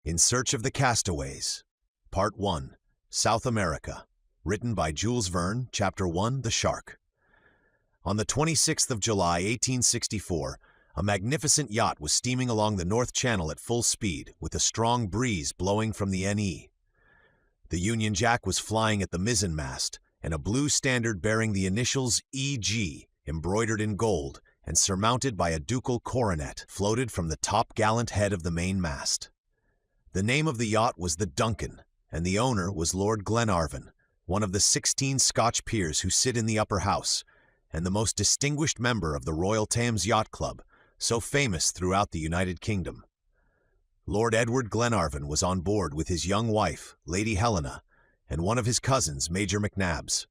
In Search of the Castaways, Part 1, South America, written by Jules Verne, Chapter 1, The Shark. On the 26th of July, 1864, a magnificent yacht was steaming along the North Channel at full speed, with a strong breeze blowing from the NE. The Union Jack was flying at the mizzenmast, and a blue standard bearing the initials EG, embroidered in gold, and surmounted by a ducal coronet, floated from the top-gallant head of the main mast. The name of the yacht was the DUNCAN, and the owner was Lord Glenarvan, one of the 16 Scotch peers who sit in the upper house, and the most distinguished member of the Royal Thames Yacht Club, so famous throughout the United Kingdom. Lord Edward Glenarvan was on board with his young wife, Lady Helena, and one of his cousins, Major McNabbs.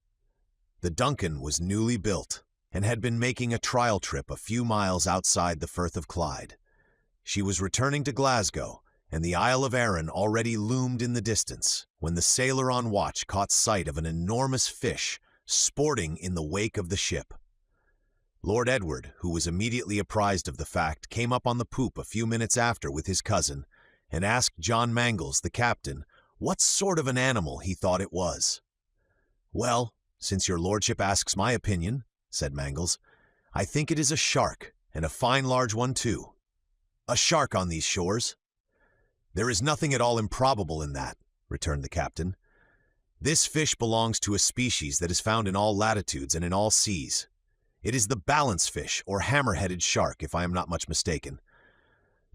The DUNCAN was newly built, and had been making a trial trip a few miles outside the Firth of Clyde. She was returning to Glasgow, and the Isle of Arran already loomed in the distance, when the sailor on watch caught sight of an enormous fish sporting in the wake of the ship. Lord Edward, who was immediately apprised of the fact, came up on the poop a few minutes after with his cousin, and asked John Mangles, the captain, what sort of an animal he thought it was. "Well, since your lordship asks my opinion," said Mangles, "I think it is a shark, and a fine large one too." "A shark on these shores?" "There is nothing at all improbable in that," returned the captain. "This fish belongs to a species that is found in all latitudes and in all seas. It is the balance fish, or hammer-headed shark, if I am not much mistaken.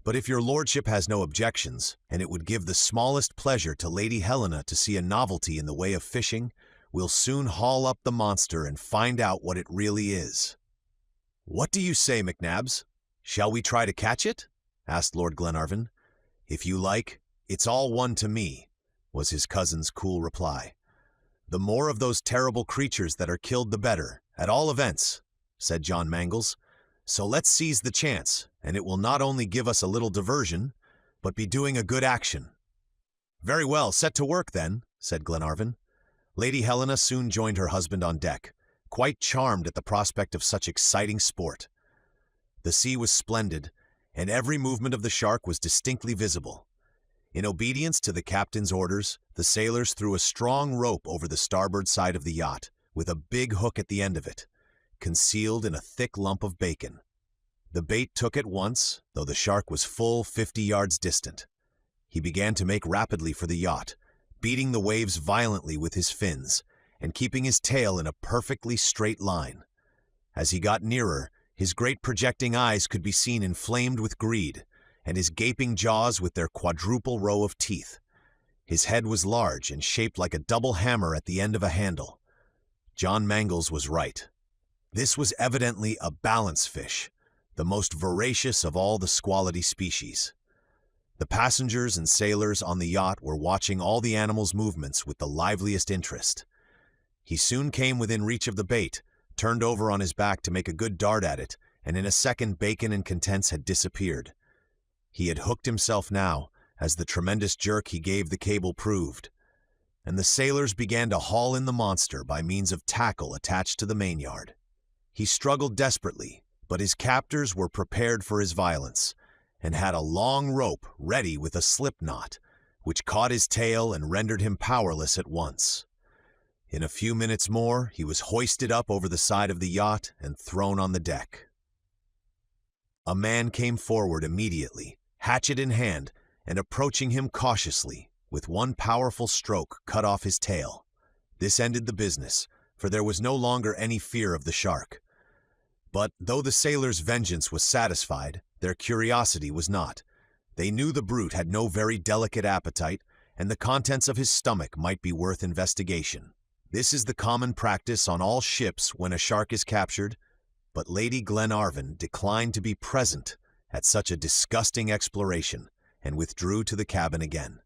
But if your lordship has no objections, and it would give the smallest pleasure to Lady Helena to see a novelty in the way of fishing, we'll soon haul up the monster and find out what it really is." "What do you say, McNabbs? Shall we try to catch it?" asked Lord Glenarvan. "If you like, it's all one to me," was his cousin's cool reply. "The more of those terrible creatures that are killed the better, at all events," said John Mangles. "So let's seize the chance, and it will not only give us a little diversion, but be doing a good action." "Very well, set to work then," said Glenarvan. Lady Helena soon joined her husband on deck, quite charmed at the prospect of such exciting sport. The sea was splendid, and every movement of the shark was distinctly visible. In obedience to the captain's orders, the sailors threw a strong rope over the starboard side of the yacht, with a big hook at the end of it, concealed in a thick lump of bacon. The bait took at once, though the shark was full 50 yards distant. He began to make rapidly for the yacht, beating the waves violently with his fins, and keeping his tail in a perfectly straight line. As he got nearer, his great projecting eyes could be seen inflamed with greed, and his gaping jaws with their quadruple row of teeth. His head was large and shaped like a double hammer at the end of a handle. John Mangles was right. This was evidently a balance fish, the most voracious of all the squality species. The passengers and sailors on the yacht were watching all the animal's movements with the liveliest interest. He soon came within reach of the bait, turned over on his back to make a good dart at it, and in a second bacon and contents had disappeared. He had hooked himself now, as the tremendous jerk he gave the cable proved, and the sailors began to haul in the monster by means of tackle attached to the mainyard. He struggled desperately, but his captors were prepared for his violence, and had a long rope ready with a slip knot, which caught his tail and rendered him powerless at once. In a few minutes more, he was hoisted up over the side of the yacht and thrown on the deck. A man came forward immediately, hatchet in hand, and approaching him cautiously, with one powerful stroke cut off his tail. This ended the business, for there was no longer any fear of the shark. But though the sailors' vengeance was satisfied, their curiosity was not. They knew the brute had no very delicate appetite, and the contents of his stomach might be worth investigation. This is the common practice on all ships when a shark is captured, but Lady Glenarvan declined to be present at such a disgusting exploration, and withdrew to the cabin again.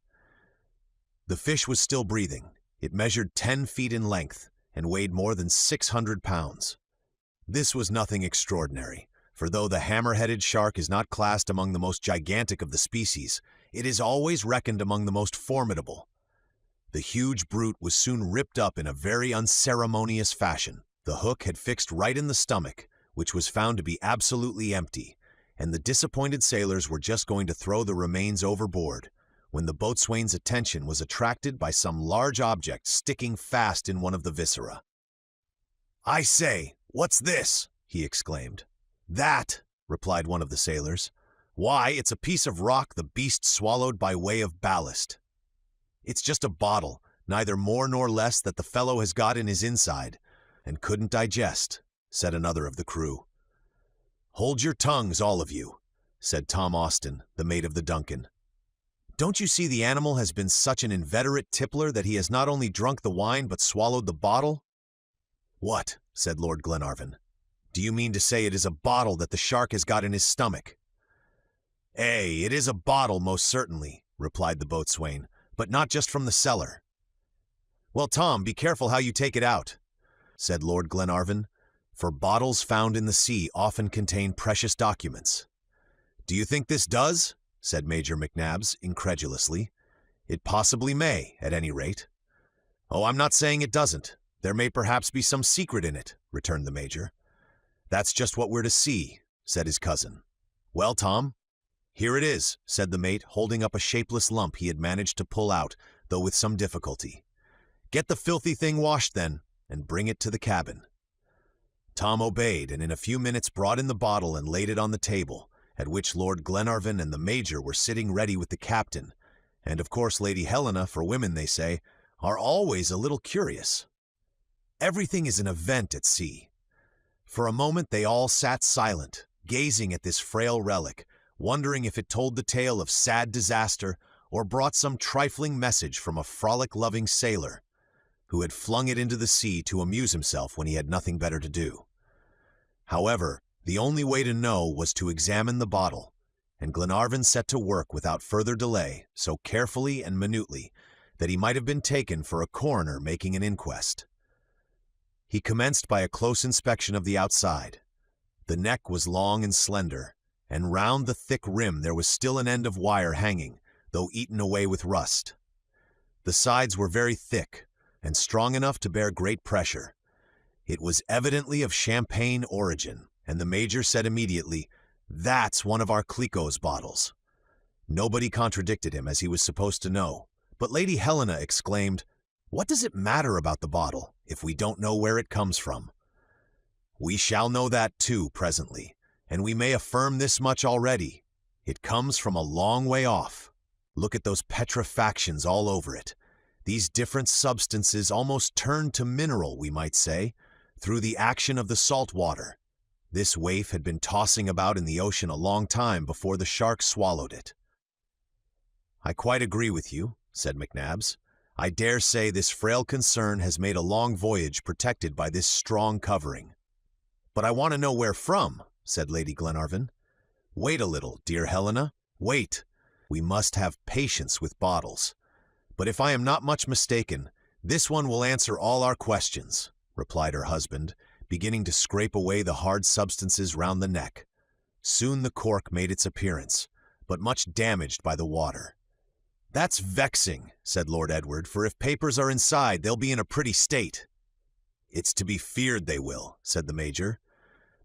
The fish was still breathing. It measured 10 feet in length, and weighed more than 600 pounds. This was nothing extraordinary, for though the hammer-headed shark is not classed among the most gigantic of the species, it is always reckoned among the most formidable. The huge brute was soon ripped up in a very unceremonious fashion. The hook had fixed right in the stomach, which was found to be absolutely empty, and the disappointed sailors were just going to throw the remains overboard, when the boatswain's attention was attracted by some large object sticking fast in one of the viscera. "I say, what's this?" he exclaimed. "That," replied one of the sailors. "Why, it's a piece of rock the beast swallowed by way of ballast. It's just a bottle, neither more nor less, that the fellow has got in his inside, and couldn't digest," said another of the crew. "Hold your tongues, all of you," said Tom Austin, the mate of the Duncan. "Don't you see the animal has been such an inveterate tippler that he has not only drunk the wine but swallowed the bottle?" "What?" said Lord Glenarvan. "Do you mean to say it is a bottle that the shark has got in his stomach?" "Ay, it is a bottle, most certainly," replied the boatswain, "but not just from the cellar." "Well, Tom, be careful how you take it out," said Lord Glenarvan, "for bottles found in the sea often contain precious documents." "Do you think this does?" said Major McNabbs, incredulously. "It possibly may, at any rate." "Oh, I'm not saying it doesn't. There may perhaps be some secret in it," returned the Major. "That's just what we're to see," said his cousin. "Well, Tom?" "Here it is," said the mate, holding up a shapeless lump he had managed to pull out, though with some difficulty. "Get the filthy thing washed, then, and bring it to the cabin." Tom obeyed, and in a few minutes brought in the bottle and laid it on the table, at which Lord Glenarvan and the Major were sitting ready with the captain, and of course Lady Helena, for women, they say, are always a little curious. Everything is an event at sea. For a moment they all sat silent, gazing at this frail relic, wondering if it told the tale of sad disaster or brought some trifling message from a frolic-loving sailor who had flung it into the sea to amuse himself when he had nothing better to do. However, the only way to know was to examine the bottle, and Glenarvan set to work without further delay, so carefully and minutely that he might have been taken for a coroner making an inquest. He commenced by a close inspection of the outside. The neck was long and slender, and round the thick rim there was still an end of wire hanging, though eaten away with rust. The sides were very thick, and strong enough to bear great pressure. It was evidently of champagne origin, and the Major said immediately, "That's one of our Clicquot's bottles." Nobody contradicted him, as he was supposed to know, but Lady Helena exclaimed, "What does it matter about the bottle, if we don't know where it comes from?" "We shall know that, too, presently, and we may affirm this much already. It comes from a long way off. Look at those petrifactions all over it. These different substances almost turned to mineral, we might say, through the action of the salt water. This waif had been tossing about in the ocean a long time before the shark swallowed it." "I quite agree with you," said McNabbs. "I dare say this frail concern has made a long voyage protected by this strong covering." "But I want to know where from," said Lady Glenarvan. "Wait a little, dear Helena, wait. We must have patience with bottles. But if I am not much mistaken, this one will answer all our questions," replied her husband, beginning to scrape away the hard substances round the neck. Soon the cork made its appearance, but much damaged by the water. "That's vexing," said Lord Edward, "for if papers are inside, they'll be in a pretty state." "It's to be feared they will," said the Major.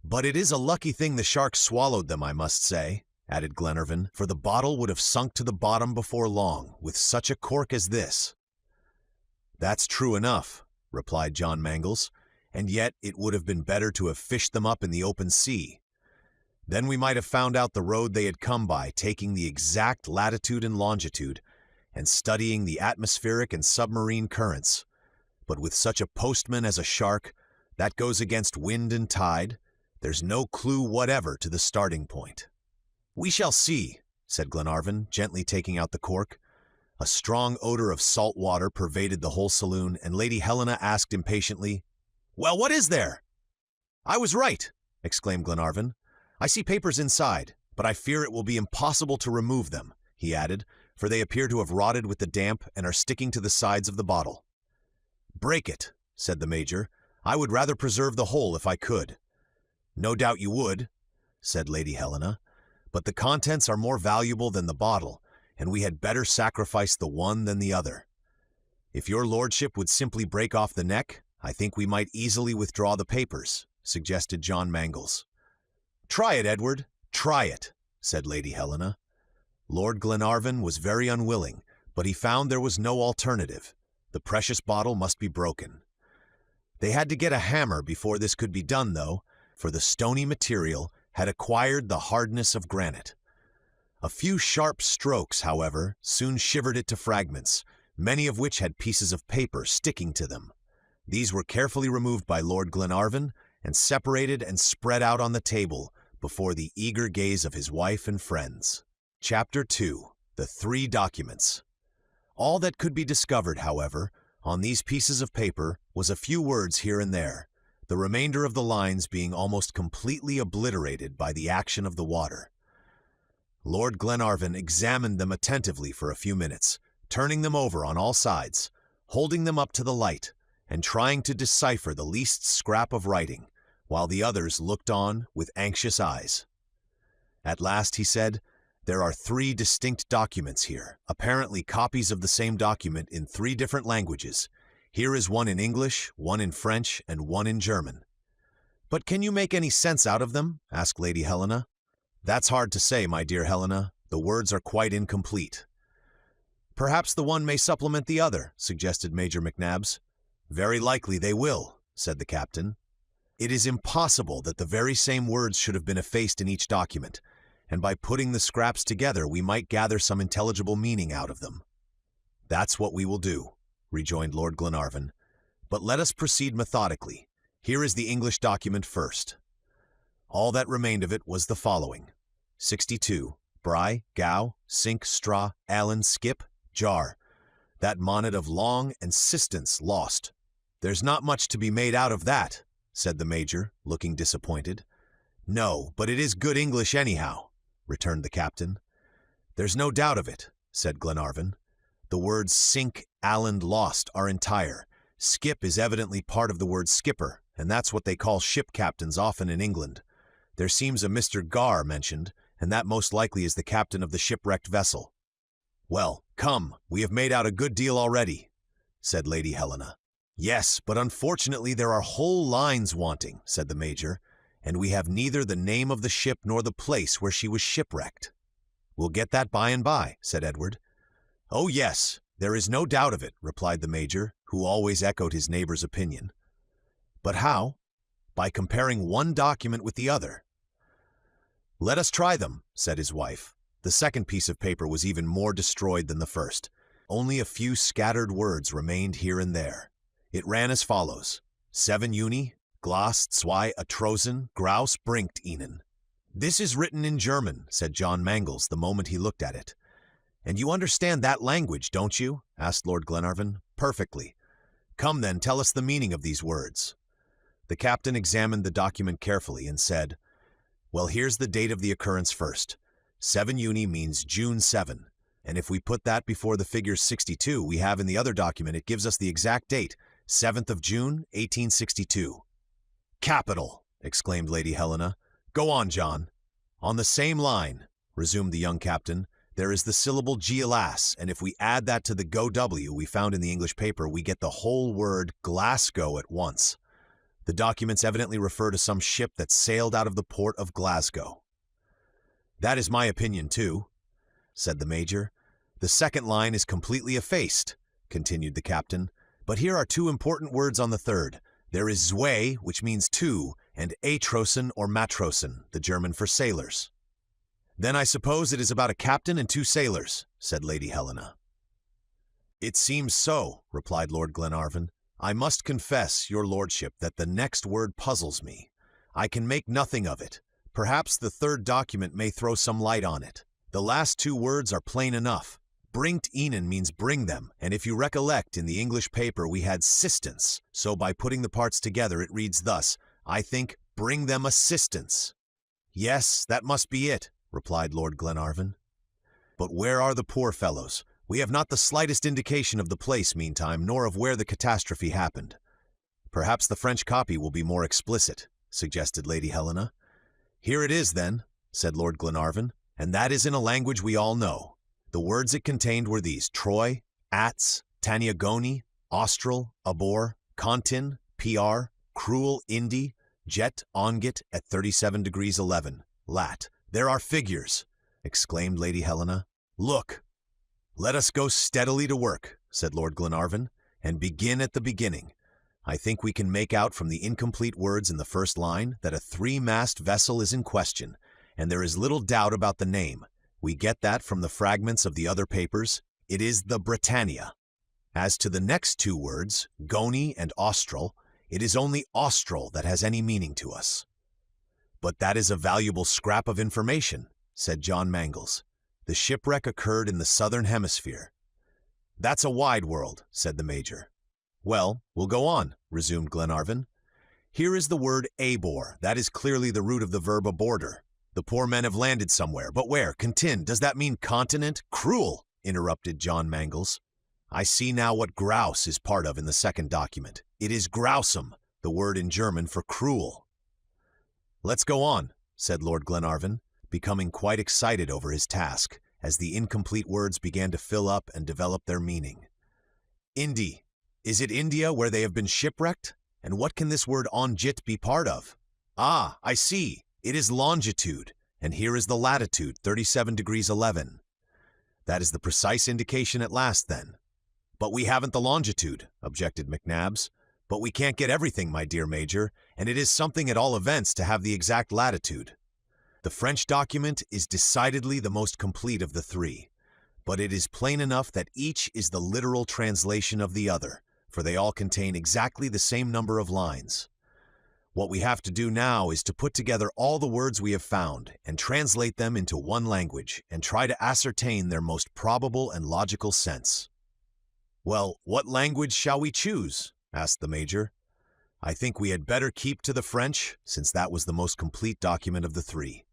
"But it is a lucky thing the shark swallowed them, I must say," added Glenarvan, "for the bottle would have sunk to the bottom before long, with such a cork as this." "That's true enough," replied John Mangles, "and yet it would have been better to have fished them up in the open sea. Then we might have found out the road they had come by, taking the exact latitude and longitude, and studying the atmospheric and submarine currents. But with such a postman as a shark, that goes against wind and tide. There's no clue whatever to the starting point." "We shall see," said Glenarvan, gently taking out the cork. A strong odor of salt water pervaded the whole saloon, and Lady Helena asked impatiently, "Well, what is there?" "I was right," exclaimed Glenarvan. "I see papers inside, but I fear it will be impossible to remove them," he added, "for they appear to have rotted with the damp and are sticking to the sides of the bottle." "Break it," said the Major. "I would rather preserve the whole if I could." "No doubt you would," said Lady Helena, "but the contents are more valuable than the bottle, and we had better sacrifice the one than the other. If your lordship would simply break off the neck, I think we might easily withdraw the papers," suggested John Mangles. "Try it, Edward, try it," said Lady Helena. Lord Glenarvan was very unwilling, but he found there was no alternative. The precious bottle must be broken. They had to get a hammer before this could be done, though, for the stony material had acquired the hardness of granite. A few sharp strokes, however, soon shivered it to fragments, many of which had pieces of paper sticking to them. These were carefully removed by Lord Glenarvan and separated and spread out on the table before the eager gaze of his wife and friends. Chapter 2. The Three Documents. All that could be discovered, however, on these pieces of paper was a few words here and there, the remainder of the lines being almost completely obliterated by the action of the water. Lord Glenarvan examined them attentively for a few minutes, turning them over on all sides, holding them up to the light, and trying to decipher the least scrap of writing, while the others looked on with anxious eyes. At last he said, "There are three distinct documents here, apparently copies of the same document in three different languages. Here is one in English, one in French, and one in German." "But can you make any sense out of them?" asked Lady Helena. "That's hard to say, my dear Helena. The words are quite incomplete." "Perhaps the one may supplement the other," suggested Major McNabbs. "Very likely they will," said the captain. "It is impossible that the very same words should have been effaced in each document, and by putting the scraps together we might gather some intelligible meaning out of them." "That's what we will do," rejoined Lord Glenarvan. "But let us proceed methodically. Here is the English document first." All that remained of it was the following: 62. Bry, gow, sink, straw, allen, skip, jar. That monnet of long and sistance lost. "There's not much to be made out of that," said the Major, looking disappointed. "No, but it is good English anyhow," returned the captain. "There's no doubt of it," said Glenarvan. "The words sink, allen, lost are entire. Skip is evidently part of the word skipper, and that's what they call ship captains often in England. There seems a Mr. Gar mentioned, and that most likely is the captain of the shipwrecked vessel." "Well, come, we have made out a good deal already," said Lady Helena. "Yes, but unfortunately there are whole lines wanting," said the Major, "and we have neither the name of the ship nor the place where she was shipwrecked." "We'll get that by and by," said Edward. "Oh yes, there is no doubt of it," replied the Major, who always echoed his neighbor's opinion. "But how?" "By comparing one document with the other." "Let us try them," said his wife. The second piece of paper was even more destroyed than the first. Only a few scattered words remained here and there. It ran as follows: 7 Juni, Glas, 2 Atrosen, Graus bringt ihnen. "This is written in German," said John Mangles the moment he looked at it. "And you understand that language, don't you?" asked Lord Glenarvan. "Perfectly. Come then, tell us the meaning of these words." The captain examined the document carefully and said, "Well, here's the date of the occurrence first. 7 Juni means June 7, and if we put that before the figure 62 we have in the other document, it gives us the exact date, 7th of June, 1862. "Capital!" exclaimed Lady Helena. "Go on, John." "On the same line," resumed the young captain, "there is the syllable GLAS, and if we add that to the GW we found in the English paper, we get the whole word Glasgow at once. The documents evidently refer to some ship that sailed out of the port of Glasgow." "That is my opinion, too," said the Major. "The second line is completely effaced," continued the captain, "but here are two important words on the third. There is zwei, which means two, and Atrosen or Matrosen, the German for sailors." "Then I suppose it is about a captain and two sailors," said Lady Helena. "It seems so," replied Lord Glenarvan. "I must confess, your lordship, that the next word puzzles me. I can make nothing of it. Perhaps the third document may throw some light on it. The last two words are plain enough. Bringt ihnen means bring them, and if you recollect, in the English paper we had sistance, so by putting the parts together it reads thus, I think, bring them assistance." "Yes, that must be it," replied Lord Glenarvan. "But where are the poor fellows? We have not the slightest indication of the place meantime, nor of where the catastrophe happened." "Perhaps the French copy will be more explicit," suggested Lady Helena. "Here it is, then," said Lord Glenarvan, "and that is in a language we all know. The words it contained were these: Troy, Ats, Taniagoni, Austral, Abor, Contin, PR, Cruel, Indi, Jet, Ongit at 37 degrees 11, Lat. "There are figures!" exclaimed Lady Helena. "Look, let us go steadily to work," said Lord Glenarvan, "and begin at the beginning. I think we can make out from the incomplete words in the first line that a three-mast vessel is in question, and there is little doubt about the name. We get that from the fragments of the other papers. It is the Britannia. As to the next two words, Goni and Austral, it is only Austral that has any meaning to us." "But that is a valuable scrap of information," said John Mangles. "The shipwreck occurred in the southern hemisphere." "That's a wide world," said the Major. "Well, we'll go on," resumed Glenarvan. "Here is the word abor. That is clearly the root of the verb aborder. The poor men have landed somewhere, but where? Contin, does that mean continent? Cruel," interrupted John Mangles. "I see now what grouse is part of in the second document. It is grausam, the word in German for cruel." "Let's go on," said Lord Glenarvan, becoming quite excited over his task, as the incomplete words began to fill up and develop their meaning. "Indi. Is it India where they have been shipwrecked? And what can this word onjit be part of? Ah, I see. It is longitude, and here is the latitude, 37 degrees 11. That is the precise indication at last, then." "But we haven't the longitude," objected McNabbs. "But we can't get everything, my dear Major, and it is something at all events to have the exact latitude. The French document is decidedly the most complete of the three, but it is plain enough that each is the literal translation of the other, for they all contain exactly the same number of lines. What we have to do now is to put together all the words we have found and translate them into one language and try to ascertain their most probable and logical sense." "Well, what language shall we choose?" asked the Major. "I think we had better keep to the French, since that was the most complete document of the three."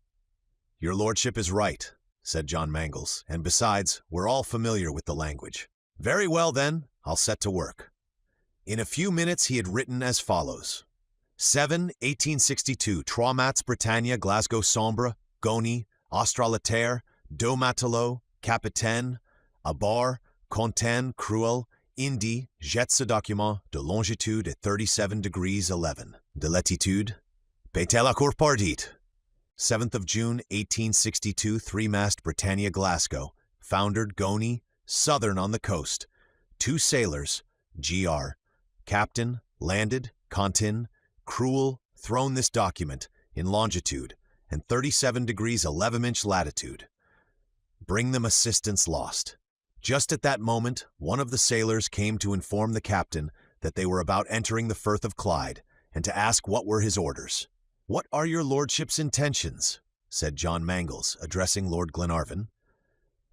"Your lordship is right," said John Mangles, "and besides, we're all familiar with the language." "Very well, then, I'll set to work." In a few minutes he had written as follows: 7, 1862, Trois Mats Britannia, Glasgow Sombre, Goni, Australitaire, Deux Matelots, Capitaine, Abar, Contin, Cruel, Indi, Jet ce document de longitude at 37 degrees 11, de latitude, Bêtez la cour pardite. 7th of June, 1862, three-mast Britannia, Glasgow, foundered Goni, southern on the coast. 2 sailors, Gr. Captain, landed, Contin, Cruel, thrown this document, in longitude, and 37 degrees 11" latitude. Bring them assistance lost. Just at that moment, one of the sailors came to inform the captain that they were about entering the Firth of Clyde, and to ask what were his orders. "What are your lordship's intentions?" said John Mangles, addressing Lord Glenarvan.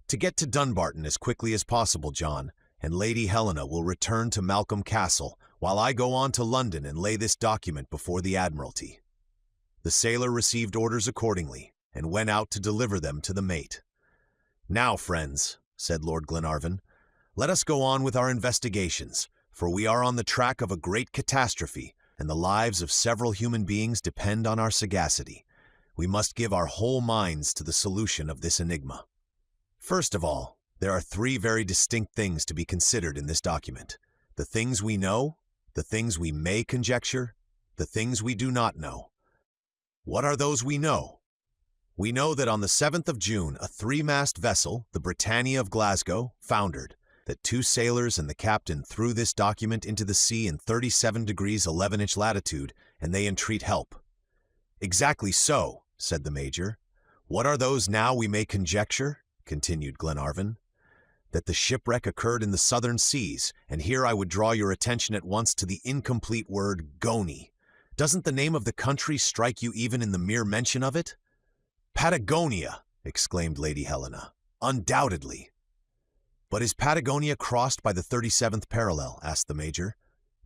"To get to Dunbarton as quickly as possible, John, and Lady Helena will return to Malcolm Castle, while I go on to London and lay this document before the Admiralty." The sailor received orders accordingly, and went out to deliver them to the mate. "Now, friends," said Lord Glenarvan, "let us go on with our investigations, for we are on the track of a great catastrophe, and the lives of several human beings depend on our sagacity. We must give our whole minds to the solution of this enigma. First of all, there are 3 very distinct things to be considered in this document: the things we know, the things we may conjecture, the things we do not know. What are those we know? We know that on the 7th of June, a 3-mast vessel, the Britannia of Glasgow, foundered, that 2 sailors and the captain threw this document into the sea in 37 degrees 11" latitude, and they entreat help. "Exactly so," said the Major. "What are those now we may conjecture?" continued Glenarvan. "That the shipwreck occurred in the southern seas, and here I would draw your attention at once to the incomplete word Goni. Doesn't the name of the country strike you even in the mere mention of it?" "Patagonia!" exclaimed Lady Helena. "Undoubtedly." "But is Patagonia crossed by the 37th parallel?" asked the Major.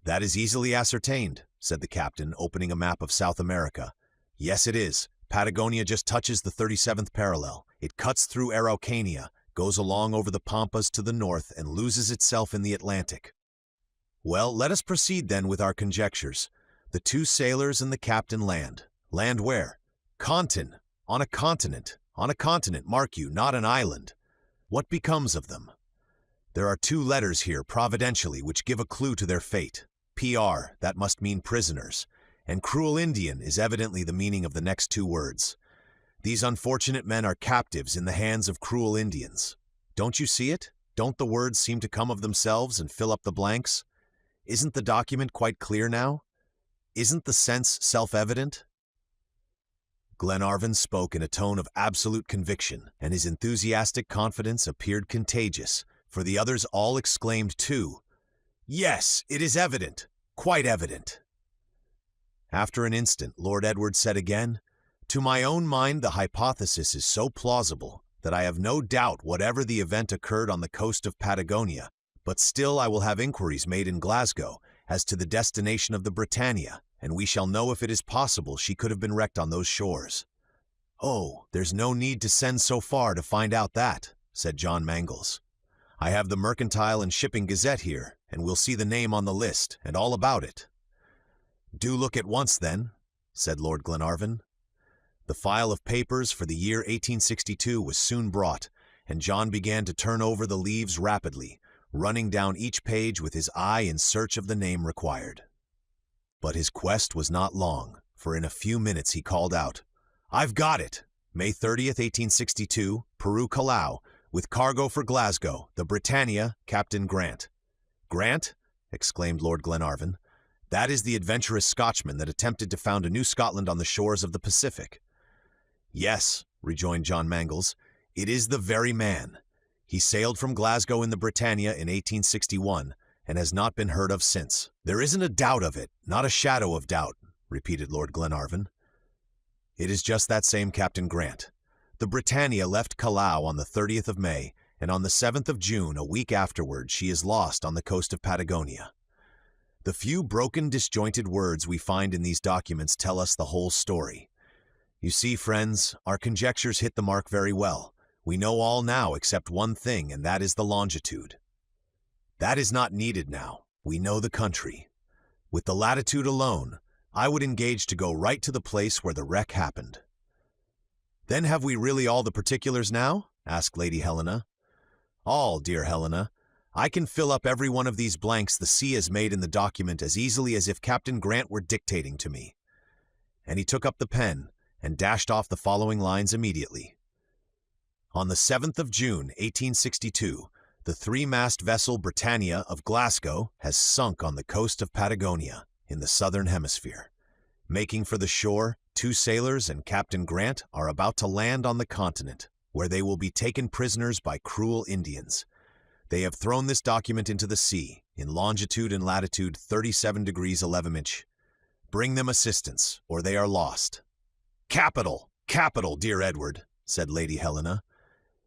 "That is easily ascertained," said the captain, opening a map of South America. "Yes, it is. Patagonia just touches the 37th parallel. It cuts through Araucania, goes along over the Pampas to the north, and loses itself in the Atlantic." "Well, let us proceed then with our conjectures. The 2 sailors and the captain land. Land where? Contin. On a continent. On a continent, mark you, not an island. What becomes of them? There are 2 letters here, providentially, which give a clue to their fate. PR, that must mean prisoners, and cruel Indian is evidently the meaning of the next 2 words. These unfortunate men are captives in the hands of cruel Indians. Don't you see it? Don't the words seem to come of themselves and fill up the blanks? Isn't the document quite clear now? Isn't the sense self-evident?" Glenarvan spoke in a tone of absolute conviction, and his enthusiastic confidence appeared contagious, for the others all exclaimed too, "Yes, it is evident, quite evident." After an instant, Lord Edward said again, "To my own mind the hypothesis is so plausible that I have no doubt whatever the event occurred on the coast of Patagonia, but still I will have inquiries made in Glasgow as to the destination of the Britannia, and we shall know if it is possible she could have been wrecked on those shores." "Oh, there's no need to send so far to find out that," said John Mangles. "I have the Mercantile and Shipping Gazette here, and we'll see the name on the list, and all about it." "Do look at once, then," said Lord Glenarvan. The file of papers for the year 1862 was soon brought, and John began to turn over the leaves rapidly, running down each page with his eye in search of the name required. But his quest was not long, for in a few minutes he called out, "I've got it! May 30th, 1862, Peru Callao, with cargo for Glasgow, the Britannia, Captain Grant." "Grant?" exclaimed Lord Glenarvan. "That is the adventurous Scotchman that attempted to found a new Scotland on the shores of the Pacific." "Yes," rejoined John Mangles, "it is the very man. He sailed from Glasgow in the Britannia in 1861, and has not been heard of since." "There isn't a doubt of it, not a shadow of doubt," repeated Lord Glenarvan. "It is just that same Captain Grant. The Britannia left Callao on the 30th of May, and on the 7th of June, a week afterward, she is lost on the coast of Patagonia. The few broken, disjointed words we find in these documents tell us the whole story. You see, friends, our conjectures hit the mark very well. We know all now except one thing, and that is the longitude. That is not needed now. We know the country. With the latitude alone, I would engage to go right to the place where the wreck happened." "Then have we really all the particulars now?" asked Lady Helena. "All, dear Helena. I can fill up every one of these blanks the sea has made in the document as easily as if Captain Grant were dictating to me." And he took up the pen and dashed off the following lines immediately. "On the 7th of June, 1862, the three-mast vessel Britannia of Glasgow has sunk on the coast of Patagonia, in the southern hemisphere. Making for the shore, 2 sailors and Captain Grant are about to land on the continent, where they will be taken prisoners by cruel Indians. They have thrown this document into the sea, in longitude and latitude 37 degrees 11 inch. Bring them assistance, or they are lost." "Capital, capital, dear Edward," said Lady Helena.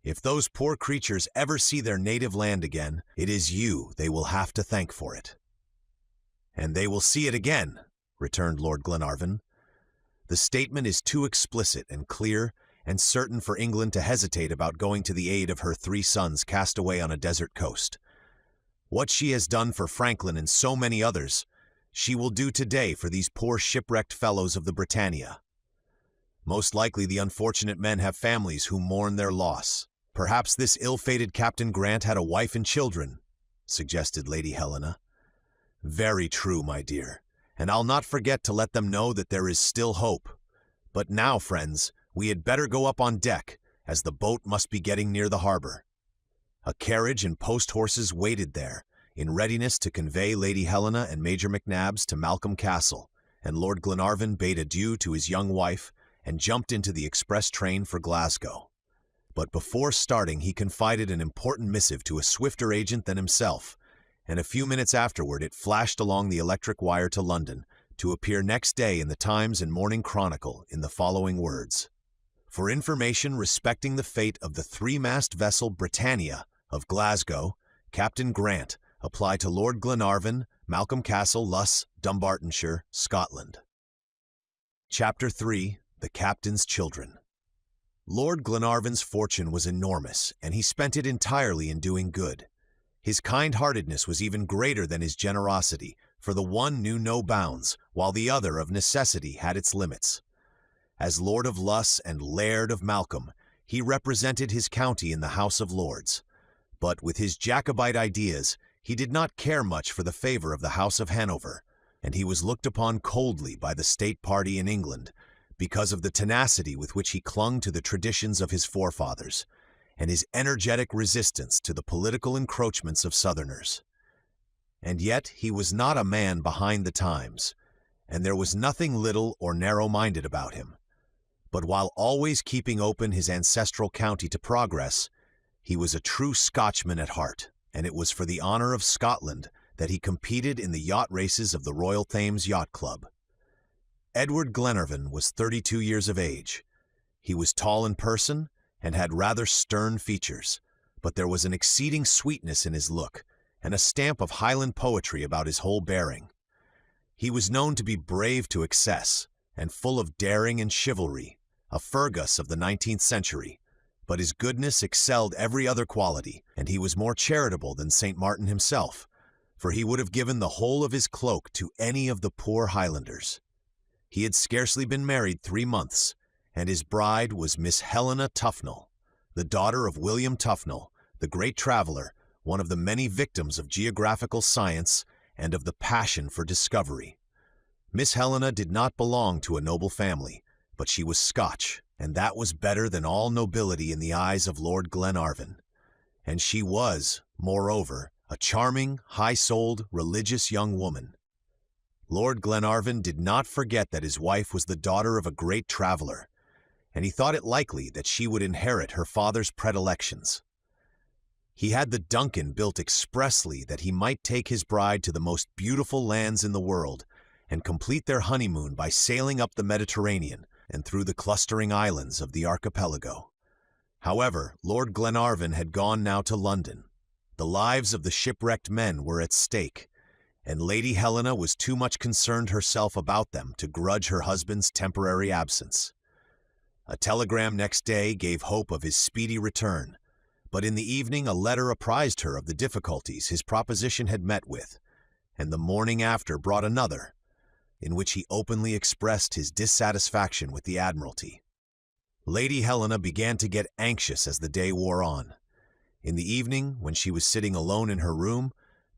"If those poor creatures ever see their native land again, it is you they will have to thank for it." "And they will see it again," returned Lord Glenarvan. "The statement is too explicit and clear and certain for England to hesitate about going to the aid of her 3 sons cast away on a desert coast. What she has done for Franklin and so many others, she will do today for these poor shipwrecked fellows of the Britannia. Most likely the unfortunate men have families who mourn their loss. Perhaps this ill-fated Captain Grant had a wife and children," suggested Lady Helena. "Very true, my dear, and I'll not forget to let them know that there is still hope. But now, friends, we had better go up on deck, as the boat must be getting near the harbor." A carriage and post-horses waited there, in readiness to convey Lady Helena and Major McNabbs to Malcolm Castle, and Lord Glenarvan bade adieu to his young wife and jumped into the express train for Glasgow. But before starting he confided an important missive to a swifter agent than himself, and a few minutes afterward it flashed along the electric wire to London, to appear next day in the Times and Morning Chronicle in the following words: "For information respecting the fate of the three-mast vessel Britannia of Glasgow, Captain Grant, apply to Lord Glenarvan, Malcolm Castle, Luss, Dumbartonshire, Scotland." Chapter 3. The Captain's Children. Lord Glenarvan's fortune was enormous, and he spent it entirely in doing good. His kind-heartedness was even greater than his generosity, for the one knew no bounds, while the other of necessity had its limits. As Lord of Luss and Laird of Malcolm, he represented his county in the House of Lords. But with his Jacobite ideas, he did not care much for the favor of the House of Hanover, and he was looked upon coldly by the state party in England, because of the tenacity with which he clung to the traditions of his forefathers, and his energetic resistance to the political encroachments of Southerners. And yet he was not a man behind the times, and there was nothing little or narrow-minded about him. But while always keeping open his ancestral county to progress, he was a true Scotchman at heart, and it was for the honor of Scotland that he competed in the yacht races of the Royal Thames Yacht Club. Edward Glenarvan was 32 years of age. He was tall in person and had rather stern features, but there was an exceeding sweetness in his look and a stamp of Highland poetry about his whole bearing. He was known to be brave to excess and full of daring and chivalry, a Fergus of the 19th century, but his goodness excelled every other quality, and he was more charitable than St. Martin himself, for he would have given the whole of his cloak to any of the poor Highlanders. He had scarcely been married 3 months, and his bride was Miss Helena Tufnell, the daughter of William Tufnell, the great traveler, one of the many victims of geographical science and of the passion for discovery. Miss Helena did not belong to a noble family, but she was Scotch, and that was better than all nobility in the eyes of Lord Glenarvan. And she was, moreover, a charming, high-souled, religious young woman. Lord Glenarvan did not forget that his wife was the daughter of a great traveler, and he thought it likely that she would inherit her father's predilections. He had the DUNCAN built expressly that he might take his bride to the most beautiful lands in the world and complete their honeymoon by sailing up the Mediterranean and through the clustering islands of the archipelago. However, Lord Glenarvan had gone now to London. The lives of the shipwrecked men were at stake, and Lady Helena was too much concerned herself about them to grudge her husband's temporary absence. A telegram next day gave hope of his speedy return, but in the evening a letter apprised her of the difficulties his proposition had met with, and the morning after brought another, in which he openly expressed his dissatisfaction with the Admiralty. Lady Helena began to get anxious as the day wore on. In the evening, when she was sitting alone in her room,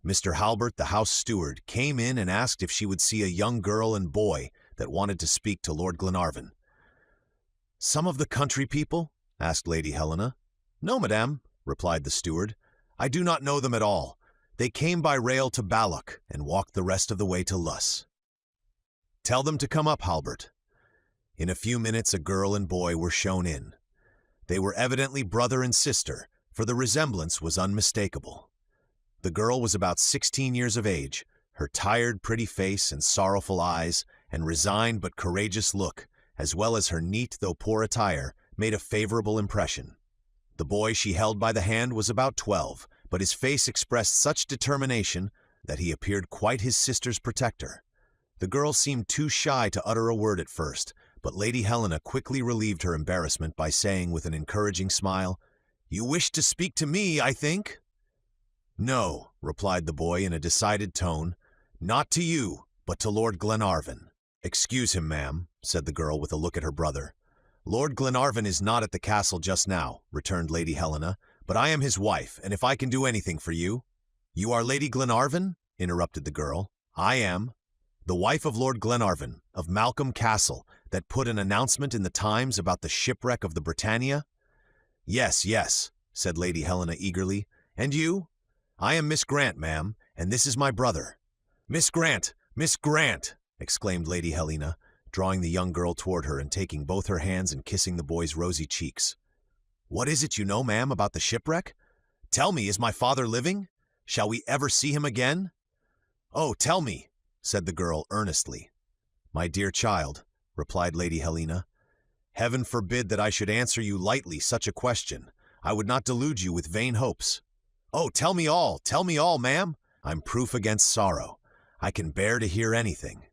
Mr. Halbert, the house steward, came in and asked if she would see a young girl and boy that wanted to speak to Lord Glenarvan. "Some of the country people?" asked Lady Helena. "No, madame," replied the steward. "I do not know them at all. They came by rail to Balloch and walked the rest of the way to Luss." "Tell them to come up, Halbert." In a few minutes a girl and boy were shown in. They were evidently brother and sister, for the resemblance was unmistakable. The girl was about 16 years of age. Her tired, pretty face and sorrowful eyes, and resigned but courageous look, as well as her neat though poor attire, made a favorable impression. The boy she held by the hand was about 12, but his face expressed such determination that he appeared quite his sister's protector. The girl seemed too shy to utter a word at first, but Lady Helena quickly relieved her embarrassment by saying with an encouraging smile, "You wish to speak to me, I think?" "No," replied the boy in a decided tone, "not to you, but to Lord Glenarvan." "Excuse him, ma'am," said the girl with a look at her brother. "Lord Glenarvan is not at the castle just now," returned Lady Helena, "but I am his wife, and if I can do anything for you—" "You are Lady Glenarvan?" interrupted the girl. "I am. The wife of Lord Glenarvan, of Malcolm Castle, that put an announcement in the Times about the shipwreck of the Britannia?" "Yes, yes," said Lady Helena eagerly. "And you?" "I am Miss Grant, ma'am, and this is my brother." "Miss Grant! Miss Grant!" exclaimed Lady Helena, drawing the young girl toward her and taking both her hands and kissing the boy's rosy cheeks. "What is it you know, ma'am, about the shipwreck? Tell me, is my father living? Shall we ever see him again?" "Oh, tell me," said the girl earnestly. "My dear child," replied Lady Helena, "Heaven forbid that I should answer you lightly such a question. I would not delude you with vain hopes." "Oh, tell me all, ma'am. I'm proof against sorrow. I can bear to hear anything."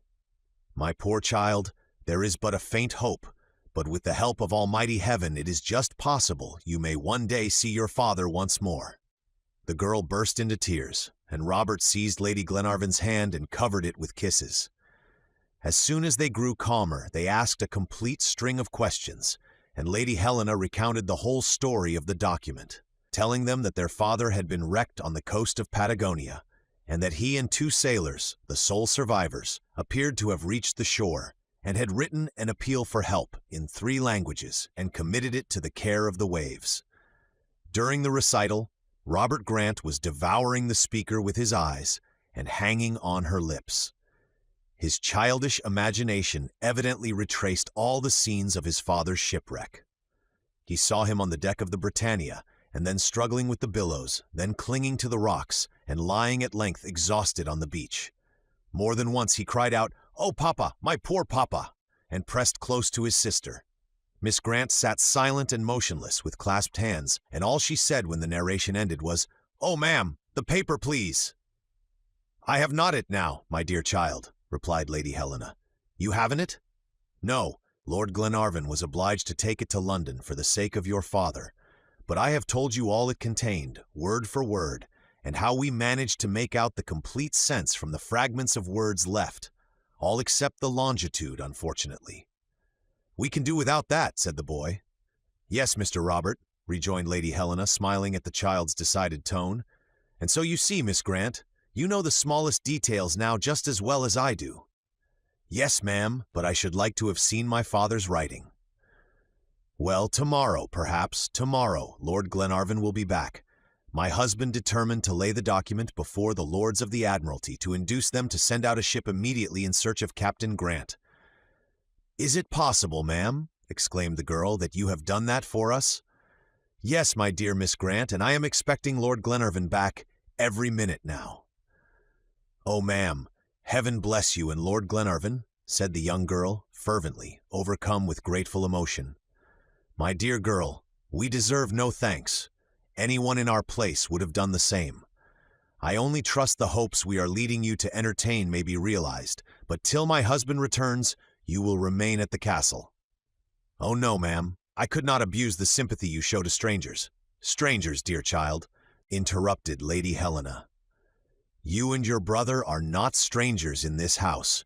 "My poor child, there is but a faint hope, but with the help of Almighty Heaven it is just possible you may one day see your father once more." The girl burst into tears, and Robert seized Lady Glenarvan's hand and covered it with kisses. As soon as they grew calmer, they asked a complete string of questions, and Lady Helena recounted the whole story of the document, telling them that their father had been wrecked on the coast of Patagonia, and that he and 2 sailors, the sole survivors, appeared to have reached the shore, and had written an appeal for help in 3 languages and committed it to the care of the waves. During the recital, Robert Grant was devouring the speaker with his eyes and hanging on her lips. His childish imagination evidently retraced all the scenes of his father's shipwreck. He saw him on the deck of the Britannia, and then struggling with the billows, then clinging to the rocks, and lying at length exhausted on the beach. More than once he cried out, "Oh, Papa, my poor Papa!" and pressed close to his sister. Miss Grant sat silent and motionless with clasped hands, and all she said when the narration ended was, "Oh, ma'am, the paper, please." "I have not it now, my dear child," replied Lady Helena. "You haven't it?" "No, Lord Glenarvan was obliged to take it to London for the sake of your father, but I have told you all it contained, word for word, and how we managed to make out the complete sense from the fragments of words left, all except the longitude, unfortunately." "We can do without that," said the boy. "Yes, Mr. Robert," rejoined Lady Helena, smiling at the child's decided tone. "And so you see, Miss Grant, you know the smallest details now just as well as I do." "Yes, ma'am, but I should like to have seen my father's writing." "Well, tomorrow, perhaps, tomorrow, Lord Glenarvan will be back. My husband determined to lay the document before the Lords of the Admiralty to induce them to send out a ship immediately in search of Captain Grant." "Is it possible, ma'am," exclaimed the girl, "that you have done that for us?" "Yes, my dear Miss Grant, and I am expecting Lord Glenarvan back every minute now." "Oh, ma'am, heaven bless you and Lord Glenarvan," said the young girl, fervently, overcome with grateful emotion. "My dear girl, we deserve no thanks. Anyone in our place would have done the same. I only trust the hopes we are leading you to entertain may be realized, but till my husband returns, you will remain at the castle." "Oh, no, ma'am, I could not abuse the sympathy you show to strangers." "Strangers, dear child," interrupted Lady Helena. "You and your brother are not strangers in this house,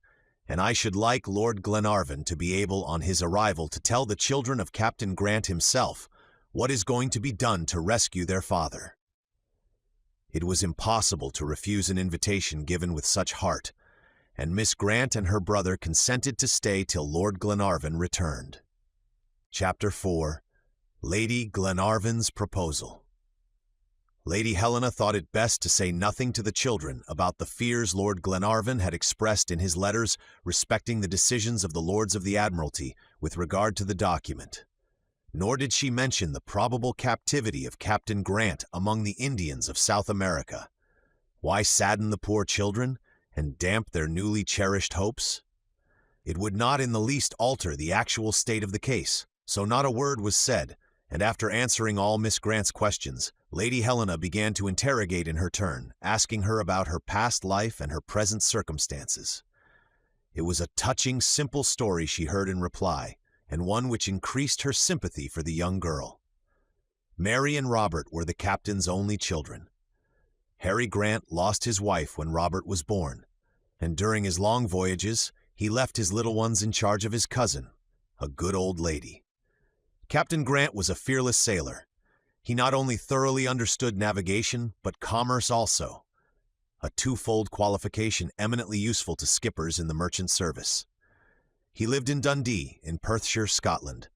and I should like Lord Glenarvan to be able on his arrival to tell the children of Captain Grant himself what is going to be done to rescue their father." It was impossible to refuse an invitation given with such heart, and Miss Grant and her brother consented to stay till Lord Glenarvan returned. Chapter 4. Lady Glenarvan's Proposal. Lady Helena thought it best to say nothing to the children about the fears Lord Glenarvan had expressed in his letters respecting the decisions of the Lords of the Admiralty with regard to the document. Nor did she mention the probable captivity of Captain Grant among the Indians of South America. Why sadden the poor children and damp their newly cherished hopes? It would not in the least alter the actual state of the case, so not a word was said, and after answering all Miss Grant's questions, Lady Helena began to interrogate in her turn, asking her about her past life and her present circumstances. It was a touching, simple story she heard in reply, and one which increased her sympathy for the young girl. Mary and Robert were the captain's only children. Harry Grant lost his wife when Robert was born, and during his long voyages, he left his little ones in charge of his cousin, a good old lady. Captain Grant was a fearless sailor. He not only thoroughly understood navigation, but commerce also, a twofold qualification eminently useful to skippers in the merchant service. He lived in Dundee, in Perthshire, Scotland.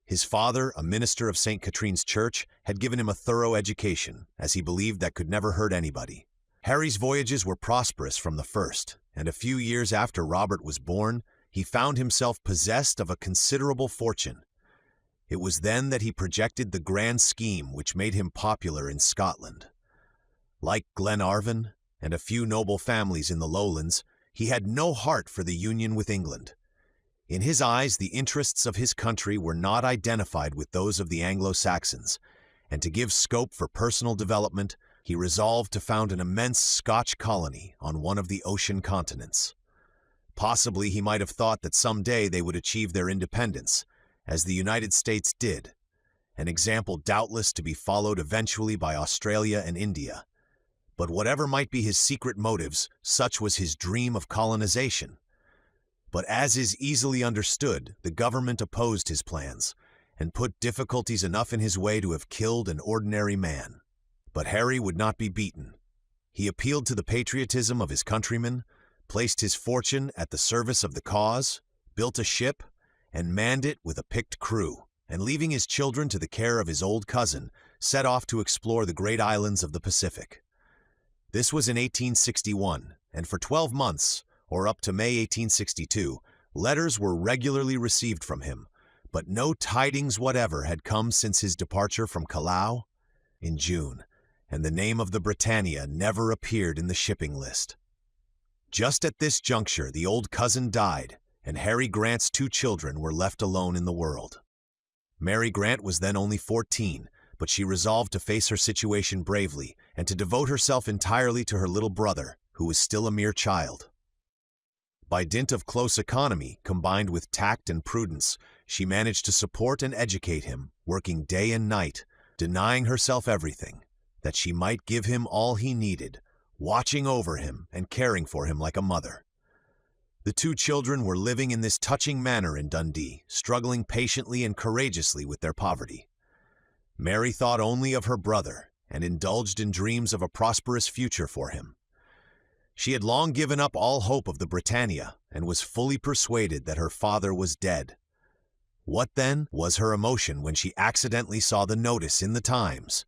His father, a minister of St. Katrine's Church, had given him a thorough education, as he believed that could never hurt anybody. Harry's voyages were prosperous from the first, and a few years after Robert was born, he found himself possessed of a considerable fortune. It was then that he projected the grand scheme which made him popular in Scotland. Like Glenarvan and a few noble families in the lowlands, he had no heart for the union with England. In his eyes, the interests of his country were not identified with those of the Anglo-Saxons, and to give scope for personal development, he resolved to found an immense Scotch colony on one of the ocean continents. Possibly he might have thought that some day they would achieve their independence, as the United States did, an example doubtless to be followed eventually by Australia and India. But whatever might be his secret motives, such was his dream of colonization. But as is easily understood, the government opposed his plans, and put difficulties enough in his way to have killed an ordinary man. But Harry would not be beaten. He appealed to the patriotism of his countrymen, placed his fortune at the service of the cause, built a ship, and manned it with a picked crew, and leaving his children to the care of his old cousin, set off to explore the great islands of the Pacific. This was in 1861, and for 12 months, or up to May 1862, letters were regularly received from him, but no tidings whatever had come since his departure from Callao in June, and the name of the Britannia never appeared in the shipping list. Just at this juncture, the old cousin died, and Harry Grant's 2 children were left alone in the world. Mary Grant was then only 14, but she resolved to face her situation bravely and to devote herself entirely to her little brother, who was still a mere child. By dint of close economy, combined with tact and prudence, she managed to support and educate him, working day and night, denying herself everything, that she might give him all he needed, watching over him and caring for him like a mother. The 2 children were living in this touching manner in Dundee, struggling patiently and courageously with their poverty. Mary thought only of her brother and indulged in dreams of a prosperous future for him. She had long given up all hope of the Britannia and was fully persuaded that her father was dead. What, then, was her emotion when she accidentally saw the notice in the Times?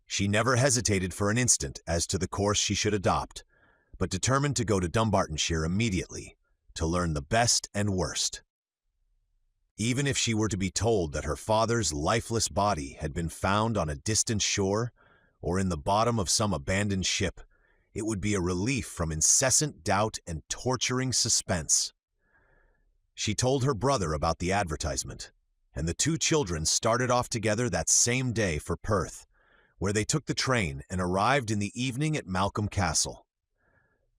She never hesitated for an instant as to the course she should adopt, but determined to go to Dumbartonshire immediately to learn the best and worst. Even if she were to be told that her father's lifeless body had been found on a distant shore or in the bottom of some abandoned ship, it would be a relief from incessant doubt and torturing suspense. She told her brother about the advertisement, and the 2 children started off together that same day for Perth, where they took the train and arrived in the evening at Malcolm Castle.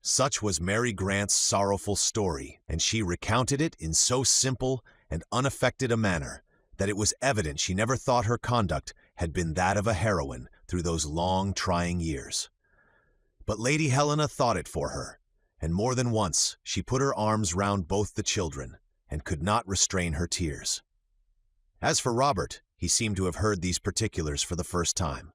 Such was Mary Grant's sorrowful story, and she recounted it in so simple and unaffected a manner that it was evident she never thought her conduct had been that of a heroine through those long, trying years. But Lady Helena thought it for her, and more than once she put her arms round both the children and could not restrain her tears. As for Robert, he seemed to have heard these particulars for the first time.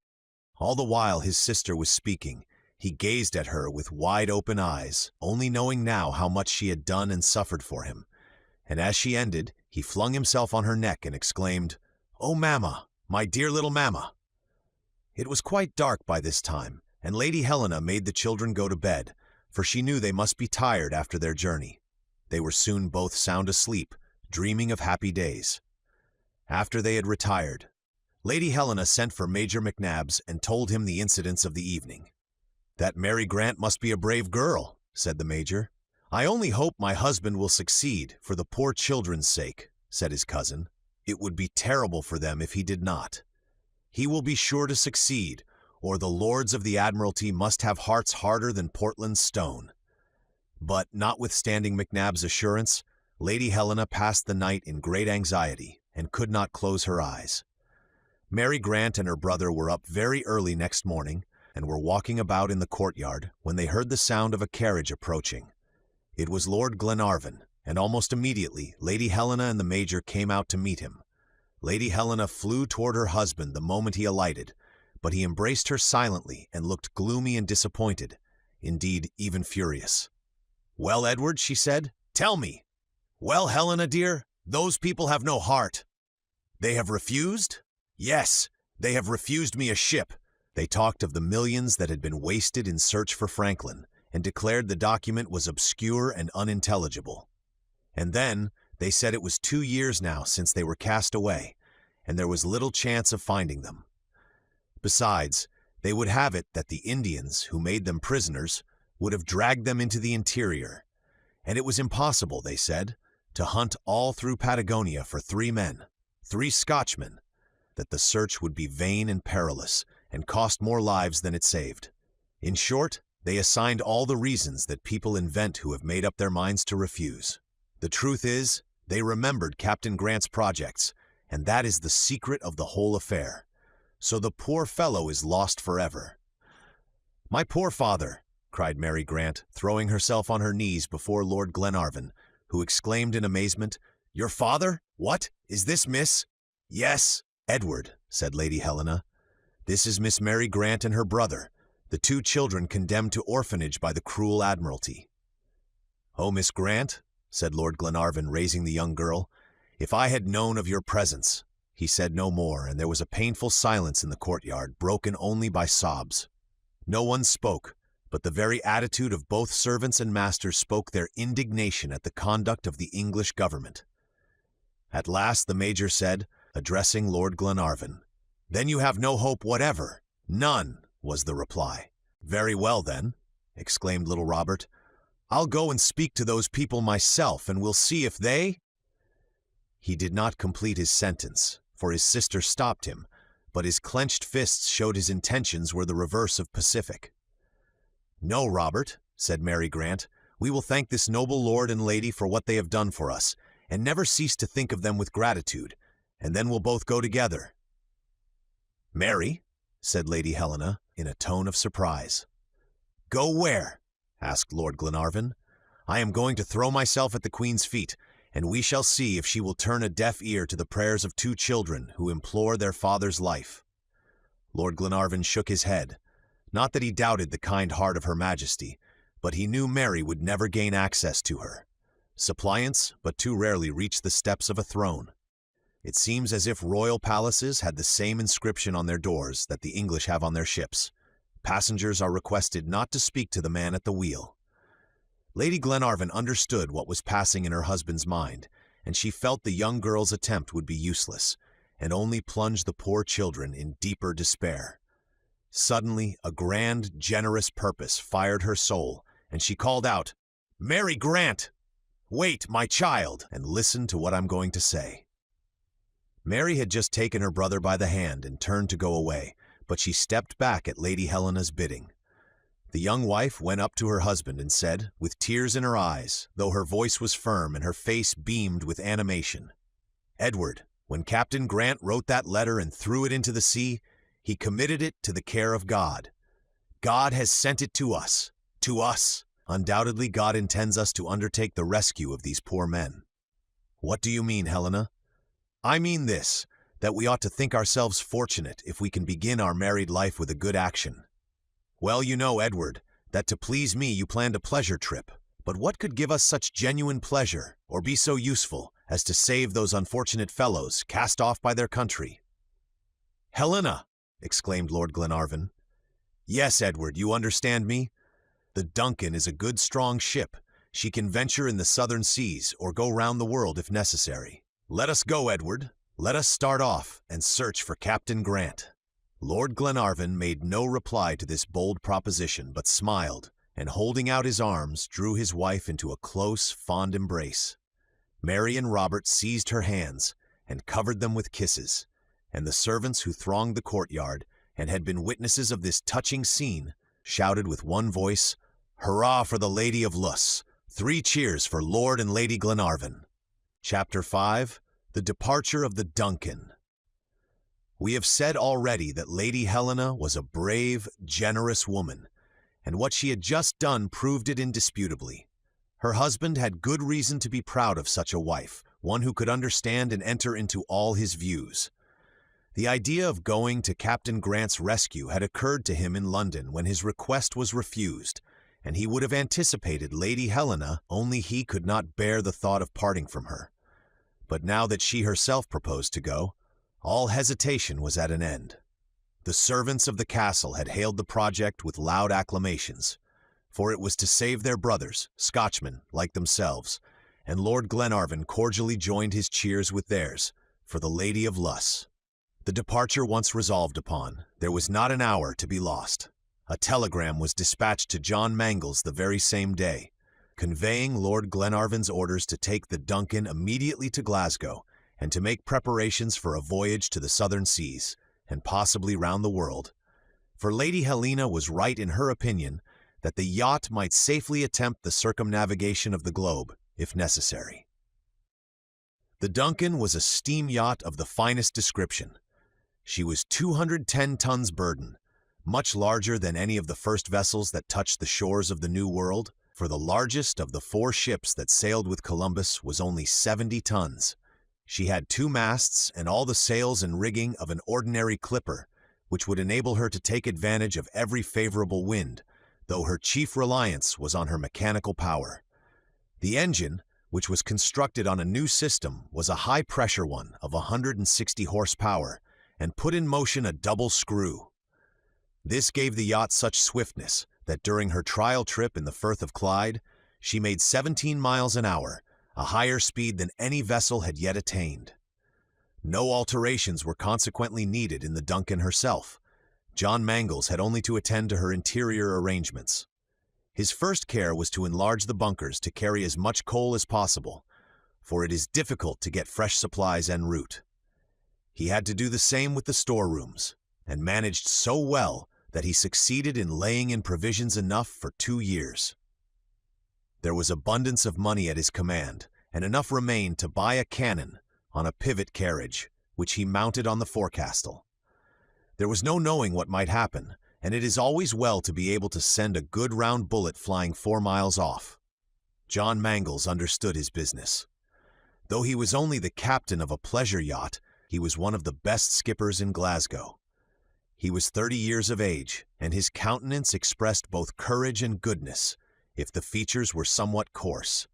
All the while his sister was speaking, he gazed at her with wide-open eyes, only knowing now how much she had done and suffered for him, and as she ended, he flung himself on her neck and exclaimed, "Oh, Mamma, my dear little Mamma!" It was quite dark by this time, and Lady Helena made the children go to bed, for she knew they must be tired after their journey. They were soon both sound asleep, dreaming of happy days. After they had retired, Lady Helena sent for Major McNabbs and told him the incidents of the evening. "That Mary Grant must be a brave girl," said the Major. "I only hope my husband will succeed, for the poor children's sake," said his cousin. "It would be terrible for them if he did not. He will be sure to succeed, or the Lords of the Admiralty must have hearts harder than Portland stone." But, notwithstanding McNabb's assurance, Lady Helena passed the night in great anxiety and could not close her eyes. Mary Grant and her brother were up very early next morning and were walking about in the courtyard when they heard the sound of a carriage approaching. It was Lord Glenarvan, and almost immediately Lady Helena and the Major came out to meet him. Lady Helena flew toward her husband the moment he alighted, but he embraced her silently and looked gloomy and disappointed, indeed even furious. "Well, Edward," she said, "tell me." "Well, Helena, dear, those people have no heart." "They have refused?" "Yes, they have refused me a ship." They talked of the millions that had been wasted in search for Franklin, and declared the document was obscure and unintelligible. And then they said it was 2 years now since they were cast away, and there was little chance of finding them. Besides, they would have it that the Indians, who made them prisoners, would have dragged them into the interior, and it was impossible, they said, to hunt all through Patagonia for 3 men, 3 Scotchmen, that the search would be vain and perilous, and cost more lives than it saved. In short, they assigned all the reasons that people invent who have made up their minds to refuse. The truth is, they remembered Captain Grant's projects, and that is the secret of the whole affair. So the poor fellow is lost forever. "My poor father!" cried Mary Grant, throwing herself on her knees before Lord Glenarvan, who exclaimed in amazement, "Your father? What? Is this Miss—" "Yes, Edward," said Lady Helena. "This is Miss Mary Grant and her brother, the 2 children condemned to orphanage by the cruel Admiralty." "Oh, Miss Grant," said Lord Glenarvan, raising the young girl, "if I had known of your presence," He said no more, and there was a painful silence in the courtyard, broken only by sobs. No one spoke, but the very attitude of both servants and masters spoke their indignation at the conduct of the English government. At last the major said, addressing Lord Glenarvan, "Then you have no hope whatever?" "None," was the reply. "Very well, then," exclaimed little Robert. "I'll go and speak to those people myself, and we'll see if they—" He did not complete his sentence, for his sister stopped him, but his clenched fists showed his intentions were the reverse of pacific. "No, Robert," said Mary Grant, "we will thank this noble lord and lady for what they have done for us, and never cease to think of them with gratitude, and then we'll both go together." "Mary," said Lady Helena, in a tone of surprise. "Go where?" asked Lord Glenarvan. "I am going to throw myself at the Queen's feet, and we shall see if she will turn a deaf ear to the prayers of two children who implore their father's life." Lord Glenarvan shook his head. Not that he doubted the kind heart of Her Majesty, but he knew Mary would never gain access to her. Suppliants but too rarely reach the steps of a throne. It seems as if royal palaces had the same inscription on their doors that the English have on their ships. Passengers are requested not to speak to the man at the wheel. Lady Glenarvan understood what was passing in her husband's mind, and she felt the young girl's attempt would be useless, and only plunge the poor children in deeper despair. Suddenly, a grand, generous purpose fired her soul, and she called out, "Mary Grant! Wait, my child, and listen to what I'm going to say." Mary had just taken her brother by the hand and turned to go away, but she stepped back at Lady Helena's bidding. The young wife went up to her husband and said, with tears in her eyes, though her voice was firm and her face beamed with animation, "Edward, when Captain Grant wrote that letter and threw it into the sea, he committed it to the care of God. God has sent it to us. To us. Undoubtedly, God intends us to undertake the rescue of these poor men." "What do you mean, Helena?" "I mean this, that we ought to think ourselves fortunate if we can begin our married life with a good action. Well, you know, Edward, that to please me you planned a pleasure trip. But what could give us such genuine pleasure, or be so useful, as to save those unfortunate fellows cast off by their country?" "Helena!" exclaimed Lord Glenarvan. "Yes, Edward, you understand me? The DUNCAN is a good strong ship. She can venture in the southern seas, or go round the world if necessary. Let us go, Edward. Let us start off and search for Captain Grant." Lord Glenarvan made no reply to this bold proposition, but smiled, and holding out his arms, drew his wife into a close, fond embrace. Mary and Robert seized her hands and covered them with kisses, and the servants who thronged the courtyard and had been witnesses of this touching scene shouted with one voice, "Hurrah for the Lady of Luss! 3 cheers for Lord and Lady Glenarvan!" Chapter 5. The Departure of the DUNCAN. We have said already that Lady Helena was a brave, generous woman, and what she had just done proved it indisputably. Her husband had good reason to be proud of such a wife, one who could understand and enter into all his views. The idea of going to Captain Grant's rescue had occurred to him in London when his request was refused, and he would have anticipated Lady Helena, only he could not bear the thought of parting from her. But now that she herself proposed to go, all hesitation was at an end. The servants of the castle had hailed the project with loud acclamations, for it was to save their brothers, Scotchmen like themselves, and Lord Glenarvan cordially joined his cheers with theirs for the Lady of Luss. The departure once resolved upon, there was not an hour to be lost. A telegram was dispatched to John Mangles the very same day, conveying Lord Glenarvan's orders to take the DUNCAN immediately to Glasgow and to make preparations for a voyage to the southern seas, and possibly round the world. For Lady Helena was right in her opinion that the yacht might safely attempt the circumnavigation of the globe, if necessary. The DUNCAN was a steam yacht of the finest description. She was 210 tons burden, much larger than any of the first vessels that touched the shores of the New World, for the largest of the 4 ships that sailed with Columbus was only 70 tons. She had 2 masts and all the sails and rigging of an ordinary clipper, which would enable her to take advantage of every favorable wind, though her chief reliance was on her mechanical power. The engine, which was constructed on a new system, was a high-pressure one of 160 horsepower and put in motion a double screw. This gave the yacht such swiftness that during her trial trip in the Firth of Clyde, she made 17 miles an hour, a higher speed than any vessel had yet attained. No alterations were consequently needed in the Duncan herself. John Mangles had only to attend to her interior arrangements. His first care was to enlarge the bunkers to carry as much coal as possible, for it is difficult to get fresh supplies en route. He had to do the same with the storerooms, and managed so well that he succeeded in laying in provisions enough for 2 years. There was abundance of money at his command, and enough remained to buy a cannon on a pivot carriage, which he mounted on the forecastle. There was no knowing what might happen, and it is always well to be able to send a good round bullet flying 4 miles off. John Mangles understood his business. Though he was only the captain of a pleasure yacht, he was one of the best skippers in Glasgow. He was 30 years of age, and his countenance expressed both courage and goodness, if the features were somewhat coarse.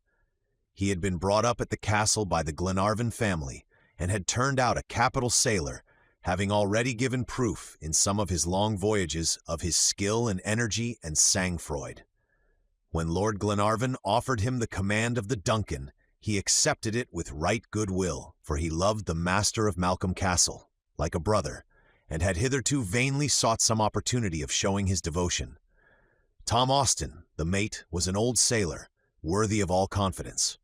He had been brought up at the castle by the Glenarvan family, and had turned out a capital sailor, having already given proof in some of his long voyages of his skill and energy and sang-froid. When Lord Glenarvan offered him the command of the Duncan, he accepted it with right good will, for he loved the master of Malcolm Castle, like a brother, and had hitherto vainly sought some opportunity of showing his devotion. Tom Austin, the mate, was an old sailor, worthy of all confidence.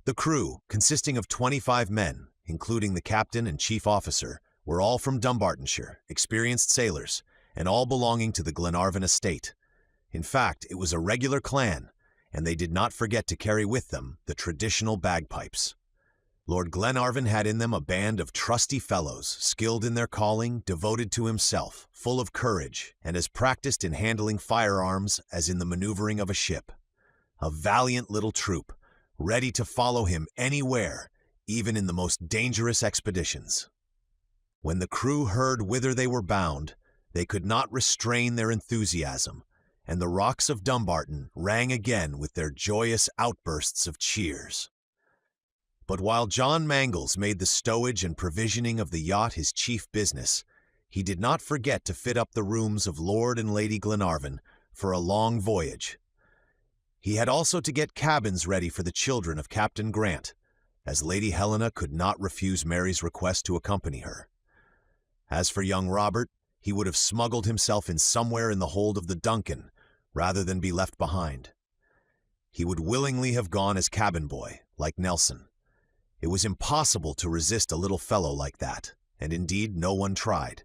The crew, consisting of 25 men, including the captain and chief officer, were all from Dumbartonshire, experienced sailors, and all belonging to the Glenarvan estate. In fact, it was a regular clan, and they did not forget to carry with them the traditional bagpipes. Lord Glenarvan had in them a band of trusty fellows, skilled in their calling, devoted to himself, full of courage, and as practiced in handling firearms as in the maneuvering of a ship. A valiant little troop, ready to follow him anywhere, even in the most dangerous expeditions. When the crew heard whither they were bound, they could not restrain their enthusiasm, and the rocks of Dumbarton rang again with their joyous outbursts of cheers. But while John Mangles made the stowage and provisioning of the yacht his chief business, he did not forget to fit up the rooms of Lord and Lady Glenarvan for a long voyage. He had also to get cabins ready for the children of Captain Grant, as Lady Helena could not refuse Mary's request to accompany her. As for young Robert, he would have smuggled himself in somewhere in the hold of the Duncan, rather than be left behind. He would willingly have gone as cabin boy, like Nelson. It was impossible to resist a little fellow like that, and indeed no one tried.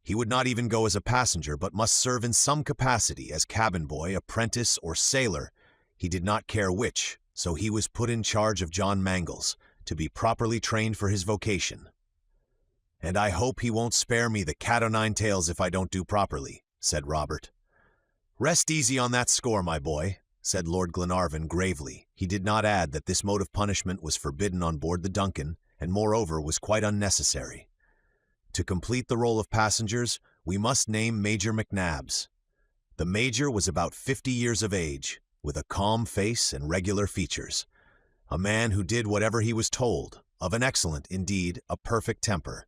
He would not even go as a passenger, but must serve in some capacity as cabin boy, apprentice, or sailor. He did not care which, so he was put in charge of John Mangles, to be properly trained for his vocation. "And I hope he won't spare me the cat-o'-nine-tails if I don't do properly," said Robert. "Rest easy on that score, my boy," said Lord Glenarvan gravely. He did not add that this mode of punishment was forbidden on board the Duncan, and moreover was quite unnecessary. To complete the roll of passengers, we must name Major McNabbs. The Major was about 50 years of age, with a calm face and regular features. A man who did whatever he was told, of an excellent, indeed, a perfect temper.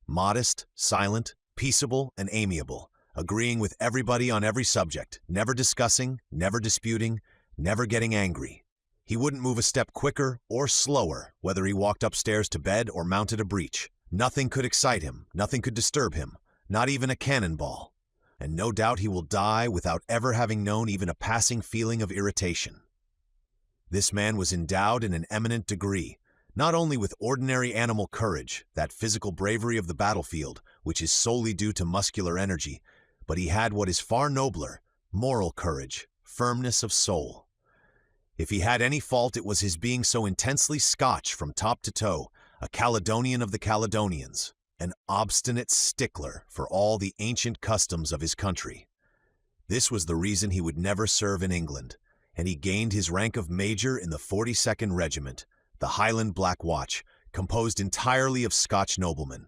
Modest, silent, peaceable, and amiable, agreeing with everybody on every subject, never discussing, never disputing, never getting angry. He wouldn't move a step quicker or slower, whether he walked upstairs to bed or mounted a breach. Nothing could excite him, nothing could disturb him, not even a cannonball. And no doubt he will die without ever having known even a passing feeling of irritation. This man was endowed in an eminent degree, not only with ordinary animal courage, that physical bravery of the battlefield, which is solely due to muscular energy, but he had what is far nobler, moral courage, firmness of soul. If he had any fault, it was his being so intensely Scotch from top to toe, a Caledonian of the Caledonians, an obstinate stickler for all the ancient customs of his country. This was the reason he would never serve in England, and he gained his rank of major in the 42nd Regiment, the Highland Black Watch, composed entirely of Scotch noblemen.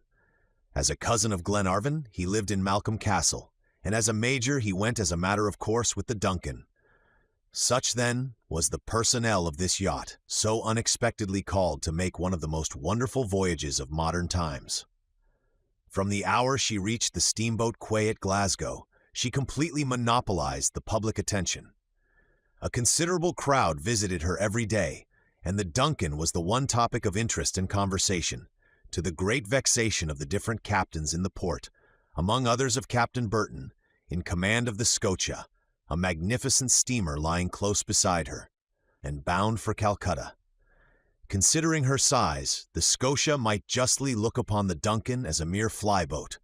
As a cousin of Glenarvan, he lived in Malcolm Castle, and as a major he went as a matter of course with the Duncan. Such, then, was the personnel of this yacht, so unexpectedly called to make one of the most wonderful voyages of modern times. From the hour she reached the steamboat quay at Glasgow, she completely monopolized the public attention. A considerable crowd visited her every day, and the DUNCAN was the one topic of interest and conversation, to the great vexation of the different captains in the port, among others of Captain Burton, in command of the Scotia, a magnificent steamer lying close beside her, and bound for Calcutta. Considering her size, the Scotia might justly look upon the DUNCAN as a mere flyboat,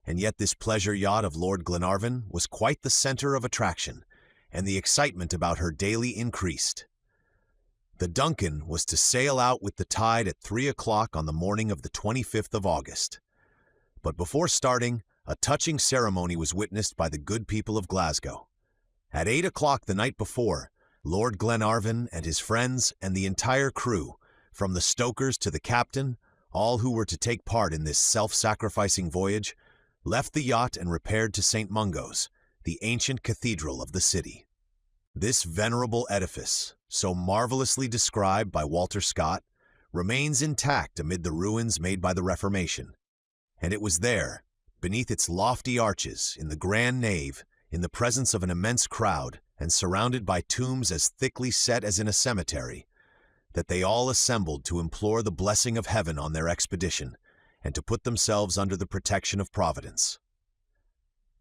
and yet this pleasure yacht of Lord Glenarvan was quite the center of attraction, and the excitement about her daily increased. The DUNCAN was to sail out with the tide at 3 o'clock on the morning of the 25th of August. But before starting, a touching ceremony was witnessed by the good people of Glasgow. At 8 o'clock the night before, Lord Glenarvan and his friends and the entire crew, from the stokers to the captain, all who were to take part in this self-sacrificing voyage, left the yacht and repaired to St. Mungo's, the ancient cathedral of the city. This venerable edifice, so marvelously described by Walter Scott, remains intact amid the ruins made by the Reformation, and it was there, beneath its lofty arches, in the grand nave, in the presence of an immense crowd, and surrounded by tombs as thickly set as in a cemetery, that they all assembled to implore the blessing of heaven on their expedition, and to put themselves under the protection of Providence.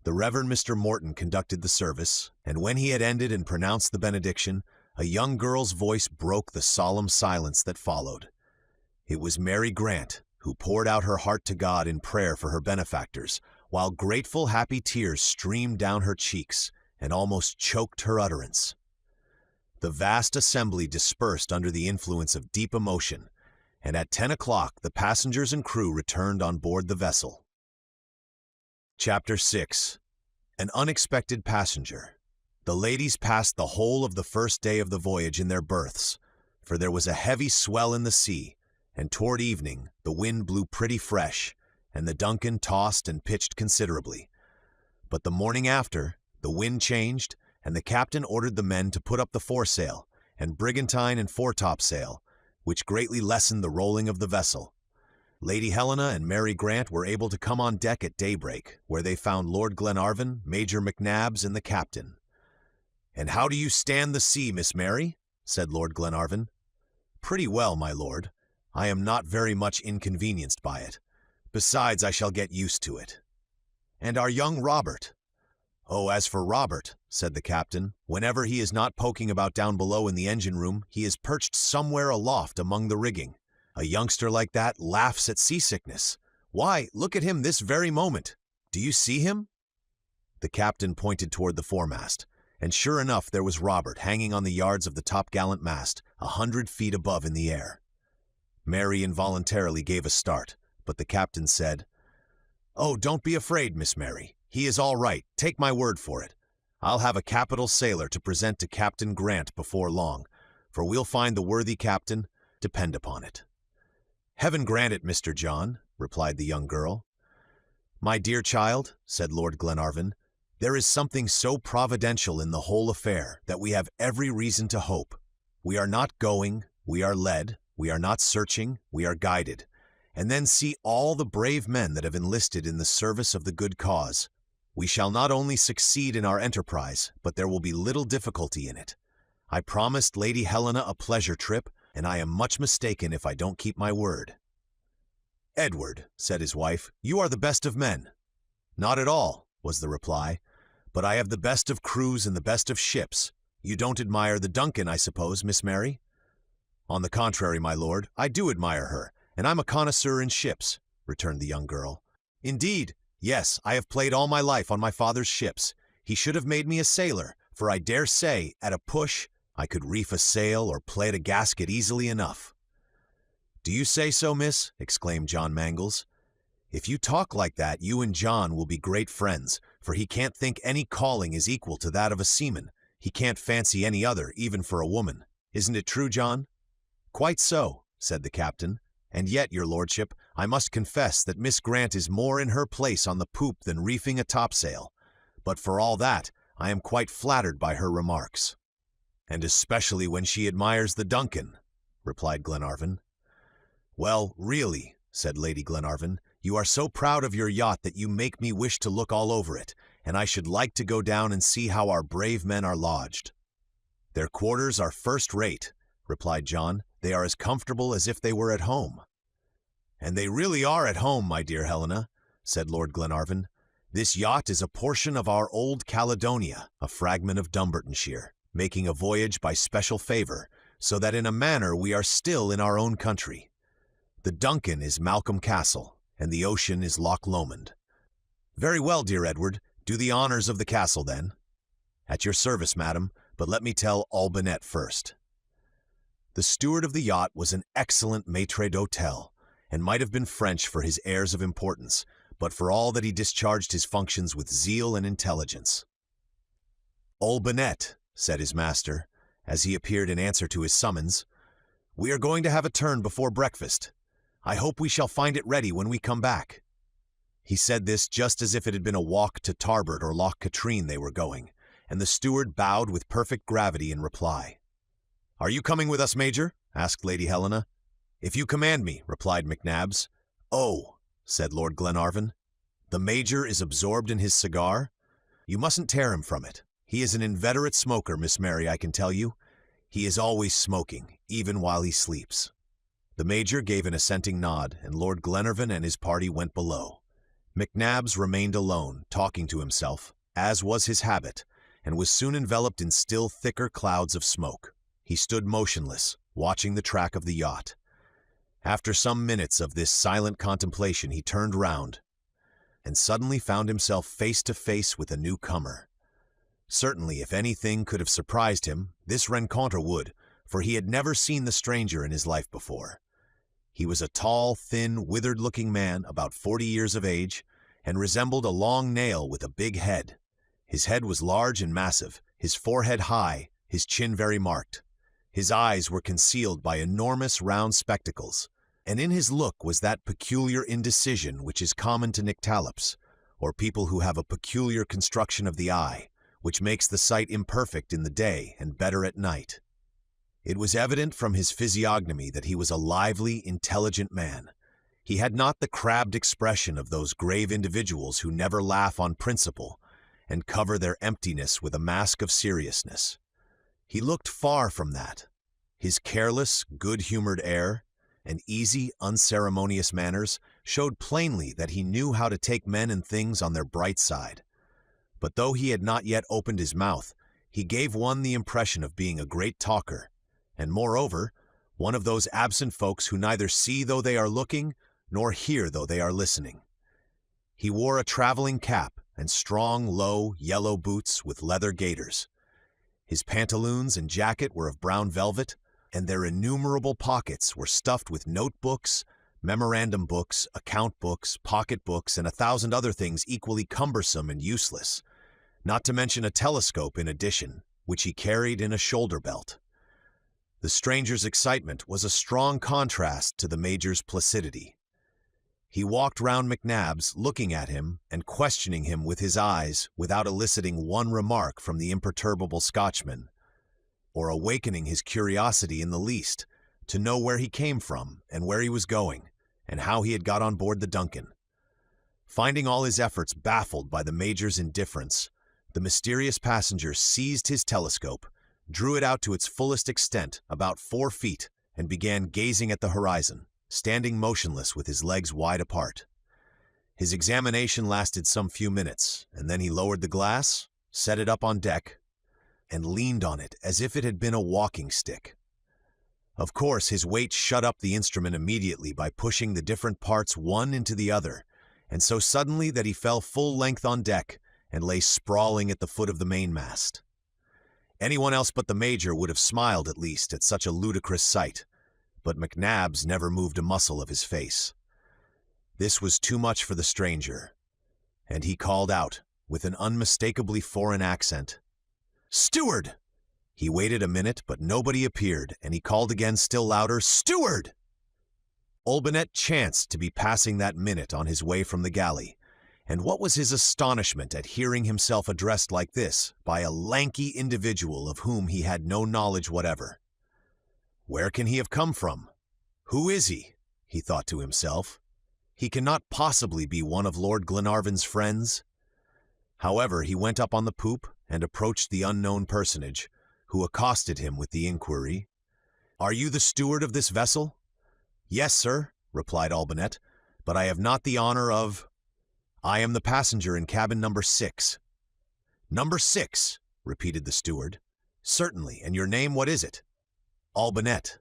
The Reverend Mr. Morton conducted the service, and when he had ended and pronounced the benediction, a young girl's voice broke the solemn silence that followed. It was Mary Grant, who poured out her heart to God in prayer for her benefactors, while grateful, happy tears streamed down her cheeks and almost choked her utterance. The vast assembly dispersed under the influence of deep emotion, and at 10 o'clock the passengers and crew returned on board the vessel. Chapter 6. An Unexpected Passenger. The ladies passed the whole of the first day of the voyage in their berths, for there was a heavy swell in the sea, and toward evening the wind blew pretty fresh, and the DUNCAN tossed and pitched considerably. But the morning after, the wind changed, and the captain ordered the men to put up the foresail, and brigantine and foretopsail, which greatly lessened the rolling of the vessel. Lady Helena and Mary Grant were able to come on deck at daybreak, where they found Lord Glenarvan, Major McNabbs, and the captain. "And how do you stand the sea, Miss Mary?" said Lord Glenarvan. "Pretty well, my lord. I am not very much inconvenienced by it. Besides, I shall get used to it." "And our young Robert?" "Oh, as for Robert," said the captain, "whenever he is not poking about down below in the engine-room, he is perched somewhere aloft among the rigging. A youngster like that laughs at seasickness. Why, look at him this very moment. Do you see him?" The captain pointed toward the foremast, and sure enough there was Robert hanging on the yards of the topgallant mast, 100 feet above in the air. Mary involuntarily gave a start, but the captain said, "Oh, don't be afraid, Miss Mary. He is all right, take my word for it. I'll have a capital sailor to present to Captain Grant before long, for we'll find the worthy captain, depend upon it." "Heaven grant it, Mr. John," replied the young girl. "My dear child," said Lord Glenarvan, "there is something so providential in the whole affair that we have every reason to hope. We are not going, we are led, we are not searching, we are guided. And then see all the brave men that have enlisted in the service of the good cause. We shall not only succeed in our enterprise, but there will be little difficulty in it. I promised Lady Helena a pleasure trip, and I am much mistaken if I don't keep my word." "Edward," said his wife, "you are the best of men." "Not at all," was the reply, "but I have the best of crews and the best of ships. You don't admire the DUNCAN, I suppose, Miss Mary?" "On the contrary, my lord, I do admire her, and I'm a connoisseur in ships," returned the young girl. "Indeed, yes, I have played all my life on my father's ships. He should have made me a sailor, for I dare say, at a push, I could reef a sail or play at a gasket easily enough." "Do you say so, miss?" exclaimed John Mangles. "If you talk like that, you and John will be great friends, for he can't think any calling is equal to that of a seaman. He can't fancy any other, even for a woman. Isn't it true, John?" "Quite so," said the captain. "And yet, your lordship, I must confess that Miss Grant is more in her place on the poop than reefing a topsail. But for all that, I am quite flattered by her remarks." "And especially when she admires the DUNCAN," replied Glenarvan. "Well, really," said Lady Glenarvan, "you are so proud of your yacht that you make me wish to look all over it, and I should like to go down and see how our brave men are lodged." "Their quarters are first-rate," replied John. "They are as comfortable as if they were at home." "And they really are at home, my dear Helena," said Lord Glenarvan. "This yacht is a portion of our old Caledonia, a fragment of Dumbartonshire, making a voyage by special favor, so that in a manner we are still in our own country. The DUNCAN is Malcolm Castle, and the ocean is Loch Lomond." "Very well, dear Edward. Do the honors of the castle, then." "At your service, madam, but let me tell Albinet first." The steward of the yacht was an excellent maître d'hôtel, and might have been French for his airs of importance, but for all that he discharged his functions with zeal and intelligence. "Albinet," said his master, as he appeared in answer to his summons, "we are going to have a turn before breakfast. I hope we shall find it ready when we come back." He said this just as if it had been a walk to Tarbert or Loch Katrine they were going, and the steward bowed with perfect gravity in reply. "Are you coming with us, Major?" asked Lady Helena. "If you command me," replied McNabbs. "Oh," said Lord Glenarvan, "the Major is absorbed in his cigar? You mustn't tear him from it. He is an inveterate smoker, Miss Mary, I can tell you. He is always smoking, even while he sleeps." The Major gave an assenting nod, and Lord Glenarvan and his party went below. McNabbs remained alone, talking to himself, as was his habit, and was soon enveloped in still thicker clouds of smoke. He stood motionless, watching the track of the yacht. After some minutes of this silent contemplation, he turned round, and suddenly found himself face to face with a newcomer. Certainly, if anything could have surprised him, this rencontre would, for he had never seen the stranger in his life before. He was a tall, thin, withered-looking man, about 40 years of age, and resembled a long nail with a big head. His head was large and massive, his forehead high, his chin very marked. His eyes were concealed by enormous round spectacles, and in his look was that peculiar indecision which is common to nyctalopes, or people who have a peculiar construction of the eye, which makes the sight imperfect in the day and better at night. It was evident from his physiognomy that he was a lively, intelligent man. He had not the crabbed expression of those grave individuals who never laugh on principle and cover their emptiness with a mask of seriousness. He looked far from that. His careless, good-humored air and easy, unceremonious manners showed plainly that he knew how to take men and things on their bright side. But though he had not yet opened his mouth, he gave one the impression of being a great talker, and moreover, one of those absent folks who neither see though they are looking, nor hear though they are listening. He wore a traveling cap and strong, low, yellow boots with leather gaiters. His pantaloons and jacket were of brown velvet, and their innumerable pockets were stuffed with notebooks, memorandum books, account books, pocket books, and 1,000 other things equally cumbersome and useless, not to mention a telescope in addition, which he carried in a shoulder belt. The stranger's excitement was a strong contrast to the Major's placidity. He walked round McNabbs, looking at him and questioning him with his eyes without eliciting one remark from the imperturbable Scotchman, or awakening his curiosity in the least to know where he came from and where he was going, and how he had got on board the DUNCAN. Finding all his efforts baffled by the Major's indifference, the mysterious passenger seized his telescope, drew it out to its fullest extent, about 4 feet, and began gazing at the horizon, standing motionless with his legs wide apart. His examination lasted some few minutes, and then he lowered the glass, set it up on deck, and leaned on it as if it had been a walking stick. Of course, his weight shut up the instrument immediately by pushing the different parts one into the other, and so suddenly that he fell full length on deck and lay sprawling at the foot of the mainmast. Anyone else but the Major would have smiled at least at such a ludicrous sight, but McNabbs never moved a muscle of his face. This was too much for the stranger, and he called out, with an unmistakably foreign accent, "Steward!" He waited a minute, but nobody appeared, and he called again still louder, "Steward!" Olbinett chanced to be passing that minute on his way from the galley, And what was his astonishment at hearing himself addressed like this by a lanky individual of whom he had no knowledge whatever. Where can he have come from? Who is he? He thought to himself. He cannot possibly be one of Lord Glenarvan's friends. However, he went up on the poop and approached the unknown personage, who accosted him with the inquiry, "Are you the steward of this vessel?" "Yes, sir," replied Olbinett, "but I have not the honor of—" "I am the passenger in cabin number 6. "Number 6, repeated the steward. "Certainly, and your name, what is it?" "Olbinett."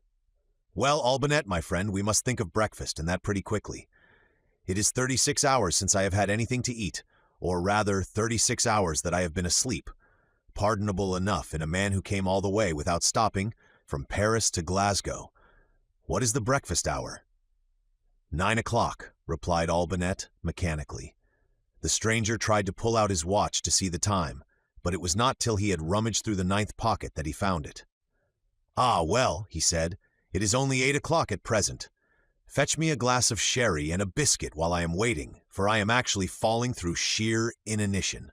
"Well, Olbinett, my friend, we must think of breakfast, and that pretty quickly. It is 36 hours since I have had anything to eat, or rather 36 hours that I have been asleep. Pardonable enough in a man who came all the way, without stopping, from Paris to Glasgow. What is the breakfast hour?" 9 o'clock, replied Olbinett mechanically. The stranger tried to pull out his watch to see the time, but it was not till he had rummaged through the 9th pocket that he found it. "Ah, well," he said, "it is only 8 o'clock at present. Fetch me a glass of sherry and a biscuit while I am waiting, for I am actually falling through sheer inanition."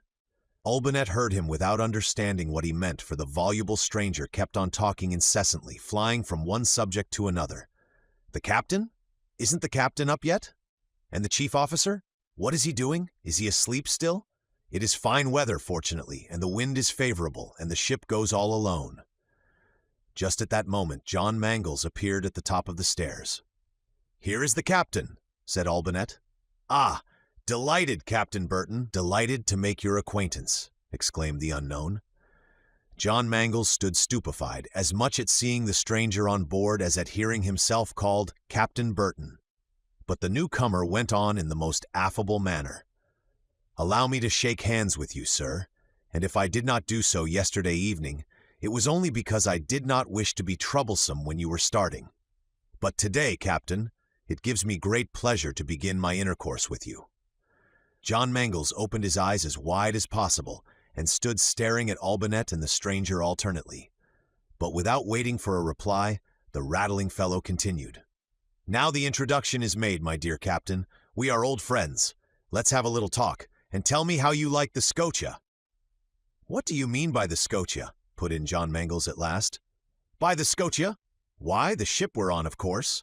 Olbinett heard him without understanding what he meant, for the voluble stranger kept on talking incessantly, flying from one subject to another. "The captain? Isn't the captain up yet? And the chief officer? What is he doing? Is he asleep still? It is fine weather, fortunately, and the wind is favorable, and the ship goes all alone." Just at that moment, John Mangles appeared at the top of the stairs. "Here is the captain," said Olbinett. "Ah, delighted, Captain Burton, delighted to make your acquaintance," exclaimed the unknown. John Mangles stood stupefied, as much at seeing the stranger on board as at hearing himself called Captain Burton. But the newcomer went on in the most affable manner. "Allow me to shake hands with you, sir, and if I did not do so yesterday evening, it was only because I did not wish to be troublesome when you were starting. But today, Captain, it gives me great pleasure to begin my intercourse with you." John Mangles opened his eyes as wide as possible and stood staring at Olbinett and the stranger alternately. But without waiting for a reply, the rattling fellow continued. "Now the introduction is made, my dear captain. We are old friends. Let's have a little talk, and tell me how you like the Scotia." "What do you mean by the Scotia?" put in John Mangles at last. "By the Scotia? Why, the ship we're on, of course.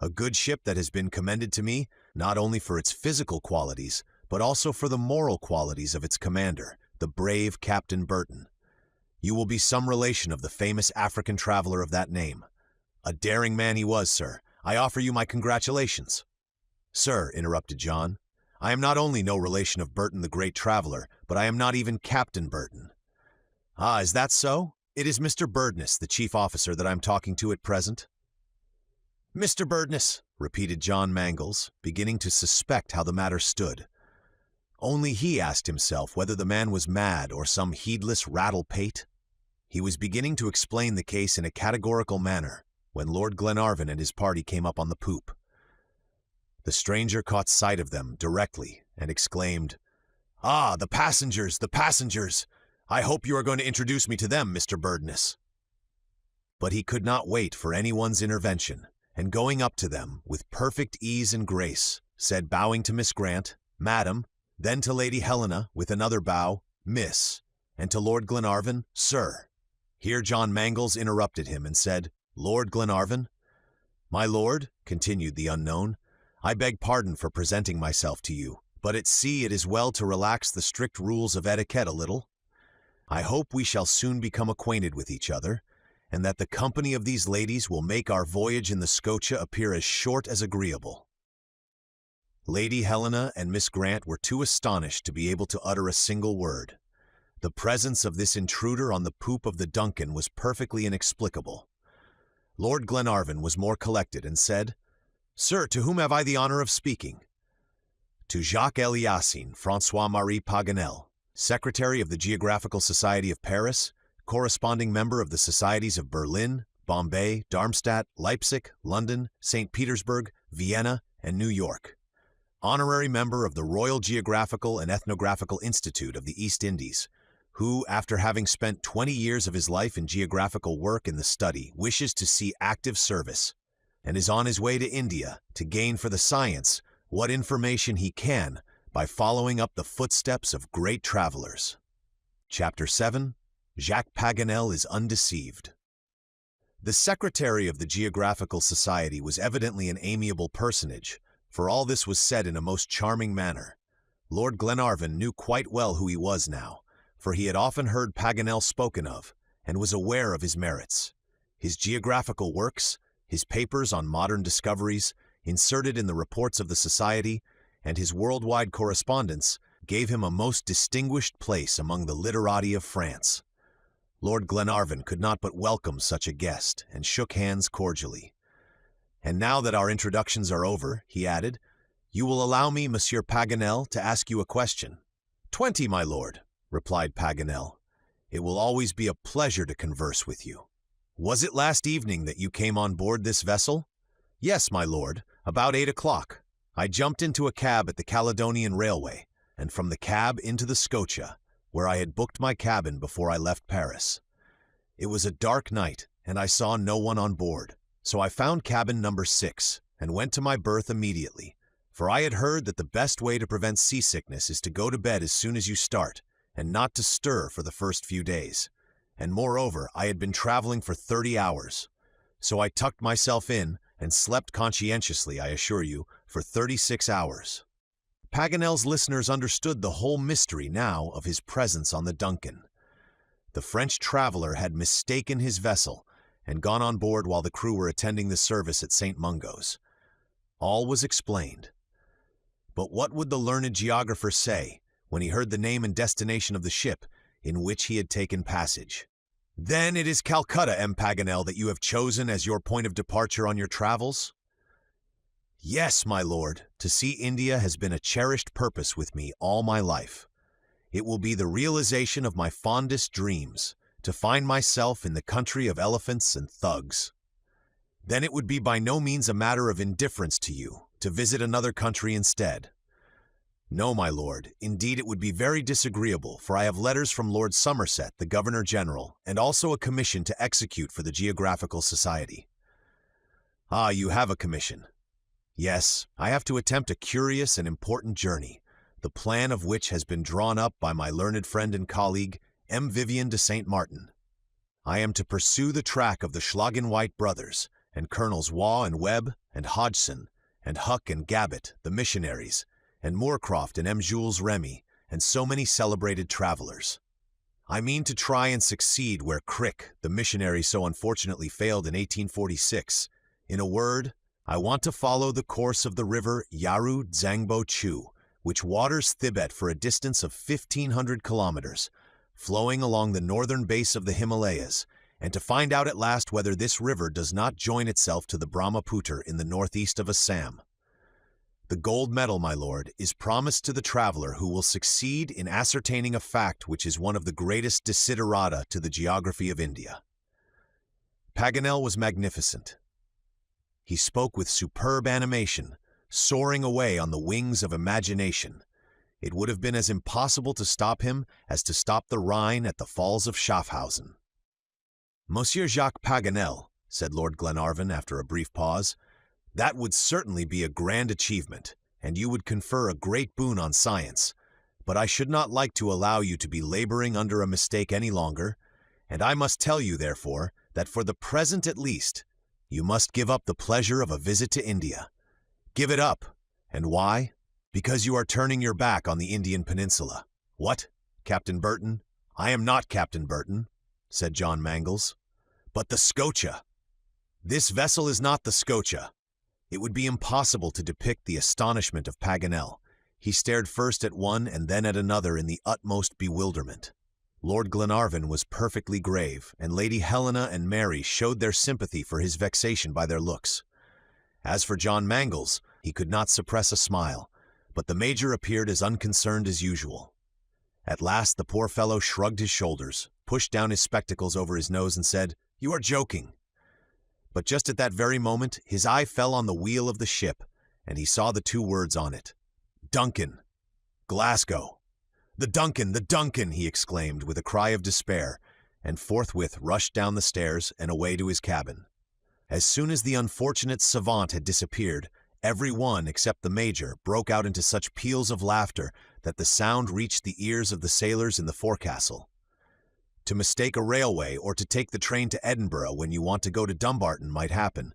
A good ship that has been commended to me, not only for its physical qualities, but also for the moral qualities of its commander, the brave Captain Burton. You will be some relation of the famous African traveler of that name. A daring man he was, sir. I offer you my congratulations." "Sir," interrupted John, "I am not only no relation of Burton the great traveler, but I am not even Captain Burton." "Ah, is that so? It is Mr. Burdness, the chief officer, that I am talking to at present." "Mr. Burdness," repeated John Mangles, beginning to suspect how the matter stood. Only he asked himself whether the man was mad or some heedless rattle-pate. He was beginning to explain the case in a categorical manner when Lord Glenarvan and his party came up on the poop. The stranger caught sight of them directly and exclaimed, "Ah, the passengers, the passengers! I hope you are going to introduce me to them, Mr. Burdness." But he could not wait for anyone's intervention, and going up to them with perfect ease and grace, said, bowing to Miss Grant, "Madam," then to Lady Helena with another bow, "Miss," and to Lord Glenarvan, "Sir." Here John Mangles interrupted him and said, "Lord Glenarvan?" "My lord," continued the unknown, "I beg pardon for presenting myself to you, but at sea it is well to relax the strict rules of etiquette a little. I hope we shall soon become acquainted with each other, and that the company of these ladies will make our voyage in the Scotia appear as short as agreeable." Lady Helena and Miss Grant were too astonished to be able to utter a single word. The presence of this intruder on the poop of the DUNCAN was perfectly inexplicable. Lord Glenarvan was more collected and said, "Sir, to whom have I the honor of speaking?" "To Jacques-Eliassine François-Marie Paganel, Secretary of the Geographical Society of Paris, corresponding member of the Societies of Berlin, Bombay, Darmstadt, Leipzig, London, St. Petersburg, Vienna, and New York. Honorary member of the Royal Geographical and Ethnographical Institute of the East Indies, who, after having spent 20 years of his life in geographical work in the study, wishes to see active service, and is on his way to India to gain for the science what information he can by following up the footsteps of great travelers. Chapter 7. Jacques Paganel is undeceived. The secretary of the Geographical Society was evidently an amiable personage, for all this was said in a most charming manner. Lord Glenarvan knew quite well who he was now, for he had often heard Paganel spoken of, and was aware of his merits. His geographical works, his papers on modern discoveries, inserted in the reports of the Society, and his worldwide correspondence gave him a most distinguished place among the literati of France. Lord Glenarvan could not but welcome such a guest, and shook hands cordially. "And now that our introductions are over," he added, "you will allow me, Monsieur Paganel, to ask you a question." "20, my lord," replied Paganel. "It will always be a pleasure to converse with you." "Was it last evening that you came on board this vessel?" "Yes, my lord, about 8 o'clock. I jumped into a cab at the Caledonian Railway, and from the cab into the Scotia, where I had booked my cabin before I left Paris. It was a dark night, and I saw no one on board, so I found cabin number 6, and went to my berth immediately, for I had heard that the best way to prevent seasickness is to go to bed as soon as you start, and not to stir for the first few days. And moreover, I had been traveling for 30 hours. So I tucked myself in, and slept conscientiously, I assure you, for 36 hours. Paganel's listeners understood the whole mystery now of his presence on the DUNCAN. The French traveler had mistaken his vessel, and gone on board while the crew were attending the service at St. Mungo's. All was explained. But what would the learned geographer say when he heard the name and destination of the ship in which he had taken passage? "Then it is Calcutta, M. Paganel, that you have chosen as your point of departure on your travels?" "Yes, my lord, to see India has been a cherished purpose with me all my life. It will be the realization of my fondest dreams, to find myself in the country of elephants and thugs." "Then it would be by no means a matter of indifference to you to visit another country instead." "No, my lord, indeed it would be very disagreeable, for I have letters from Lord Somerset, the Governor-General, and also a commission to execute for the Geographical Society." "Ah, you have a commission." "Yes, I have to attempt a curious and important journey, the plan of which has been drawn up by my learned friend and colleague, M. Vivian de Saint Martin. I am to pursue the track of the Schlagen-White brothers, and Colonels Waugh and Webb, and Hodgson, and Huck and Gabbett, the missionaries, and Moorcroft and M. Jules Remy, and so many celebrated travelers. I mean to try and succeed where Crick, the missionary, so unfortunately failed in 1846. In a word, I want to follow the course of the river Yaru Dzangbo Chu, which waters Thibet for a distance of 1,500 kilometers, flowing along the northern base of the Himalayas, and to find out at last whether this river does not join itself to the Brahmaputra in the northeast of Assam. The gold medal, my lord, is promised to the traveler who will succeed in ascertaining a fact which is one of the greatest desiderata to the geography of India." Paganel was magnificent. He spoke with superb animation, soaring away on the wings of imagination. It would have been as impossible to stop him as to stop the Rhine at the falls of Schaffhausen. "Monsieur Jacques Paganel," said Lord Glenarvan after a brief pause, "that would certainly be a grand achievement, and you would confer a great boon on science, but I should not like to allow you to be laboring under a mistake any longer, and I must tell you, therefore, that for the present at least, you must give up the pleasure of a visit to India. Give it up. And why? Because you are turning your back on the Indian peninsula." "What, Captain Burton?" "I am not Captain Burton," said John Mangles, "but the Scotia. This vessel is not the Scotia." It would be impossible to depict the astonishment of Paganel. He stared first at one and then at another in the utmost bewilderment. Lord Glenarvan was perfectly grave, and Lady Helena and Mary showed their sympathy for his vexation by their looks. As for John Mangles, he could not suppress a smile, but the Major appeared as unconcerned as usual. At last the poor fellow shrugged his shoulders, pushed down his spectacles over his nose, and said, "You are joking." But just at that very moment his eye fell on the wheel of the ship, and he saw the two words on it, "DUNCAN, Glasgow." "The DUNCAN, the DUNCAN!" he exclaimed with a cry of despair, and forthwith rushed down the stairs and away to his cabin. As soon as the unfortunate savant had disappeared, Every one, except the major, broke out into such peals of laughter that the sound reached the ears of the sailors in the forecastle. To mistake a railway or to take the train to Edinburgh when you want to go to Dumbarton might happen,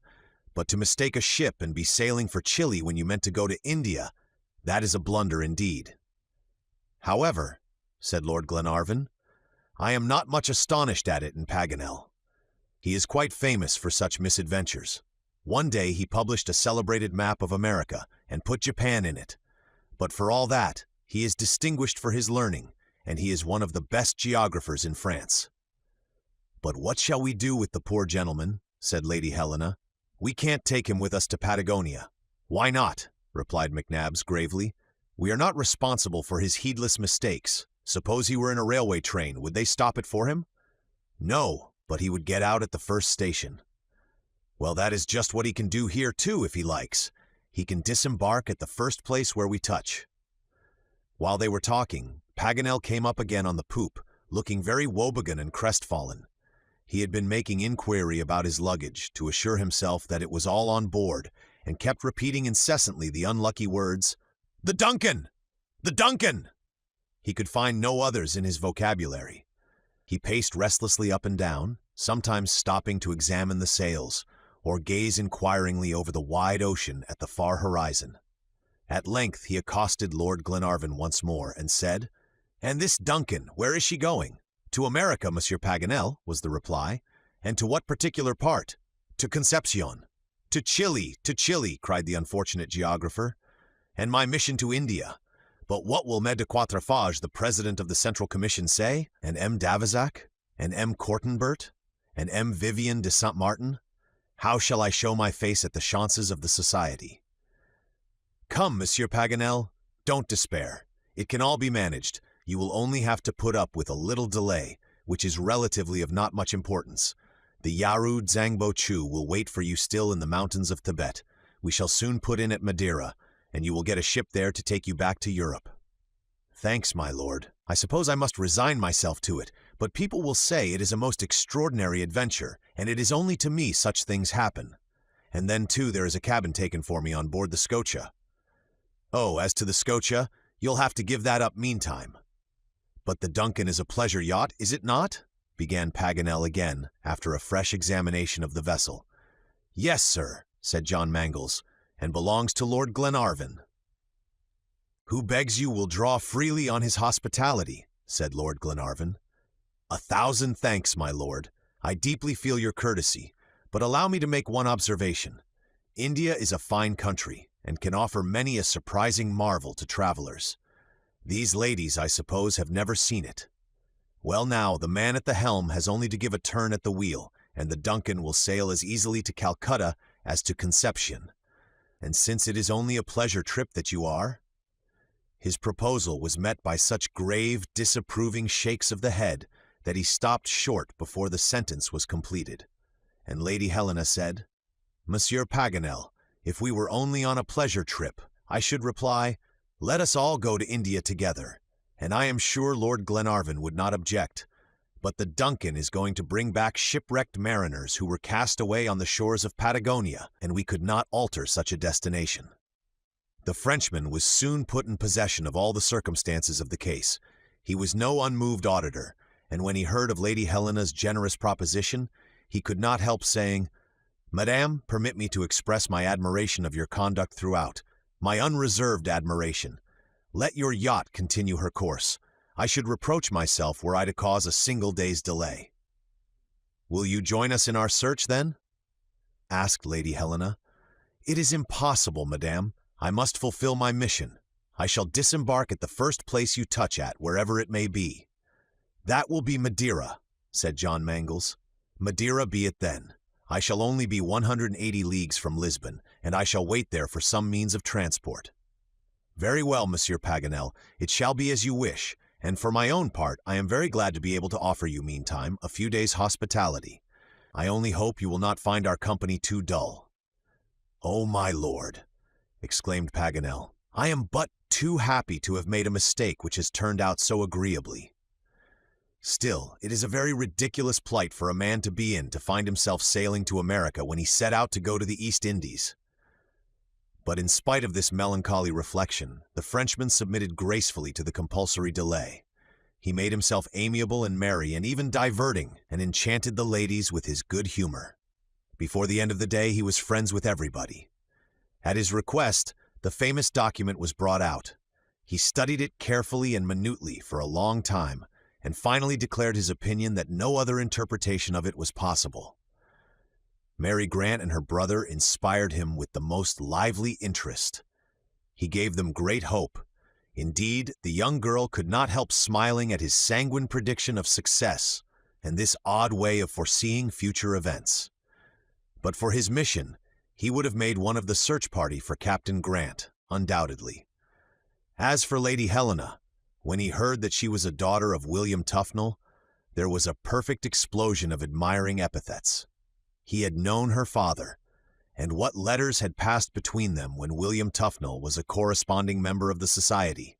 but to mistake a ship and be sailing for Chile when you meant to go to India, that is a blunder indeed. However, said Lord Glenarvan, I am not much astonished at it in Paganel. He is quite famous for such misadventures. One day he published a celebrated map of America and put Japan in it. But for all that, he is distinguished for his learning, and he is one of the best geographers in France. But what shall we do with the poor gentleman? Said Lady Helena. We can't take him with us to Patagonia. Why not? Replied McNabbs gravely. We are not responsible for his heedless mistakes. Suppose he were in a railway train, would they stop it for him? No, but he would get out at the first station. Well, that is just what he can do here too, if he likes. He can disembark at the first place where we touch. While they were talking, Paganel came up again on the poop, looking very woebegone and crestfallen. He had been making inquiry about his luggage to assure himself that it was all on board, and kept repeating incessantly the unlucky words, "The DUNCAN! The DUNCAN!" He could find no others in his vocabulary. He paced restlessly up and down, sometimes stopping to examine the sails, or gaze inquiringly over the wide ocean at the far horizon. At length he accosted Lord Glenarvan once more, and said, "And this DUNCAN, where is she going?" "To America, Monsieur Paganel," was the reply. "And to what particular part?" "To Concepcion." To Chile, cried the unfortunate geographer. "And my mission to India. But what will Med de Quatrefages, the president of the Central Commission, say? And M. D'Avezac? And M. Cortenbert? And M. Vivian de Saint Martin? How shall I show my face at the chances of the society? Come, Monsieur Paganel, don't despair. It can all be managed. You will only have to put up with a little delay, which is relatively of not much importance. The Yaru Dzangbo Chu will wait for you still in the mountains of Tibet. We shall soon put in at Madeira, and you will get a ship there to take you back to Europe." "Thanks, my lord. I suppose I must resign myself to it, but people will say it is a most extraordinary adventure, and it is only to me such things happen. And then, too, there is a cabin taken for me on board the Scotia." "Oh, as to the Scotia, you'll have to give that up meantime." "But the DUNCAN is a pleasure yacht, is it not?" began Paganel again, after a fresh examination of the vessel. "Yes, sir," said John Mangles, "and belongs to Lord Glenarvan." "Who begs you will draw freely on his hospitality," said Lord Glenarvan. "1,000 thanks, my lord. I deeply feel your courtesy, but allow me to make one observation. India is a fine country, and can offer many a surprising marvel to travelers. These ladies, I suppose, have never seen it. Well now, the man at the helm has only to give a turn at the wheel, and the DUNCAN will sail as easily to Calcutta as to Concepcion. And since it is only a pleasure trip that you are—" His proposal was met by such grave, disapproving shakes of the head that he stopped short before the sentence was completed, and Lady Helena said, "Monsieur Paganel, if we were only on a pleasure trip, I should reply, 'Let us all go to India together,' and I am sure Lord Glenarvan would not object. But the DUNCAN is going to bring back shipwrecked mariners who were cast away on the shores of Patagonia, and we could not alter such a destination." The Frenchman was soon put in possession of all the circumstances of the case. He was no unmoved auditor, and when he heard of Lady Helena's generous proposition, he could not help saying, "Madame, permit me to express my admiration of your conduct throughout, my unreserved admiration. Let your yacht continue her course. I should reproach myself were I to cause a single day's delay." "Will you join us in our search, then?" asked Lady Helena. "It is impossible, madame. I must fulfill my mission. I shall disembark at the first place you touch at, wherever it may be." "That will be Madeira," said John Mangles. "Madeira be it then. I shall only be 180 leagues from Lisbon, and I shall wait there for some means of transport." "Very well, Monsieur Paganel, it shall be as you wish, and for my own part I am very glad to be able to offer you, meantime, a few days' hospitality. I only hope you will not find our company too dull." "Oh, my lord," exclaimed Paganel, "I am but too happy to have made a mistake which has turned out so agreeably. Still, it is a very ridiculous plight for a man to be in to find himself sailing to America when he set out to go to the East Indies." But in spite of this melancholy reflection, the Frenchman submitted gracefully to the compulsory delay. He made himself amiable and merry and even diverting, and enchanted the ladies with his good humor. Before the end of the day, he was friends with everybody. At his request, the famous document was brought out. He studied it carefully and minutely for a long time, and finally declared his opinion that no other interpretation of it was possible. Mary Grant and her brother inspired him with the most lively interest. He gave them great hope. Indeed, the young girl could not help smiling at his sanguine prediction of success and this odd way of foreseeing future events. But for his mission, he would have made one of the search party for Captain Grant, undoubtedly. As for Lady Helena, when he heard that she was a daughter of William Tufnell, there was a perfect explosion of admiring epithets. He had known her father, and what letters had passed between them when William Tufnell was a corresponding member of the society.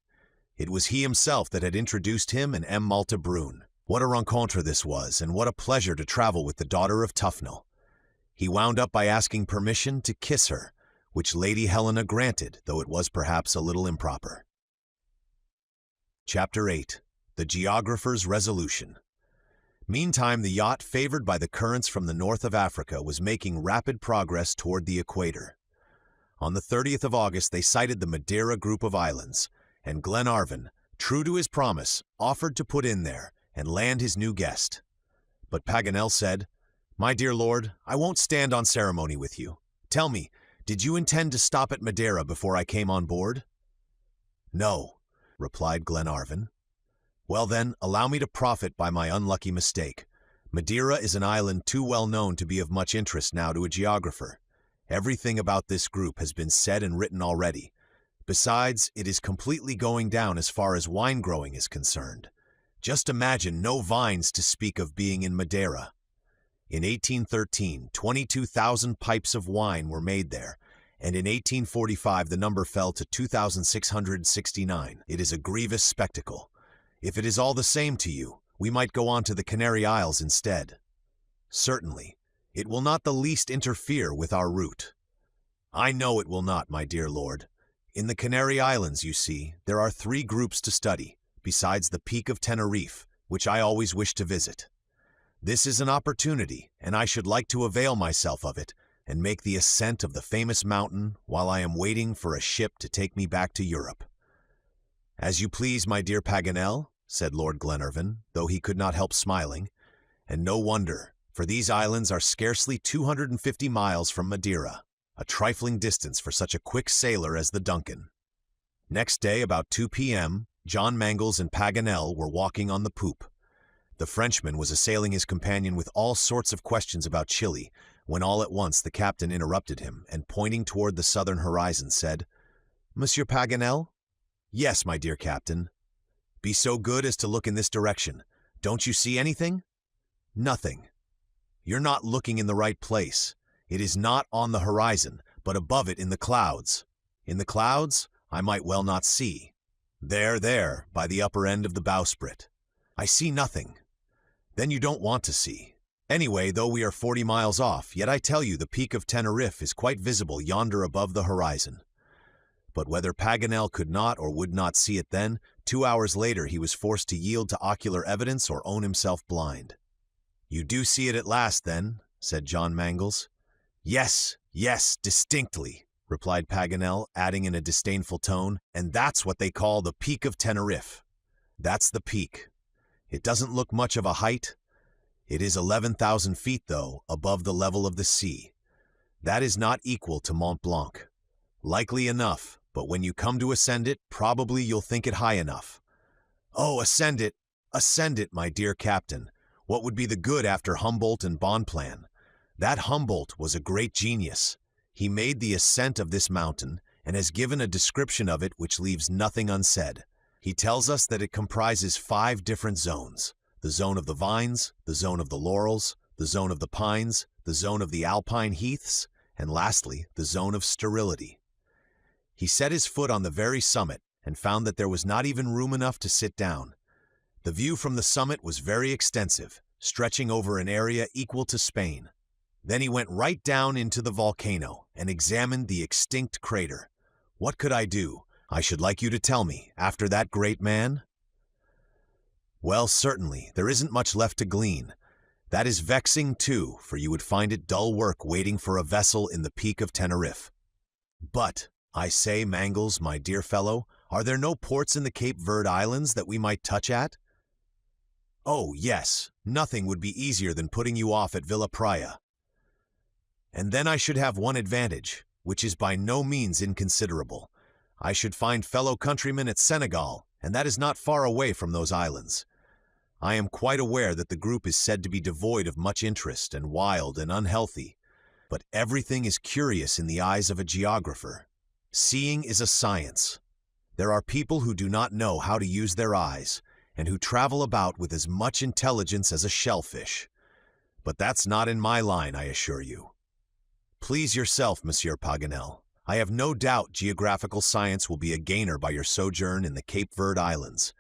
It was he himself that had introduced him and M. Malta Brune. What a rencontre this was, and what a pleasure to travel with the daughter of Tufnell. He wound up by asking permission to kiss her, which Lady Helena granted, though it was perhaps a little improper. Chapter 8. The Geographer's Resolution. Meantime, the yacht, favored by the currents from the north of Africa, was making rapid progress toward the equator. On the 30th of August, they sighted the Madeira group of islands, and Glenarvan, true to his promise, offered to put in there and land his new guest. But Paganel said, "My dear lord, I won't stand on ceremony with you. Tell me, did you intend to stop at Madeira before I came on board?" "No," replied Glenarvan. "Well then, allow me to profit by my unlucky mistake. Madeira is an island too well known to be of much interest now to a geographer. Everything about this group has been said and written already. Besides, it is completely going down as far as wine growing is concerned. Just imagine no vines to speak of being in Madeira. In 1813, 22,000 pipes of wine were made there, and in 1845 the number fell to 2,669. It is a grievous spectacle. If it is all the same to you, we might go on to the Canary Isles instead." "Certainly. It will not the least interfere with our route." "I know it will not, my dear lord. In the Canary Islands, you see, there are 3 groups to study, besides the Peak of Teneriffe, which I always wish to visit. This is an opportunity, and I should like to avail myself of it and make the ascent of the famous mountain while I am waiting for a ship to take me back to Europe." "As you please, my dear Paganel," said Lord Glenarvan, though he could not help smiling, "and no wonder, for these islands are scarcely 250 miles from Madeira, a trifling distance for such a quick sailor as the DUNCAN." Next day, about 2 p.m., John Mangles and Paganel were walking on the poop. The Frenchman was assailing his companion with all sorts of questions about Chile, when all at once the captain interrupted him, and pointing toward the southern horizon, said, "Monsieur Paganel?" "Yes, my dear captain." "Be so good as to look in this direction. Don't you see anything?" "Nothing." "You're not looking in the right place. It is not on the horizon, but above it in the clouds." "In the clouds? I might well not see." There, by the upper end of the bowsprit." "I see nothing." "Then you don't want to see. Anyway, though we are 40 miles off, yet I tell you the Peak of Teneriffe is quite visible yonder above the horizon." But whether Paganel could not or would not see it then, 2 hours later he was forced to yield to ocular evidence or own himself blind. "You do see it at last, then?" said John Mangles. Yes, distinctly," replied Paganel, adding in a disdainful tone, "and that's what they call the Peak of Teneriffe." "That's the peak. It doesn't look much of a height. It is 11,000 feet, though, above the level of the sea. That is not equal to Mont Blanc. Likely enough, but when you come to ascend it, probably you'll think it high enough." "Oh, ascend it, my dear captain. What would be the good after Humboldt and Bonpland? That Humboldt was a great genius. He made the ascent of this mountain, and has given a description of it which leaves nothing unsaid. He tells us that it comprises 5 different zones: the zone of the vines, the zone of the laurels, the zone of the pines, the zone of the alpine heaths, and lastly, the zone of sterility. He set his foot on the very summit, and found that there was not even room enough to sit down. The view from the summit was very extensive, stretching over an area equal to Spain. Then he went right down into the volcano, and examined the extinct crater. What could I do? I should like you to tell me, after that great man? Well, certainly, there isn't much left to glean. That is vexing, too, for you would find it dull work waiting for a vessel in the Peak of Tenerife. But, I say, Mangles, my dear fellow, are there no ports in the Cape Verde Islands that we might touch at? Oh, yes, nothing would be easier than putting you off at Villa Praya. And then I should have one advantage, which is by no means inconsiderable. I should find fellow countrymen at Senegal, and that is not far away from those islands. I am quite aware that the group is said to be devoid of much interest and wild and unhealthy, but everything is curious in the eyes of a geographer. Seeing is a science. There are people who do not know how to use their eyes, and who travel about with as much intelligence as a shellfish. But that's not in my line, I assure you. Please yourself, Monsieur Paganel. I have no doubt geographical science will be a gainer by your sojourn in the Cape Verde Islands.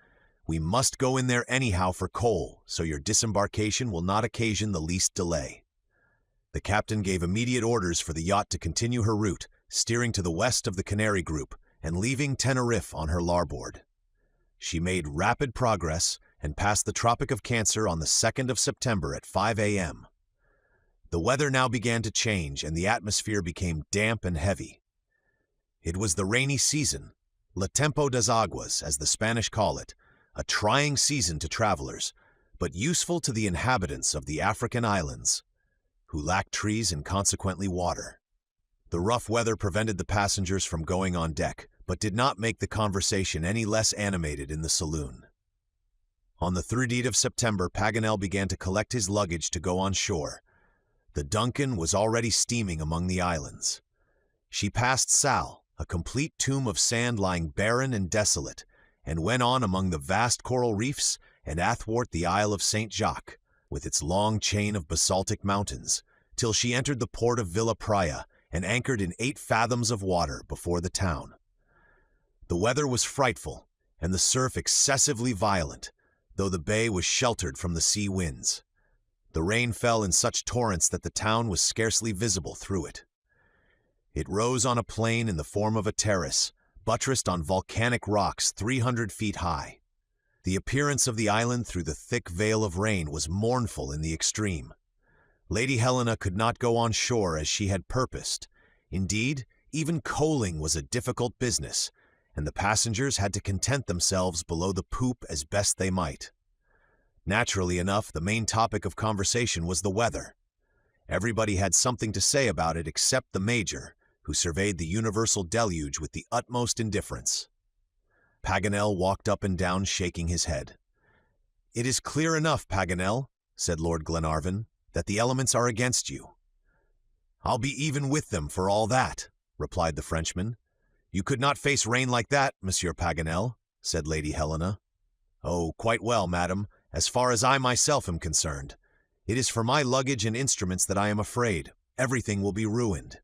We must go in there anyhow for coal, so your disembarkation will not occasion the least delay. The captain gave immediate orders for the yacht to continue her route, steering to the west of the Canary Group and leaving Tenerife on her larboard. She made rapid progress and passed the Tropic of Cancer on the 2nd of September at 5 a.m. The weather now began to change and the atmosphere became damp and heavy. It was the rainy season, La Tempo das Aguas, as the Spanish call it, a trying season to travelers, but useful to the inhabitants of the African islands, who lack trees and consequently water. The rough weather prevented the passengers from going on deck, but did not make the conversation any less animated in the saloon. On the 30th of September, Paganel began to collect his luggage to go on shore. The DUNCAN was already steaming among the islands. She passed Sal, a complete tomb of sand lying barren and desolate, and went on among the vast coral reefs and athwart the Isle of St. Jacques, with its long chain of basaltic mountains, till she entered the port of Villa Praya and anchored in 8 fathoms of water before the town. The weather was frightful, and the surf excessively violent, though the bay was sheltered from the sea winds. The rain fell in such torrents that the town was scarcely visible through it. It rose on a plain in the form of a terrace, buttressed on volcanic rocks 300 feet high. The appearance of the island through the thick veil of rain was mournful in the extreme. Lady Helena could not go on shore as she had purposed. Indeed, even coaling was a difficult business, and the passengers had to content themselves below the poop as best they might. Naturally enough, the main topic of conversation was the weather. Everybody had something to say about it except the Major, who surveyed the universal deluge with the utmost indifference. Paganel walked up and down shaking his head. "It is clear enough, Paganel," said Lord Glenarvan, "that the elements are against you." "I'll be even with them for all that," replied the Frenchman. "You could not face rain like that, Monsieur Paganel," said Lady Helena. "Oh, quite well, madam, as far as I myself am concerned. It is for my luggage and instruments that I am afraid. Everything will be ruined.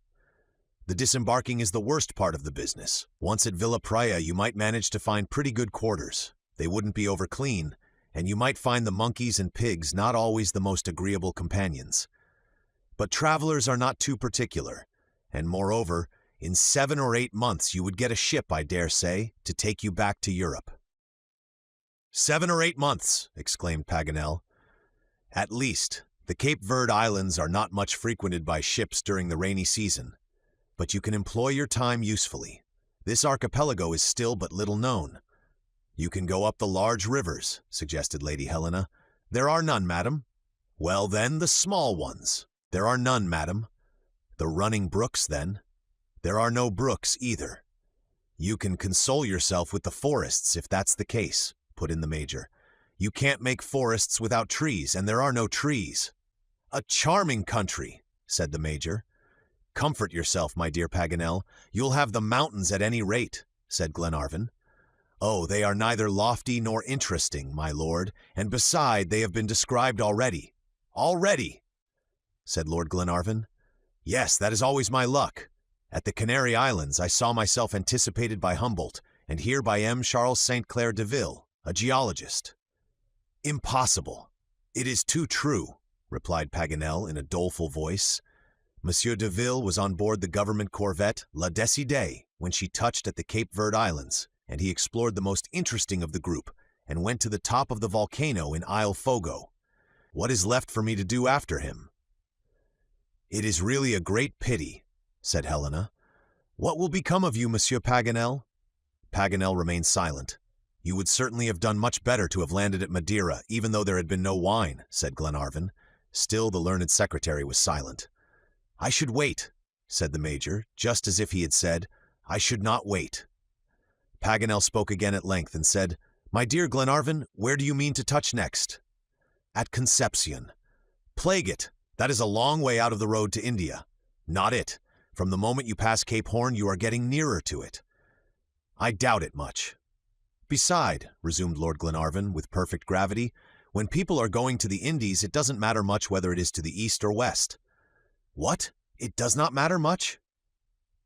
The disembarking is the worst part of the business. Once at Villa Praya, you might manage to find pretty good quarters. They wouldn't be over clean, and you might find the monkeys and pigs not always the most agreeable companions. But travelers are not too particular, and moreover, in 7 or 8 months you would get a ship, I dare say, to take you back to Europe." "7 or 8 months!" exclaimed Paganel. "At least, the Cape Verde Islands are not much frequented by ships during the rainy season, but you can employ your time usefully. This archipelago is still but little known. You can go up the large rivers," suggested Lady Helena. "There are none, madam." "Well, then, the small ones." "There are none, madam." "The running brooks, then." "There are no brooks, either." "You can console yourself with the forests, if that's the case," put in the Major. "You can't make forests without trees, and there are no trees." "A charming country," said the Major. "Comfort yourself, my dear Paganel. You'll have the mountains at any rate," said Glenarvan. "Oh, they are neither lofty nor interesting, my lord, and beside they have been described already." "Already!" said Lord Glenarvan. "Yes, that is always my luck. At the Canary Islands I saw myself anticipated by Humboldt, and here by M. Charles St. Clair de Ville, a geologist." "Impossible! It is too true," replied Paganel in a doleful voice. Monsieur de Ville was on board the government corvette La Décidée when she touched at the Cape Verde Islands, and he explored the most interesting of the group and went to the top of the volcano in Isle Fogo. What is left for me to do after him? It is really a great pity, said Helena. What will become of you, Monsieur Paganel? Paganel remained silent. You would certainly have done much better to have landed at Madeira, even though there had been no wine, said Glenarvan. Still the learned secretary was silent. I should wait, said the Major, just as if he had said, I should not wait. Paganel spoke again at length and said, My dear Glenarvan, where do you mean to touch next? At Concepcion. Plague it! That is a long way out of the road to India. Not it. From the moment you pass Cape Horn, you are getting nearer to it. I doubt it much. Beside, resumed Lord Glenarvan with perfect gravity, when people are going to the Indies, it doesn't matter much whether it is to the east or west. What? It does not matter much?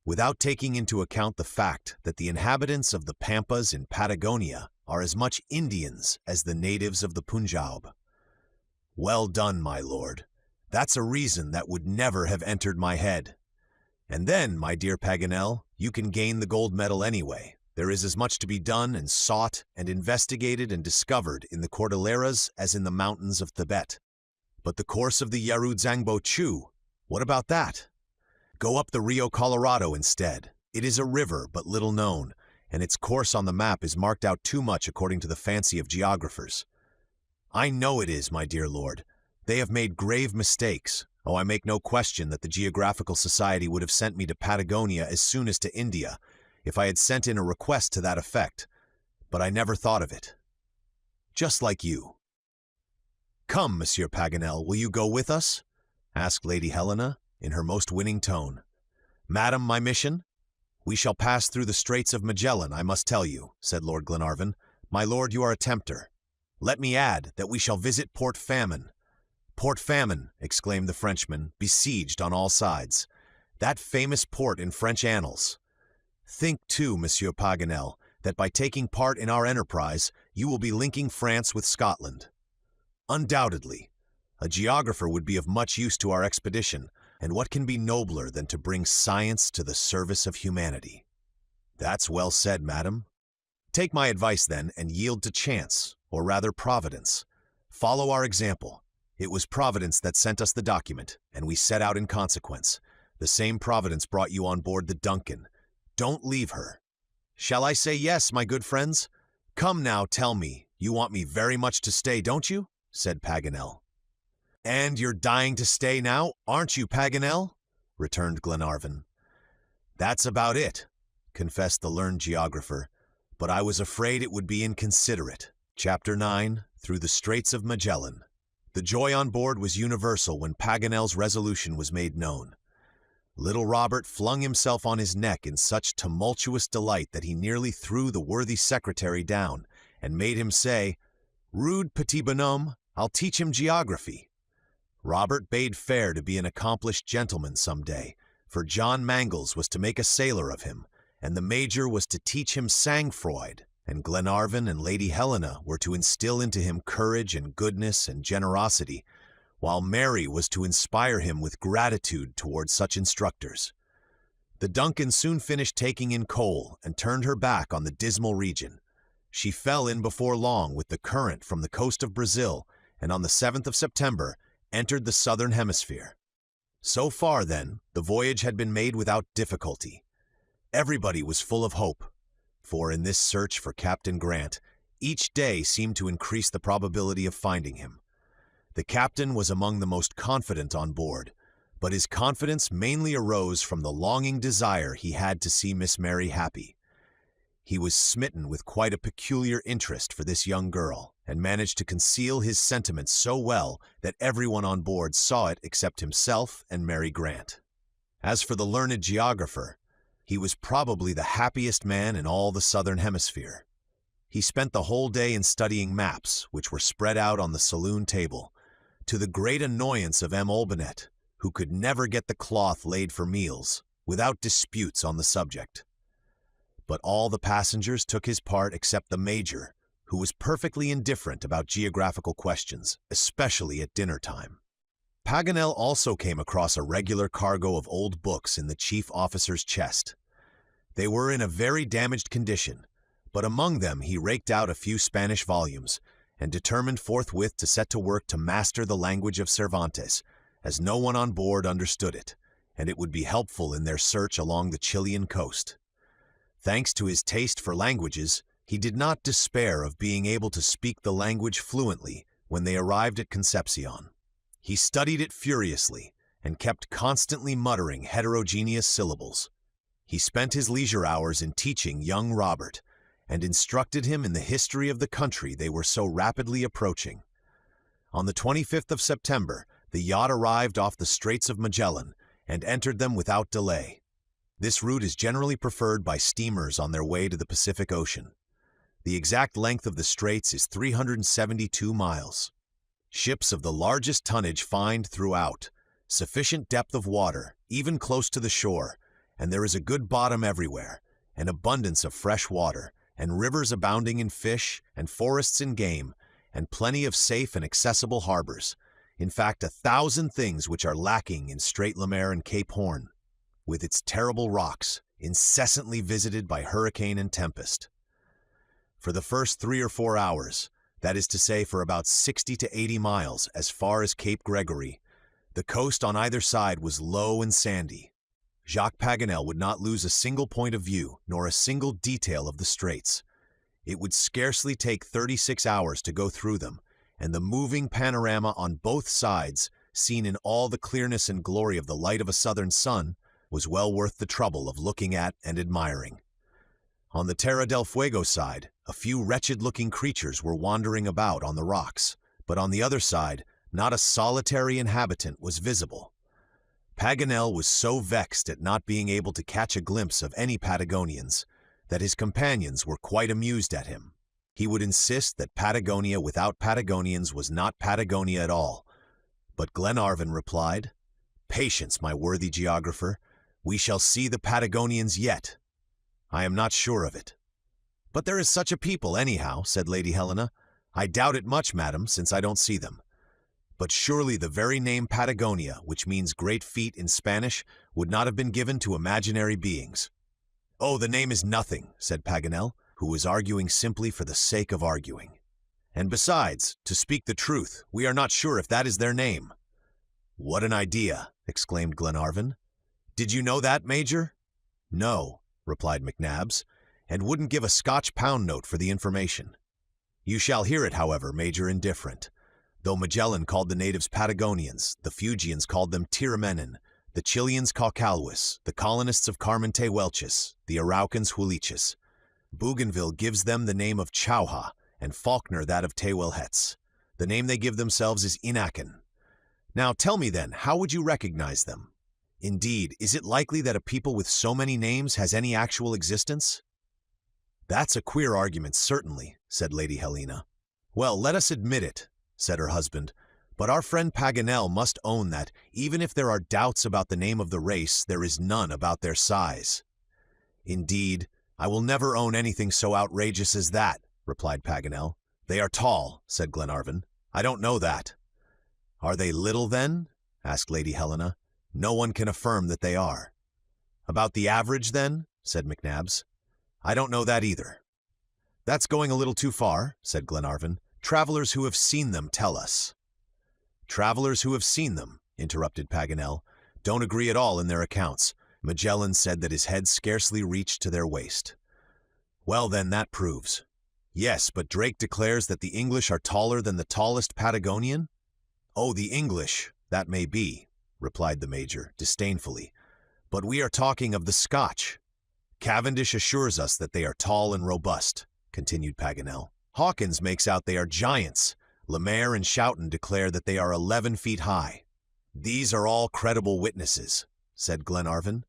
Without taking into account the fact that the inhabitants of the Pampas in Patagonia are as much Indians as the natives of the Punjab. Well done, my lord. That's a reason that would never have entered my head. And then, my dear Paganel, you can gain the gold medal anyway. There is as much to be done and sought and investigated and discovered in the Cordilleras as in the mountains of Tibet. But the course of the Yaru Zangbo Chu, what about that? Go up the Rio Colorado instead. It is a river but little known, and its course on the map is marked out too much according to the fancy of geographers. I know it is, my dear lord. They have made grave mistakes. Oh, I make no question that the Geographical Society would have sent me to Patagonia as soon as to India, if I had sent in a request to that effect, but I never thought of it. Just like you. Come, Monsieur Paganel, will you go with us? Asked Lady Helena, in her most winning tone. Madam, my mission? We shall pass through the Straits of Magellan, I must tell you, said Lord Glenarvan. My lord, you are a tempter. Let me add that we shall visit Port Famine. Port Famine, exclaimed the Frenchman, besieged on all sides. That famous port in French annals. Think, too, Monsieur Paganel, that by taking part in our enterprise, you will be linking France with Scotland. Undoubtedly. A geographer would be of much use to our expedition, and what can be nobler than to bring science to the service of humanity? That's well said, madam. Take my advice, then, and yield to chance, or rather Providence. Follow our example. It was Providence that sent us the document, and we set out in consequence. The same Providence brought you on board the DUNCAN. Don't leave her. Shall I say yes, my good friends? Come now, tell me. You want me very much to stay, don't you? Said Paganel. And you're dying to stay now, aren't you, Paganel? Returned Glenarvan. That's about it, confessed the learned geographer, but I was afraid it would be inconsiderate. Chapter 9, Through the Straits of Magellan. The joy on board was universal when Paganel's resolution was made known. Little Robert flung himself on his neck in such tumultuous delight that he nearly threw the worthy secretary down, and made him say, Rude petit bonhomme, I'll teach him geography. Robert bade fair to be an accomplished gentleman some day, for John Mangles was to make a sailor of him, and the Major was to teach him sang-froid, and Glenarvan and Lady Helena were to instill into him courage and goodness and generosity, while Mary was to inspire him with gratitude towards such instructors. The DUNCAN soon finished taking in coal and turned her back on the dismal region. She fell in before long with the current from the coast of Brazil, and on the 7th of September entered the southern hemisphere. So far, then, the voyage had been made without difficulty. Everybody was full of hope, for in this search for Captain Grant, each day seemed to increase the probability of finding him. The captain was among the most confident on board, but his confidence mainly arose from the longing desire he had to see Miss Mary happy. He was smitten with quite a peculiar interest for this young girl, and managed to conceal his sentiments so well that everyone on board saw it except himself and Mary Grant. As for the learned geographer, he was probably the happiest man in all the southern hemisphere. He spent the whole day in studying maps, which were spread out on the saloon table, to the great annoyance of M. Olbinett, who could never get the cloth laid for meals, without disputes on the subject. But all the passengers took his part except the Major, who was perfectly indifferent about geographical questions, especially at dinner time. Paganel also came across a regular cargo of old books in the chief officer's chest. They were in a very damaged condition, but among them he raked out a few Spanish volumes, and determined forthwith to set to work to master the language of Cervantes, as no one on board understood it, and it would be helpful in their search along the Chilean coast. Thanks to his taste for languages, he did not despair of being able to speak the language fluently when they arrived at Concepcion. He studied it furiously and kept constantly muttering heterogeneous syllables. He spent his leisure hours in teaching young Robert and instructed him in the history of the country they were so rapidly approaching. On the 25th of September, the yacht arrived off the Straits of Magellan and entered them without delay. This route is generally preferred by steamers on their way to the Pacific Ocean. The exact length of the straits is 372 miles. Ships of the largest tonnage find throughout, sufficient depth of water, even close to the shore, and there is a good bottom everywhere, an abundance of fresh water, and rivers abounding in fish, and forests in game, and plenty of safe and accessible harbors. In fact, 1,000 things which are lacking in Strait Le Maire and Cape Horn, with its terrible rocks, incessantly visited by hurricane and tempest. For the first 3 or 4 hours, that is to say for about 60 to 80 miles as far as Cape Gregory, the coast on either side was low and sandy. Jacques Paganel would not lose a single point of view, nor a single detail of the straits. It would scarcely take 36 hours to go through them, and the moving panorama on both sides, seen in all the clearness and glory of the light of a southern sun, was well worth the trouble of looking at and admiring. On the Terra del Fuego side, a few wretched-looking creatures were wandering about on the rocks, but on the other side, not a solitary inhabitant was visible. Paganel was so vexed at not being able to catch a glimpse of any Patagonians that his companions were quite amused at him. He would insist that Patagonia without Patagonians was not Patagonia at all, but Glenarvan replied, "Patience, my worthy geographer, we shall see the Patagonians yet. I am not sure of it." "But there is such a people, anyhow," said Lady Helena. "I doubt it much, madam, since I don't see them. But surely the very name Patagonia, which means great feet in Spanish, would not have been given to imaginary beings." "Oh, the name is nothing," said Paganel, who was arguing simply for the sake of arguing. "And besides, to speak the truth, we are not sure if that is their name." "What an idea!" exclaimed Glenarvan. "Did you know that, Major?" "No," replied McNabbs, "and wouldn't give a Scotch pound note for the information. You shall hear it, however, Major, indifferent. Though Magellan called the natives Patagonians, the Fuegians called them Tiramenin, the Chileans Calcalwis, the colonists of Carmente Welchis, the Araucans Huiliches. Bougainville gives them the name of Chauha, and Faulkner that of Tehuelhets. The name they give themselves is Inakan. Now tell me then, how would you recognize them? Indeed, is it likely that a people with so many names has any actual existence?" "That's a queer argument, certainly," said Lady Helena. "Well, let us admit it," said her husband, "but our friend Paganel must own that, even if there are doubts about the name of the race, there is none about their size." "Indeed, I will never own anything so outrageous as that," replied Paganel. "They are tall," said Glenarvan. "I don't know that." "Are they little, then?" asked Lady Helena. "No one can affirm that they are." "About the average, then?" said McNabbs. "I don't know that either." "That's going a little too far," said Glenarvan. "Travelers who have seen them tell us." "Travelers who have seen them," interrupted Paganel, "don't agree at all in their accounts. Magellan said that his head scarcely reached to their waist." "Well, then, that proves." "Yes, but Drake declares that the English are taller than the tallest Patagonian?" "Oh, the English, that may be," replied the Major, disdainfully. "But we are talking of the Scotch." "Cavendish assures us that they are tall and robust," continued Paganel. "Hawkins makes out they are giants. Le Maire and Schouten declare that they are 11 feet high." "These are all credible witnesses," said Glenarvan.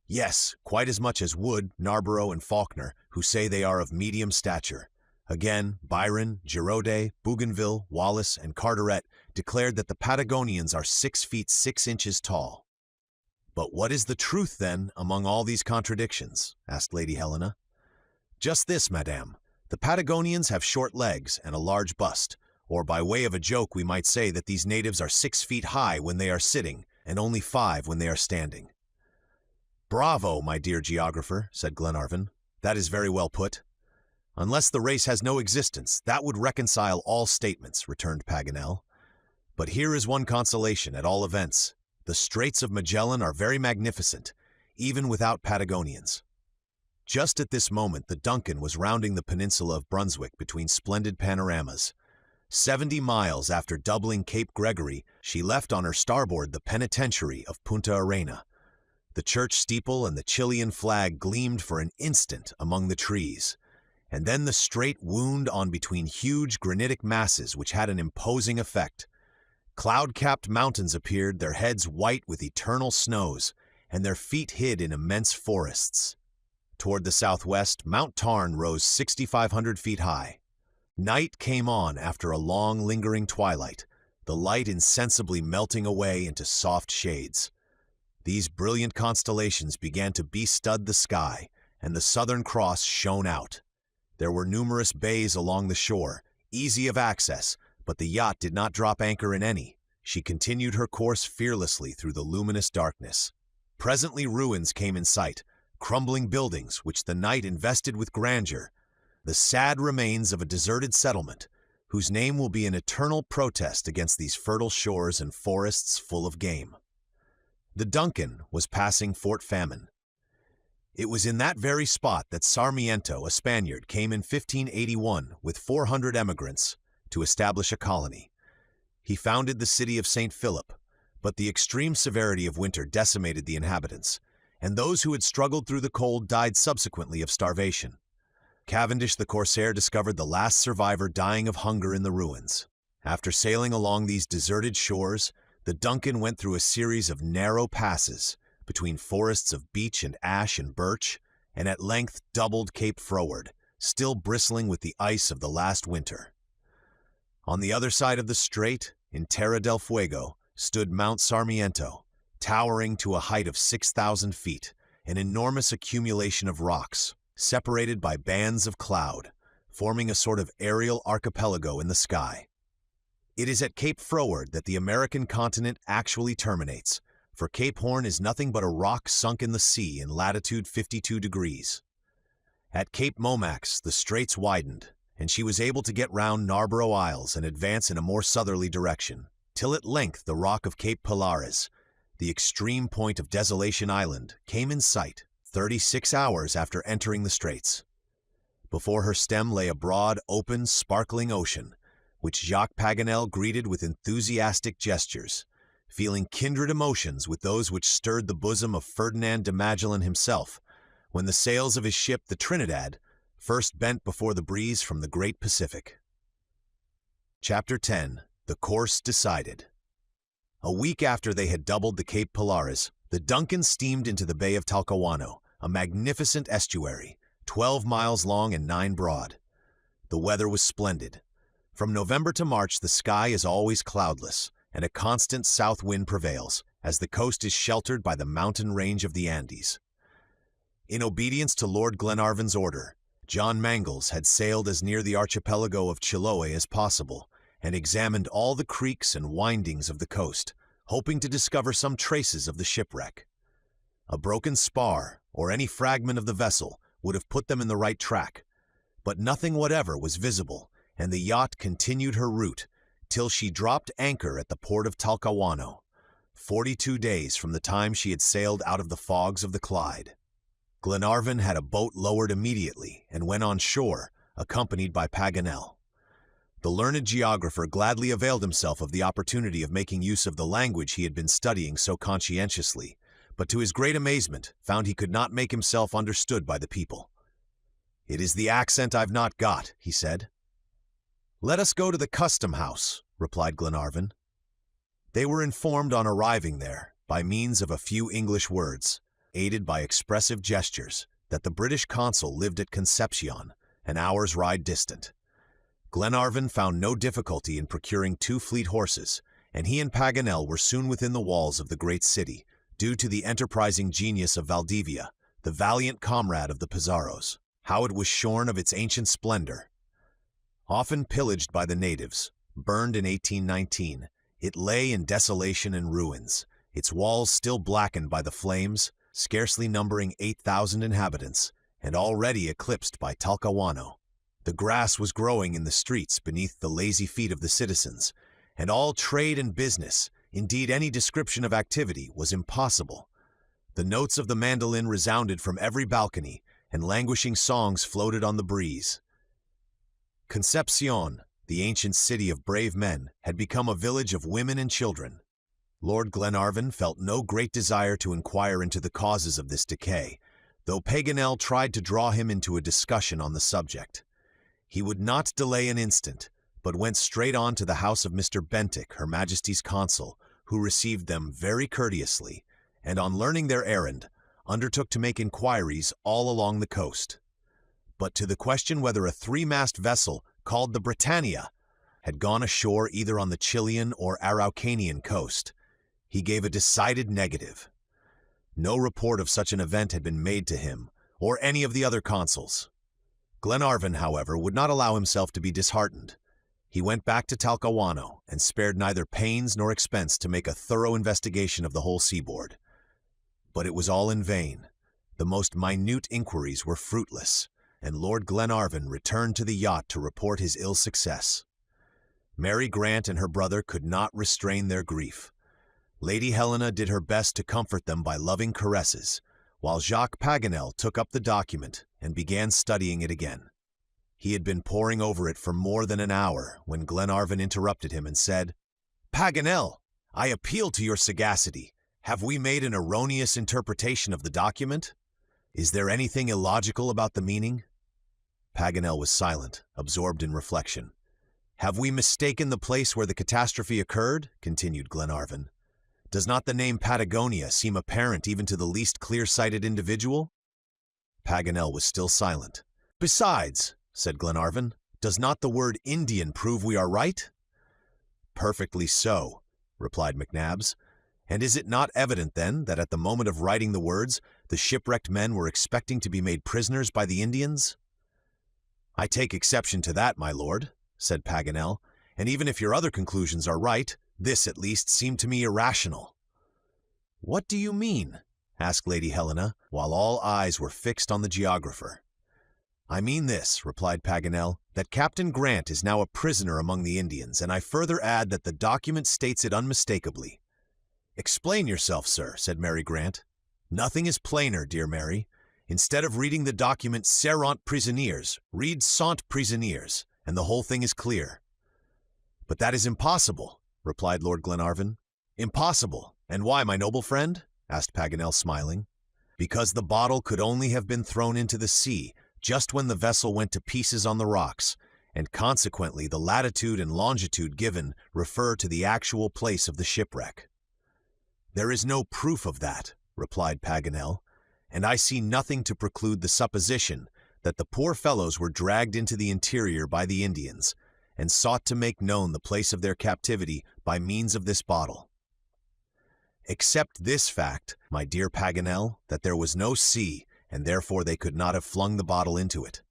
"Yes, quite as much as Wood, Narborough, and Faulkner, who say they are of medium stature. Again, Byron, Giraudet, Bougainville, Wallace, and Carteret declared that the Patagonians are 6 feet 6 inches tall." "But what is the truth, then, among all these contradictions?" asked Lady Helena. "Just this, madame. The Patagonians have short legs and a large bust, Or by way of a joke, we might say that these natives are 6 feet high when they are sitting and only 5 when they are standing. "Bravo, my dear geographer," said Glenarvan. "That is very well put." "Unless the race has no existence, that would reconcile all statements," returned Paganel. "But here is one consolation, at all events. The Straits of Magellan are very magnificent, even without Patagonians." Just at this moment, the DUNCAN was rounding the peninsula of Brunswick between splendid panoramas. 70 miles after doubling Cape Gregory, she left on her starboard the penitentiary of Punta Arena. The church steeple and the Chilean flag gleamed for an instant among the trees, and then the strait wound on between huge granitic masses which had an imposing effect. Cloud-capped mountains appeared, their heads white with eternal snows, and their feet hid in immense forests. Toward the southwest, Mount Tarn rose 6,500 feet high. Night came on after a long, lingering twilight, the light insensibly melting away into soft shades. These brilliant constellations began to bestud the sky, and the Southern Cross shone out. There were numerous bays along the shore, easy of access, but the yacht did not drop anchor in any. She continued her course fearlessly through the luminous darkness. Presently ruins came in sight, crumbling buildings which the night invested with grandeur, the sad remains of a deserted settlement, whose name will be an eternal protest against these fertile shores and forests full of game. The DUNCAN was passing Fort Famine. It was in that very spot that Sarmiento, a Spaniard, came in 1581 with 400 emigrants to establish a colony. He founded the city of St. Philip, but the extreme severity of winter decimated the inhabitants, and those who had struggled through the cold died subsequently of starvation. Cavendish the corsair discovered the last survivor dying of hunger in the ruins. After sailing along these deserted shores, the DUNCAN went through a series of narrow passes between forests of beech and ash and birch, and at length doubled Cape Froward, still bristling with the ice of the last winter. On the other side of the strait, in Terra del Fuego, stood Mount Sarmiento, towering to a height of 6,000 feet, an enormous accumulation of rocks, separated by bands of cloud, forming a sort of aerial archipelago in the sky. It is at Cape Froward that the American continent actually terminates, for Cape Horn is nothing but a rock sunk in the sea in latitude 52 degrees. At Cape Momax, the straits widened, and she was able to get round Narborough Isles and advance in a more southerly direction, till at length the rock of Cape Pilares, the extreme point of Desolation Island, came in sight 36 hours after entering the straits. Before her stem lay a broad, open, sparkling ocean, which Jacques Paganel greeted with enthusiastic gestures, feeling kindred emotions with those which stirred the bosom of Ferdinand de Magellan himself, when the sails of his ship, the Trinidad, first bent before the breeze from the great Pacific. Chapter 10. The Course Decided. A week after they had doubled the Cape Pilares, the DUNCAN steamed into the Bay of Talcahuano, a magnificent estuary, 12 miles long and 9 broad. The weather was splendid. From November to March, the sky is always cloudless, and a constant south wind prevails, as the coast is sheltered by the mountain range of the Andes. In obedience to Lord Glenarvan's order, John Mangles had sailed as near the archipelago of Chiloe as possible, and examined all the creeks and windings of the coast, hoping to discover some traces of the shipwreck. A broken spar, or any fragment of the vessel, would have put them in the right track, but nothing whatever was visible, and the yacht continued her route till she dropped anchor at the port of Talcahuano, 42 days from the time she had sailed out of the fogs of the Clyde. Glenarvan had a boat lowered immediately and went on shore, accompanied by Paganel. The learned geographer gladly availed himself of the opportunity of making use of the language he had been studying so conscientiously, but to his great amazement found he could not make himself understood by the people. "It is the accent I've not got," he said. "Let us go to the custom house," replied Glenarvan. They were informed on arriving there, by means of a few English words, aided by expressive gestures, that the British consul lived at Concepcion, an hour's ride distant. Glenarvan found no difficulty in procuring 2 fleet horses, and he and Paganel were soon within the walls of the great city, due to the enterprising genius of Valdivia, the valiant comrade of the Pizarros. How it was shorn of its ancient splendor! Often pillaged by the natives, Burned in 1819, it lay in desolation and ruins, its walls still blackened by the flames, scarcely numbering 8,000 inhabitants, and already eclipsed by Talcahuano. The grass was growing in the streets beneath the lazy feet of the citizens, and all trade and business, indeed any description of activity, was impossible. The notes of the mandolin resounded from every balcony, and languishing songs floated on the breeze. Concepcion, the ancient city of brave men, had become a village of women and children. Lord Glenarvan felt no great desire to inquire into the causes of this decay, though Paganel tried to draw him into a discussion on the subject. He would not delay an instant, but went straight on to the house of Mr. Bentinck, Her Majesty's consul, who received them very courteously, and on learning their errand, undertook to make inquiries all along the coast. But to the question whether a three-mast vessel called the Britannia had gone ashore either on the Chilean or Araucanian coast, he gave a decided negative. No report of such an event had been made to him, or any of the other consuls. Glenarvan, however, would not allow himself to be disheartened. He went back to Talcahuano and spared neither pains nor expense to make a thorough investigation of the whole seaboard. But it was all in vain. The most minute inquiries were fruitless, and Lord Glenarvan returned to the yacht to report his ill success. Mary Grant and her brother could not restrain their grief. Lady Helena did her best to comfort them by loving caresses, while Jacques Paganel took up the document and began studying it again. He had been poring over it for more than an hour when Glenarvan interrupted him and said, "Paganel, I appeal to your sagacity. Have we made an erroneous interpretation of the document? Is there anything illogical about the meaning?" Paganel was silent, absorbed in reflection. "Have we mistaken the place where the catastrophe occurred?" continued Glenarvan. "Does not the name Patagonia seem apparent even to the least clear-sighted individual?" Paganel was still silent. "Besides," said Glenarvan, "does not the word Indian prove we are right?" "Perfectly so," replied McNabbs. "And is it not evident, then, that at the moment of writing the words, the shipwrecked men were expecting to be made prisoners by the Indians?" "I take exception to that, my lord," said Paganel, "and even if your other conclusions are right, this at least seemed to me irrational." "What do you mean?" asked Lady Helena, while all eyes were fixed on the geographer. "I mean this," replied Paganel, "that Captain Grant is now a prisoner among the Indians, and I further add that the document states it unmistakably." "Explain yourself, sir," said Mary Grant. "Nothing is plainer, dear Mary. Instead of reading the document seront prisonniers, read sont prisonniers, and the whole thing is clear." "But that is impossible," replied Lord Glenarvan. "Impossible? And why, my noble friend?" asked Paganel, smiling. "Because the bottle could only have been thrown into the sea just when the vessel went to pieces on the rocks, and consequently the latitude and longitude given refer to the actual place of the shipwreck." "There is no proof of that," replied Paganel, "and I see nothing to preclude the supposition that the poor fellows were dragged into the interior by the Indians, and sought to make known the place of their captivity by means of this bottle. Accept this fact, my dear Paganel, that there was no sea, and therefore they could not have flung the bottle into it."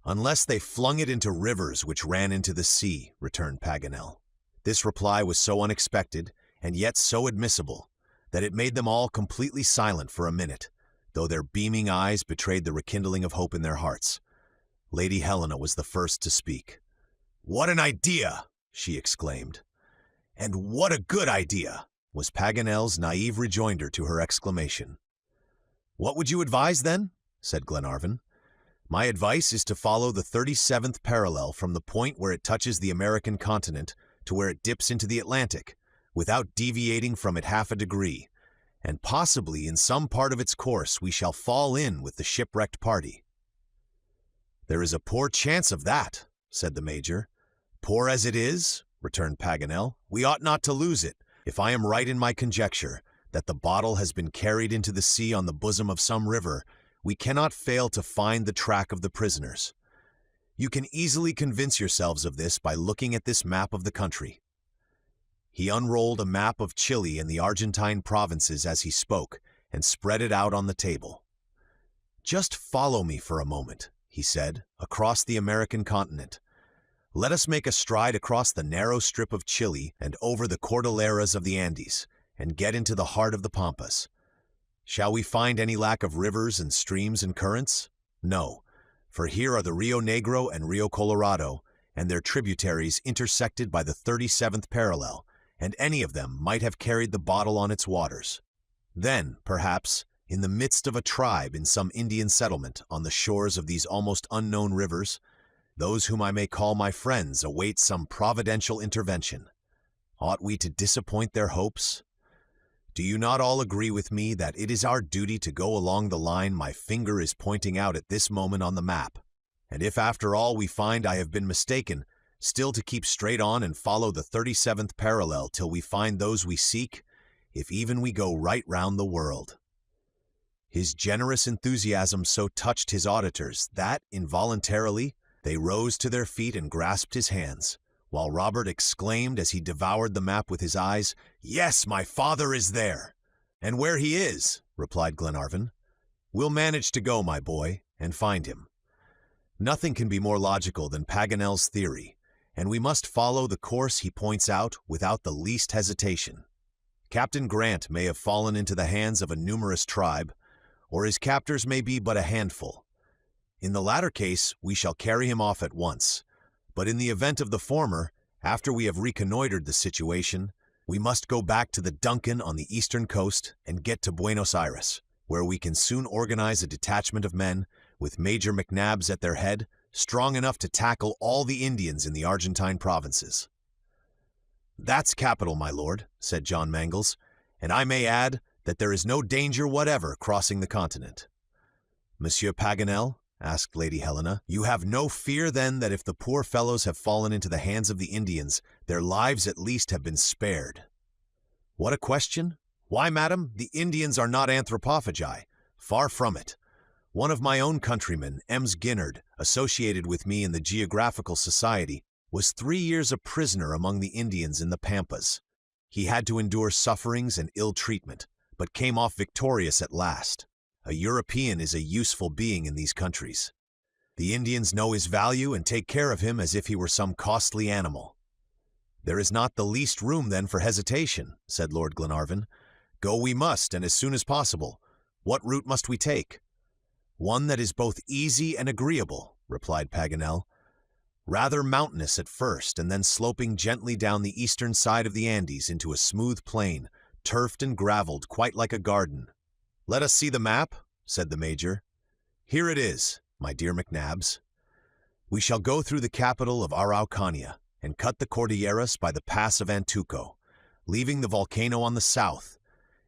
"Unless they flung it into rivers which ran into the sea," returned Paganel. This reply was so unexpected, and yet so admissible, that it made them all completely silent for a minute, though their beaming eyes betrayed the rekindling of hope in their hearts. Lady Helena was the first to speak. "What an idea!" she exclaimed. "And what a good idea!" was Paganel's naive rejoinder to her exclamation. "What would you advise, then?" said Glenarvan. "My advice is to follow the 37th parallel from the point where it touches the American continent to where it dips into the Atlantic, without deviating from it half a degree, and possibly in some part of its course we shall fall in with the shipwrecked party." "There is a poor chance of that," said the Major. "Poor as it is," returned Paganel, "we ought not to lose it, if I am right in my conjecture that the bottle has been carried into the sea on the bosom of some river. We cannot fail to find the track of the prisoners. You can easily convince yourselves of this by looking at this map of the country." He unrolled a map of Chile and the Argentine provinces as he spoke, and spread it out on the table. "Just follow me for a moment," he said, "across the American continent. Let us make a stride across the narrow strip of Chile and over the Cordilleras of the Andes, and get into the heart of the Pampas. Shall we find any lack of rivers and streams and currents? No, for here are the Rio Negro and Rio Colorado, and their tributaries intersected by the 37th parallel, and any of them might have carried the bottle on its waters. Then, perhaps, in the midst of a tribe in some Indian settlement on the shores of these almost unknown rivers, those whom I may call my friends await some providential intervention. Ought we to disappoint their hopes? Do you not all agree with me that it is our duty to go along the line my finger is pointing out at this moment on the map? And if after all we find I have been mistaken, still to keep straight on and follow the 37th parallel till we find those we seek, if even we go right round the world. His generous enthusiasm so touched his auditors that, involuntarily, they rose to their feet and grasped his hands, while Robert exclaimed as he devoured the map with his eyes, "Yes, my father is there!" "And where he is," replied Glenarvan, "we'll manage to go, my boy, and find him. Nothing can be more logical than Paganel's theory, and we must follow the course he points out without the least hesitation. Captain Grant may have fallen into the hands of a numerous tribe, or his captors may be but a handful. In the latter case, we shall carry him off at once, but in the event of the former, after we have reconnoitered the situation, we must go back to the DUNCAN on the eastern coast and get to Buenos Aires, where we can soon organize a detachment of men, with Major McNabbs at their head, strong enough to tackle all the Indians in the Argentine provinces." "That's capital, my lord," said John Mangles, "and I may add that there is no danger whatever crossing the continent." "Monsieur Paganel," asked Lady Helena, "you have no fear then that if the poor fellows have fallen into the hands of the Indians, their lives at least have been spared?" "What a question! Why, madam, the Indians are not anthropophagi. Far from it. One of my own countrymen, Ems Ginnard, associated with me in the Geographical Society, was 3 years a prisoner among the Indians in the Pampas. He had to endure sufferings and ill treatment, but came off victorious at last. A European is a useful being in these countries. The Indians know his value and take care of him as if he were some costly animal." "There is not the least room then for hesitation," said Lord Glenarvan. "Go we must, and as soon as possible. What route must we take?" "One that is both easy and agreeable," replied Paganel. "Rather mountainous at first, and then sloping gently down the eastern side of the Andes into a smooth plain, turfed and graveled quite like a garden." "Let us see the map," said the Major. "Here it is, my dear McNabbs. We shall go through the capital of Araucania, and cut the Cordilleras by the pass of Antuco, leaving the volcano on the south,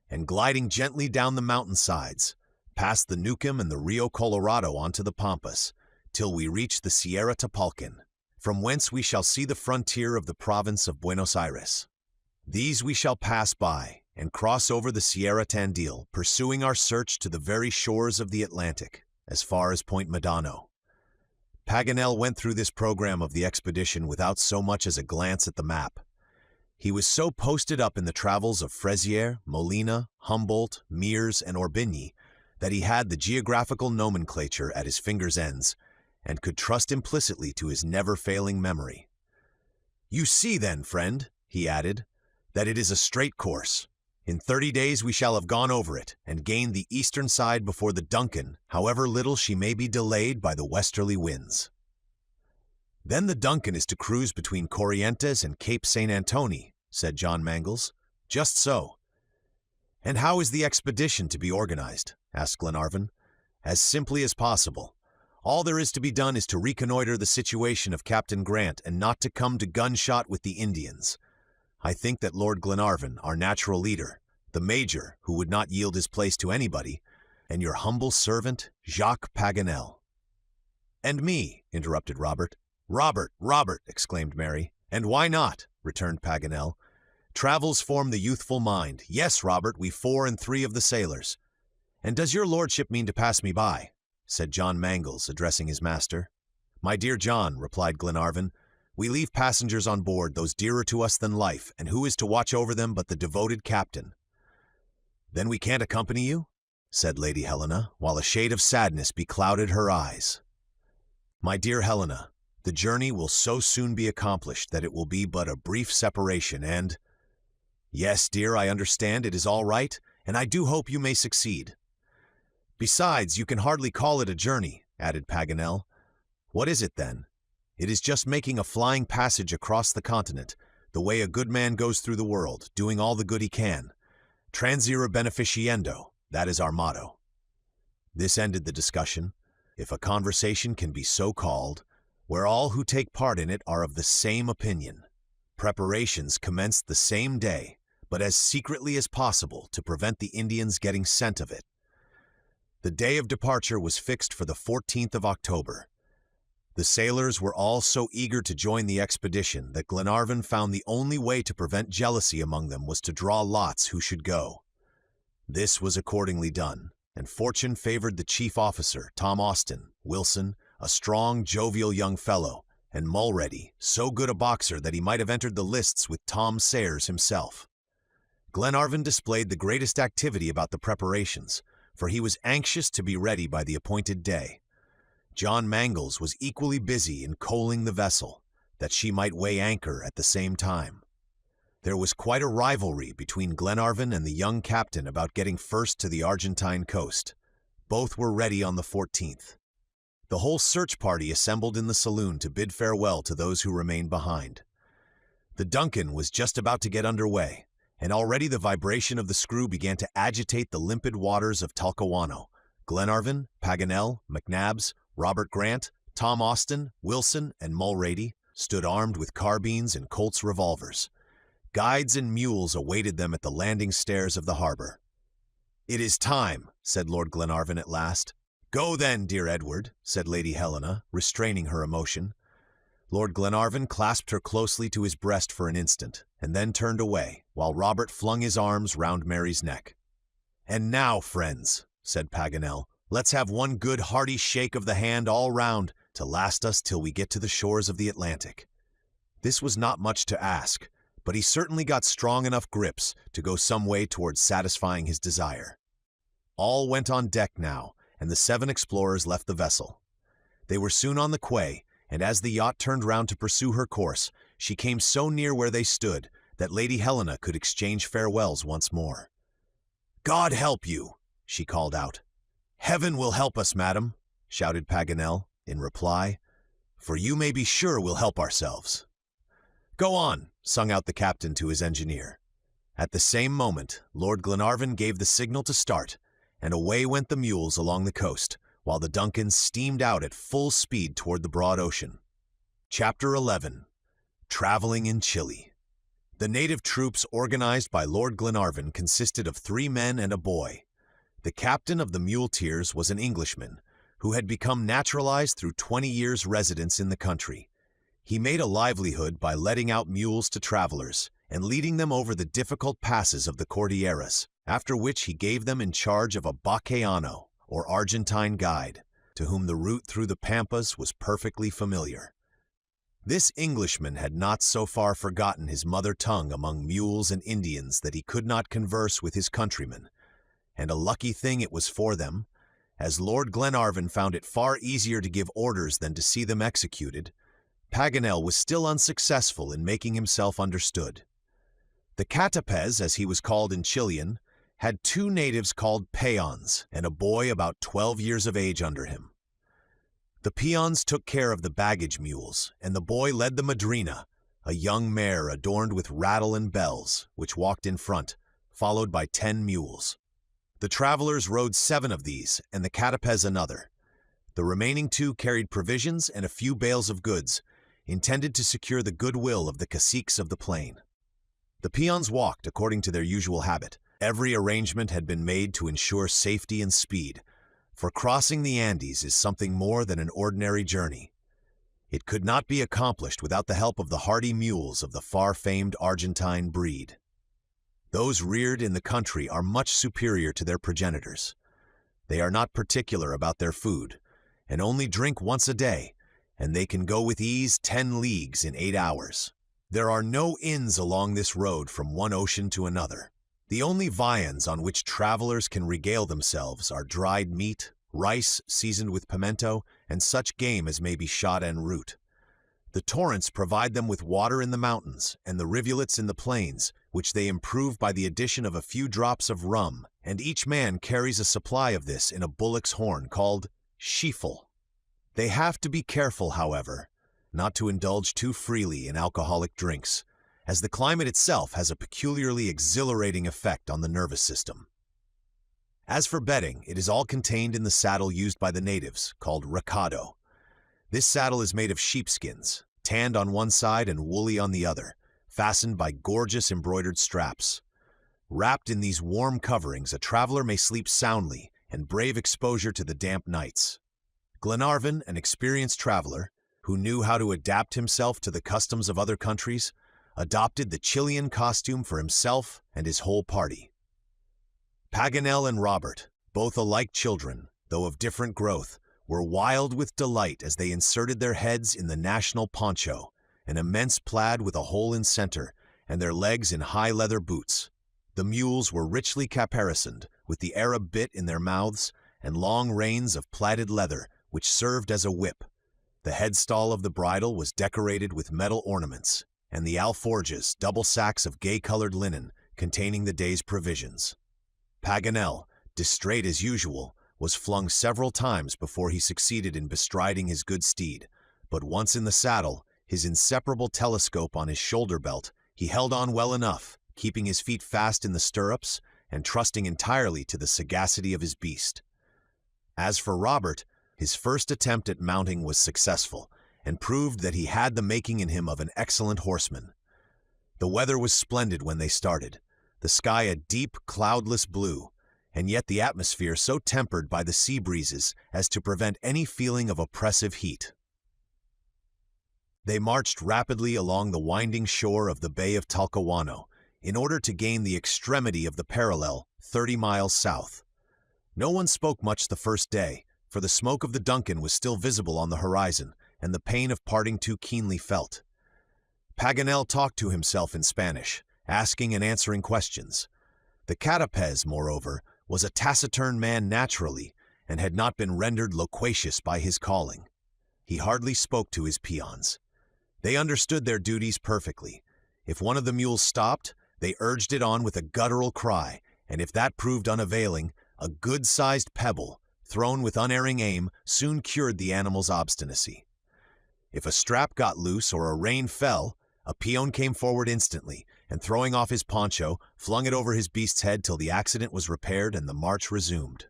and gliding gently down the mountainsides, past the Neuquén and the Rio Colorado onto the Pampas, till we reach the Sierra Tapalquén, from whence we shall see the frontier of the province of Buenos Aires. These we shall pass by, and cross over the Sierra Tandil, pursuing our search to the very shores of the Atlantic, as far as Point Medano." Paganel went through this program of the expedition without so much as a glance at the map. He was so posted up in the travels of Frezier, Molina, Humboldt, Mears, and Orbigny that he had the geographical nomenclature at his fingers' ends, and could trust implicitly to his never-failing memory. "You see then, friend," he added, "that it is a straight course. In 30 days we shall have gone over it, and gained the eastern side before the DUNCAN, however little she may be delayed by the westerly winds." "Then the DUNCAN is to cruise between Corrientes and Cape St. Antony," said John Mangles. "Just so." "And how is the expedition to be organized?" asked Glenarvan. "As simply as possible. All there is to be done is to reconnoiter the situation of Captain Grant and not to come to gunshot with the Indians. I think that Lord Glenarvan, our natural leader, the Major, who would not yield his place to anybody, and your humble servant, Jacques Paganel." "And me," interrupted Robert. "Robert, Robert," exclaimed Mary. "And why not?" returned Paganel. "Travels form the youthful mind. Yes, Robert, we 4 and 3 of the sailors." "And does your lordship mean to pass me by?" said John Mangles, addressing his master. "My dear John," replied Glenarvan, "we leave passengers on board, those dearer to us than life, and who is to watch over them but the devoted captain?" "Then we can't accompany you?" said Lady Helena, while a shade of sadness beclouded her eyes. "My dear Helena, The journey will so soon be accomplished that it will be but a brief separation and— Yes, dear, I understand it is all right, and I do hope you may succeed. Besides, you can hardly call it a journey, added Paganel. What is it, then? It is just making a flying passage across the continent, the way a good man goes through the world, doing all the good he can. Transire beneficiendo, that is our motto. This ended the discussion, if a conversation can be so called, where all who take part in it are of the same opinion. Preparations commenced the same day, but as secretly as possible to prevent the Indians getting scent of it. The day of departure was fixed for the 14th of October. The sailors were all so eager to join the expedition that Glenarvan found the only way to prevent jealousy among them was to draw lots who should go. This was accordingly done, and fortune favored the chief officer, Tom Austin, Wilson, a strong, jovial young fellow, and Mulready, so good a boxer that he might have entered the lists with Tom Sayers himself. Glenarvan displayed the greatest activity about the preparations, for he was anxious to be ready by the appointed day. John Mangles was equally busy in coaling the vessel, that she might weigh anchor at the same time. There was quite a rivalry between Glenarvan and the young captain about getting first to the Argentine coast. Both were ready on the 14th. The whole search party assembled in the saloon to bid farewell to those who remained behind. The DUNCAN was just about to get under way, and already the vibration of the screw began to agitate the limpid waters of Talcahuano. Glenarvan, Paganel, McNabbs, Robert Grant, Tom Austin, Wilson, and Mulready stood armed with carbines and Colt's revolvers. Guides and mules awaited them at the landing stairs of the harbor. "It is time," said Lord Glenarvan at last. "Go then, dear Edward," said Lady Helena, restraining her emotion. Lord Glenarvan clasped her closely to his breast for an instant, and then turned away, while Robert flung his arms round Mary's neck. "And now, friends," said Paganel, "let's have one good hearty shake of the hand all round to last us till we get to the shores of the Atlantic." This was not much to ask, but he certainly got strong enough grips to go some way towards satisfying his desire. All went on deck now, and the 7 explorers left the vessel. They were soon on the quay, and as the yacht turned round to pursue her course, she came so near where they stood that Lady Helena could exchange farewells once more. "God help you!" she called out. "Heaven will help us, madam," shouted Paganel, in reply, "for you may be sure we'll help ourselves." "Go on," sung out the captain to his engineer. At the same moment, Lord Glenarvan gave the signal to start, and away went the mules along the coast, while the DUNCAN steamed out at full speed toward the broad ocean. Chapter 11. Traveling in Chile. The native troops organized by Lord Glenarvan consisted of 3 men and a boy. The captain of the muleteers was an Englishman, who had become naturalized through 20 years' residence in the country. He made a livelihood by letting out mules to travelers and leading them over the difficult passes of the Cordilleras, after which he gave them in charge of a vaqueano, or Argentine guide, to whom the route through the Pampas was perfectly familiar. This Englishman had not so far forgotten his mother tongue among mules and Indians that he could not converse with his countrymen, and a lucky thing it was for them, as Lord Glenarvan found it far easier to give orders than to see them executed. Paganel was still unsuccessful in making himself understood. The Castaways, as he was called in Chilean, had 2 natives called peons and a boy about 12 years of age under him. The peons took care of the baggage mules, and the boy led the madrina, a young mare adorned with rattle and bells, which walked in front, followed by 10 mules. The travelers rode 7 of these, and the Castaways another. The remaining 2 carried provisions and a few bales of goods, intended to secure the goodwill of the caciques of the plain. The peons walked according to their usual habit. Every arrangement had been made to ensure safety and speed, for crossing the Andes is something more than an ordinary journey. It could not be accomplished without the help of the hardy mules of the far-famed Argentine breed. Those reared in the country are much superior to their progenitors. They are not particular about their food, and only drink once a day, and they can go with ease 10 leagues in 8 hours. There are no inns along this road from one ocean to another. The only viands on which travelers can regale themselves are dried meat, rice seasoned with pimento, and such game as may be shot en route. The torrents provide them with water in the mountains and the rivulets in the plains, which they improve by the addition of a few drops of rum, and each man carries a supply of this in a bullock's horn called sheafel. They have to be careful, however, not to indulge too freely in alcoholic drinks, as the climate itself has a peculiarly exhilarating effect on the nervous system. As for bedding, it is all contained in the saddle used by the natives, called recado. This saddle is made of sheepskins, tanned on one side and woolly on the other, fastened by gorgeous embroidered straps. Wrapped in these warm coverings, a traveler may sleep soundly and brave exposure to the damp nights. Glenarvan, an experienced traveler, who knew how to adapt himself to the customs of other countries, adopted the Chilean costume for himself and his whole party. Paganel and Robert, both alike children, though of different growth, were wild with delight as they inserted their heads in the national poncho, an immense plaid with a hole in center, and their legs in high leather boots. The mules were richly caparisoned, with the Arab bit in their mouths and long reins of plaited leather, which served as a whip. The headstall of the bridle was decorated with metal ornaments, and the alforjas, double sacks of gay-colored linen, containing the day's provisions. Paganel, distrait as usual, was flung several times before he succeeded in bestriding his good steed, but once in the saddle, his inseparable telescope on his shoulder belt, he held on well enough, keeping his feet fast in the stirrups and trusting entirely to the sagacity of his beast. As for Robert, his first attempt at mounting was successful, and proved that he had the making in him of an excellent horseman. The weather was splendid when they started, the sky a deep, cloudless blue, and yet the atmosphere so tempered by the sea breezes as to prevent any feeling of oppressive heat. They marched rapidly along the winding shore of the Bay of Talcahuano in order to gain the extremity of the PERIL, 30 miles south. No one spoke much the first day, for the smoke of the DUNCAN was still visible on the horizon, and the pain of parting too keenly felt. Paganel talked to himself in Spanish, asking and answering questions. The Castaways, moreover, was a taciturn man naturally, and had not been rendered loquacious by his calling. He hardly spoke to his peons. They understood their duties perfectly. If one of the mules stopped, they urged it on with a guttural cry, and if that proved unavailing, a good-sized pebble, thrown with unerring aim, soon cured the animal's obstinacy. If a strap got loose or a rein fell, a peon came forward instantly, and throwing off his poncho, flung it over his beast's head till the accident was repaired and the march resumed.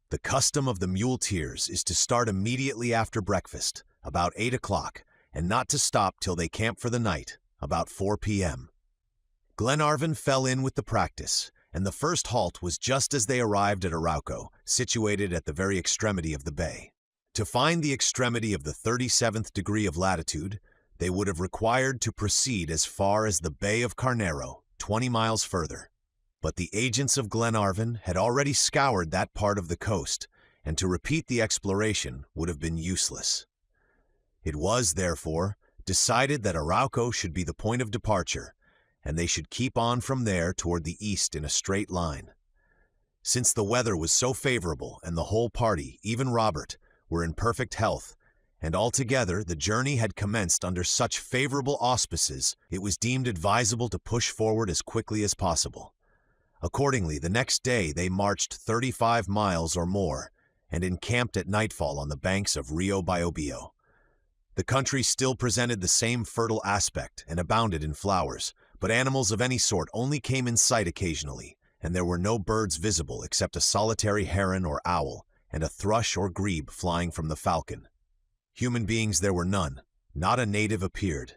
The custom of the muleteers is to start immediately after breakfast, about 8 o'clock, and not to stop till they camp for the night, about 4 p.m. Glenarvan fell in with the practice, and the first halt was just as they arrived at Arauco, situated at the very extremity of the bay. To find the extremity of the 37th degree of latitude, they would have required to proceed as far as the Bay of Carnero, 20 miles further. But the agents of Glenarvan had already scoured that part of the coast, and to repeat the exploration would have been useless. It was, therefore, decided that Arauco should be the point of departure, and they should keep on from there toward the east in a straight line. Since the weather was so favorable and the whole party, even Robert, were in perfect health, and altogether the journey had commenced under such favorable auspices, it was deemed advisable to push forward as quickly as possible. Accordingly, the next day they marched 35 miles or more, and encamped at nightfall on the banks of Rio Biobio. The country still presented the same fertile aspect and abounded in flowers, but animals of any sort only came in sight occasionally, and there were no birds visible except a solitary heron or owl, and a thrush or grebe flying from the falcon. Human beings there were none, not a native appeared.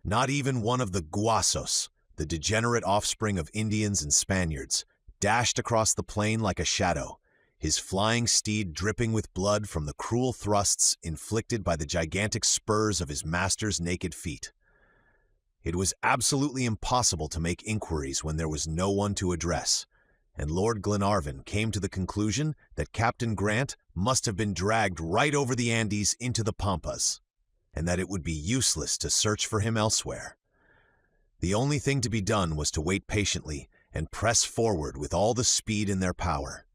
Not even one of the guasos, the degenerate offspring of Indians and Spaniards, dashed across the plain like a shadow, his flying steed dripping with blood from the cruel thrusts inflicted by the gigantic spurs of his master's naked feet. It was absolutely impossible to make inquiries when there was no one to address, and Lord Glenarvan came to the conclusion that Captain Grant must have been dragged right over the Andes into the Pampas, and that it would be useless to search for him elsewhere. The only thing to be done was to wait patiently and press forward with all the speed in their power.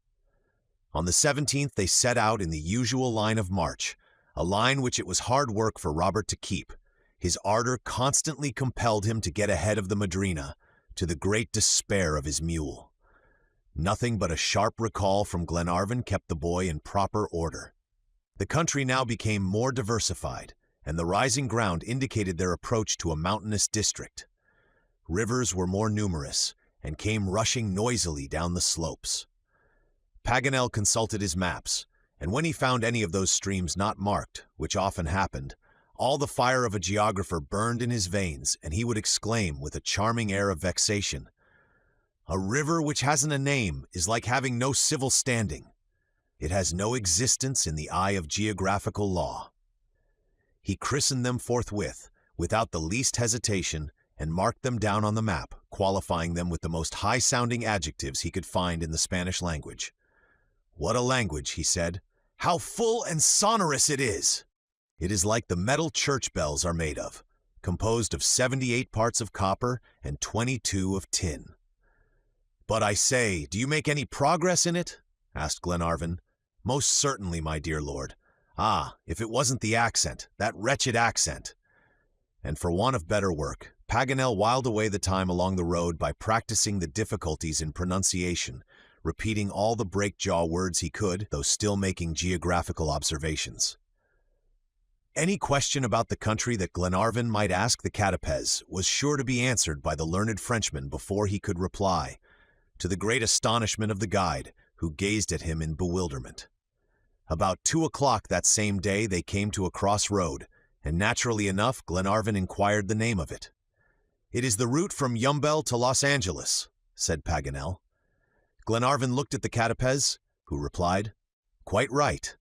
On the 17th they set out in the usual line of march, a line which it was hard work for Robert to keep. His ardor constantly compelled him to get ahead of the madrina, to the great despair of his mule. Nothing but a sharp recall from Glenarvan kept the boy in proper order. The country now became more diversified, and the rising ground indicated their approach to a mountainous district. Rivers were more numerous, and came rushing noisily down the slopes. Paganel consulted his maps, and when he found any of those streams not marked, which often happened, all the fire of a geographer burned in his veins, and he would exclaim with a charming air of vexation, "A river which hasn't a name is like having no civil standing. It has no existence in the eye of geographical law." He christened them forthwith, without the least hesitation, and marked them down on the map, qualifying them with the most high-sounding adjectives he could find in the Spanish language. "What a language," he said. "How full and sonorous it is! It is like the metal church bells are made of, composed of 78 parts of copper and 22 of tin." "But I say, do you make any progress in it?" asked Glenarvan. "Most certainly, my dear lord. Ah, if it wasn't the accent, that wretched accent!" And for want of better work, Paganel whiled away the time along the road by practicing the difficulties in pronunciation, repeating all the break-jaw words he could, though still making geographical observations. Any question about the country that Glenarvan might ask the Castaways was sure to be answered by the learned Frenchman before he could reply, to the great astonishment of the guide, who gazed at him in bewilderment. About 2 o'clock that same day they came to a crossroad, and naturally enough Glenarvan inquired the name of it. "It is the route from Yumbel to Los Angeles," said Paganel. Glenarvan looked at the Castaways, who replied, "Quite right."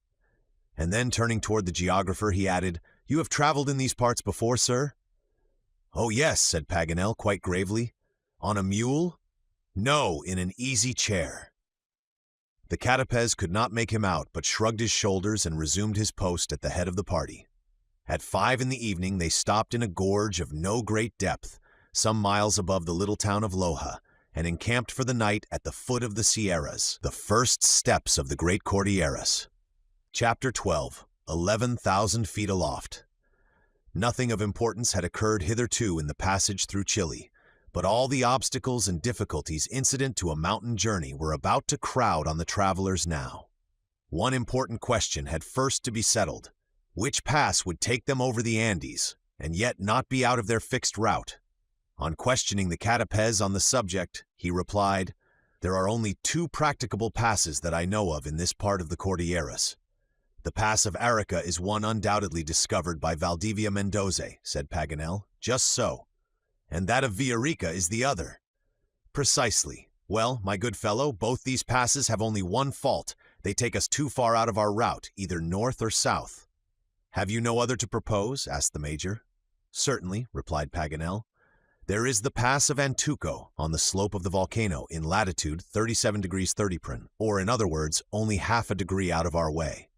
And then turning toward the geographer, he added, "You have traveled in these parts before, sir?" "Oh yes," said Paganel quite gravely. "On a mule?" "No, in an easy chair." The Castaways could not make him out, but shrugged his shoulders and resumed his post at the head of the party. At 5 in the evening they stopped in a gorge of no great depth, some miles above the little town of Loja, and encamped for the night at the foot of the Sierras, the first steps of the great Cordilleras. Chapter 12. 11,000 feet aloft. Nothing of importance had occurred hitherto in the passage through Chile, but all the obstacles and difficulties incident to a mountain journey were about to crowd on the travelers now. One important question had first to be settled: which pass would take them over the Andes, and yet not be out of their fixed route? On questioning the Castaways on the subject, he replied, "There are only 2 practicable passes that I know of in this part of the Cordilleras. The pass of Arica is one undoubtedly discovered by Valdivia Mendoza," said Paganel. "Just so. And that of Villarica is the other." "Precisely. Well, my good fellow, both these passes have only one fault: they take us too far out of our route, either north or south." "Have you no other to propose?" asked the Major. "Certainly," replied Paganel. "There is the pass of Antuco, on the slope of the volcano, in latitude 37 degrees 30', or in other words, only half a degree out of our way."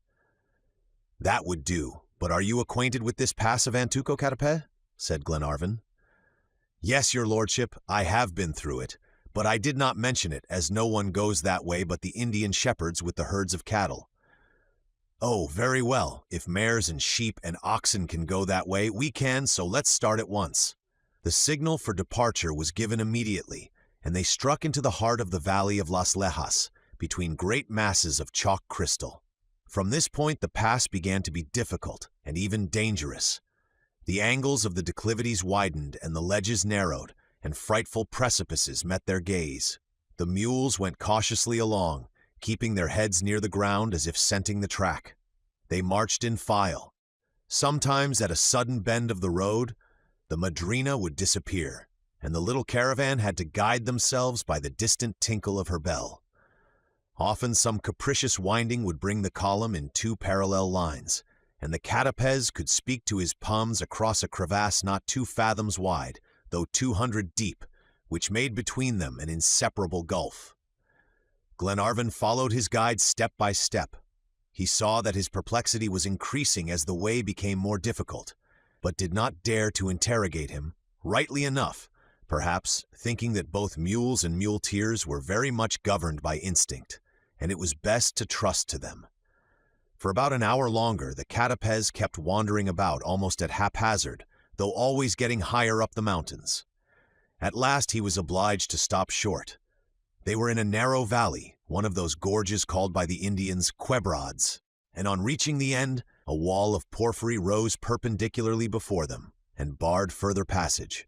"That would do. But are you acquainted with this pass of Antuco, Castaways?" said Glenarvan. "Yes, your lordship, I have been through it, but I did not mention it, as no one goes that way but the Indian shepherds with the herds of cattle." "Oh, very well. If mares and sheep and oxen can go that way, we can, so let's start at once." The signal for departure was given immediately, and they struck into the heart of the valley of Las Lejas, between great masses of chalk crystal. From this point the pass began to be difficult and even dangerous. The angles of the declivities widened and the ledges narrowed, and frightful precipices met their gaze. The mules went cautiously along, keeping their heads near the ground as if scenting the track. They marched in file. Sometimes at a sudden bend of the road, the madrina would disappear, and the little caravan had to guide themselves by the distant tinkle of her bell. Often some capricious winding would bring the column in 2 parallel lines, and the Castaways could speak to his palms across a crevasse not 2 fathoms wide, though 200 deep, which made between them an inseparable gulf. Glenarvan followed his guide step by step. He saw that his perplexity was increasing as the way became more difficult, but did not dare to interrogate him, rightly enough, perhaps thinking that both mules and muleteers were very much governed by instinct, and it was best to trust to them. For about an hour longer, the Castaways kept wandering about almost at haphazard, though always getting higher up the mountains. At last he was obliged to stop short. They were in a narrow valley, one of those gorges called by the Indians quebrads, and on reaching the end, a wall of porphyry rose perpendicularly before them and barred further passage.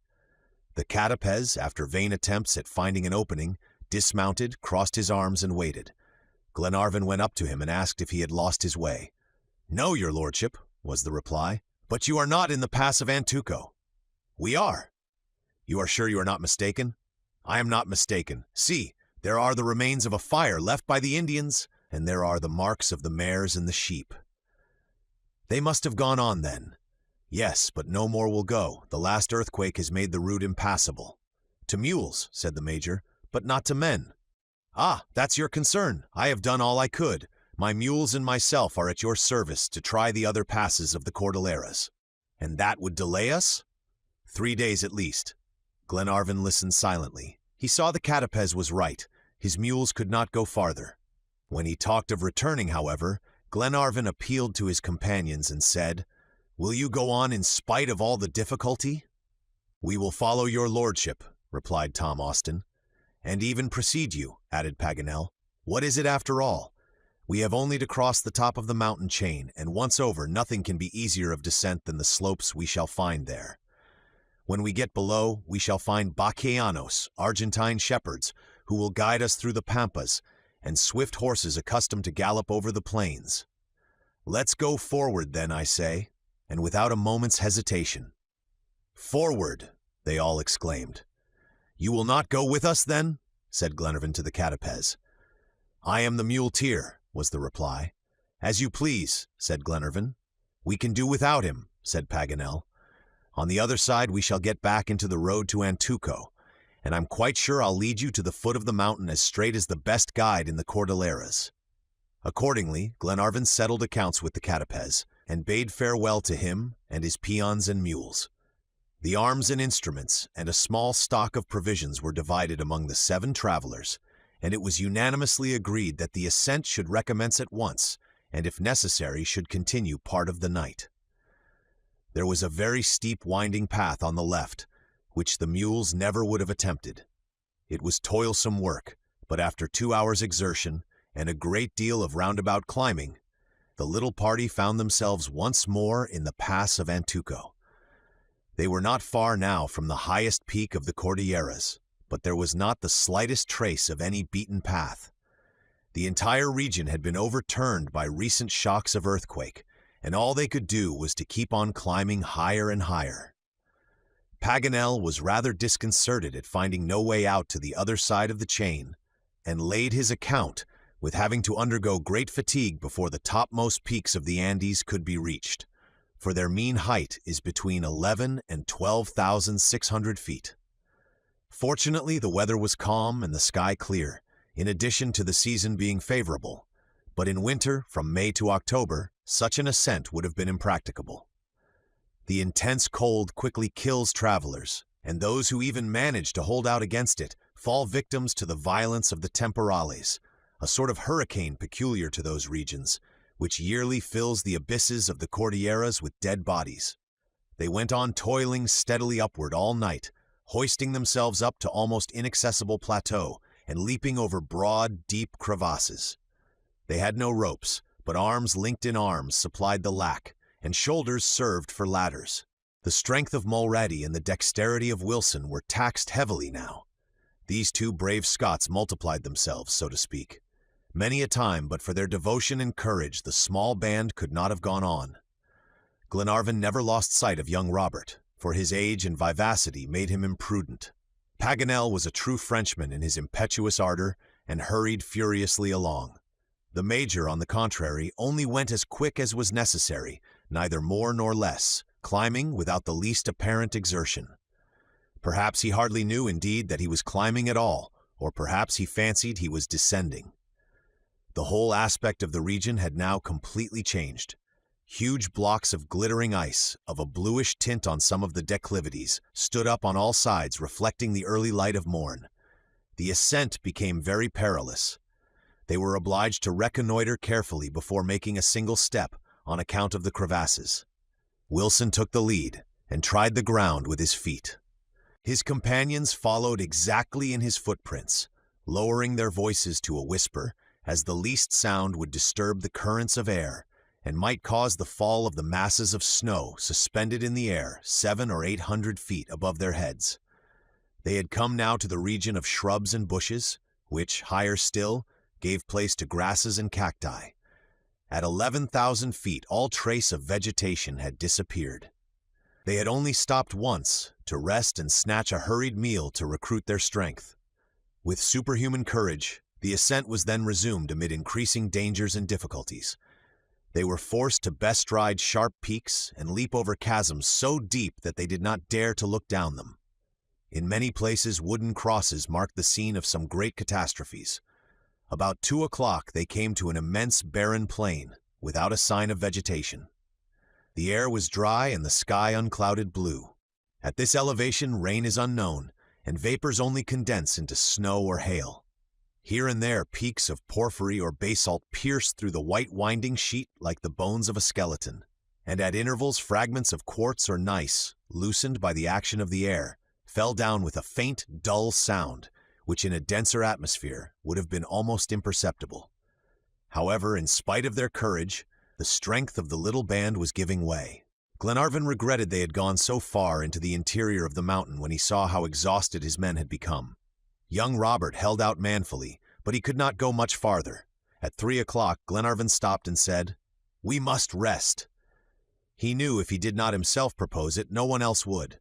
The Castaways, after vain attempts at finding an opening, dismounted, crossed his arms, and waited. Glenarvan went up to him and asked if he had lost his way. "No, your lordship," was the reply. "But you are not in the pass of Antuco." "We are." "You are sure you are not mistaken?" "I am not mistaken. See, there are the remains of a fire left by the Indians, and there are the marks of the mares and the sheep." "They must have gone on then." "Yes, but no more will go. The last earthquake has made the route impassable." "To mules," said the Major, "but not to men." "Ah, that's your concern. I have done all I could. My mules and myself are at your service to try the other passes of the Cordilleras." "And that would delay us?" 3 days at least." Glenarvan listened silently. He saw the Castaways was right. His mules could not go farther. When he talked of returning, however, Glenarvan appealed to his companions and said, "Will you go on in spite of all the difficulty?" "We will follow your lordship," replied Tom Austin. "And even precede you," added Paganel. "What is it after all? We have only to cross the top of the mountain chain, and once over, nothing can be easier of descent than the slopes we shall find there. When we get below, we shall find vaqueanos, Argentine shepherds, who will guide us through the pampas, and swift horses accustomed to gallop over the plains. Let's go forward then, I say, and without a moment's hesitation." "Forward!" they all exclaimed. "You will not go with us then?" said Glenarvan to the Castaways. "I am the muleteer," was the reply. "As you please," said Glenarvan. "We can do without him," said Paganel. "On the other side we shall get back into the road to Antuco, and I'm quite sure I'll lead you to the foot of the mountain as straight as the best guide in the Cordilleras." Accordingly, Glenarvan settled accounts with the Castaways, and bade farewell to him and his peons and mules. The arms and instruments and a small stock of provisions were divided among the 7 travelers, and it was unanimously agreed that the ascent should recommence at once, and if necessary should continue part of the night. There was a very steep winding path on the left, which the mules never would have attempted. It was toilsome work, but after 2 hours' exertion and a great deal of roundabout climbing, the little party found themselves once more in the pass of Antuco. They were not far now from the highest peak of the Cordilleras, but there was not the slightest trace of any beaten path. The entire region had been overturned by recent shocks of earthquake, and all they could do was to keep on climbing higher and higher. Paganel was rather disconcerted at finding no way out to the other side of the chain, and laid his account with having to undergo great fatigue before the topmost peaks of the Andes could be reached, for their mean height is between 11,000 and 12,600 feet. Fortunately, the weather was calm and the sky clear, in addition to the season being favorable, but in winter, from May to October, such an ascent would have been impracticable. The intense cold quickly kills travelers, and those who even manage to hold out against it fall victims to the violence of the temporales, a sort of hurricane peculiar to those regions, which yearly fills the abysses of the Cordilleras with dead bodies. They went on toiling steadily upward all night, hoisting themselves up to almost inaccessible plateau and leaping over broad, deep crevasses. They had no ropes, but arms linked in arms supplied the lack, and shoulders served for ladders. The strength of Mulrady and the dexterity of Wilson were taxed heavily now. These 2 brave Scots multiplied themselves, so to speak. Many a time, but for their devotion and courage, the small band could not have gone on. Glenarvan never lost sight of young Robert, for his age and vivacity made him imprudent. Paganel was a true Frenchman in his impetuous ardor, and hurried furiously along. The Major, on the contrary, only went as quick as was necessary, neither more nor less, climbing without the least apparent exertion. Perhaps he hardly knew, indeed, that he was climbing at all, or perhaps he fancied he was descending. The whole aspect of the region had now completely changed. Huge blocks of glittering ice, of a bluish tint on some of the declivities, stood up on all sides, reflecting the early light of morn. The ascent became very perilous. They were obliged to reconnoiter carefully before making a single step on account of the crevasses. Wilson took the lead and tried the ground with his feet. His companions followed exactly in his footprints, lowering their voices to a whisper, as the least sound would disturb the currents of air and might cause the fall of the masses of snow suspended in the air 700 or 800 feet above their heads. They had come now to the region of shrubs and bushes, which, higher still, gave place to grasses and cacti. At 11,000 feet, all trace of vegetation had disappeared. They had only stopped once to rest and snatch a hurried meal to recruit their strength. With superhuman courage, the ascent was then resumed amid increasing dangers and difficulties. They were forced to bestride sharp peaks and leap over chasms so deep that they did not dare to look down them. In many places, wooden crosses marked the scene of some great catastrophes. About 2 o'clock, they came to an immense barren plain, without a sign of vegetation. The air was dry and the sky unclouded blue. At this elevation, rain is unknown, and vapors only condense into snow or hail. Here and there, peaks of porphyry or basalt pierced through the white winding sheet like the bones of a skeleton, and at intervals fragments of quartz or gneiss, loosened by the action of the air, fell down with a faint, dull sound, which in a denser atmosphere would have been almost imperceptible. However, in spite of their courage, the strength of the little band was giving way. Glenarvan regretted they had gone so far into the interior of the mountain when he saw how exhausted his men had become. Young Robert held out manfully, but he could not go much farther. At 3 o'clock, Glenarvan stopped and said, "We must rest." He knew if he did not himself propose it, no one else would.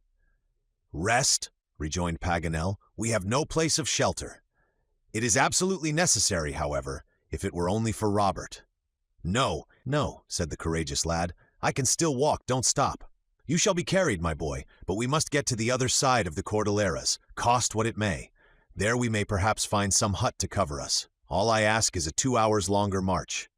"Rest?" rejoined Paganel. "We have no place of shelter. It is absolutely necessary, however, if it were only for Robert." "No, no," said the courageous lad. "I can still walk, don't stop. You shall be carried, my boy, but we must get to the other side of the Cordilleras, cost what it may. There we may perhaps find some hut to cover us. All I ask is a 2 hours longer march."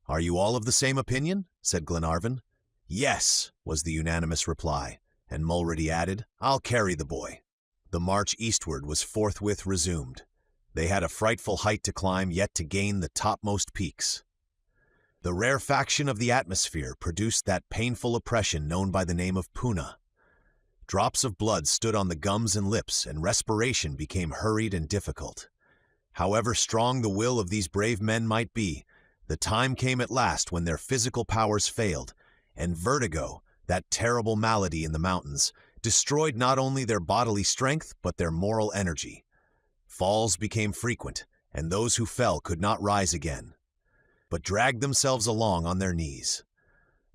"Are you all of the same opinion?" said Glenarvan. "Yes," was the unanimous reply, and Mulrady added, "I'll carry the boy." The march eastward was forthwith resumed. They had a frightful height to climb, yet to gain the topmost peaks. The rarefaction of the atmosphere produced that painful oppression known by the name of puna. Drops of blood stood on the gums and lips, and respiration became hurried and difficult. However strong the will of these brave men might be, the time came at last when their physical powers failed, and vertigo, that terrible malady in the mountains, destroyed not only their bodily strength but their moral energy. Falls became frequent, and those who fell could not rise again, but dragged themselves along on their knees.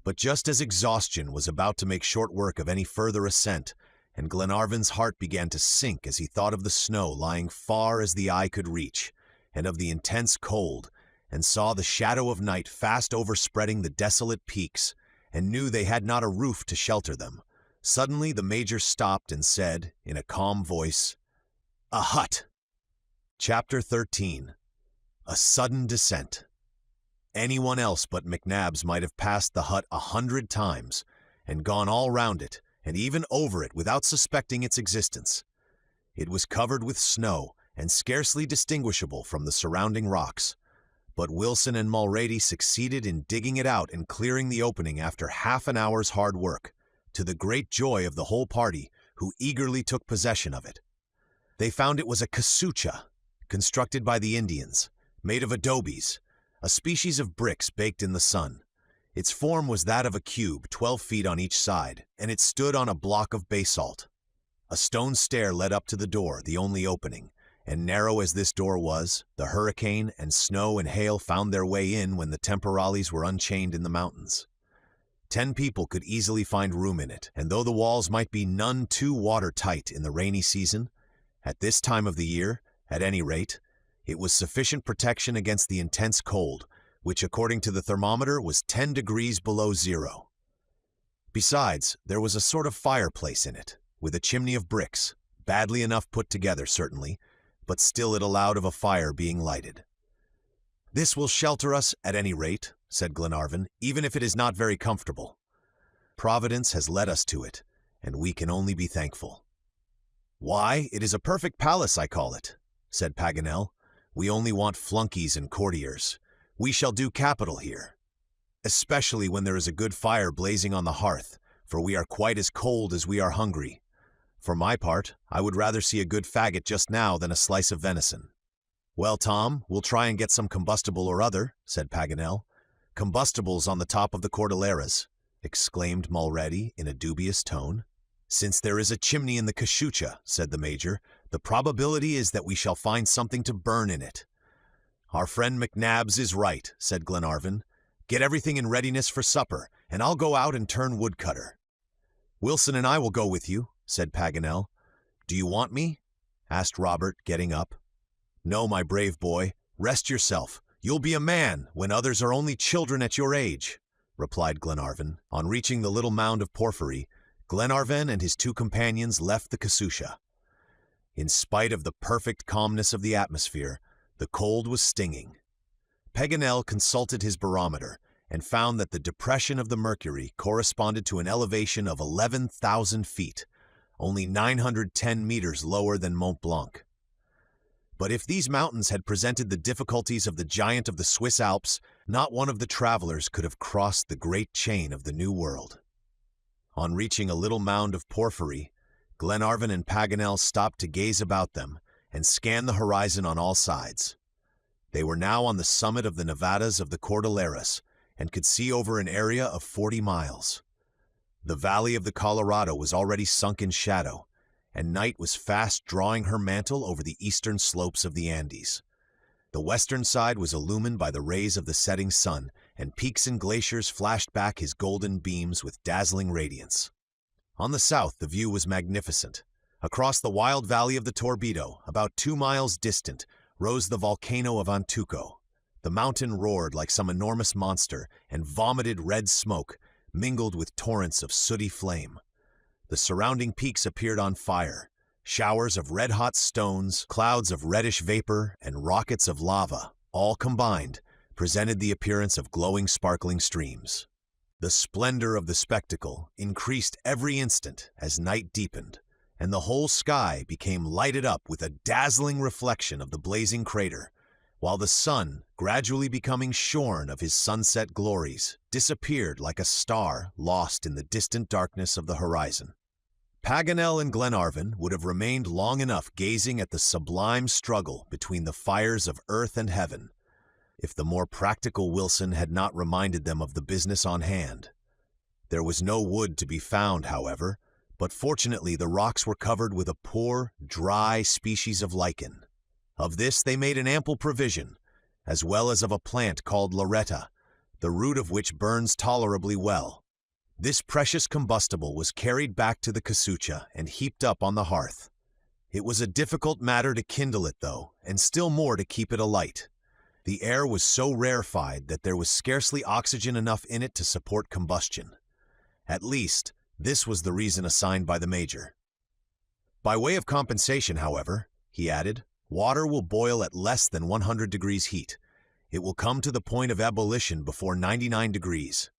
But just as exhaustion was about to make short work of any further ascent, and Glenarvan's heart began to sink as he thought of the snow lying far as the eye could reach, and of the intense cold, and saw the shadow of night fast overspreading the desolate peaks, and knew they had not a roof to shelter them, suddenly the Major stopped and said, in a calm voice, "A hut!" Chapter 13. A Sudden Descent. Anyone else but McNabbs might have passed the hut 100 times, and gone all round it, and even over it without suspecting its existence. It was covered with snow, and scarcely distinguishable from the surrounding rocks, but Wilson and Mulrady succeeded in digging it out and clearing the opening after half an hour's hard work, to the great joy of the whole party, who eagerly took possession of it. They found it was a casucha, constructed by the Indians, made of adobes, a species of bricks baked in the sun. Its form was that of a cube, 12 feet on each side, and it stood on a block of basalt. A stone stair led up to the door, the only opening, and narrow as this door was, the hurricane and snow and hail found their way in when the temporales were unchained in the mountains. 10 people could easily find room in it, and though the walls might be none too watertight in the rainy season, at this time of the year, at any rate, it was sufficient protection against the intense cold, which according to the thermometer was 10 degrees below zero. Besides, there was a sort of fireplace in it, with a chimney of bricks, badly enough put together certainly, but still it allowed of a fire being lighted. "This will shelter us at any rate," said Glenarvan, "even if it is not very comfortable. Providence has led us to it, and we can only be thankful." "Why, it is a perfect palace, I call it," said Paganel. We only want flunkies and courtiers. We shall do capital here, especially when there is a good fire blazing on the hearth, for we are quite as cold as we are hungry. For my part, I would rather see a good faggot just now than a slice of venison." "Well, Tom, we'll try and get some combustible or other," said Paganel. "Combustibles on the top of the Cordilleras," exclaimed Mulready in a dubious tone. "Since there is a chimney in the cachucha," said the Major, "the probability is that we shall find something to burn in it." "Our friend McNabbs is right," said Glenarvan. "Get everything in readiness for supper, and I'll go out and turn woodcutter." "Wilson and I will go with you," said Paganel. "Do you want me?" asked Robert, getting up. "No, my brave boy. Rest yourself. You'll be a man when others are only children at your age," replied Glenarvan. On reaching the little mound of porphyry, Glenarvan and his two companions left the cachucha. In spite of the perfect calmness of the atmosphere, the cold was stinging. Paganel consulted his barometer and found that the depression of the mercury corresponded to an elevation of 11,000 feet, only 910 meters lower than Mont Blanc. But if these mountains had presented the difficulties of the giant of the Swiss Alps, not one of the travelers could have crossed the great chain of the New World. On reaching a little mound of porphyry, Glenarvan and Paganel stopped to gaze about them and scan the horizon on all sides. They were now on the summit of the Nevadas of the Cordilleras and could see over an area of 40 miles. The valley of the Colorado was already sunk in shadow, and night was fast drawing her mantle over the eastern slopes of the Andes. The western side was illumined by the rays of the setting sun, and peaks and glaciers flashed back his golden beams with dazzling radiance. On the south, the view was magnificent. Across the wild valley of the Torbido, about 2 miles distant, rose the volcano of Antuco. The mountain roared like some enormous monster and vomited red smoke, mingled with torrents of sooty flame. The surrounding peaks appeared on fire. Showers of red-hot stones, clouds of reddish vapor, and rockets of lava, all combined, presented the appearance of glowing, sparkling streams. The splendor of the spectacle increased every instant as night deepened, and the whole sky became lighted up with a dazzling reflection of the blazing crater, while the sun, gradually becoming shorn of his sunset glories, disappeared like a star lost in the distant darkness of the horizon. Paganel and Glenarvan would have remained long enough gazing at the sublime struggle between the fires of earth and heaven, if the more practical Wilson had not reminded them of the business on hand. There was no wood to be found, however, but fortunately the rocks were covered with a poor, dry species of lichen. Of this they made an ample provision, as well as of a plant called loretta, the root of which burns tolerably well. This precious combustible was carried back to the cachucha and heaped up on the hearth. It was a difficult matter to kindle it, though, and still more to keep it alight. The air was so rarefied that there was scarcely oxygen enough in it to support combustion. At least, this was the reason assigned by the Major. "By way of compensation, however," he added, "water will boil at less than 100 degrees heat. It will come to the point of ebullition before 99 degrees.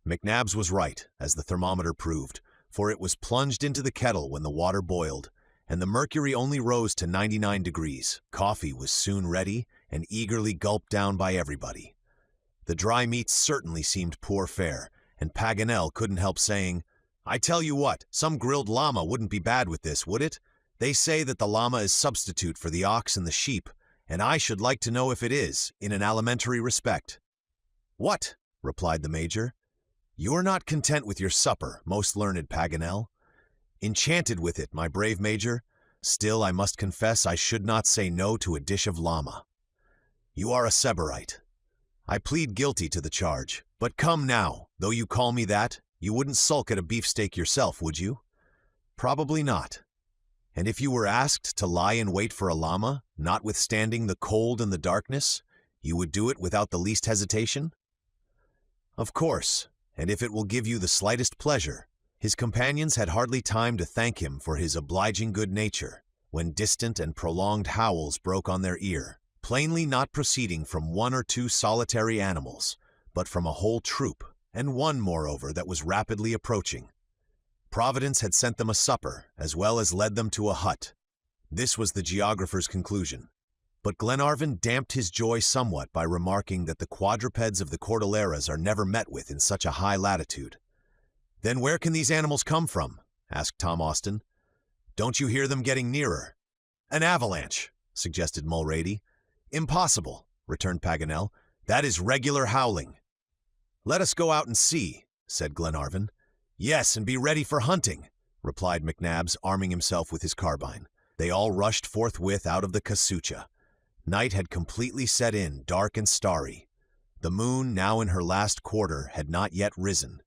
McNabbs was right, as the thermometer proved, for it was plunged into the kettle when the water boiled, and the mercury only rose to 99 degrees. Coffee was soon ready and eagerly gulped down by everybody. The dry meats certainly seemed poor fare, and Paganel couldn't help saying, "I tell you what, some grilled llama wouldn't be bad with this, would it? They say that the llama is substitute for the ox and the sheep, and I should like to know if it is, in an alimentary respect." "What?" replied the Major. "You're not content with your supper, most learned Paganel." "Enchanted with it, my brave Major. Still, I must confess I should not say no to a dish of llama." "You are a Seborite." "I plead guilty to the charge. But come now, though you call me that, you wouldn't sulk at a beefsteak yourself, would you?" "Probably not." "And if you were asked to lie in wait for a llama, notwithstanding the cold and the darkness, you would do it without the least hesitation?" "Of course, and if it will give you the slightest pleasure." His companions had hardly time to thank him for his obliging good nature, when distant and prolonged howls broke on their ear, plainly not proceeding from one or two solitary animals, but from a whole troop, and one, moreover, that was rapidly approaching. Providence had sent them a supper, as well as led them to a hut. This was the geographer's conclusion. But Glenarvan damped his joy somewhat by remarking that the quadrupeds of the Cordilleras are never met with in such a high latitude. "Then where can these animals come from?" asked Tom Austin. "Don't you hear them getting nearer?" "An avalanche," suggested Mulrady. "Impossible," returned Paganel. "That is regular howling." "Let us go out and see," said Glenarvan. "Yes, and be ready for hunting," replied McNabbs, arming himself with his carbine. They all rushed forthwith out of the casucha. Night had completely set in, dark and starry. The moon, now in her last quarter, had not yet risen.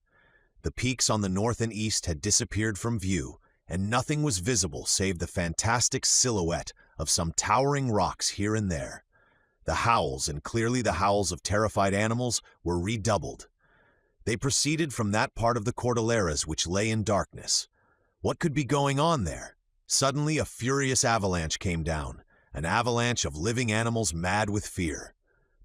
The peaks on the north and east had disappeared from view, and nothing was visible save the fantastic silhouette of some towering rocks here and there. The howls, and clearly the howls of terrified animals, were redoubled. They proceeded from that part of the Cordilleras which lay in darkness. What could be going on there? Suddenly a furious avalanche came down, an avalanche of living animals mad with fear.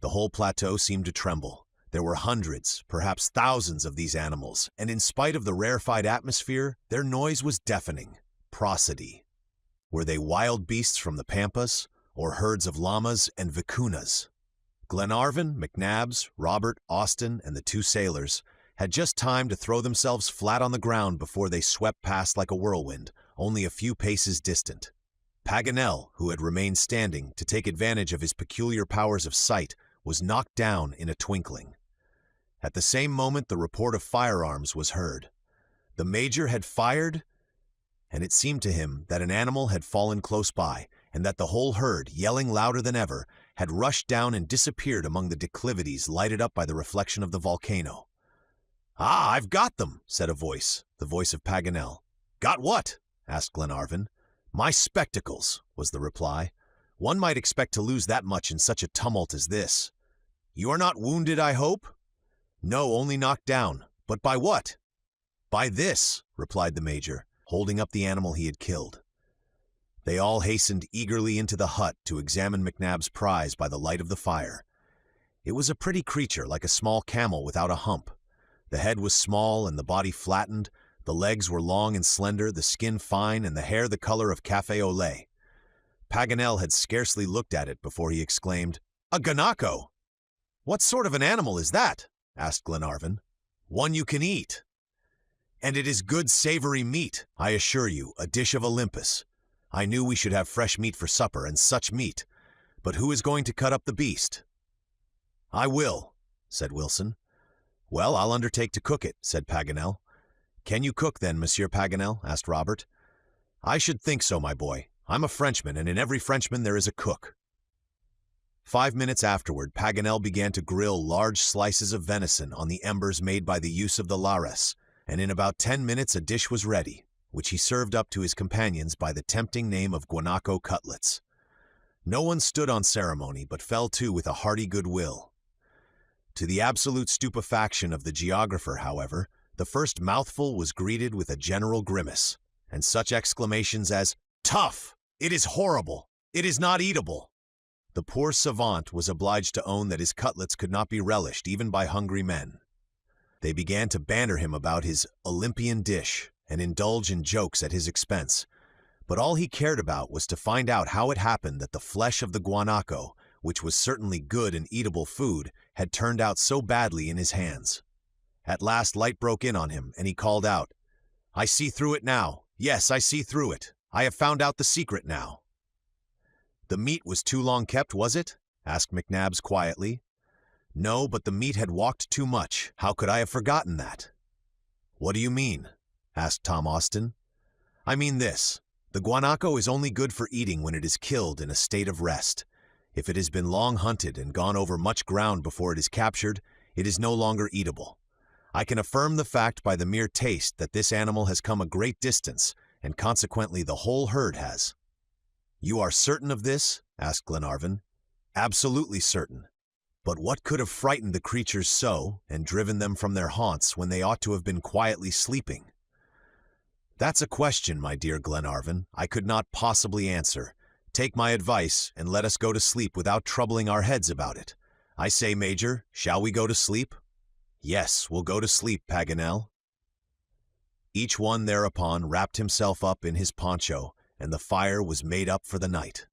The whole plateau seemed to tremble. There were hundreds, perhaps thousands of these animals, and in spite of the rarefied atmosphere, their noise was deafening. Prosody. Were they wild beasts from the pampas, or herds of llamas and vicuñas? Glenarvan, McNabbs, Robert, Austin, and the two sailors had just time to throw themselves flat on the ground before they swept past like a whirlwind, only a few paces distant. Paganel, who had remained standing to take advantage of his peculiar powers of sight, was knocked down in a twinkling. At the same moment the report of firearms was heard. The Major had fired, and it seemed to him that an animal had fallen close by, and that the whole herd, yelling louder than ever, had rushed down and disappeared among the declivities lighted up by the reflection of the volcano. "Ah, I've got them," said a voice, the voice of Paganel. "Got what?" asked Glenarvan. "My spectacles," was the reply. "One might expect to lose that much in such a tumult as this. You are not wounded, I hope?" "No, only knocked down. But by what?" "By this," replied the Major, holding up the animal he had killed. They all hastened eagerly into the hut to examine McNabb's prize by the light of the fire. It was a pretty creature, like a small camel without a hump. The head was small and the body flattened, the legs were long and slender, the skin fine, and the hair the color of café au lait. Paganel had scarcely looked at it before he exclaimed, "A guanaco!" "What sort of an animal is that?" asked Glenarvan. "One you can eat. And it is good savory meat, I assure you, a dish of Olympus. I knew we should have fresh meat for supper, and such meat. But who is going to cut up the beast?" "I will," said Wilson. "Well, I'll undertake to cook it," said Paganel. "Can you cook then, Monsieur Paganel?" asked Robert. "I should think so, my boy. I'm a Frenchman, and in every Frenchman there is a cook." 5 minutes afterward, Paganel began to grill large slices of venison on the embers made by the use of the lares, and in about 10 minutes a dish was ready, which he served up to his companions by the tempting name of guanaco cutlets. No one stood on ceremony, but fell to with a hearty good will. To the absolute stupefaction of the geographer, however, the first mouthful was greeted with a general grimace, and such exclamations as, "Tough! It is horrible! It is not eatable!" The poor savant was obliged to own that his cutlets could not be relished even by hungry men. They began to banter him about his Olympian dish and indulge in jokes at his expense, but all he cared about was to find out how it happened that the flesh of the guanaco, which was certainly good and eatable food, had turned out so badly in his hands. At last light broke in on him, and he called out, "I see through it now. Yes, I see through it. I have found out the secret now." "The meat was too long kept, was it?" asked McNabbs quietly. "No, but the meat had walked too much. How could I have forgotten that?" "What do you mean?" asked Tom Austin. "I mean this. The guanaco is only good for eating when it is killed in a state of rest. If it has been long hunted and gone over much ground before it is captured, it is no longer eatable. I can affirm the fact by the mere taste that this animal has come a great distance, and consequently the whole herd has." "You are certain of this?" asked Glenarvan. "Absolutely certain. But what could have frightened the creatures so, and driven them from their haunts when they ought to have been quietly sleeping?" "That's a question, my dear Glenarvan, I could not possibly answer. Take my advice, and let us go to sleep without troubling our heads about it. I say, Major, shall we go to sleep?" "Yes, we'll go to sleep, Paganel." Each one thereupon wrapped himself up in his poncho, and the fire was made up for the night.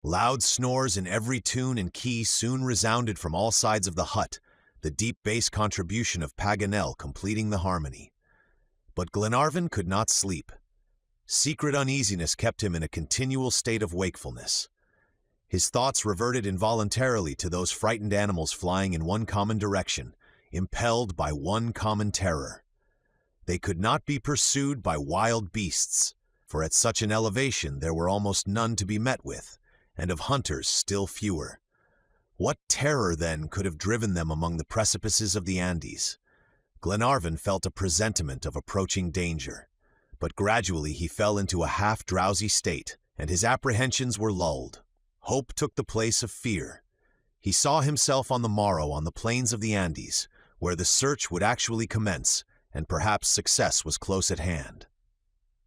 Loud snores in every tune and key soon resounded from all sides of the hut, the deep bass contribution of Paganel completing the harmony. But Glenarvan could not sleep. Secret uneasiness kept him in a continual state of wakefulness. His thoughts reverted involuntarily to those frightened animals flying in one common direction, impelled by one common terror. They could not be pursued by wild beasts, for at such an elevation there were almost none to be met with, and of hunters still fewer. What terror, then, could have driven them among the precipices of the Andes? Glenarvan felt a presentiment of approaching danger, but gradually he fell into a half-drowsy state, and his apprehensions were lulled. Hope took the place of fear. He saw himself on the morrow on the plains of the Andes, where the search would actually commence, and perhaps success was close at hand.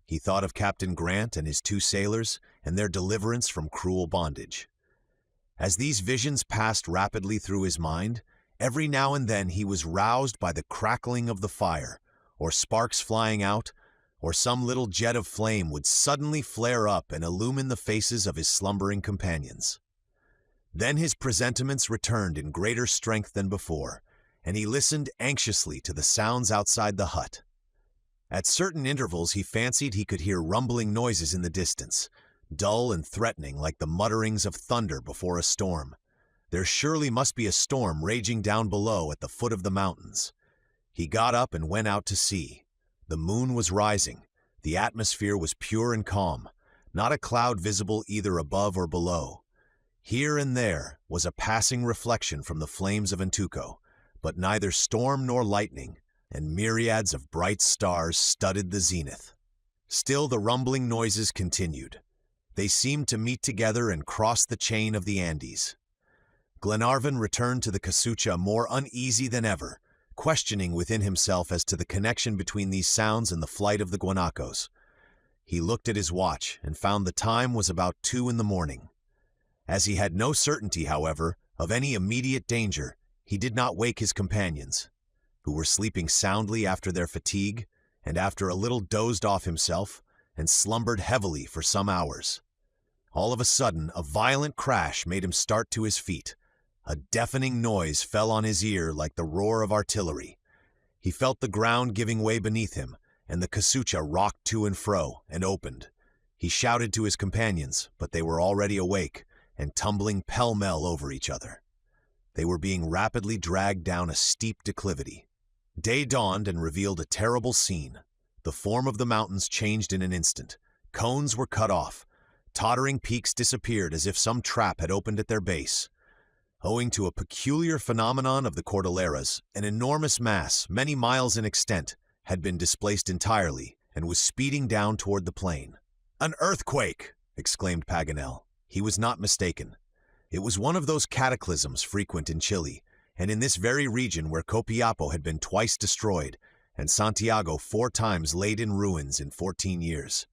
He thought of Captain Grant and his 2 sailors and their deliverance from cruel bondage. As these visions passed rapidly through his mind, every now and then he was roused by the crackling of the fire, or sparks flying out, or some little jet of flame would suddenly flare up and illumine the faces of his slumbering companions. Then his presentiments returned in greater strength than before, and he listened anxiously to the sounds outside the hut. At certain intervals he fancied he could hear rumbling noises in the distance, dull and threatening like the mutterings of thunder before a storm. There surely must be a storm raging down below at the foot of the mountains. He got up and went out to see. The moon was rising. The atmosphere was pure and calm, not a cloud visible either above or below. Here and there was a passing reflection from the flames of Antuco, but neither storm nor lightning, and myriads of bright stars studded the zenith. Still the rumbling noises continued. They seemed to meet together and cross the chain of the Andes. Glenarvan returned to the casucha more uneasy than ever, questioning within himself as to the connection between these sounds and the flight of the guanacos. He looked at his watch and found the time was about 2 in the morning. As he had no certainty, however, of any immediate danger, he did not wake his companions, who were sleeping soundly after their fatigue, and after a little dozed off himself, and slumbered heavily for some hours. All of a sudden, a violent crash made him start to his feet. A deafening noise fell on his ear like the roar of artillery. He felt the ground giving way beneath him, and the casucha rocked to and fro, and opened. He shouted to his companions, but they were already awake, and tumbling pell-mell over each other. They were being rapidly dragged down a steep declivity. Day dawned and revealed a terrible scene. The form of the mountains changed in an instant. Cones were cut off. Tottering peaks disappeared as if some trap had opened at their base. Owing to a peculiar phenomenon of the Cordilleras, an enormous mass, many miles in extent, had been displaced entirely and was speeding down toward the plain. "An earthquake!" exclaimed Paganel. He was not mistaken. It was one of those cataclysms frequent in Chile, and in this very region where Copiapo had been twice destroyed, and Santiago 4 times laid in ruins in 14 years.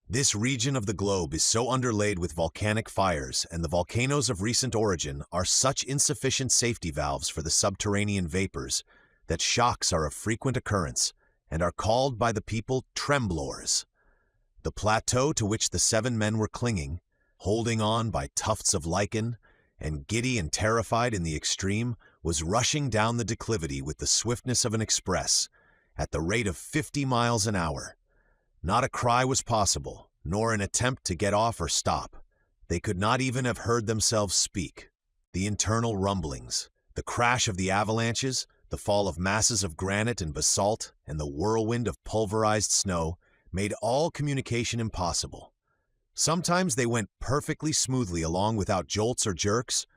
This region of the globe is so underlaid with volcanic fires, and the volcanoes of recent origin are such insufficient safety valves for the subterranean vapors, that shocks are of frequent occurrence, and are called by the people tremblors. The plateau to which the 7 men were clinging, holding on by tufts of lichen, and giddy and terrified in the extreme, was rushing down the declivity with the swiftness of an express, at the rate of 50 miles an hour. Not a cry was possible, nor an attempt to get off or stop. They could not even have heard themselves speak. The internal rumblings, the crash of the avalanches, the fall of masses of granite and basalt, and the whirlwind of pulverized snow made all communication impossible. Sometimes they went perfectly smoothly along without jolts or jerks,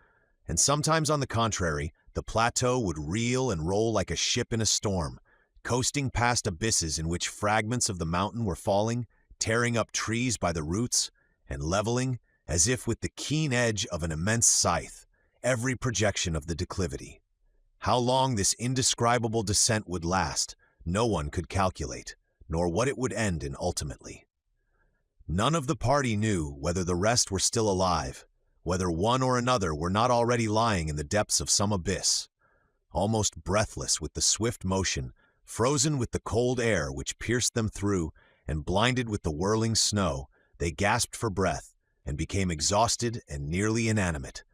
and sometimes, on the contrary, the plateau would reel and roll like a ship in a storm, coasting past abysses in which fragments of the mountain were falling, tearing up trees by the roots, and leveling, as if with the keen edge of an immense scythe, every projection of the declivity. How long this indescribable descent would last, no one could calculate, nor what it would end in ultimately. None of the party knew whether the rest were still alive, whether one or another were not already lying in the depths of some abyss. Almost breathless with the swift motion, frozen with the cold air which pierced them through, and blinded with the whirling snow, they gasped for breath, and became exhausted and nearly inanimate,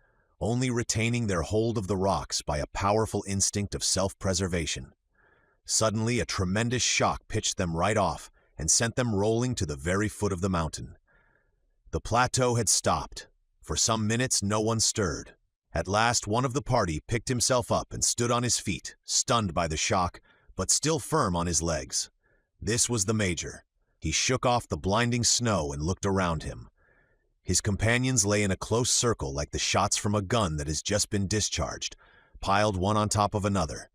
only retaining their hold of the rocks by a powerful instinct of self-preservation. Suddenly, a tremendous shock pitched them right off and sent them rolling to the very foot of the mountain. The plateau had stopped. For some minutes, no one stirred. At last, one of the party picked himself up and stood on his feet, stunned by the shock, but still firm on his legs. This was the Major. He shook off the blinding snow and looked around him. His companions lay in a close circle like the shots from a gun that has just been discharged, piled one on top of another.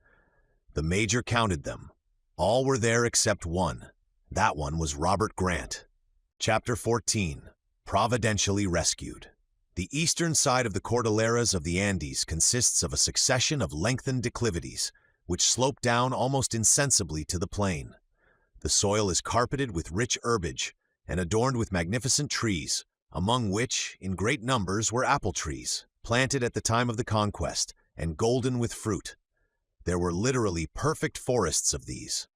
The Major counted them. All were there except one. That one was Robert Grant. Chapter 14. Providentially Rescued. The eastern side of the Cordilleras of the Andes consists of a succession of lengthened declivities, which slope down almost insensibly to the plain. The soil is carpeted with rich herbage and adorned with magnificent trees, among which, in great numbers, were apple trees, planted at the time of the conquest, and golden with fruit. There were literally perfect forests of these.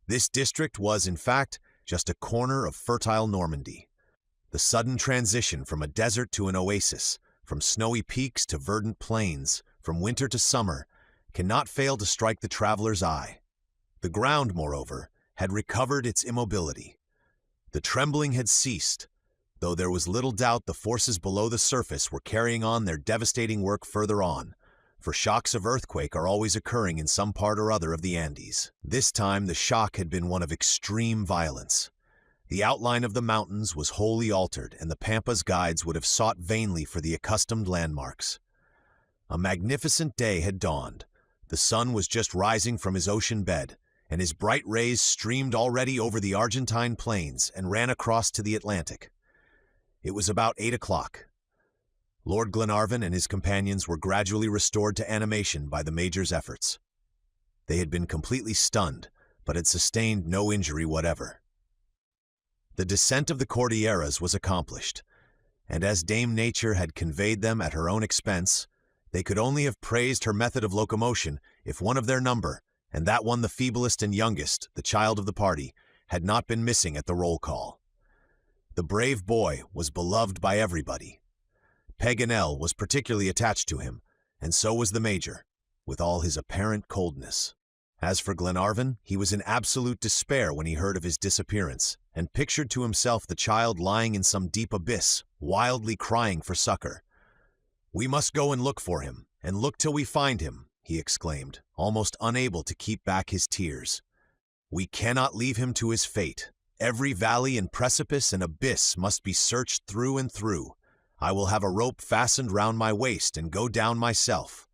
This district was, in fact, just a corner of fertile Normandy. The sudden transition from a desert to an oasis, from snowy peaks to verdant plains, from winter to summer, cannot fail to strike the traveler's eye. The ground, moreover, had recovered its immobility. The trembling had ceased, though there was little doubt the forces below the surface were carrying on their devastating work further on, for shocks of earthquake are always occurring in some part or other of the Andes. This time the shock had been one of extreme violence. The outline of the mountains was wholly altered, and the Pampas guides would have sought vainly for the accustomed landmarks. A magnificent day had dawned. The sun was just rising from his ocean bed, and his bright rays streamed already over the Argentine plains and ran across to the Atlantic. It was about 8 o'clock. Lord Glenarvan and his companions were gradually restored to animation by the Major's efforts. They had been completely stunned, but had sustained no injury whatever. The descent of the Cordilleras was accomplished, and as Dame Nature had conveyed them at her own expense, they could only have praised her method of locomotion if one of their number, and that one the feeblest and youngest, the child of the party, had not been missing at the roll call. The brave boy was beloved by everybody. Paganel was particularly attached to him, and so was the Major, with all his apparent coldness. As for Glenarvan, he was in absolute despair when he heard of his disappearance, and pictured to himself the child lying in some deep abyss, wildly crying for succor. "We must go and look for him, and look till we find him," he exclaimed, almost unable to keep back his tears. "We cannot leave him to his fate. Every valley and precipice and abyss must be searched through and through. I will have a rope fastened round my waist and go down myself.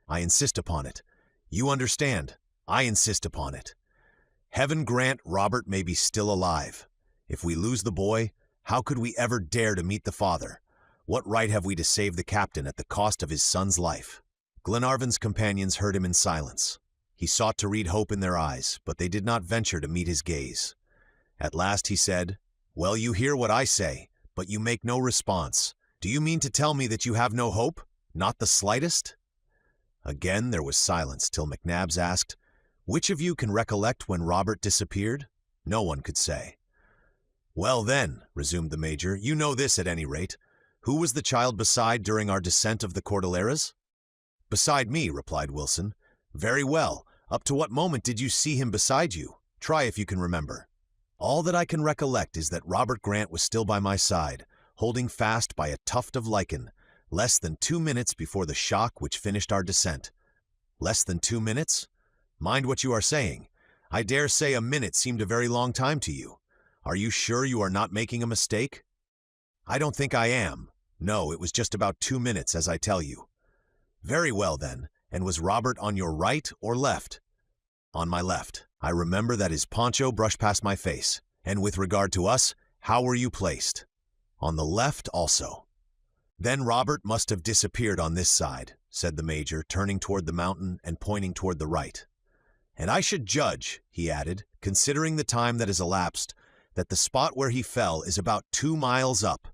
I insist upon it. You understand, I insist upon it. Heaven grant Robert may be still alive. If we lose the boy, how could we ever dare to meet the father? What right have we to save the captain at the cost of his son's life?" Glenarvan's companions heard him in silence. He sought to read hope in their eyes, but they did not venture to meet his gaze. At last he said, "Well, you hear what I say, but you make no response. Do you mean to tell me that you have no hope? Not the slightest?" Again there was silence till McNabbs asked, "Which of you can recollect when Robert disappeared?" No one could say. "Well then," resumed the Major, "you know this at any rate. Who was the child beside during our descent of the Cordilleras?" "Beside me," replied Wilson. "Very well. Up to what moment did you see him beside you? Try if you can remember." "All that I can recollect is that Robert Grant was still by my side, holding fast by a tuft of lichen, less than 2 minutes before the shock which finished our descent." "Less than 2 minutes? Mind what you are saying. I dare say a minute seemed a very long time to you. Are you sure you are not making a mistake?" "I don't think I am. No, it was just about 2 minutes, as I tell you." "Very well, then. And was Robert on your right or left?" "On my left. I remember that his poncho brushed past my face. And with regard to us, how were you placed?" "On the left also." "Then Robert must have disappeared on this side," said the Major, turning toward the mountain and pointing toward the right. "And I should judge," he added, "considering the time that has elapsed, that the spot where he fell is about 2 miles up.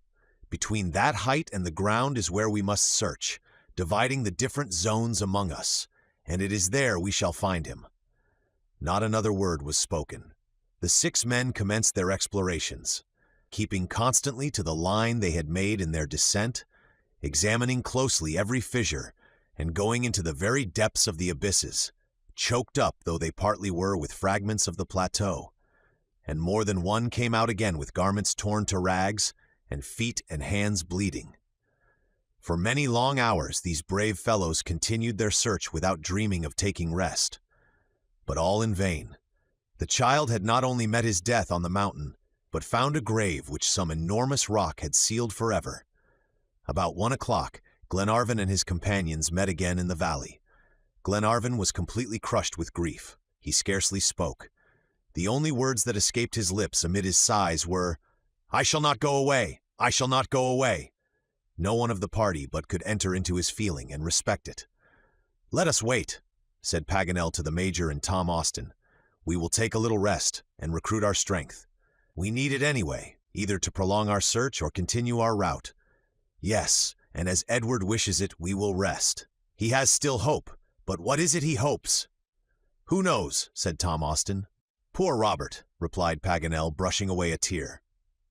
Between that height and the ground is where we must search, dividing the different zones among us, and it is there we shall find him." Not another word was spoken. The 6 men commenced their explorations. keeping constantly to the line they had made in their descent, examining closely every fissure, and going into the very depths of the abysses, choked up though they partly were with fragments of the plateau. And more than one came out again with garments torn to rags, and feet and hands bleeding. For many long hours these brave fellows continued their search without dreaming of taking rest. But all in vain. The child had not only met his death on the mountain, but found a grave which some enormous rock had sealed forever. About 1 o'clock, Glenarvan and his companions met again in the valley. Glenarvan was completely crushed with grief. He scarcely spoke. The only words that escaped his lips amid his sighs were, "I shall not go away! I shall not go away!" No one of the party but could enter into his feeling and respect it. "Let us wait," said Paganel to the Major and Tom Austin. "We will take a little rest and recruit our strength. We need it anyway, either to prolong our search or continue our route. Yes, and as Edward wishes it, we will rest. He has still hope, but what is it he hopes?" "Who knows?" said Tom Austin. "Poor Robert," replied Paganel, brushing away a tear.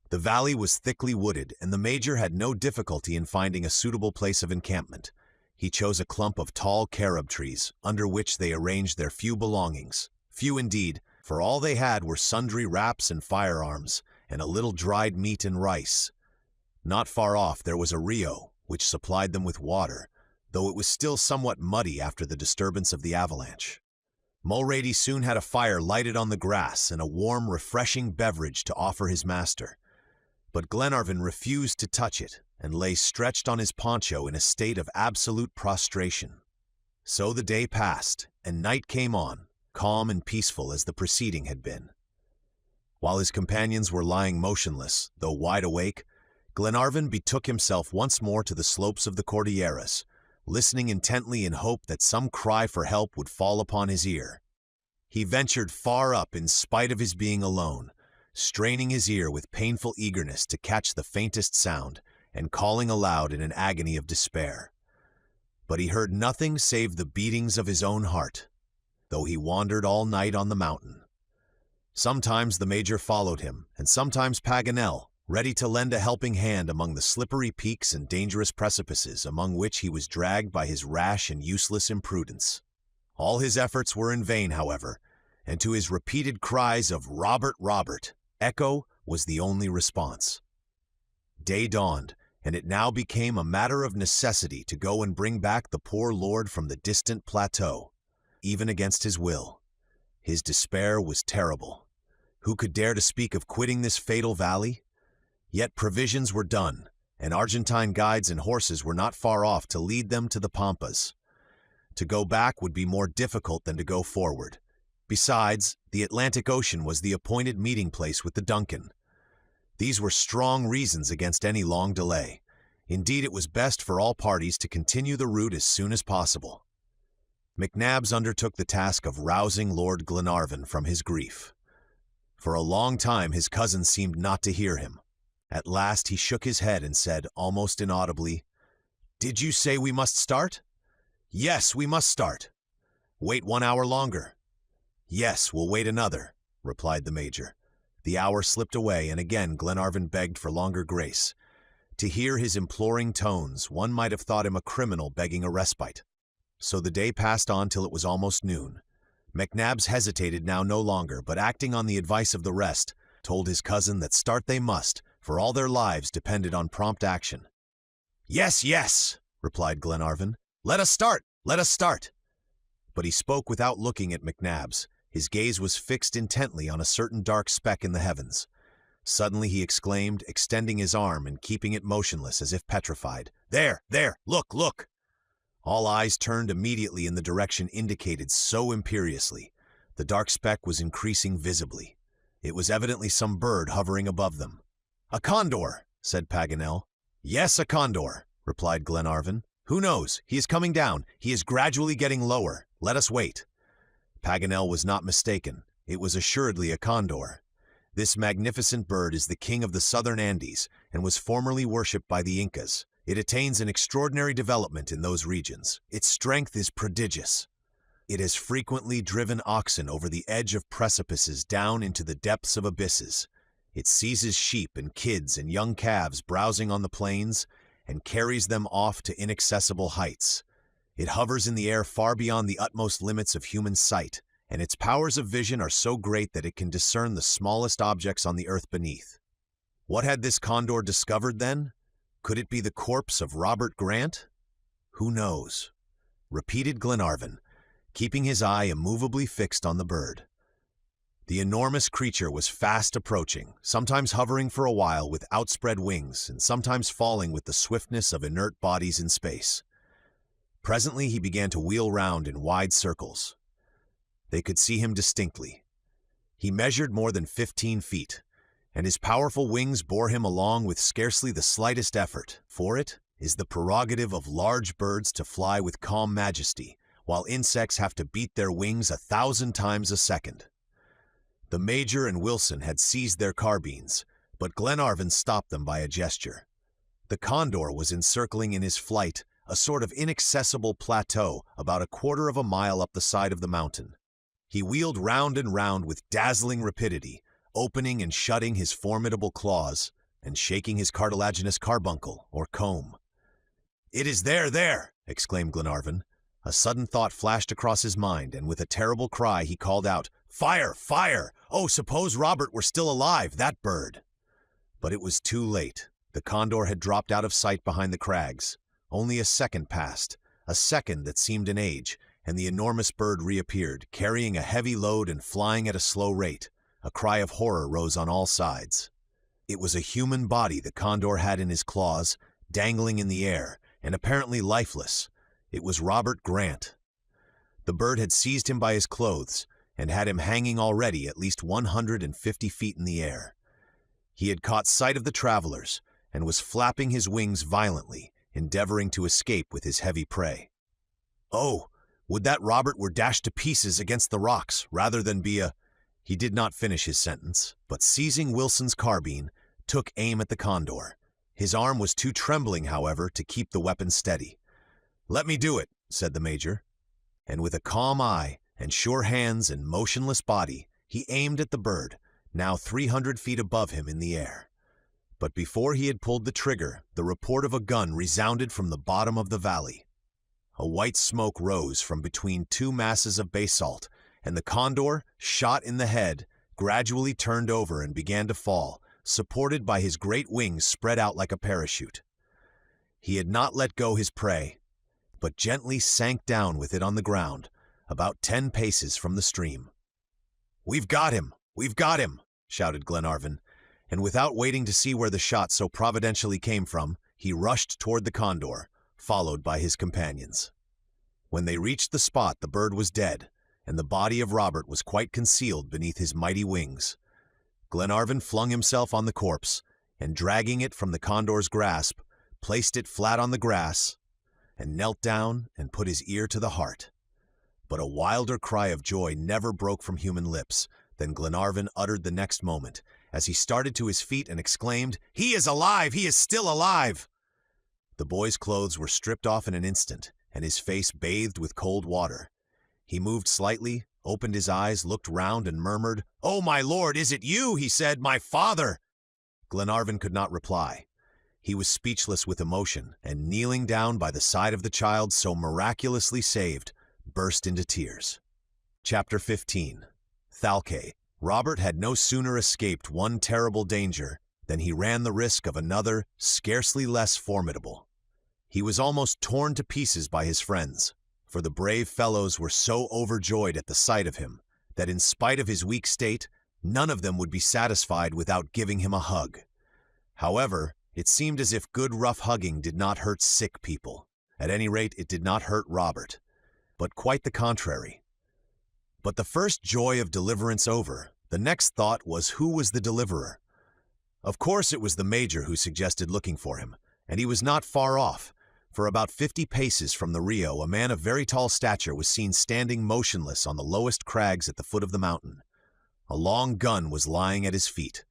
The valley was thickly wooded, and the Major had no difficulty in finding a suitable place of encampment. He chose a clump of tall carob trees, under which they arranged their few belongings. Few indeed, for all they had were sundry wraps and firearms, and a little dried meat and rice. Not far off there was a rio, which supplied them with water, though it was still somewhat muddy after the disturbance of the avalanche. Mulrady soon had a fire lighted on the grass and a warm, refreshing beverage to offer his master. But Glenarvan refused to touch it, and lay stretched on his poncho in a state of absolute prostration. So the day passed, and night came on, calm and peaceful as the preceding had been. While his companions were lying motionless, though wide awake, Glenarvan betook himself once more to the slopes of the Cordilleras, listening intently in hope that some cry for help would fall upon his ear. He ventured far up in spite of his being alone, straining his ear with painful eagerness to catch the faintest sound, and calling aloud in an agony of despair. But he heard nothing save the beatings of his own heart, though he wandered all night on the mountain. Sometimes the Major followed him, and sometimes Paganel, ready to lend a helping hand among the slippery peaks and dangerous precipices among which he was dragged by his rash and useless imprudence. All his efforts were in vain, however, and to his repeated cries of "Robert, Robert," echo was the only response. Day dawned, and it now became a matter of necessity to go and bring back the poor lord from the distant plateau, even against his will. His despair was terrible. Who could dare to speak of quitting this fatal valley? Yet provisions were done, and Argentine guides and horses were not far off to lead them to the Pampas. To go back would be more difficult than to go forward. Besides, the Atlantic Ocean was the appointed meeting place with the DUNCAN. These were strong reasons against any long delay. Indeed, it was best for all parties to continue the route as soon as possible. McNabbs undertook the task of rousing Lord Glenarvan from his grief. For a long time his cousin seemed not to hear him. At last he shook his head and said, almost inaudibly, "Did you say we must start?" "Yes, we must start." "Wait 1 hour longer." "Yes, we'll wait another," replied the Major. The hour slipped away, and again Glenarvan begged for longer grace. To hear his imploring tones, one might have thought him a criminal begging a respite. So the day passed on till it was almost noon. McNabbs hesitated now no longer, but acting on the advice of the rest, told his cousin that start they must, for all their lives depended on prompt action. "Yes, yes," replied Glenarvan. "Let us start! Let us start!" But he spoke without looking at McNabbs. His gaze was fixed intently on a certain dark speck in the heavens. Suddenly he exclaimed, extending his arm and keeping it motionless as if petrified, "There, there! Look, look!" All eyes turned immediately in the direction indicated so imperiously. The dark speck was increasing visibly. It was evidently some bird hovering above them. "A condor," said Paganel. "Yes, a condor," replied Glenarvan. "Who knows? He is coming down. He is gradually getting lower. Let us wait." Paganel was not mistaken. It was assuredly a condor. This magnificent bird is the king of the southern Andes, and was formerly worshipped by the Incas. It attains an extraordinary development in those regions. Its strength is prodigious. It has frequently driven oxen over the edge of precipices down into the depths of abysses. It seizes sheep and kids and young calves browsing on the plains and carries them off to inaccessible heights. It hovers in the air far beyond the utmost limits of human sight, and its powers of vision are so great that it can discern the smallest objects on the earth beneath. What had this condor discovered then? Could it be the corpse of Robert Grant? Who knows? Repeated Glenarvan, keeping his eye immovably fixed on the bird. The enormous creature was fast approaching, sometimes hovering for a while with outspread wings and sometimes falling with the swiftness of inert bodies in space. Presently he began to wheel round in wide circles. They could see him distinctly. He measured more than 15 feet, and his powerful wings bore him along with scarcely the slightest effort, for it is the prerogative of large birds to fly with calm majesty, while insects have to beat their wings 1,000 times a second. The Major and Wilson had seized their carbines, but Glenarvan stopped them by a gesture. The condor was encircling in his flight a sort of inaccessible plateau about 1/4 of a mile up the side of the mountain. He wheeled round and round with dazzling rapidity, opening and shutting his formidable claws and shaking his cartilaginous carbuncle, or comb. "It is there!" exclaimed Glenarvan. A sudden thought flashed across his mind, and with a terrible cry he called out, "Fire! Fire! Oh, suppose Robert were still alive, that bird!" But it was too late. The condor had dropped out of sight behind the crags. Only a second passed, a second that seemed an age, and the enormous bird reappeared, carrying a heavy load and flying at a slow rate. A cry of horror rose on all sides. It was a human body the condor had in his claws, dangling in the air, and apparently lifeless. It was Robert Grant. The bird had seized him by his clothes, and had him hanging already at least 150 feet in the air. He had caught sight of the travelers, and was flapping his wings violently, endeavoring to escape with his heavy prey. "Oh, would that Robert were dashed to pieces against the rocks, rather than be a—" He did not finish his sentence, but seizing Wilson's carbine, took aim at the condor. His arm was too trembling, however, to keep the weapon steady. "Let me do it," said the Major. And with a calm eye and sure hands and motionless body, he aimed at the bird, now 300 feet above him in the air. But before he had pulled the trigger, the report of a gun resounded from the bottom of the valley. A white smoke rose from between two masses of basalt, and the condor, shot in the head, gradually turned over and began to fall, supported by his great wings spread out like a parachute. He had not let go his prey, but gently sank down with it on the ground, about 10 paces from the stream. "We've got him! We've got him!" shouted Glenarvan, and without waiting to see where the shot so providentially came from, he rushed toward the condor, followed by his companions. When they reached the spot, the bird was dead, and the body of Robert was quite concealed beneath his mighty wings. Glenarvan flung himself on the corpse, and dragging it from the condor's grasp, placed it flat on the grass, and knelt down and put his ear to the heart. But a wilder cry of joy never broke from human lips than Glenarvan uttered the next moment, as he started to his feet and exclaimed, "He is alive! He is still alive!" The boy's clothes were stripped off in an instant, and his face bathed with cold water. He moved slightly, opened his eyes, looked round, and murmured, "Oh, my lord, is it you?" he said, "my father!" Glenarvan could not reply. He was speechless with emotion, and kneeling down by the side of the child so miraculously saved, burst into tears. Chapter 15. THALCAVE. Robert had no sooner escaped one terrible danger than he ran the risk of another scarcely less formidable. He was almost torn to pieces by his friends, for the brave fellows were so overjoyed at the sight of him that in spite of his weak state, none of them would be satisfied without giving him a hug. However, it seemed as if good rough hugging did not hurt sick people. At any rate, it did not hurt Robert, but quite the contrary. But the first joy of deliverance over, the next thought was who was the deliverer. Of course it was the Major who suggested looking for him, and he was not far off, for about 50 paces from the Rio a man of very tall stature was seen standing motionless on the lowest crags at the foot of the mountain. A long gun was lying at his feet.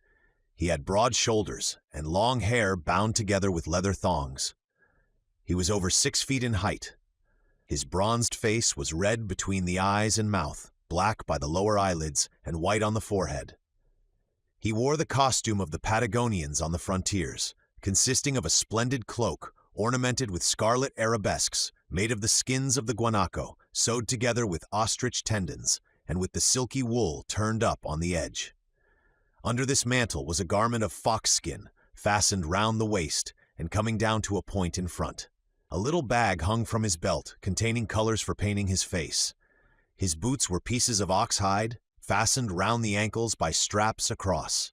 He had broad shoulders and long hair bound together with leather thongs. He was over 6 feet in height. His bronzed face was red between the eyes and mouth, black by the lower eyelids, and white on the forehead. He wore the costume of the Patagonians on the frontiers, consisting of a splendid cloak ornamented with scarlet arabesques, made of the skins of the guanaco, sewed together with ostrich tendons, and with the silky wool turned up on the edge. Under this mantle was a garment of fox skin, fastened round the waist and coming down to a point in front. A little bag hung from his belt, containing colors for painting his face. His boots were pieces of ox hide, fastened round the ankles by straps across.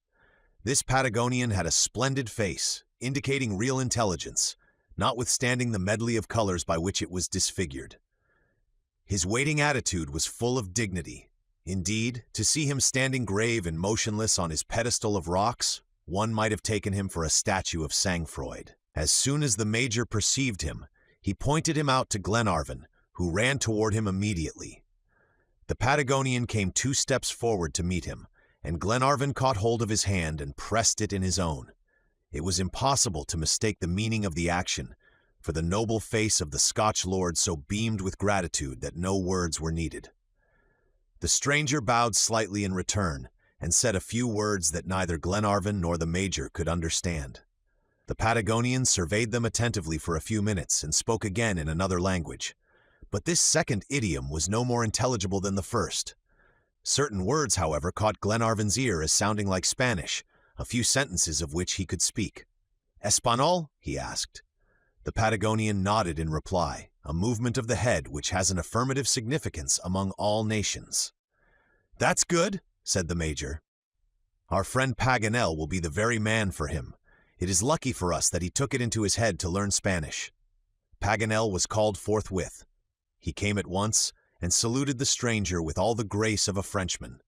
This Patagonian had a splendid face, indicating real intelligence, notwithstanding the medley of colors by which it was disfigured. His waiting attitude was full of dignity. Indeed, to see him standing grave and motionless on his pedestal of rocks, one might have taken him for a statue of Sangfroid. As soon as the Major perceived him, he pointed him out to Glenarvan, who ran toward him immediately. The Patagonian came 2 steps forward to meet him, and Glenarvan caught hold of his hand and pressed it in his own. It was impossible to mistake the meaning of the action, for the noble face of the Scotch lord so beamed with gratitude that no words were needed. The stranger bowed slightly in return, and said a few words that neither Glenarvan nor the Major could understand. The Patagonian surveyed them attentively for a few minutes and spoke again in another language, but this second idiom was no more intelligible than the first. Certain words, however, caught Glenarvan's ear as sounding like Spanish, a few sentences of which he could speak. "Español?" he asked. The Patagonian nodded in reply, a movement of the head which has an affirmative significance among all nations. "That's good," said the Major. "Our friend Paganel will be the very man for him. It is lucky for us that he took it into his head to learn Spanish." Paganel was called forthwith. He came at once and saluted the stranger with all the grace of a Frenchman.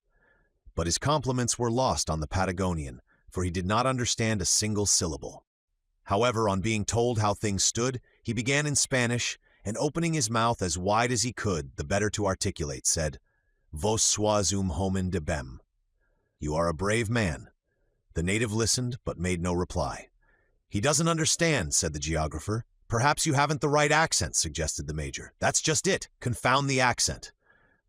But his compliments were lost on the Patagonian, for he did not understand a single syllable. However, on being told how things stood, he began in Spanish, and opening his mouth as wide as he could, the better to articulate, said, "Vos sois un homen de bem." "You are a brave man." The native listened, but made no reply. "He doesn't understand," said the geographer. "Perhaps you haven't the right accent," suggested the Major. "That's just it. Confound the accent."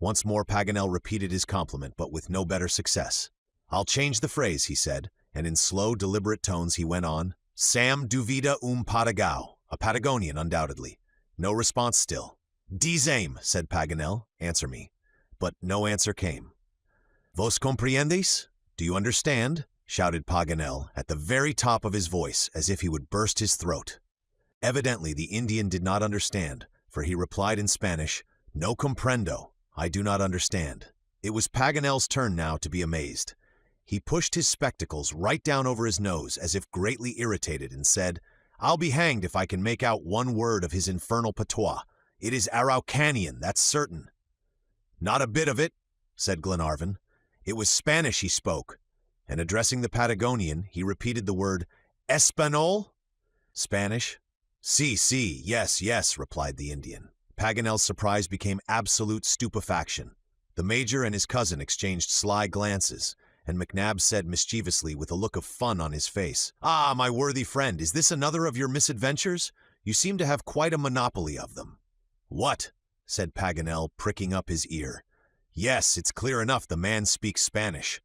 Once more Paganel repeated his compliment, but with no better success. "I'll change the phrase," he said, and in slow, deliberate tones he went on, "Sam duvida Patagao," a Patagonian, undoubtedly. No response still. "Dizame," said Paganel, "answer me." But no answer came. "Vos comprendes? Do you understand?" shouted Paganel, at the very top of his voice, as if he would burst his throat. Evidently the Indian did not understand, for he replied in Spanish, "No comprendo, I do not understand." It was Paganel's turn now to be amazed. He pushed his spectacles right down over his nose as if greatly irritated and said, "I'll be hanged if I can make out one word of his infernal patois. It is Araucanian, that's certain." "Not a bit of it," said Glenarvan. "It was Spanish he spoke," and addressing the Patagonian, he repeated the word, "Español?" "Spanish?" Si, yes, yes," replied the Indian. Paganel's surprise became absolute stupefaction. The Major and his cousin exchanged sly glances, and McNabb said mischievously with a look of fun on his face, "Ah, my worthy friend, is this another of your misadventures? You seem to have quite a monopoly of them." "What?" said Paganel, pricking up his ear. "Yes, it's clear enough the man speaks Spanish."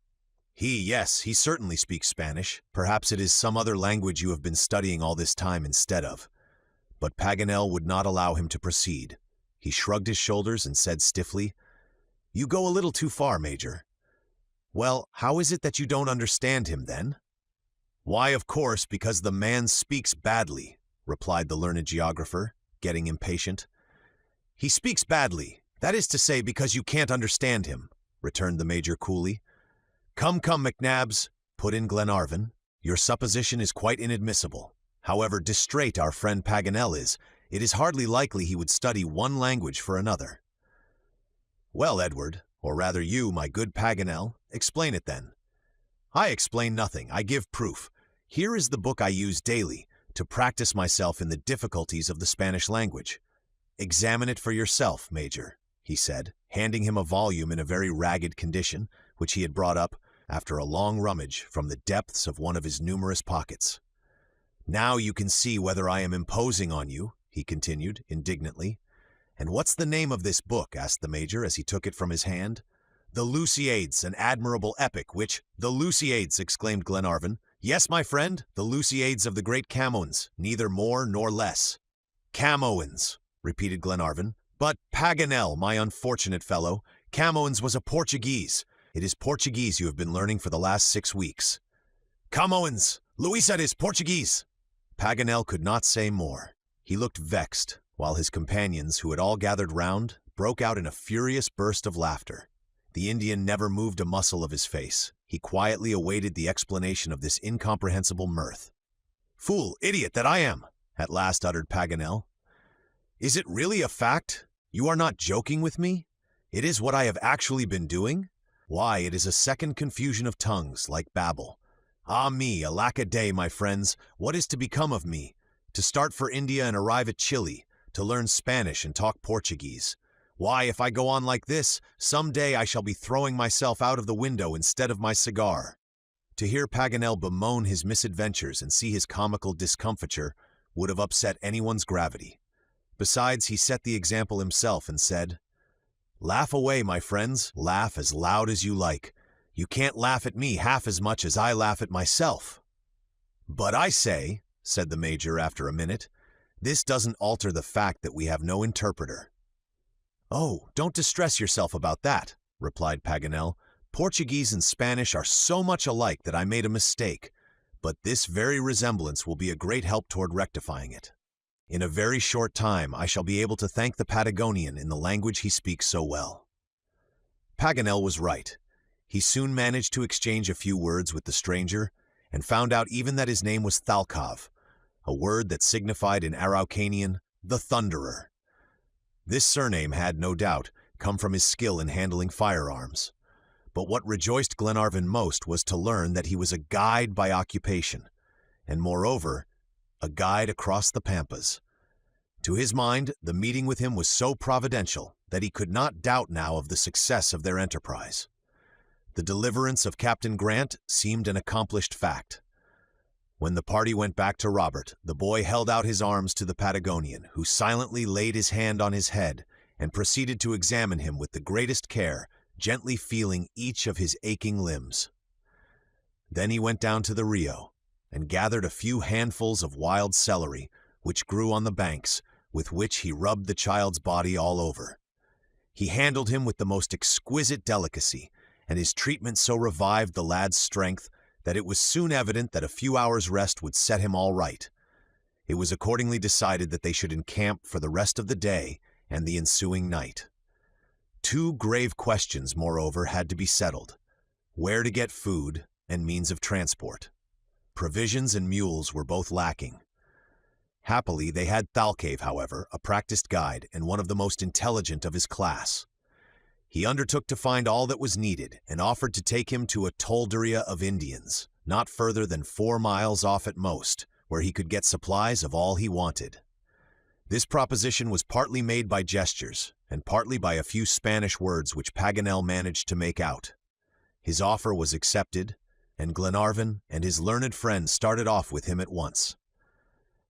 Yes, he certainly speaks Spanish. Perhaps it is some other language you have been studying all this time instead of." But Paganel would not allow him to proceed. He shrugged his shoulders and said stiffly, "You go a little too far, Major." "Well, how is it that you don't understand him, then?" "Why, of course, because the man speaks badly," replied the learned geographer, getting impatient. "He speaks badly, that is to say, because you can't understand him," returned the Major coolly. Come, McNabbs," put in Glenarvan. "Your supposition is quite inadmissible. However distrait our friend Paganel is, it is hardly likely he would study one language for another." "Well, Edward, or rather you, my good Paganel, explain it then." "I explain nothing, I give proof. Here is the book I use daily to practice myself in the difficulties of the Spanish language. Examine it for yourself, Major," he said, handing him a volume in a very ragged condition, which he had brought up, after a long rummage, from the depths of one of his numerous pockets. "Now you can see whether I am imposing on you," he continued, indignantly. "And what's the name of this book?" asked the Major as he took it from his hand. "The Lusíades, an admirable epic, which—" "The Lusíades," exclaimed Glenarvan. "Yes, my friend, the Lusíades of the great Camoens, neither more nor less." "Camoens," repeated Glenarvan. "But Paganel, my unfortunate fellow, Camoens was a Portuguese. It is Portuguese you have been learning for the last 6 weeks." "Camoens! Luisa is Portuguese!" Paganel could not say more. He looked vexed, while his companions, who had all gathered round, broke out in a furious burst of laughter. The Indian never moved a muscle of his face. He quietly awaited the explanation of this incomprehensible mirth. "Fool, idiot that I am!" at last uttered Paganel. "Is it really a fact? You are not joking with me? It is what I have actually been doing? Why, it is a second confusion of tongues, like Babel. Ah me, alack a day, my friends, what is to become of me? To start for India and arrive at Chile, to learn Spanish and talk Portuguese. Why, if I go on like this, some day I shall be throwing myself out of the window instead of my cigar." To hear Paganel bemoan his misadventures and see his comical discomfiture would have upset anyone's gravity. Besides, he set the example himself and said, "Laugh away, my friends, laugh as loud as you like. You can't laugh at me half as much as I laugh at myself." "But I say," said the Major after a minute, "this doesn't alter the fact that we have no interpreter." "Oh, don't distress yourself about that," replied Paganel. "Portuguese and Spanish are so much alike that I made a mistake, but this very resemblance will be a great help toward rectifying it. In a very short time I shall be able to thank the Patagonian in the language he speaks so well." Paganel was right. He soon managed to exchange a few words with the stranger, and found out even that his name was THALCAVE, a word that signified in Araucanian, "the Thunderer." This surname had, no doubt, come from his skill in handling firearms. But what rejoiced Glenarvan most was to learn that he was a guide by occupation, and moreover, a guide across the Pampas. To his mind, the meeting with him was so providential that he could not doubt now of the success of their enterprise. The deliverance of Captain Grant seemed an accomplished fact. When the party went back to Robert, the boy held out his arms to the Patagonian, who silently laid his hand on his head and proceeded to examine him with the greatest care, gently feeling each of his aching limbs. Then he went down to the Rio and gathered a few handfuls of wild celery, which grew on the banks, with which he rubbed the child's body all over. He handled him with the most exquisite delicacy, and his treatment so revived the lad's strength that it was soon evident that a few hours' rest would set him all right. It was accordingly decided that they should encamp for the rest of the day and the ensuing night. 2 grave questions, moreover, had to be settled: where to get food and means of transport. Provisions and mules were both lacking. Happily, they had THALCAVE, however, a practiced guide and one of the most intelligent of his class. He undertook to find all that was needed and offered to take him to a tolderia of Indians, not further than 4 miles off at most, where he could get supplies of all he wanted. This proposition was partly made by gestures, and partly by a few Spanish words which Paganel managed to make out. His offer was accepted, and Glenarvan and his learned friend started off with him at once.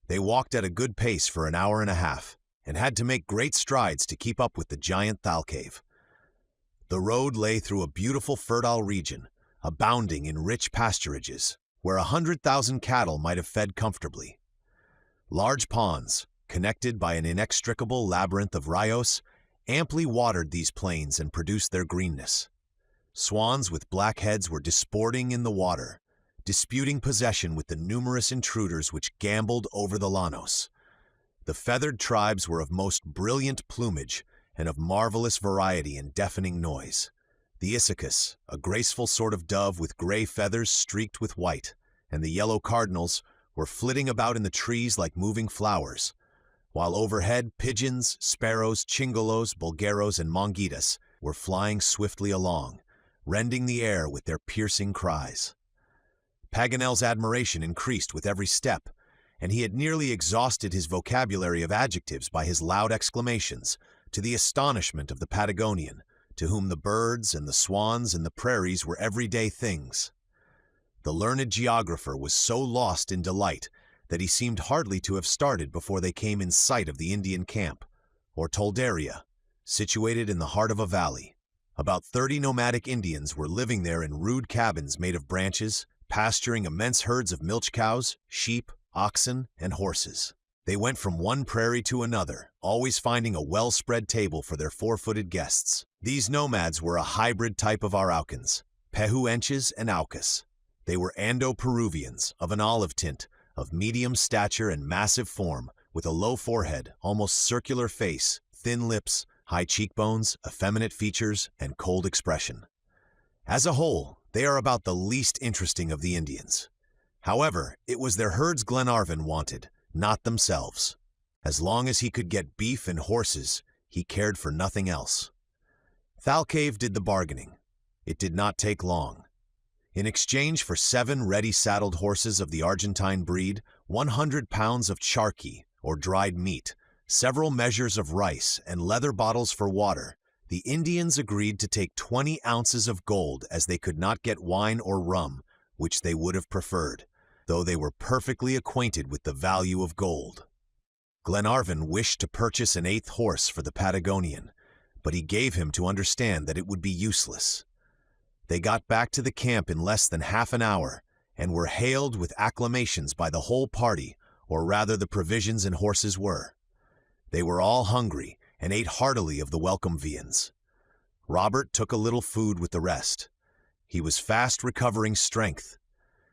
They walked at a good pace for an hour and a half, and had to make great strides to keep up with the giant THALCAVE. The road lay through a beautiful fertile region, abounding in rich pasturages, where 100,000 cattle might have fed comfortably. Large ponds, connected by an inextricable labyrinth of rios, amply watered these plains and produced their greenness. Swans with black heads were disporting in the water, disputing possession with the numerous intruders which gamboled over the llanos. The feathered tribes were of most brilliant plumage, and of marvelous variety and deafening noise. The Issacus, a graceful sort of dove with gray feathers streaked with white, and the yellow cardinals were flitting about in the trees like moving flowers, while overhead pigeons, sparrows, chingolos, bulgaros, and mongitas were flying swiftly along, rending the air with their piercing cries. Paganel's admiration increased with every step, and he had nearly exhausted his vocabulary of adjectives by his loud exclamations, to the astonishment of the Patagonian, to whom the birds and the swans and the prairies were everyday things. The learned geographer was so lost in delight that he seemed hardly to have started before they came in sight of the Indian camp, or tolderia, situated in the heart of a valley, About 30 nomadic Indians were living there in rude cabins made of branches, pasturing immense herds of milch cows, sheep, oxen, and horses. They went from one prairie to another, always finding a well-spread table for their four-footed guests. These nomads were a hybrid type of Araukans, Pehuenches and Aucas. They were Ando-Peruvians, of an olive tint, of medium stature and massive form, with a low forehead, almost circular face, thin lips, high cheekbones, effeminate features, and cold expression. As a whole, they are about the least interesting of the Indians. However, it was their herds Glenarvan wanted, not themselves. As long as he could get beef and horses, he cared for nothing else. THALCAVE did the bargaining. It did not take long. In exchange for 7 ready-saddled horses of the Argentine breed, 100 pounds of charqui, or dried meat, several measures of rice, and leather bottles for water, the Indians agreed to take 20 ounces of gold, as they could not get wine or rum, which they would have preferred, though they were perfectly acquainted with the value of gold. Glenarvan wished to purchase an 8th horse for the Patagonian, but he gave him to understand that it would be useless. They got back to the camp in less than half an hour, and were hailed with acclamations by the whole party, or rather the provisions and horses were. They were all hungry, and ate heartily of the welcome viands. Robert took a little food with the rest. He was fast recovering strength.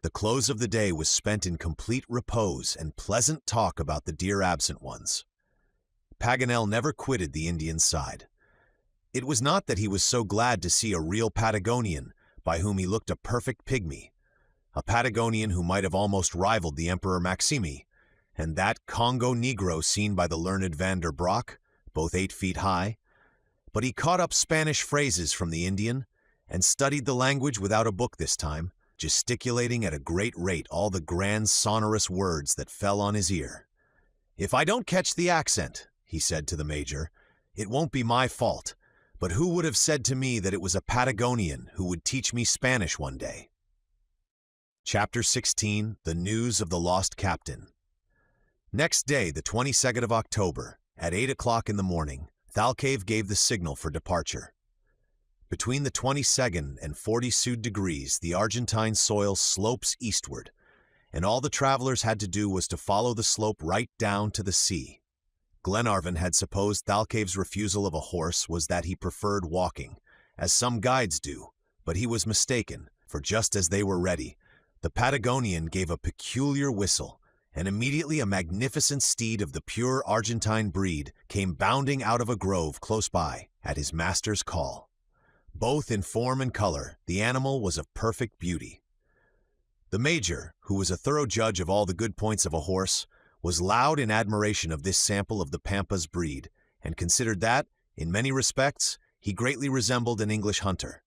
The close of the day was spent in complete repose and pleasant talk about the dear absent ones. Paganel never quitted the Indian's side. It was not that he was so glad to see a real Patagonian, by whom he looked a perfect pygmy, a Patagonian who might have almost rivaled the Emperor Maximi, and that Congo Negro seen by the learned Van der Brock, both 8 feet high, but he caught up Spanish phrases from the Indian, and studied the language without a book this time, gesticulating at a great rate all the grand sonorous words that fell on his ear. "If I don't catch the accent," he said to the Major, "it won't be my fault, but who would have said to me that it was a Patagonian who would teach me Spanish one day?" Chapter 16. The News of the Lost Captain. Next day, the 22nd of October, at 8 o'clock in the morning, THALCAVE gave the signal for departure. Between the 22nd and 40 Sud degrees, the Argentine soil slopes eastward, and all the travelers had to do was to follow the slope right down to the sea. Glenarvan had supposed THALCAVE's refusal of a horse was that he preferred walking, as some guides do, but he was mistaken, for just as they were ready, the Patagonian gave a peculiar whistle, and immediately a magnificent steed of the pure Argentine breed came bounding out of a grove close by at his master's call. Both in form and color, the animal was of perfect beauty. The Major, who was a thorough judge of all the good points of a horse, was loud in admiration of this sample of the Pampas breed, and considered that, in many respects, he greatly resembled an English hunter.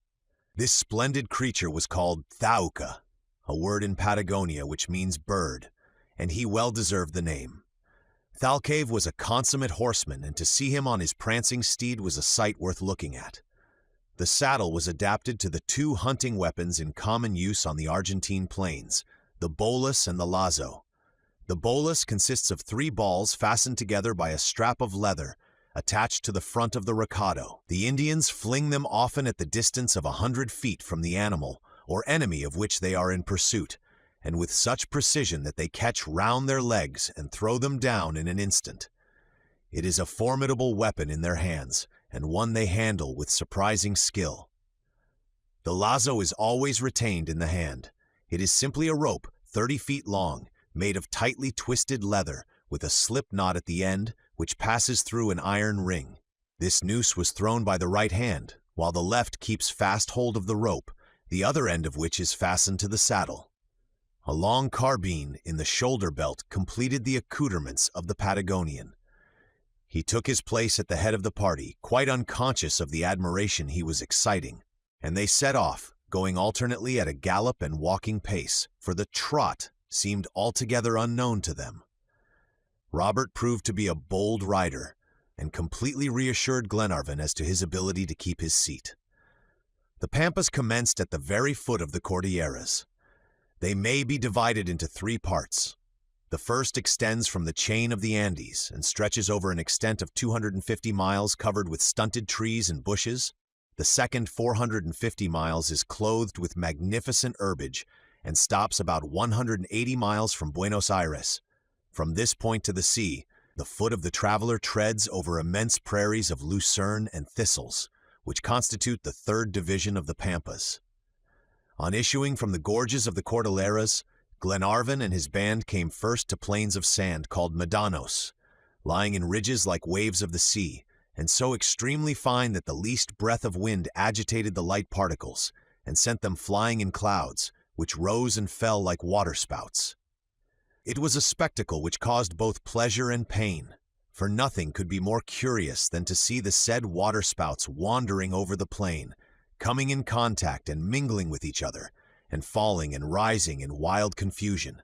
This splendid creature was called Thauca, a word in Patagonia which means bird, and he well deserved the name. THALCAVE was a consummate horseman, and to see him on his prancing steed was a sight worth looking at. The saddle was adapted to the 2 hunting weapons in common use on the Argentine plains, the bolus and the lazo. The bolus consists of 3 balls fastened together by a strap of leather attached to the front of the recado. The Indians fling them often at the distance of 100 feet from the animal or enemy of which they are in pursuit, and with such precision that they catch round their legs and throw them down in an instant. It is a formidable weapon in their hands, and one they handle with surprising skill. The lazo is always retained in the hand. It is simply a rope 30 feet long, made of tightly twisted leather, with a slip knot at the end, which passes through an iron ring. This noose was thrown by the right hand, while the left keeps fast hold of the rope, the other end of which is fastened to the saddle. A long carbine in the shoulder belt completed the accoutrements of the Patagonian. He took his place at the head of the party, quite unconscious of the admiration he was exciting, and they set off, going alternately at a gallop and walking pace, for the trot seemed altogether unknown to them. Robert proved to be a bold rider, and completely reassured Glenarvan as to his ability to keep his seat. The Pampas commenced at the very foot of the Cordilleras. They may be divided into 3 parts. The first extends from the chain of the Andes and stretches over an extent of 250 miles covered with stunted trees and bushes. The The second 450 miles is clothed with magnificent herbage and stops about 180 miles from Buenos Aires. From this point to the sea, the foot of the traveler treads over immense prairies of lucerne and thistles, which constitute the third division of the Pampas. On issuing from the gorges of the Cordilleras, Glenarvan and his band came first to plains of sand called Medanos, lying in ridges like waves of the sea, and so extremely fine that the least breath of wind agitated the light particles and sent them flying in clouds, which rose and fell like waterspouts. It was a spectacle which caused both pleasure and pain, for nothing could be more curious than to see the said waterspouts wandering over the plain, coming in contact and mingling with each other, and falling and rising in wild confusion.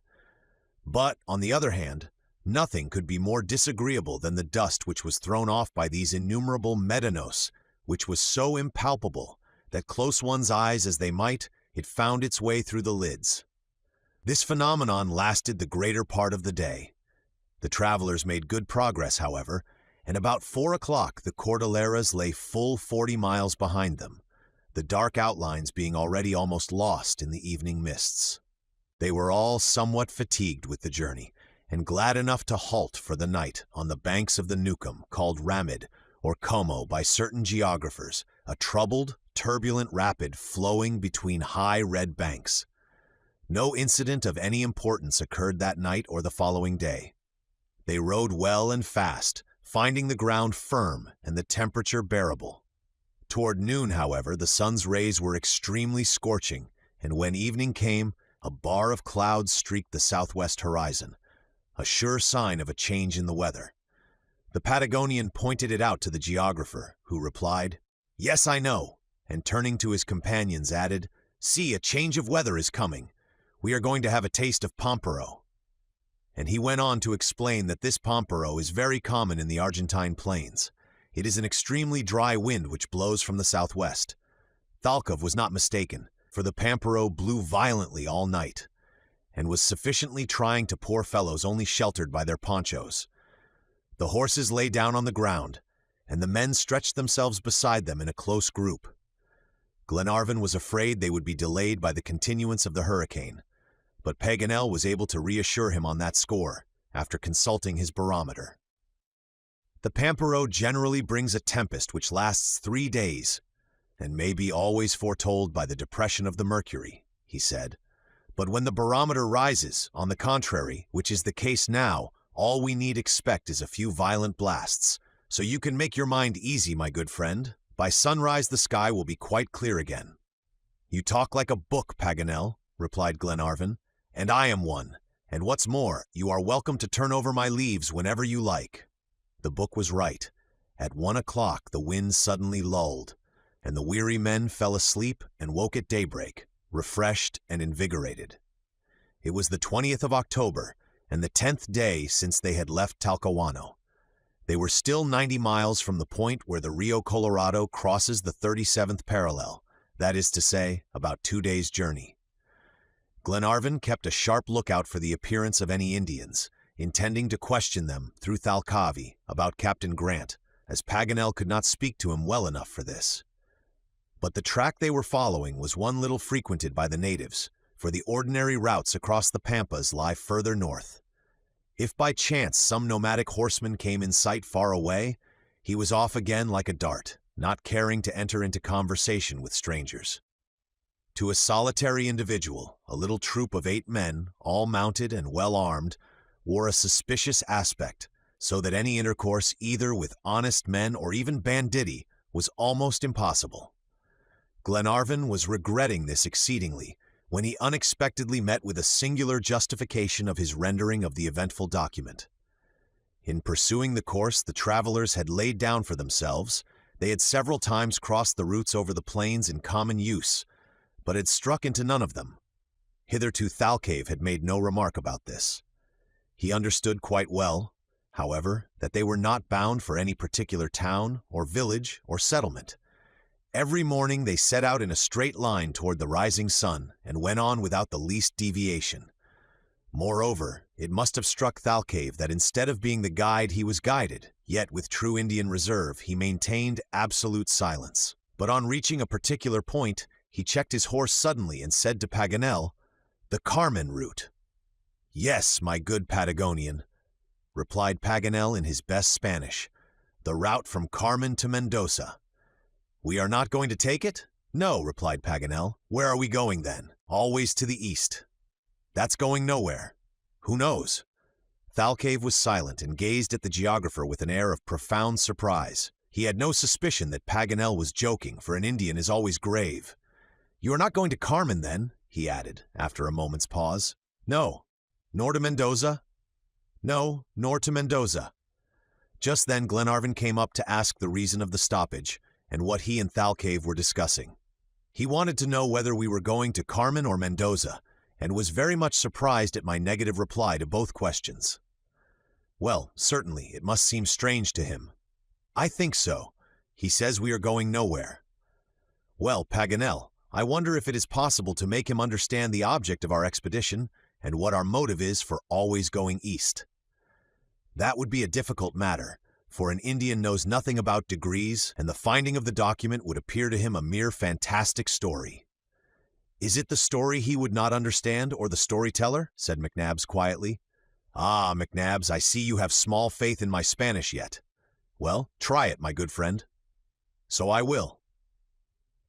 But, on the other hand, nothing could be more disagreeable than the dust which was thrown off by these innumerable medanos, which was so impalpable that, close one's eyes as they might, it found its way through the lids. This phenomenon lasted the greater part of the day. The travelers made good progress, however, and about 4 o'clock the Cordilleras lay full 40 miles behind them, the dark outlines being already almost lost in the evening mists. They were all somewhat fatigued with the journey, and glad enough to halt for the night on the banks of the Nukum, called Ramid, or Como by certain geographers, a troubled, turbulent rapid flowing between high red banks. No incident of any importance occurred that night or the following day. They rode well and fast, finding the ground firm and the temperature bearable. Toward noon, however, the sun's rays were extremely scorching, and when evening came, a bar of clouds streaked the southwest horizon, a sure sign of a change in the weather. The Patagonian pointed it out to the geographer, who replied, "Yes, I know," and turning to his companions added, "See, a change of weather is coming. We are going to have a taste of pampero." And he went on to explain that this pampero is very common in the Argentine plains. It is an extremely dry wind which blows from the southwest. THALCAVE was not mistaken, for the pampero blew violently all night, and was sufficiently trying to poor fellows only sheltered by their ponchos. The horses lay down on the ground, and the men stretched themselves beside them in a close group. Glenarvan was afraid they would be delayed by the continuance of the hurricane, but Paganel was able to reassure him on that score, after consulting his barometer. The pampero generally brings a tempest which lasts 3 days, and may be always foretold by the depression of the mercury, he said. But when the barometer rises, on the contrary, which is the case now, all we need expect is a few violent blasts. So you can make your mind easy, my good friend. By sunrise the sky will be quite clear again. "You talk like a book, Paganel," replied Glenarvan, "and I am one, and what's more, you are welcome to turn over my leaves whenever you like." The book was right. At 1 o'clock the wind suddenly lulled, and the weary men fell asleep and woke at daybreak, refreshed and invigorated. It was the 20th of October, and the 10th day since they had left Talcahuano. They were still 90 miles from the point where the Rio Colorado crosses the 37th parallel, that is to say, about 2 days' journey. Glenarvan kept a sharp lookout for the appearance of any Indians, intending to question them through THALCAVE about Captain Grant, as Paganel could not speak to him well enough for this. But the track they were following was one little frequented by the natives, for the ordinary routes across the Pampas lie further north. If by chance some nomadic horseman came in sight far away, he was off again like a dart, not caring to enter into conversation with strangers. To a solitary individual, a little troop of 8 men, all mounted and well armed, wore a suspicious aspect, so that any intercourse either with honest men or even banditti was almost impossible. Glenarvan was regretting this exceedingly when he unexpectedly met with a singular justification of his rendering of the eventful document. In pursuing the course the travelers had laid down for themselves, they had several times crossed the routes over the plains in common use, but had struck into none of them. Hitherto THALCAVE had made no remark about this. He understood quite well, however, that they were not bound for any particular town or village or settlement. Every morning they set out in a straight line toward the rising sun and went on without the least deviation. Moreover, it must have struck THALCAVE that instead of being the guide he was guided, yet with true Indian reserve he maintained absolute silence. But on reaching a particular point, he checked his horse suddenly and said to Paganel, "The Carmen route." "Yes, my good Patagonian," replied Paganel in his best Spanish, "the route from Carmen to Mendoza." "We are not going to take it?" "No," replied Paganel. "Where are we going then?" "Always to the east." "That's going nowhere." "Who knows?" Thalcave was silent and gazed at the geographer with an air of profound surprise. He had no suspicion that Paganel was joking, for an Indian is always grave. "You are not going to Carmen, then?" he added, after a moment's pause. "No." "Nor to Mendoza?" "No, nor to Mendoza." Just then Glenarvan came up to ask the reason of the stoppage, and what he and Thalcave were discussing. He wanted to know whether we were going to Carmen or Mendoza, and was very much surprised at my negative reply to both questions. Well, certainly, it must seem strange to him. "I think so. He says we are going nowhere." "Well, Paganel, I wonder if it is possible to make him understand the object of our expedition and what our motive is for always going east." "That would be a difficult matter, for an Indian knows nothing about degrees, and the finding of the document would appear to him a mere fantastic story." "Is it the story he would not understand, or the storyteller?" said McNabbs quietly. "Ah, McNabbs, I see you have small faith in my Spanish yet. Well, try it, my good friend." "So I will."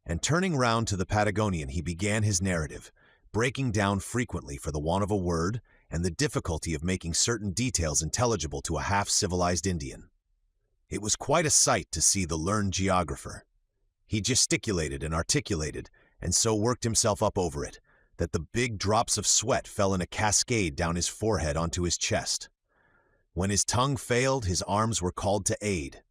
And turning round to the Patagonian, he began his narrative, breaking down frequently for the want of a word and the difficulty of making certain details intelligible to a half-civilized Indian. It was quite a sight to see the learned geographer. He gesticulated and articulated, and so worked himself up over it, that the big drops of sweat fell in a cascade down his forehead onto his chest. When his tongue failed, his arms were called to aid.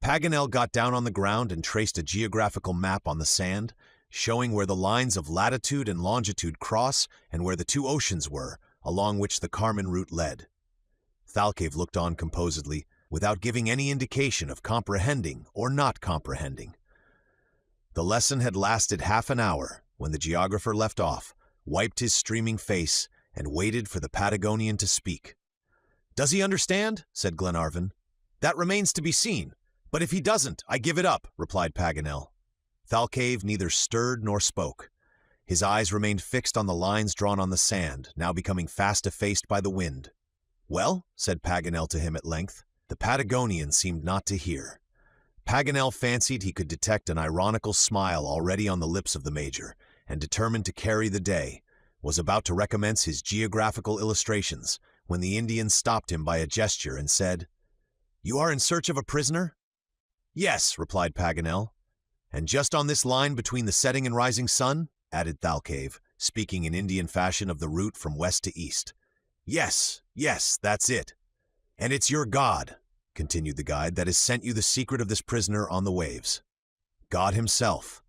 Paganel got down on the ground and traced a geographical map on the sand, showing where the lines of latitude and longitude cross and where the two oceans were, along which the Carmen route led. Thalcave looked on composedly, without giving any indication of comprehending or not comprehending. The lesson had lasted half an hour when the geographer left off, wiped his streaming face, and waited for the Patagonian to speak. "Does he understand?" said Glenarvan. "That remains to be seen. But if he doesn't, I give it up," replied Paganel. Thalcave neither stirred nor spoke. His eyes remained fixed on the lines drawn on the sand, now becoming fast effaced by the wind. "Well?" said Paganel to him at length. The Patagonian seemed not to hear. Paganel fancied he could detect an ironical smile already on the lips of the Major, and determined to carry the day, was about to recommence his geographical illustrations, when the Indian stopped him by a gesture and said, "You are in search of a prisoner?" "Yes," replied Paganel. "And just on this line between the setting and rising sun?" added Thalcave, speaking in Indian fashion of the route from west to east. "Yes, yes, that's it." "And it's your God," continued the guide, "that has sent you the secret of this prisoner on the waves." "God himself."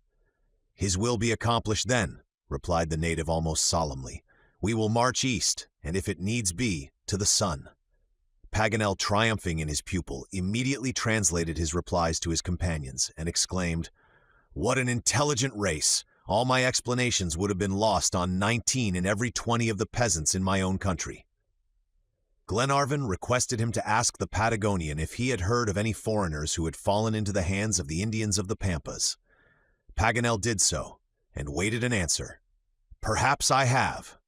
"His will be accomplished then," replied the native almost solemnly. "We will march east, and if it needs be, to the sun." Paganel, triumphing in his pupil, immediately translated his replies to his companions, and exclaimed, "What an intelligent race! All my explanations would have been lost on 19 in every 20 of the peasants in my own country." Glenarvan requested him to ask the Patagonian if he had heard of any foreigners who had fallen into the hands of the Indians of the Pampas. Paganel did so, and waited an answer. "Perhaps I have."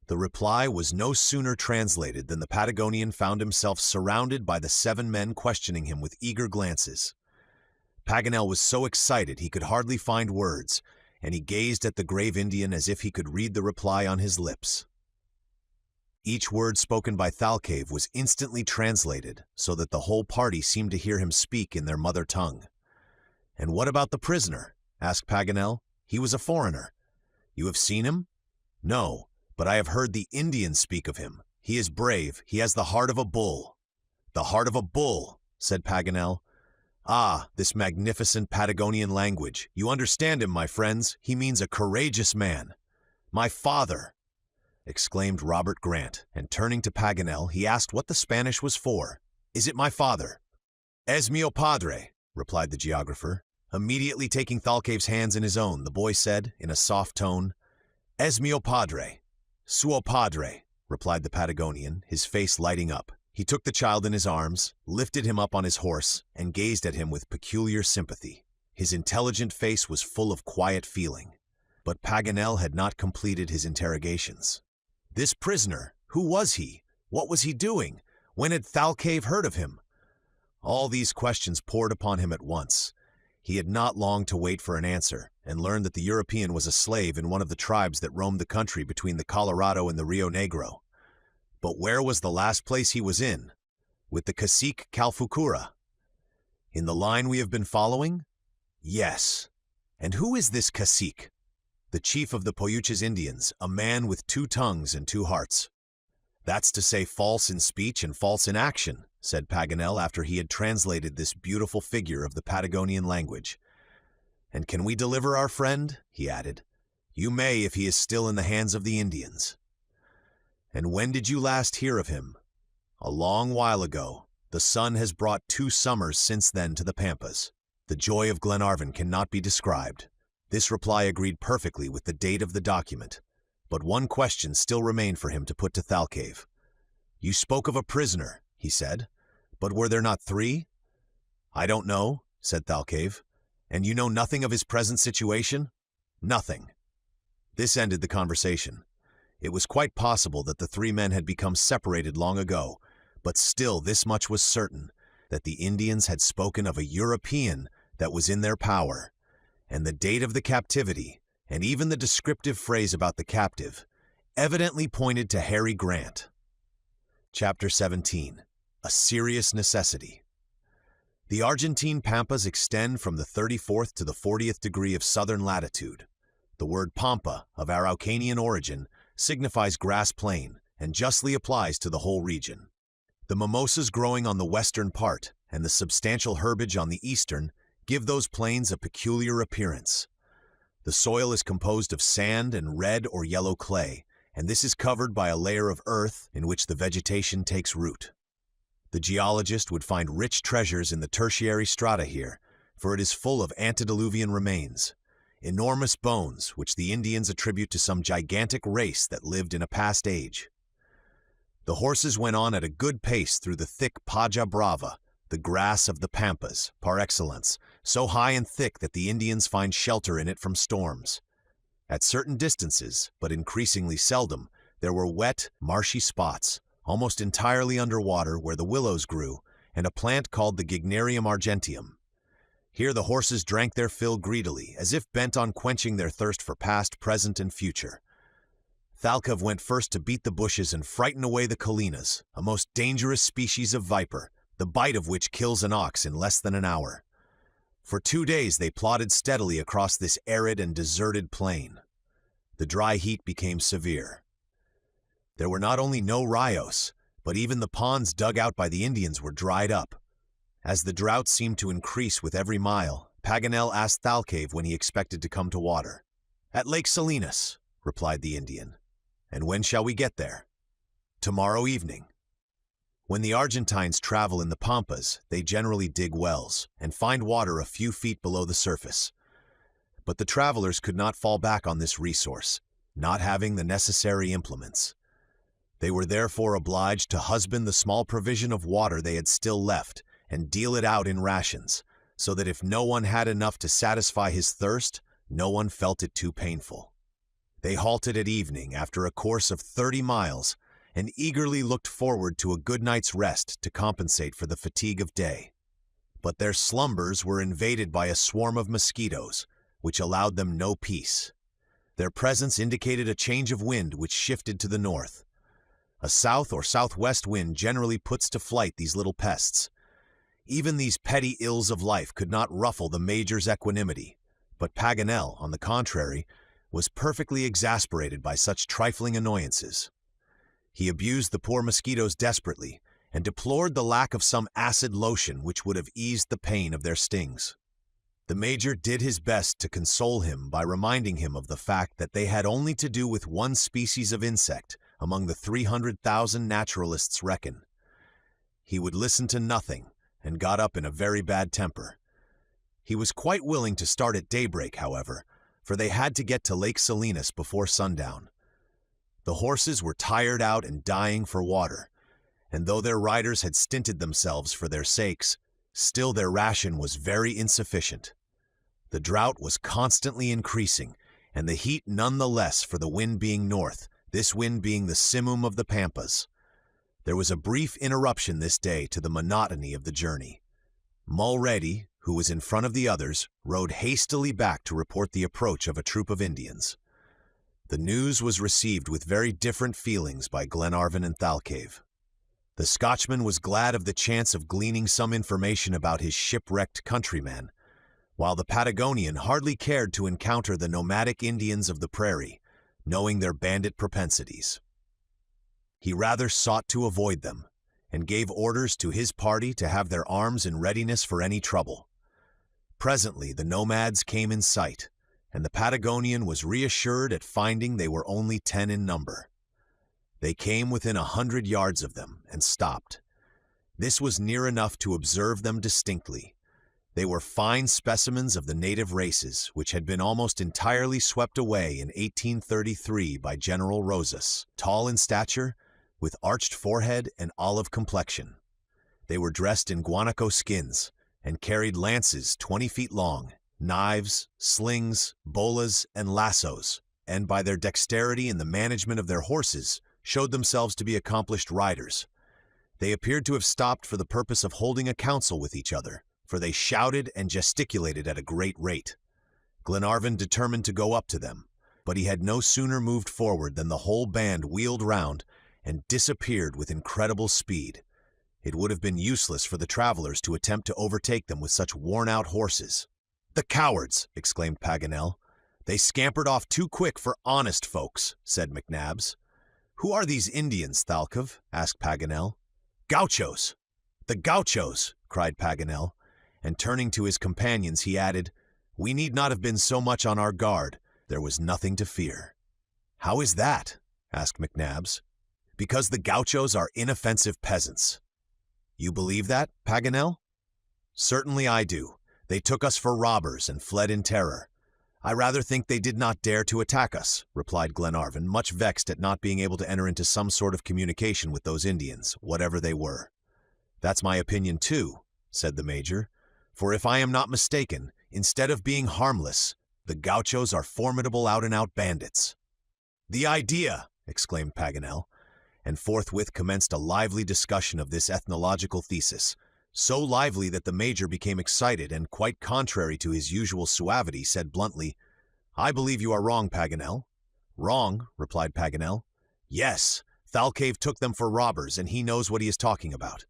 The reply was no sooner translated than the Patagonian found himself surrounded by the 7 men questioning him with eager glances. Paganel was so excited he could hardly find words, and he gazed at the grave Indian as if he could read the reply on his lips. Each word spoken by Thalcave was instantly translated, so that the whole party seemed to hear him speak in their mother tongue. "And what about the prisoner?" asked Paganel. "He was a foreigner. You have seen him?" "No, but I have heard the Indians speak of him. He is brave. He has the heart of a bull." "The heart of a bull," said Paganel. "Ah, this magnificent Patagonian language. You understand him, my friends. He means a courageous man." "My father!" exclaimed Robert Grant, and turning to Paganel, he asked what the Spanish was for. "Is it my father?" "Es mio padre," replied the geographer. Immediately taking Thalcave's hands in his own, the boy said, in a soft tone, "Es mio padre." "Suo padre," replied the Patagonian, his face lighting up. He took the child in his arms, lifted him up on his horse, and gazed at him with peculiar sympathy. His intelligent face was full of quiet feeling. But Paganel had not completed his interrogations. This prisoner, who was he? What was he doing? When had THALCAVE heard of him? All these questions poured upon him at once. He had not long to wait for an answer, and learned that the European was a slave in one of the tribes that roamed the country between the Colorado and the Rio Negro. But where was the last place he was in? With the cacique Calfucura. In the line we have been following? Yes. And who is this cacique? The chief of the Poyuches Indians, a man with 2 tongues and 2 hearts. That's to say false in speech and false in action, said Paganel after he had translated this beautiful figure of the Patagonian language. And can we deliver our friend? He added. You may if he is still in the hands of the Indians. And when did you last hear of him? A long while ago. The sun has brought 2 summers since then to the Pampas. The joy of Glenarvan cannot be described. This reply agreed perfectly with the date of the document, but one question still remained for him to put to THALCAVE. You spoke of a prisoner, he said, but were there not 3? I don't know, said THALCAVE. And you know nothing of his present situation? Nothing. This ended the conversation. It was quite possible that the 3 men had become separated long ago, but still this much was certain, that the Indians had spoken of a European that was in their power, and the date of the captivity, and even the descriptive phrase about the captive, evidently pointed to Harry Grant. Chapter 17. A Serious Necessity. The Argentine Pampas extend from the 34th to the 40th degree of southern latitude. The word pampa, of Araucanian origin, signifies grass plain, and justly applies to the whole region. The mimosas growing on the western part, and the substantial herbage on the eastern, give those plains a peculiar appearance. The soil is composed of sand and red or yellow clay, and this is covered by a layer of earth in which the vegetation takes root. The geologist would find rich treasures in the tertiary strata here, for it is full of antediluvian remains, enormous bones which the Indians attribute to some gigantic race that lived in a past age. The horses went on at a good pace through the thick paja brava, the grass of the Pampas, par excellence, so high and thick that the Indians find shelter in it from storms. At certain distances, but increasingly seldom, there were wet, marshy spots, almost entirely underwater where the willows grew, and a plant called the Gygnerium argenteum. Here the horses drank their fill greedily, as if bent on quenching their thirst for past, present, and future. THALCAVE went first to beat the bushes and frighten away the colinas, a most dangerous species of viper, the bite of which kills an ox in less than an hour. For 2 days they plodded steadily across this arid and deserted plain. The dry heat became severe. There were not only no rios, but even the ponds dug out by the Indians were dried up. As the drought seemed to increase with every mile, Paganel asked THALCAVE when he expected to come to water. At Lake Salinas, replied the Indian. And when shall we get there? Tomorrow evening. When the Argentines travel in the Pampas, they generally dig wells and find water a few feet below the surface. But the travelers could not fall back on this resource, not having the necessary implements. They were therefore obliged to husband the small provision of water they had still left and deal it out in rations, so that if no one had enough to satisfy his thirst, no one felt it too painful. They halted at evening after a course of 30 miles and eagerly looked forward to a good night's rest to compensate for the fatigue of day. But their slumbers were invaded by a swarm of mosquitoes, which allowed them no peace. Their presence indicated a change of wind which shifted to the north. A south or southwest wind generally puts to flight these little pests. Even these petty ills of life could not ruffle the Major's equanimity, but Paganel, on the contrary, was perfectly exasperated by such trifling annoyances. He abused the poor mosquitoes desperately, and deplored the lack of some acid lotion which would have eased the pain of their stings. The Major did his best to console him by reminding him of the fact that they had only to do with one species of insect among the 300,000 naturalists reckon. He would listen to nothing, and got up in a very bad temper. He was quite willing to start at daybreak, however, for they had to get to Lake Salinas before sundown. The horses were tired out and dying for water, and though their riders had stinted themselves for their sakes, still their ration was very insufficient. The drought was constantly increasing, and the heat none the less for the wind being north, this wind being the simum of the pampas. There was a brief interruption this day to the monotony of the journey. Mulready, who was in front of the others, rode hastily back to report the approach of a troop of Indians. The news was received with very different feelings by Glenarvan and Thalcave. The Scotchman was glad of the chance of gleaning some information about his shipwrecked countryman, while the Patagonian hardly cared to encounter the nomadic Indians of the prairie, knowing their bandit propensities. He rather sought to avoid them, and gave orders to his party to have their arms in readiness for any trouble. Presently the nomads came in sight, and the Patagonian was reassured at finding they were only 10 in number. They came within 100 yards of them and stopped. This was near enough to observe them distinctly. They were fine specimens of the native races, which had been almost entirely swept away in 1833 by General Rosas, tall in stature, with arched forehead and olive complexion. They were dressed in guanaco skins and carried lances 20 feet long, knives, slings, bolas, and lassos, and by their dexterity in the management of their horses, showed themselves to be accomplished riders. They appeared to have stopped for the purpose of holding a council with each other, for they shouted and gesticulated at a great rate. Glenarvan determined to go up to them, but he had no sooner moved forward than the whole band wheeled round and disappeared with incredible speed. It would have been useless for the travelers to attempt to overtake them with such worn-out horses. "The cowards!" exclaimed Paganel. "They scampered off too quick for honest folks," said McNabbs. "Who are these Indians, Thalcave?" asked Paganel. "Gauchos!" "The Gauchos!" cried Paganel, and turning to his companions he added, "We need not have been so much on our guard. There was nothing to fear." "How is that?" asked McNabbs. "Because the Gauchos are inoffensive peasants." "You believe that, Paganel?" "Certainly I do. They took us for robbers and fled in terror." "I rather think they did not dare to attack us," replied Glenarvan, much vexed at not being able to enter into some sort of communication with those Indians, whatever they were. "That's my opinion too," said the Major, "for if I am not mistaken, instead of being harmless, the Gauchos are formidable out-and-out bandits." "The idea!" exclaimed Paganel, and forthwith commenced a lively discussion of this ethnological thesis, so lively that the Major became excited and, quite contrary to his usual suavity, said bluntly, "I believe you are wrong, Paganel." "Wrong?" replied Paganel. "Yes, Thalcave took them for robbers, and he knows what he is talking about."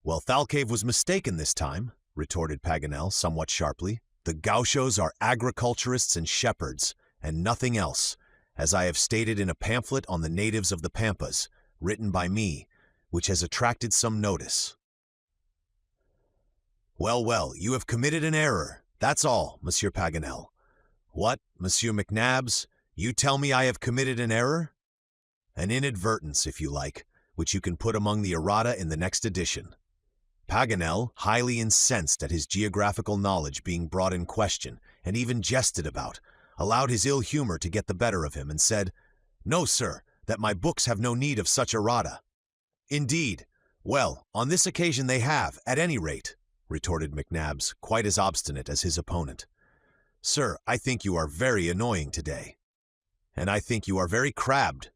"Well, Thalcave was mistaken this time," retorted Paganel somewhat sharply. "The Gauchos are agriculturists and shepherds, and nothing else, as I have stated in a pamphlet on the natives of the Pampas, written by me, which has attracted some notice." "Well, well, you have committed an error, that's all, Monsieur Paganel." "What, Monsieur McNabbs, you tell me I have committed an error?" "An inadvertence, if you like, which you can put among the errata in the next edition." Paganel, highly incensed at his geographical knowledge being brought in question, and even jested about, allowed his ill humor to get the better of him, and said, "No, sir, that my books have no need of such errata." "Indeed? Well, on this occasion they have, at any rate," retorted McNabbs, quite as obstinate as his opponent. "Sir, I think you are very annoying today." "And I think you are very crabbed."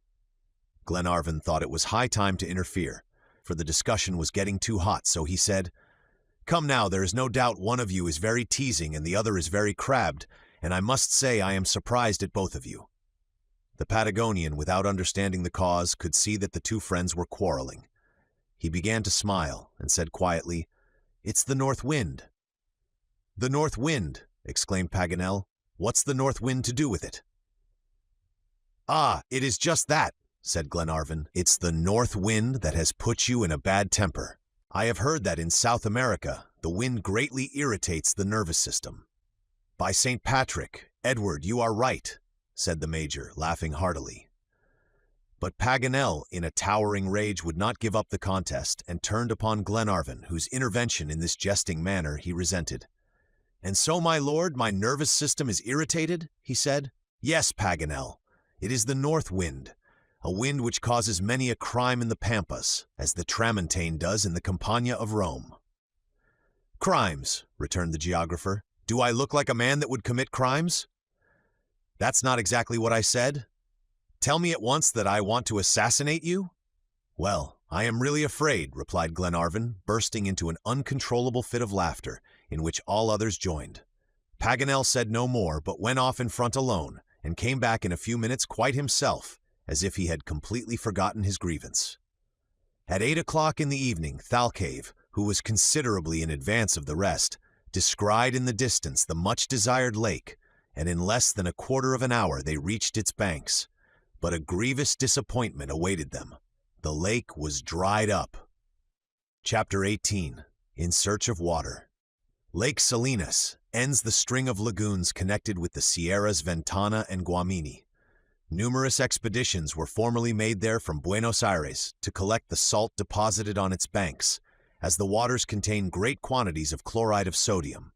Glenarvan thought it was high time to interfere, for the discussion was getting too hot, so he said, "Come now, there is no doubt one of you is very teasing and the other is very crabbed, and I must say I am surprised at both of you." The Patagonian, without understanding the cause, could see that the two friends were quarreling. He began to smile, and said quietly, "It's the north wind." "The north wind!" exclaimed Paganel. "What's the north wind to do with it?" "Ah, it is just that," said Glenarvan. "It's the north wind that has put you in a bad temper. I have heard that in South America the wind greatly irritates the nervous system." "By St. Patrick, Edward, you are right," said the Major, laughing heartily. But Paganel, in a towering rage, would not give up the contest, and turned upon Glenarvan, whose intervention in this jesting manner he resented. "And so, my lord, my nervous system is irritated?" he said. "Yes, Paganel, it is the north wind, a wind which causes many a crime in the Pampas, as the Tramontane does in the Campagna of Rome." "Crimes," returned the geographer. Do I look like a man that would commit crimes? That's not exactly what I said. Tell me at once that I want to assassinate you? Well, I am really afraid, replied Glenarvan, bursting into an uncontrollable fit of laughter, in which all others joined. Paganel said no more, but went off in front alone, and came back in a few minutes quite himself, as if he had completely forgotten his grievance. At 8 o'clock in the evening, THALCAVE, who was considerably in advance of the rest, descried in the distance the much-desired lake, and in less than a quarter of an hour they reached its banks. But a grievous disappointment awaited them. The lake was dried up. Chapter 18. In Search of Water. Lake Salinas ends the string of lagoons connected with the Sierras Ventana and Guamini. Numerous expeditions were formerly made there from Buenos Aires to collect the salt deposited on its banks, as the waters contain great quantities of chloride of sodium.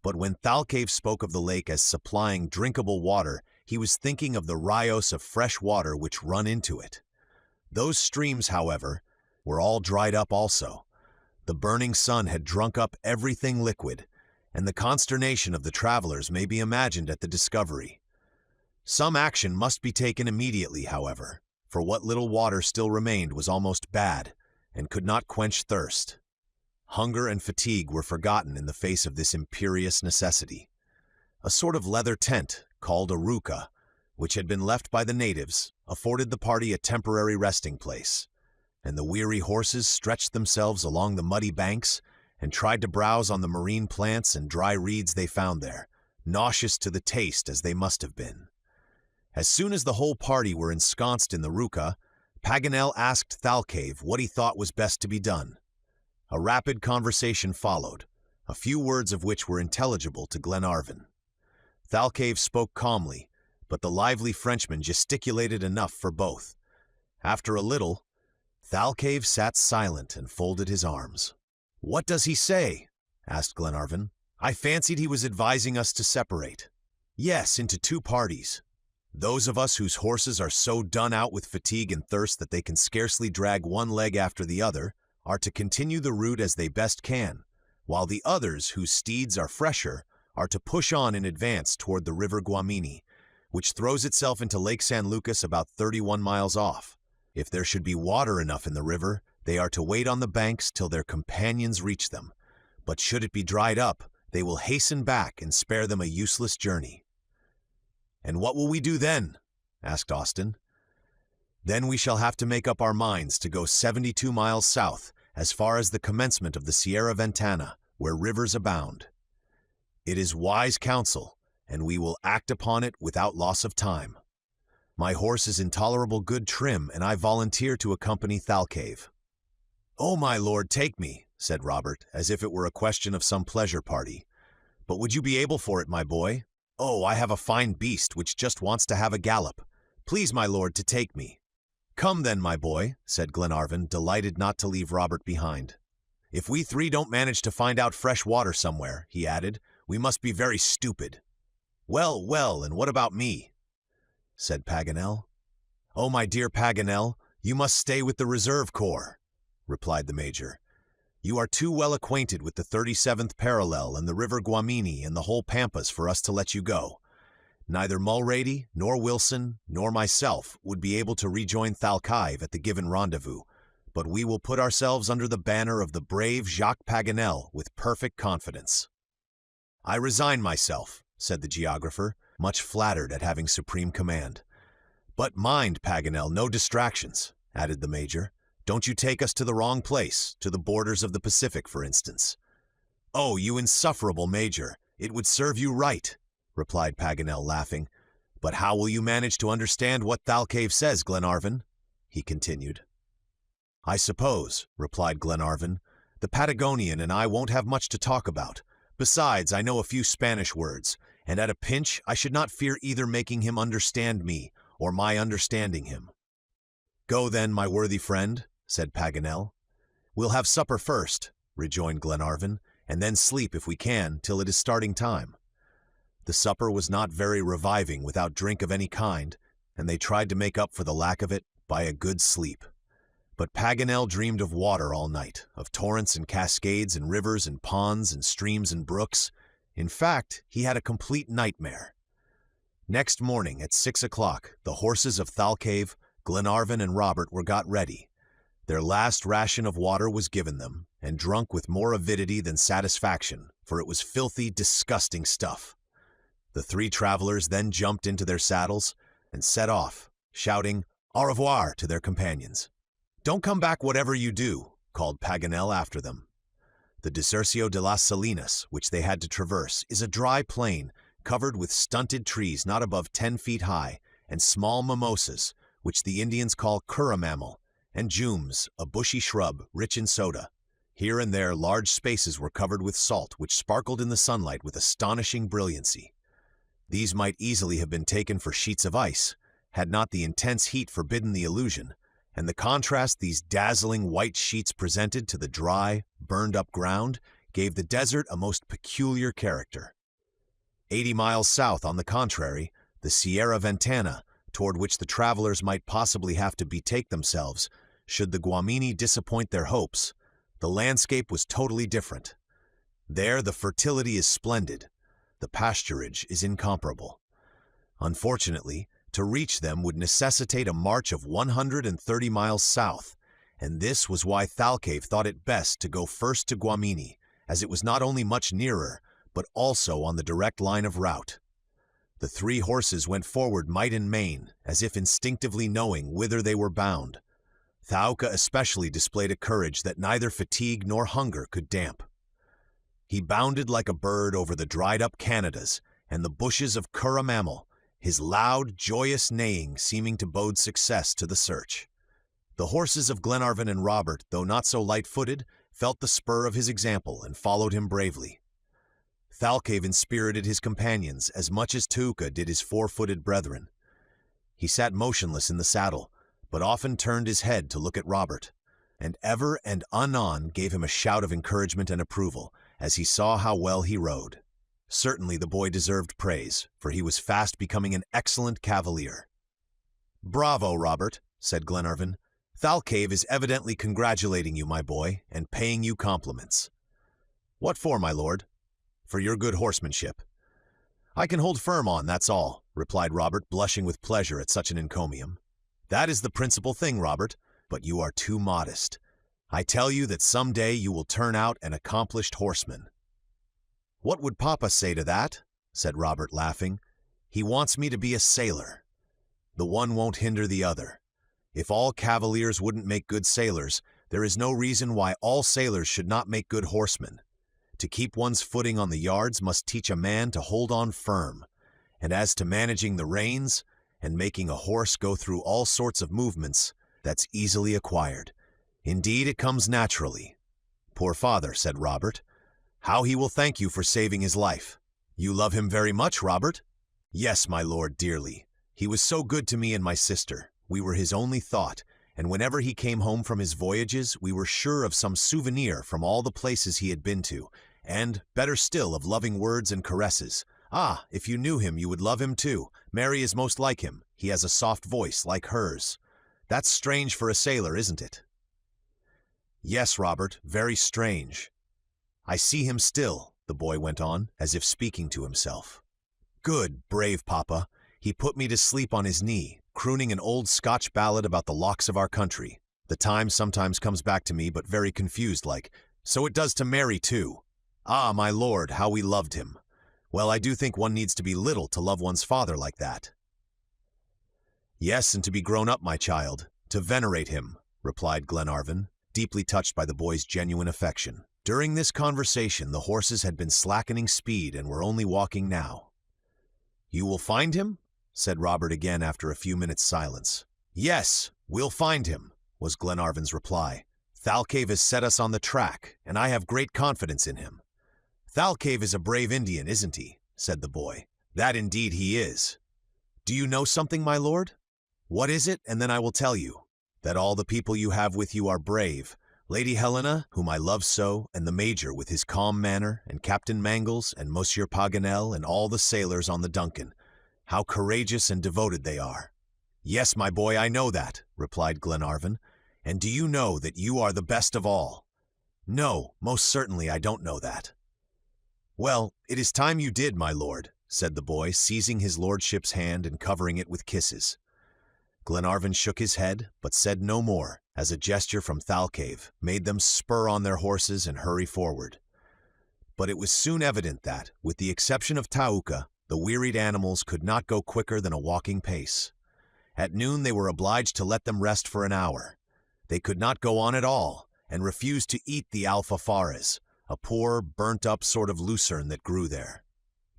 But when THALCAVE spoke of the lake as supplying drinkable water, he was thinking of the rios of fresh water which run into it. Those streams, however, were all dried up also. The burning sun had drunk up everything liquid, and the consternation of the travelers may be imagined at the discovery. Some action must be taken immediately, however, for what little water still remained was almost bad, and could not quench thirst. Hunger and fatigue were forgotten in the face of this imperious necessity. A sort of leather tent, called a ruca, which had been left by the natives, afforded the party a temporary resting place, and the weary horses stretched themselves along the muddy banks and tried to browse on the marine plants and dry reeds they found there, nauseous to the taste as they must have been. As soon as the whole party were ensconced in the ruca, Paganel asked THALCAVE what he thought was best to be done. A rapid conversation followed, a few words of which were intelligible to Glenarvan. THALCAVE spoke calmly, but the lively Frenchman gesticulated enough for both. After a little, THALCAVE sat silent and folded his arms. "What does he say?" asked Glenarvan. "I fancied he was advising us to separate." "Yes, into two parties. Those of us whose horses are so done out with fatigue and thirst that they can scarcely drag one leg after the other are to continue the route as they best can, while the others whose steeds are fresher are to push on in advance toward the river Guamini, which throws itself into Lake San Lucas about 31 miles off. If there should be water enough in the river, they are to wait on the banks till their companions reach them, but should it be dried up, they will hasten back and spare them a useless journey." "And what will we do then?" asked Austin. "Then we shall have to make up our minds to go 72 miles south, as far as the commencement of the Sierra Ventana, where rivers abound. It is wise counsel, and we will act upon it without loss of time. My horse is in tolerable good trim, and I volunteer to accompany THALCAVE." "Oh, my lord, take me," said Robert, as if it were a question of some pleasure party. "But would you be able for it, my boy? Oh, I have a fine beast which just wants to have a gallop. Please, my lord, to take me." "Come then, my boy," said Glenarvan, delighted not to leave Robert behind. "If we three don't manage to find out fresh water somewhere," he added, "we must be very stupid." "Well, well, and what about me?" said Paganel. "Oh, my dear Paganel, you must stay with the reserve corps," replied the Major. "You are too well acquainted with the 37th parallel and the river Guamini and the whole Pampas for us to let you go. Neither Mulrady, nor Wilson, nor myself would be able to rejoin THALCAVE at the given rendezvous, but we will put ourselves under the banner of the brave Jacques Paganel with perfect confidence." "I resign myself," said the geographer, much flattered at having supreme command. "But mind, Paganel, no distractions," added the Major. "Don't you take us to the wrong place, to the borders of the Pacific, for instance." "Oh, you insufferable Major, it would serve you right," replied Paganel, laughing. "But how will you manage to understand what THALCAVE says, Glenarvan?" he continued. "I suppose," replied Glenarvan, "the Patagonian and I won't have much to talk about. Besides, I know a few Spanish words, and at a pinch I should not fear either making him understand me or my understanding him." "Go then, my worthy friend," said Paganel. "We'll have supper first," rejoined Glenarvan, "and then sleep, if we can, till it is starting time." The supper was not very reviving without drink of any kind, and they tried to make up for the lack of it by a good sleep. But Paganel dreamed of water all night, of torrents and cascades and rivers and ponds and streams and brooks. In fact, he had a complete nightmare. Next morning at 6 o'clock, the horses of THALCAVE, Glenarvan, and Robert were got ready. Their last ration of water was given them, and drunk with more avidity than satisfaction, for it was filthy, disgusting stuff. The three travelers then jumped into their saddles and set off, shouting au revoir to their companions. "Don't come back whatever you do," called Paganel after them. The Desercio de las Salinas, which they had to traverse, is a dry plain covered with stunted trees not above 10 feet high, and small mimosas, which the Indians call curramamel, and jums, a bushy shrub rich in soda. Here and there large spaces were covered with salt, which sparkled in the sunlight with astonishing brilliancy. These might easily have been taken for sheets of ice, had not the intense heat forbidden the illusion, and the contrast these dazzling white sheets presented to the dry, burned-up ground gave the desert a most peculiar character. 80 miles south, on the contrary, the Sierra Ventana, toward which the travelers might possibly have to betake themselves, should the Guamini disappoint their hopes, the landscape was totally different. There the fertility is splendid, the pasturage is incomparable. Unfortunately, to reach them would necessitate a march of 130 miles south, and this was why THALCAVE thought it best to go first to Guamini, as it was not only much nearer, but also on the direct line of route. The three horses went forward might and main, as if instinctively knowing whither they were bound. Thaouka especially displayed a courage that neither fatigue nor hunger could damp. He bounded like a bird over the dried-up Canadas and the bushes of curramamel, his loud, joyous neighing seeming to bode success to the search. The horses of Glenarvan and Robert, though not so light-footed, felt the spur of his example and followed him bravely. THALCAVE inspirited his companions as much as Thaouka did his four-footed brethren. He sat motionless in the saddle, but often turned his head to look at Robert, and ever and anon gave him a shout of encouragement and approval, as he saw how well he rode. Certainly the boy deserved praise, for he was fast becoming an excellent cavalier. "Bravo, Robert," said Glenarvan. "THALCAVE is evidently congratulating you, my boy, and paying you compliments." "What for, my lord?" "For your good horsemanship." "I can hold firm on, that's all," replied Robert, blushing with pleasure at such an encomium. "That is the principal thing, Robert, but you are too modest. I tell you that some day you will turn out an accomplished horseman." "What would Papa say to that?" said Robert, laughing. "He wants me to be a sailor." "The one won't hinder the other. If all cavaliers wouldn't make good sailors, there is no reason why all sailors should not make good horsemen. To keep one's footing on the yards must teach a man to hold on firm, and as to managing the reins and making a horse go through all sorts of movements, that's easily acquired. Indeed, it comes naturally." "Poor father," said Robert. "How he will thank you for saving his life." "You love him very much, Robert?" "Yes, my lord, dearly. He was so good to me and my sister. We were his only thought, and whenever he came home from his voyages, we were sure of some souvenir from all the places he had been to, and, better still, of loving words and caresses. Ah, if you knew him, you would love him too. Mary is most like him. He has a soft voice, like hers. That's strange for a sailor, isn't it?" "Yes, Robert, very strange. I see him still," the boy went on, as if speaking to himself. "Good, brave Papa. He put me to sleep on his knee, crooning an old Scotch ballad about the lochs of our country. The time sometimes comes back to me, but very confused like. So it does to Mary, too. Ah, my lord, how we loved him. Well, I do think one needs to be little to love one's father like that." "Yes, and to be grown up, my child, to venerate him," replied Glenarvan, deeply touched by the boy's genuine affection. During this conversation, the horses had been slackening speed and were only walking now. "You will find him?" said Robert again after a few minutes' silence. "Yes, we'll find him," was Glenarvan's reply. "THALCAVE has set us on the track, and I have great confidence in him." "THALCAVE is a brave Indian, isn't he?" said the boy. "That indeed he is." "Do you know something, my lord?" "What is it, and then I will tell you." "That all the people you have with you are brave. Lady Helena, whom I love so, and the Major with his calm manner, and Captain Mangles, and Monsieur Paganel, and all the sailors on the DUNCAN. How courageous and devoted they are." "Yes, my boy, I know that," replied Glenarvan. "And do you know that you are the best of all?" "No, most certainly I don't know that." "Well, it is time you did, my lord," said the boy, seizing his lordship's hand and covering it with kisses. Glenarvan shook his head, but said no more, as a gesture from THALCAVE made them spur on their horses and hurry forward. But it was soon evident that, with the exception of Thaouka, the wearied animals could not go quicker than a walking pace. At noon they were obliged to let them rest for an hour. They could not go on at all, and refused to eat the alfafares, a poor, burnt-up sort of lucerne that grew there.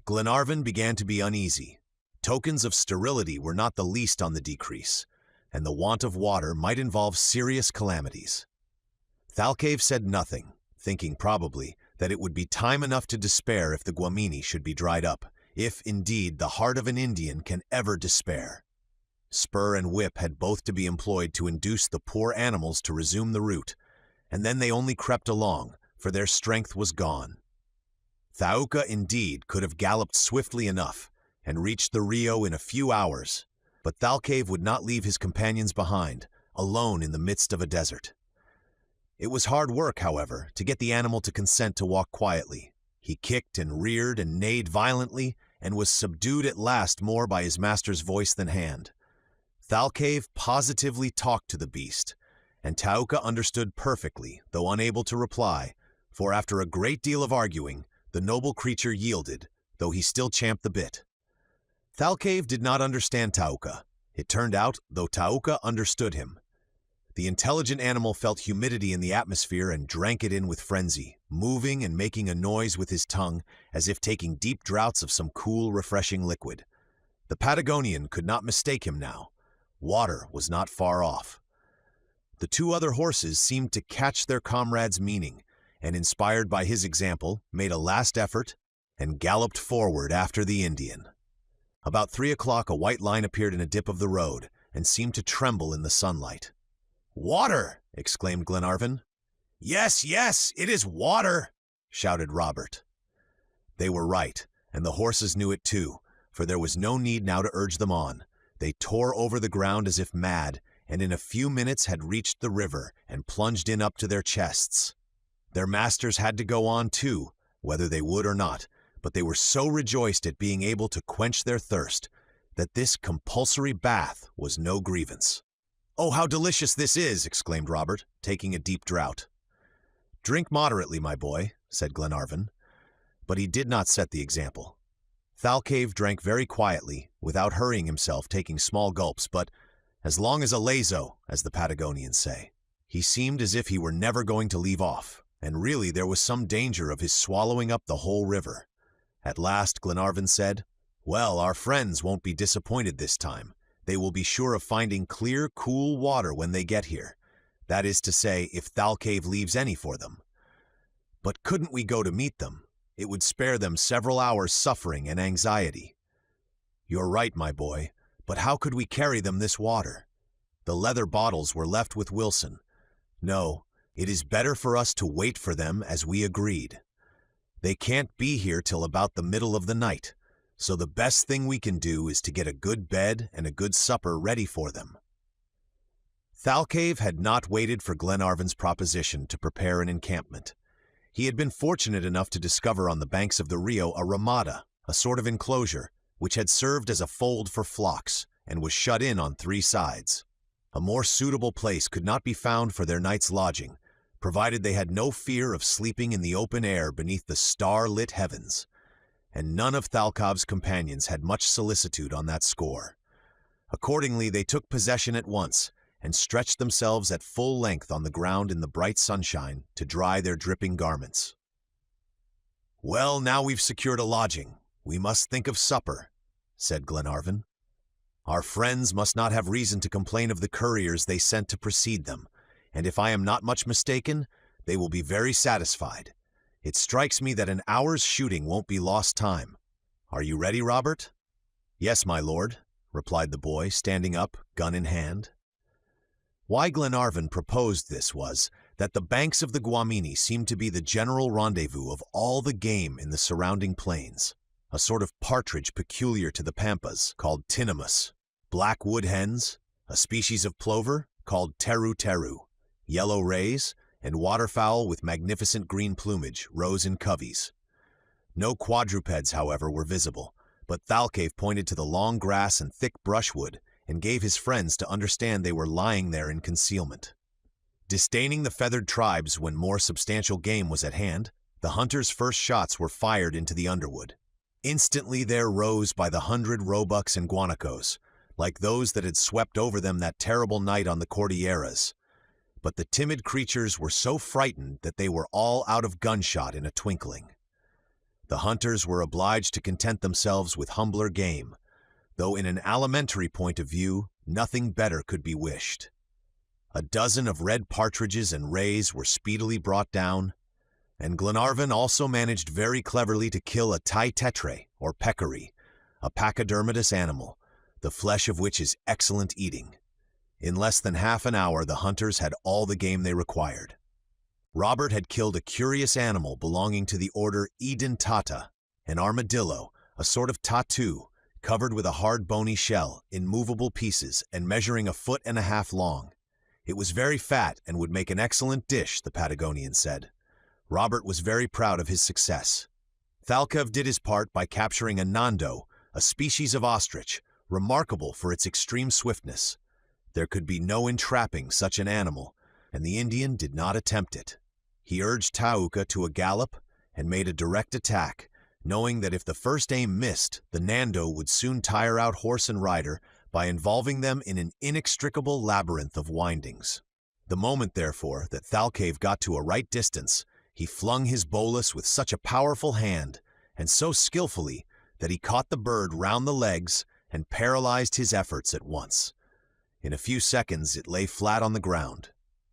Glenarvan began to be uneasy. Tokens of sterility were not the least on the decrease, and the want of water might involve serious calamities. THALCAVE said nothing, thinking probably that it would be time enough to despair if the Guamini should be dried up, if, indeed, the heart of an Indian can ever despair. Spur and whip had both to be employed to induce the poor animals to resume the route, and then they only crept along, for their strength was gone. Thaouka, indeed, could have galloped swiftly enough, and reached the Rio in a few hours, but THALCAVE would not leave his companions behind, alone in the midst of a desert. It was hard work, however, to get the animal to consent to walk quietly. He kicked and reared and neighed violently, and was subdued at last more by his master's voice than hand. THALCAVE positively talked to the beast, and Thaouka understood perfectly, though unable to reply, for after a great deal of arguing, the noble creature yielded, though he still champed the bit. THALCAVE did not understand Thaouka. It turned out, though Thaouka understood him. The intelligent animal felt humidity in the atmosphere and drank it in with frenzy, moving and making a noise with his tongue as if taking deep draughts of some cool, refreshing liquid. The Patagonian could not mistake him now. Water was not far off. The two other horses seemed to catch their comrade's meaning, and inspired by his example, made a last effort and galloped forward after the Indian. About 3 o'clock a white line appeared in a dip of the road, and seemed to tremble in the sunlight. "Water!" exclaimed Glenarvan. "Yes, yes, it is water!" shouted Robert. They were right, and the horses knew it too, for there was no need now to urge them on. They tore over the ground as if mad, and in a few minutes had reached the river and plunged in up to their chests. Their masters had to go on too, whether they would or not, but they were so rejoiced at being able to quench their thirst that this compulsory bath was no grievance. "Oh, how delicious this is!" exclaimed Robert, taking a deep draught. "Drink moderately, my boy," said Glenarvan. But he did not set the example. THALCAVE drank very quietly, without hurrying himself, taking small gulps, but as long as a lazo, as the Patagonians say. He seemed as if he were never going to leave off, and really there was some danger of his swallowing up the whole river. At last Glenarvan said, "Well, our friends won't be disappointed this time. They will be sure of finding clear, cool water when they get here. That is to say, if THALCAVE leaves any for them. But couldn't we go to meet them? It would spare them several hours' suffering and anxiety." "You're right, my boy, but how could we carry them this water? The leather bottles were left with Wilson. No, it is better for us to wait for them as we agreed. They can't be here till about the middle of the night, so the best thing we can do is to get a good bed and a good supper ready for them." THALCAVE had not waited for Glenarvan's proposition to prepare an encampment. He had been fortunate enough to discover on the banks of the Rio a ramada, a sort of enclosure, which had served as a fold for flocks, and was shut in on 3 sides. A more suitable place could not be found for their night's lodging, provided they had no fear of sleeping in the open air beneath the star-lit heavens, and none of THALCAVE's companions had much solicitude on that score. Accordingly, they took possession at once, and stretched themselves at full length on the ground in the bright sunshine to dry their dripping garments. "Well, now we've secured a lodging, we must think of supper," said Glenarvan. "Our friends must not have reason to complain of the couriers they sent to precede them, and if I am not much mistaken, they will be very satisfied. It strikes me that an hour's shooting won't be lost time. Are you ready, Robert?" "Yes, my lord," replied the boy, standing up, gun in hand. Why Glenarvan proposed this was, that the banks of the Guamini seemed to be the general rendezvous of all the game in the surrounding plains, a sort of partridge peculiar to the Pampas, called tinnimus, black wood hens, a species of plover, called teru-teru, yellow rays, and waterfowl with magnificent green plumage rose in coveys. No quadrupeds, however, were visible, but THALCAVE pointed to the long grass and thick brushwood and gave his friends to understand they were lying there in concealment. Disdaining the feathered tribes when more substantial game was at hand, the hunters' first shots were fired into the underwood. Instantly there rose by the 100 roebucks and guanacos, like those that had swept over them that terrible night on the Cordilleras. But the timid creatures were so frightened that they were all out of gunshot in a twinkling. The hunters were obliged to content themselves with humbler game, though in an alimentary point of view, nothing better could be wished. A dozen of red partridges and rays were speedily brought down, and Glenarvan also managed very cleverly to kill a tai tetre, or peccary, a pachydermatous animal, the flesh of which is excellent eating. In less than half an hour, the hunters had all the game they required. Robert had killed a curious animal belonging to the order Edentata, an armadillo, a sort of tattoo, covered with a hard bony shell, in movable pieces, and measuring 1.5 feet long. It was very fat and would make an excellent dish, the Patagonian said. Robert was very proud of his success. Thalcave did his part by capturing a nando, a species of ostrich, remarkable for its extreme swiftness. There could be no entrapping such an animal, and the Indian did not attempt it. He urged Thaouka to a gallop and made a direct attack, knowing that if the first aim missed, the nando would soon tire out horse and rider by involving them in an inextricable labyrinth of windings. The moment, therefore, that Thalcave got to a right distance, he flung his bolus with such a powerful hand, and so skillfully, that he caught the bird round the legs and paralyzed his efforts at once. In a few seconds it lay flat on the ground.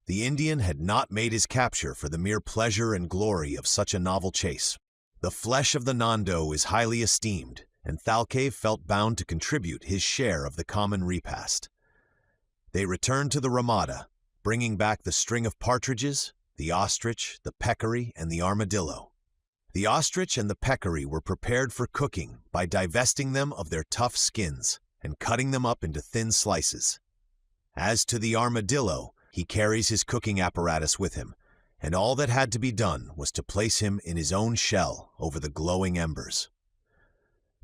The Indian had not made his capture for the mere pleasure and glory of such a novel chase. The flesh of the nando is highly esteemed, and Thalcave felt bound to contribute his share of the common repast. They returned to the Ramada, bringing back the string of partridges, the ostrich, the peccary, and the armadillo. The ostrich and the peccary were prepared for cooking by divesting them of their tough skins and cutting them up into thin slices. As to the armadillo, he carries his cooking apparatus with him, and all that had to be done was to place him in his own shell over the glowing embers.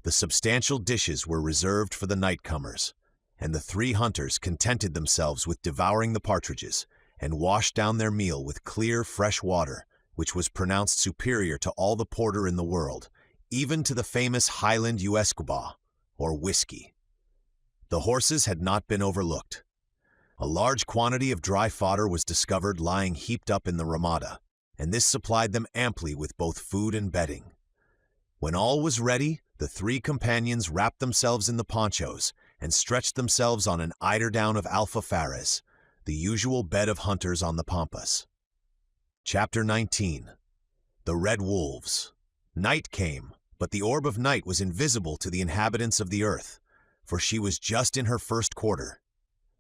The substantial dishes were reserved for the nightcomers, and the 3 hunters contented themselves with devouring the partridges and washed down their meal with clear, fresh water, which was pronounced superior to all the porter in the world, even to the famous Highland Usquebaugh, or whiskey. The horses had not been overlooked. A large quantity of dry fodder was discovered lying heaped up in the Ramada, and this supplied them amply with both food and bedding. When all was ready, the 3 companions wrapped themselves in the ponchos and stretched themselves on an eiderdown of alfafares, the usual bed of hunters on the pampas. Chapter 19. The Red Wolves. Night came, but the orb of night was invisible to the inhabitants of the earth, for she was just in her first quarter.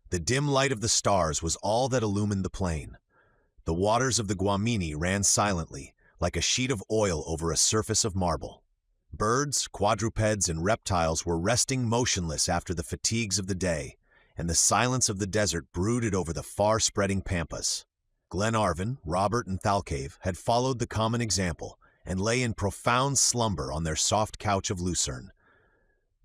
The dim light of the stars was all that illumined the plain. The waters of the Guamini ran silently, like a sheet of oil over a surface of marble. Birds, quadrupeds, and reptiles were resting motionless after the fatigues of the day, and the silence of the desert brooded over the far-spreading pampas. Glenarvan, Robert, and Thalcave had followed the common example and lay in profound slumber on their soft couch of lucerne.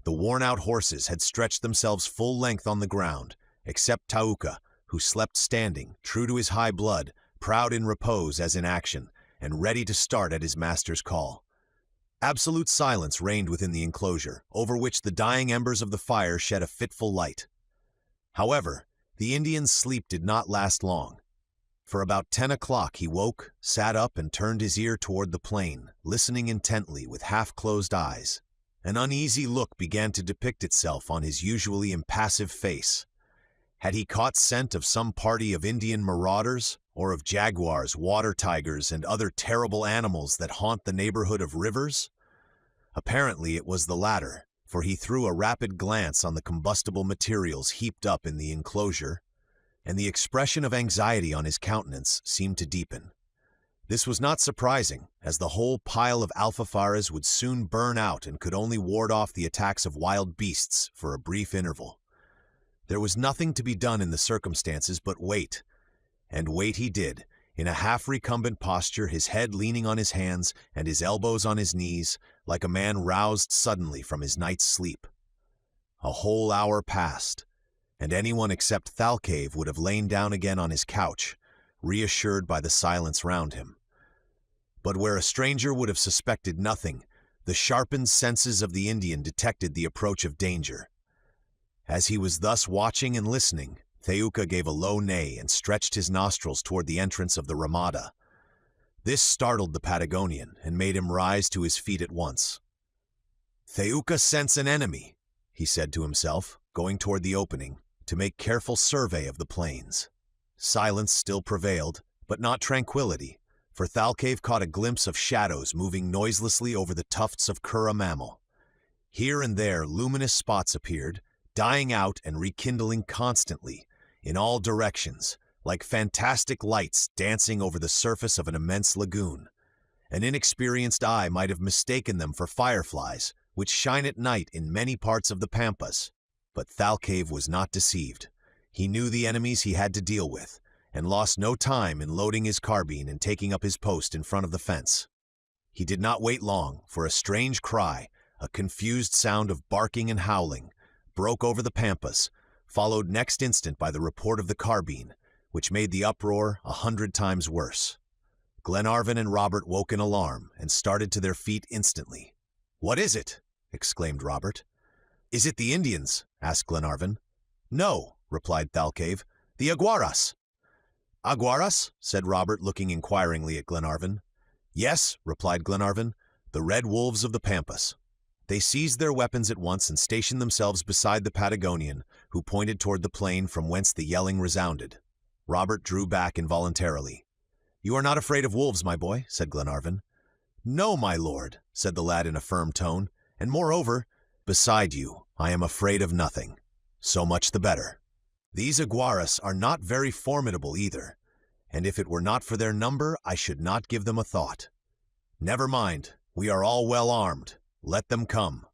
The worn-out horses had stretched themselves full length on the ground, except Thaouka, who slept standing, true to his high blood, proud in repose as in action, and ready to start at his master's call. Absolute silence reigned within the enclosure, over which the dying embers of the fire shed a fitful light. However, the Indian's sleep did not last long. For about 10 o'clock he woke, sat up, and turned his ear toward the plain, listening intently with half-closed eyes. An uneasy look began to depict itself on his usually impassive face. Had he caught scent of some party of Indian marauders, or of jaguars, water tigers, and other terrible animals that haunt the neighborhood of rivers? Apparently it was the latter, for he threw a rapid glance on the combustible materials heaped up in the enclosure, and the expression of anxiety on his countenance seemed to deepen. This was not surprising, as the whole pile of alfafares would soon burn out and could only ward off the attacks of wild beasts for a brief interval. There was nothing to be done in the circumstances but wait, and wait he did, in a half-recumbent posture, his head leaning on his hands and his elbows on his knees, like a man roused suddenly from his night's sleep. A whole hour passed, and anyone except THALCAVE would have lain down again on his couch, reassured by the silence round him. But where a stranger would have suspected nothing, the sharpened senses of the Indian detected the approach of danger. As he was thus watching and listening, Theuka gave a low neigh and stretched his nostrils toward the entrance of the ramada. This startled the Patagonian and made him rise to his feet at once. "Theuka scents an enemy," he said to himself, going toward the opening to make careful survey of the plains. Silence still prevailed, but not tranquility, for THALCAVE caught a glimpse of shadows moving noiselessly over the tufts of Kura mammal. Here and there luminous spots appeared, dying out and rekindling constantly, in all directions, like fantastic lights dancing over the surface of an immense lagoon. An inexperienced eye might have mistaken them for fireflies, which shine at night in many parts of the pampas. But THALCAVE was not deceived. He knew the enemies he had to deal with, and lost no time in loading his carbine and taking up his post in front of the fence. He did not wait long, for a strange cry, a confused sound of barking and howling, broke over the pampas, followed next instant by the report of the carbine, which made the uproar 100 times worse. Glenarvan and Robert woke in alarm and started to their feet instantly. "What is it?" exclaimed Robert. "Is it the Indians?" asked Glenarvan. "No," replied THALCAVE, "the Aguaras." "Aguaras?" said Robert, looking inquiringly at Glenarvan. "Yes," replied Glenarvan, "the red wolves of the pampas." They seized their weapons at once and stationed themselves beside the Patagonian, who pointed toward the plain from whence the yelling resounded. Robert drew back involuntarily. "You are not afraid of wolves, my boy," said Glenarvan. "No, my lord," said the lad in a firm tone, "and moreover, beside you, I am afraid of nothing. So much the better. These Aguaras are not very formidable either, and if it were not for their number, I should not give them a thought. Never mind, we are all well armed. Let them come."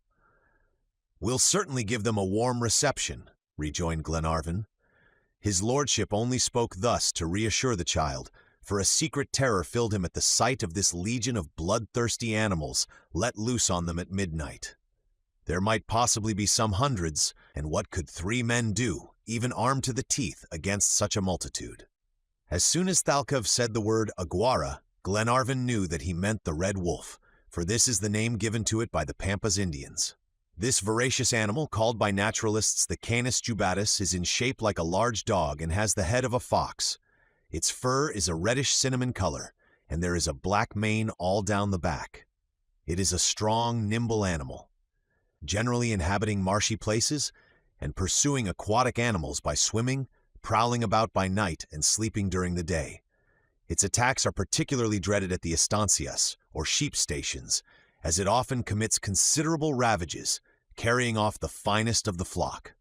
"We'll certainly give them a warm reception," rejoined Glenarvan. His lordship only spoke thus to reassure the child, for a secret terror filled him at the sight of this legion of bloodthirsty animals let loose on them at midnight. There might possibly be some hundreds, and what could 3 men do, even armed to the teeth, against such a multitude? As soon as THALCAVE said the word Aguara, Glenarvan knew that he meant the red wolf, for this is the name given to it by the Pampas Indians. This voracious animal, called by naturalists the Canis jubatus, is in shape like a large dog and has the head of a fox. Its fur is a reddish cinnamon color, and there is a black mane all down the back. It is a strong, nimble animal, generally inhabiting marshy places and pursuing aquatic animals by swimming, prowling about by night, and sleeping during the day. Its attacks are particularly dreaded at the estancias, or sheep stations, as it often commits considerable ravages, carrying off the finest of the flock.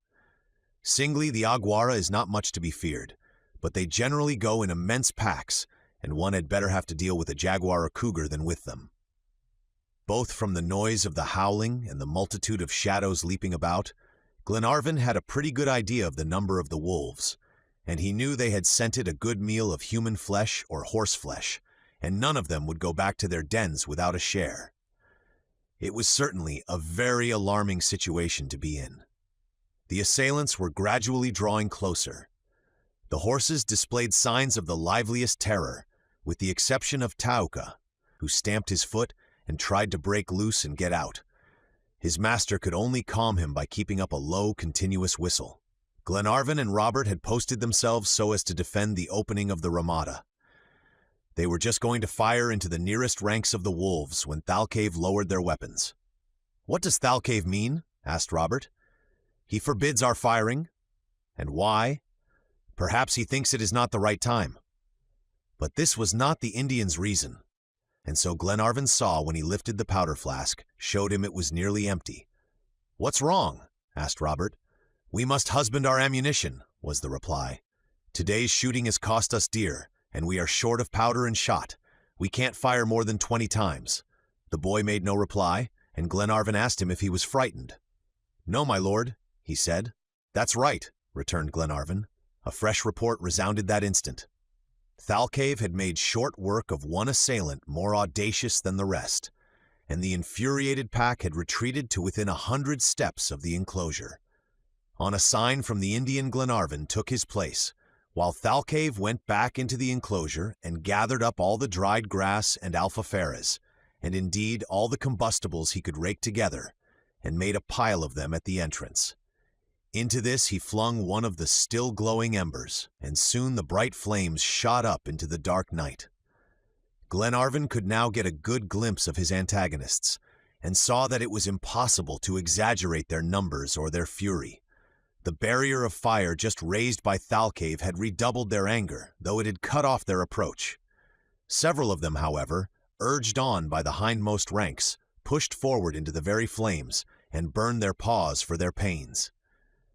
Singly, the Aguara is not much to be feared, but they generally go in immense packs, and one had better have to deal with a jaguar or cougar than with them. Both from the noise of the howling and the multitude of shadows leaping about, Glenarvan had a pretty good idea of the number of the wolves, and he knew they had scented a good meal of human flesh or horse flesh, and none of them would go back to their dens without a share. It was certainly a very alarming situation to be in. The assailants were gradually drawing closer. The horses displayed signs of the liveliest terror, with the exception of Theuka, who stamped his foot and tried to break loose and get out. His master could only calm him by keeping up a low, continuous whistle. Glenarvan and Robert had posted themselves so as to defend the opening of the ramada. They were just going to fire into the nearest ranks of the wolves when THALCAVE lowered their weapons. "What does THALCAVE mean?" asked Robert. "He forbids our firing. And why? Perhaps he thinks it is not the right time." But this was not the Indian's reason, and so Glenarvan saw when he lifted the powder flask, showed him it was nearly empty. "What's wrong?" asked Robert. "We must husband our ammunition," was the reply. "Today's shooting has cost us dear, and we are short of powder and shot. We can't fire more than 20 times. The boy made no reply, and Glenarvan asked him if he was frightened. "No, my lord," he said. "That's right," returned Glenarvan. A fresh report resounded that instant. THALCAVE had made short work of one assailant more audacious than the rest, and the infuriated pack had retreated to within 100 steps of the enclosure. On a sign from the Indian, Glenarvan took his place, while THALCAVE went back into the enclosure and gathered up all the dried grass and alfaferas, and indeed all the combustibles he could rake together, and made a pile of them at the entrance. Into this he flung one of the still glowing embers, and soon the bright flames shot up into the dark night. Glenarvan could now get a good glimpse of his antagonists, and saw that it was impossible to exaggerate their numbers or their fury. The barrier of fire just raised by THALCAVE had redoubled their anger, though it had cut off their approach. Several of them, however, urged on by the hindmost ranks, pushed forward into the very flames, and burned their paws for their pains.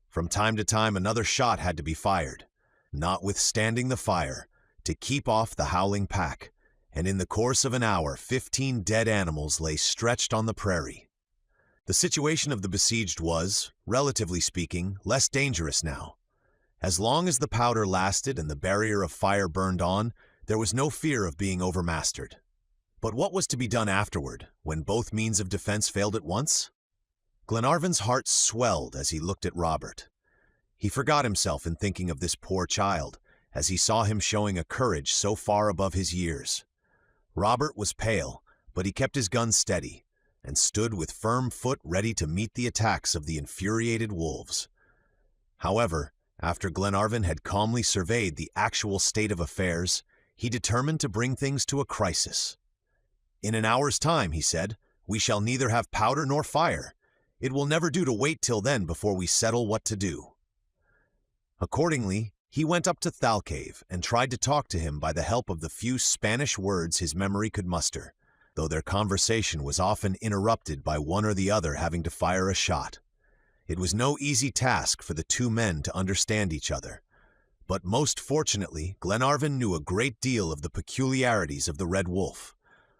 From time to time another shot had to be fired, notwithstanding the fire, to keep off the howling pack, and in the course of an hour 15 dead animals lay stretched on the prairie. The situation of the besieged was, relatively speaking, less dangerous now. As long as the powder lasted and the barrier of fire burned on, there was no fear of being overmastered. But what was to be done afterward, when both means of defense failed at once? Glenarvan's heart swelled as he looked at Robert. He forgot himself in thinking of this poor child, as he saw him showing a courage so far above his years. Robert was pale, but he kept his gun steady, and stood with firm foot ready to meet the attacks of the infuriated wolves. However, after Glenarvan had calmly surveyed the actual state of affairs, he determined to bring things to a crisis. "In an hour's time," he said, "we shall neither have powder nor fire. It will never do to wait till then before we settle what to do." Accordingly, he went up to THALCAVE and tried to talk to him by the help of the few Spanish words his memory could muster, though their conversation was often interrupted by one or the other having to fire a shot. It was no easy task for the two men to understand each other, but most fortunately Glenarvan knew a great deal of the peculiarities of the Red Wolf.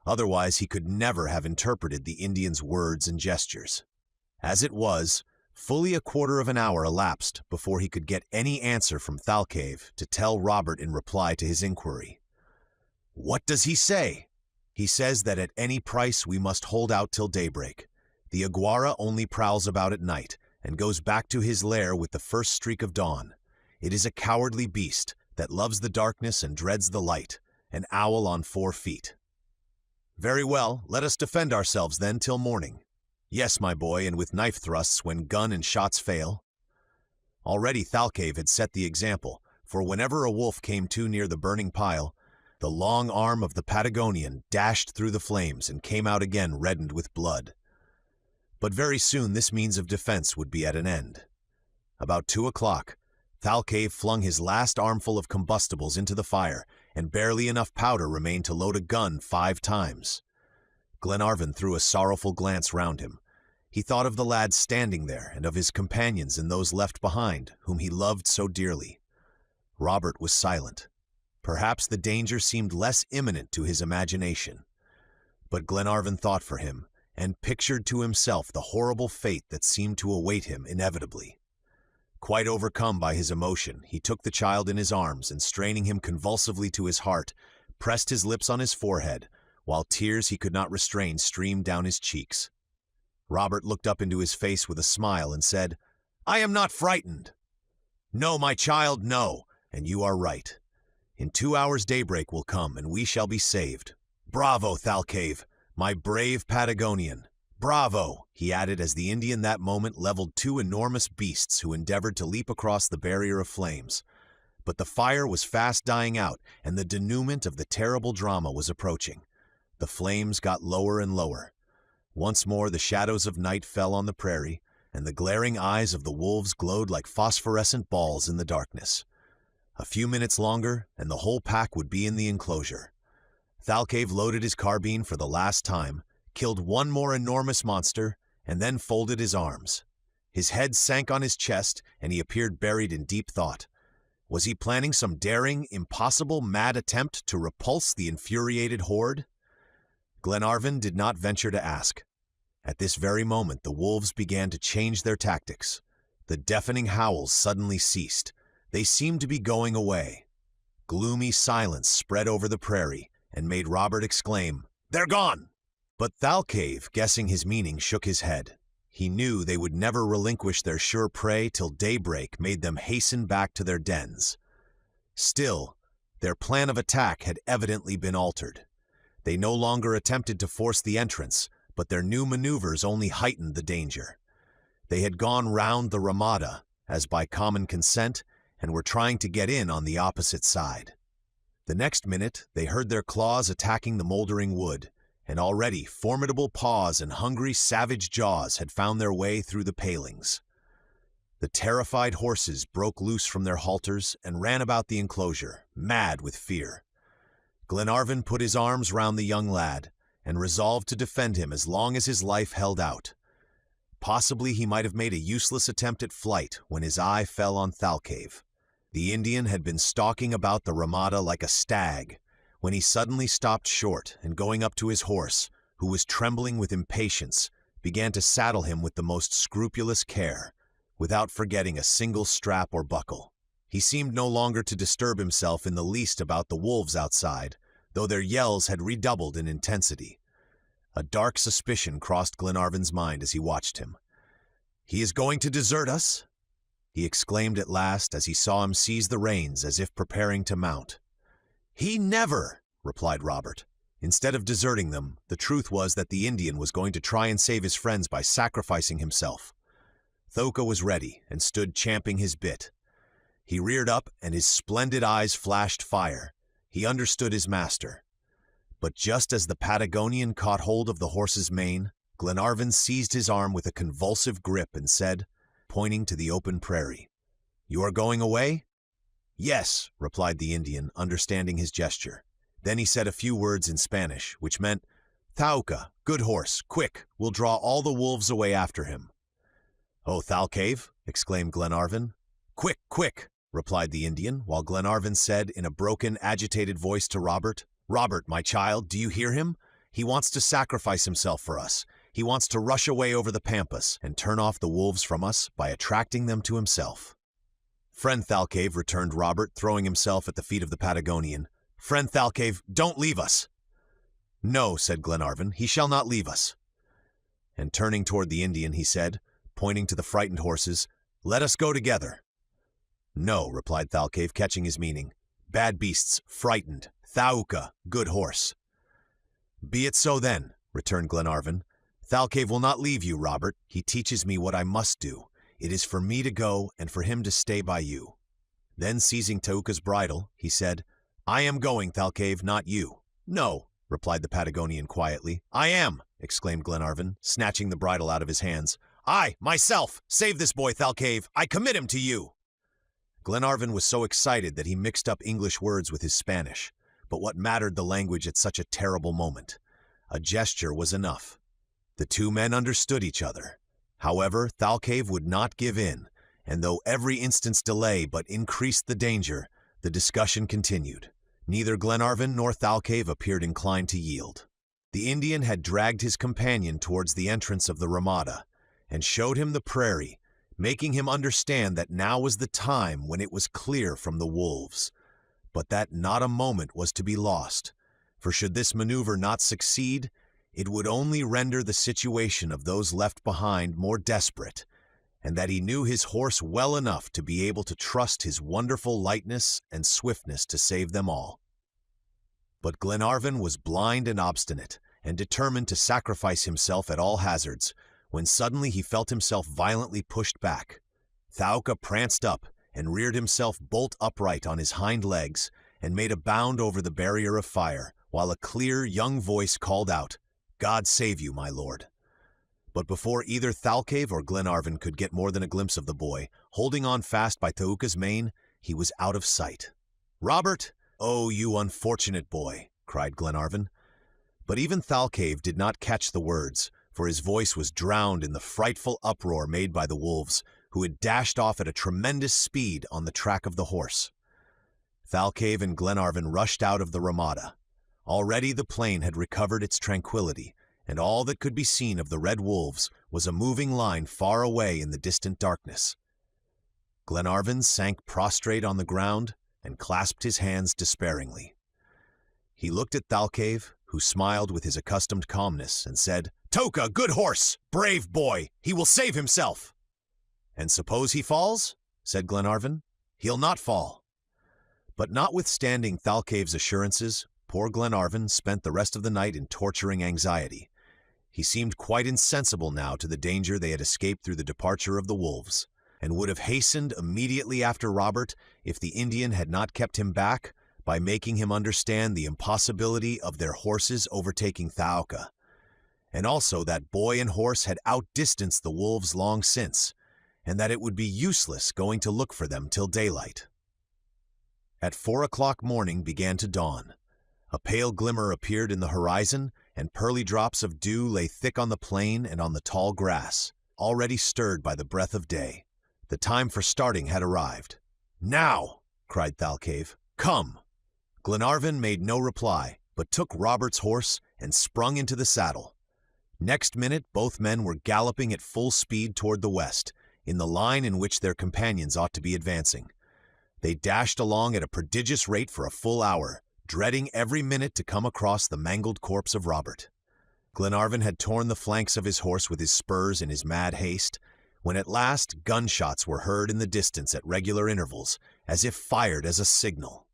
Otherwise he could never have interpreted the Indian's words and gestures. As it was, fully a quarter of an hour elapsed before he could get any answer from THALCAVE to tell Robert in reply to his inquiry. "What does he say?" "He says that at any price we must hold out till daybreak. The iguara only prowls about at night, and goes back to his lair with the first streak of dawn. It is a cowardly beast that loves the darkness and dreads the light, an owl on 4 feet. "Very well, let us defend ourselves then till morning." "Yes, my boy, and with knife thrusts when gun and shots fail." Already THALCAVE had set the example, for whenever a wolf came too near the burning pile, the long arm of the Patagonian dashed through the flames and came out again reddened with blood. But very soon this means of defense would be at an end. About 2 o'clock, THALCAVE flung his last armful of combustibles into the fire, and barely enough powder remained to load a gun 5 times. Glenarvan threw a sorrowful glance round him. He thought of the lad standing there and of his companions and those left behind, whom he loved so dearly. Robert was silent. Perhaps the danger seemed less imminent to his imagination. But Glenarvan thought for him, and pictured to himself the horrible fate that seemed to await him inevitably. Quite overcome by his emotion, he took the child in his arms and, straining him convulsively to his heart, pressed his lips on his forehead, while tears he could not restrain streamed down his cheeks. Robert looked up into his face with a smile and said, "I am not frightened." "No, my child, no, and you are right. In 2 hours daybreak will come, and we shall be saved. Bravo, THALCAVE, my brave Patagonian. Bravo," he added as the Indian that moment leveled 2 enormous beasts who endeavored to leap across the barrier of flames. But the fire was fast dying out, and the denouement of the terrible drama was approaching. The flames got lower and lower. Once more the shadows of night fell on the prairie, and the glaring eyes of the wolves glowed like phosphorescent balls in the darkness. A few minutes longer, and the whole pack would be in the enclosure. THALCAVE loaded his carbine for the last time, killed one more enormous monster, and then folded his arms. His head sank on his chest, and he appeared buried in deep thought. Was he planning some daring, impossible, mad attempt to repulse the infuriated horde? Glenarvan did not venture to ask. At this very moment the wolves began to change their tactics. The deafening howls suddenly ceased. They seemed to be going away. Gloomy silence spread over the prairie and made Robert exclaim, "They're gone!" But THALCAVE, guessing his meaning, shook his head. He knew they would never relinquish their sure prey till daybreak made them hasten back to their dens. Still, their plan of attack had evidently been altered. They no longer attempted to force the entrance, but their new maneuvers only heightened the danger. They had gone round the Ramada, as by common consent, and were trying to get in on the opposite side. The next minute, they heard their claws attacking the moldering wood, and already formidable paws and hungry, savage jaws had found their way through the palings. The terrified horses broke loose from their halters and ran about the enclosure, mad with fear. Glenarvan put his arms round the young lad, and resolved to defend him as long as his life held out. Possibly he might have made a useless attempt at flight when his eye fell on THALCAVE. The Indian had been stalking about the Ramada like a stag, when he suddenly stopped short and, going up to his horse, who was trembling with impatience, began to saddle him with the most scrupulous care, without forgetting a single strap or buckle. He seemed no longer to disturb himself in the least about the wolves outside, though their yells had redoubled in intensity. A dark suspicion crossed Glenarvan's mind as he watched him. "He is going to desert us?" he exclaimed at last as he saw him seize the reins as if preparing to mount. "He never!" replied Robert. Instead of deserting them, the truth was that the Indian was going to try and save his friends by sacrificing himself. Thoka was ready and stood champing his bit. He reared up and his splendid eyes flashed fire. He understood his master. But just as the Patagonian caught hold of the horse's mane, Glenarvan seized his arm with a convulsive grip and said, pointing to the open prairie, "You are going away?" "Yes," replied the Indian, understanding his gesture. Then he said a few words in Spanish, which meant, "Thauka, good horse, quick, we'll draw all the wolves away after him." "Oh, THALCAVE!" exclaimed Glenarvan. "Quick, quick!" replied the Indian, while Glenarvan said in a broken, agitated voice to Robert, "Robert, my child, do you hear him? He wants to sacrifice himself for us. He wants to rush away over the pampas and turn off the wolves from us by attracting them to himself." "Friend THALCAVE," returned Robert, throwing himself at the feet of the Patagonian. "Friend THALCAVE, don't leave us." "No," said Glenarvan, "he shall not leave us." And turning toward the Indian, he said, pointing to the frightened horses, "Let us go together." "No," replied THALCAVE, catching his meaning. "Bad beasts, frightened. Thauka, good horse." "Be it so then," returned Glenarvan. "THALCAVE will not leave you, Robert. He teaches me what I must do. It is for me to go and for him to stay by you." Then seizing Tauka's bridle, he said, "I am going, THALCAVE, not you." "No," replied the Patagonian quietly. "I am," exclaimed Glenarvan, snatching the bridle out of his hands. "I, myself, save this boy, THALCAVE. I commit him to you." Glenarvan was so excited that he mixed up English words with his Spanish. But what mattered the language at such a terrible moment? A gesture was enough. The two men understood each other. However, THALCAVE would not give in, and though every instant's delay but increased the danger, the discussion continued. Neither Glenarvan nor THALCAVE appeared inclined to yield. The Indian had dragged his companion towards the entrance of the Ramada, and showed him the prairie, making him understand that now was the time when it was clear from the wolves, but that not a moment was to be lost, for should this maneuver not succeed, it would only render the situation of those left behind more desperate, and that he knew his horse well enough to be able to trust his wonderful lightness and swiftness to save them all. But Glenarvan was blind and obstinate, and determined to sacrifice himself at all hazards, when suddenly he felt himself violently pushed back. Thauka pranced up and reared himself bolt upright on his hind legs and made a bound over the barrier of fire, while a clear, young voice called out, "God save you, my lord." But before either THALCAVE or Glenarvan could get more than a glimpse of the boy, holding on fast by Tauka's mane, he was out of sight. "Robert! Oh, you unfortunate boy!" cried Glenarvan. But even THALCAVE did not catch the words, for his voice was drowned in the frightful uproar made by the wolves, who had dashed off at a tremendous speed on the track of the horse. THALCAVE and Glenarvan rushed out of the Ramada. Already the plain had recovered its tranquility, and all that could be seen of the red wolves was a moving line far away in the distant darkness. Glenarvan sank prostrate on the ground, and clasped his hands despairingly. He looked at THALCAVE, who smiled with his accustomed calmness, and said, "Toka, good horse! Brave boy! He will save himself!" "And suppose he falls?" said Glenarvan. "He'll not fall." But notwithstanding THALCAVE's assurances, poor Glenarvan spent the rest of the night in torturing anxiety. He seemed quite insensible now to the danger they had escaped through the departure of the wolves, and would have hastened immediately after Robert if the Indian had not kept him back by making him understand the impossibility of their horses overtaking Thaouka, and also that boy and horse had outdistanced the wolves long since, and that it would be useless going to look for them till daylight. At 4 o'clock morning began to dawn. A pale glimmer appeared in the horizon, and pearly drops of dew lay thick on the plain and on the tall grass, already stirred by the breath of day. The time for starting had arrived. "Now!" cried THALCAVE. "Come!" Glenarvan made no reply, but took Robert's horse and sprung into the saddle. Next minute both men were galloping at full speed toward the west, in the line in which their companions ought to be advancing. They dashed along at a prodigious rate for a full hour, dreading every minute to come across the mangled corpse of Robert. Glenarvan had torn the flanks of his horse with his spurs in his mad haste, when at last gunshots were heard in the distance at regular intervals, as if fired as a signal.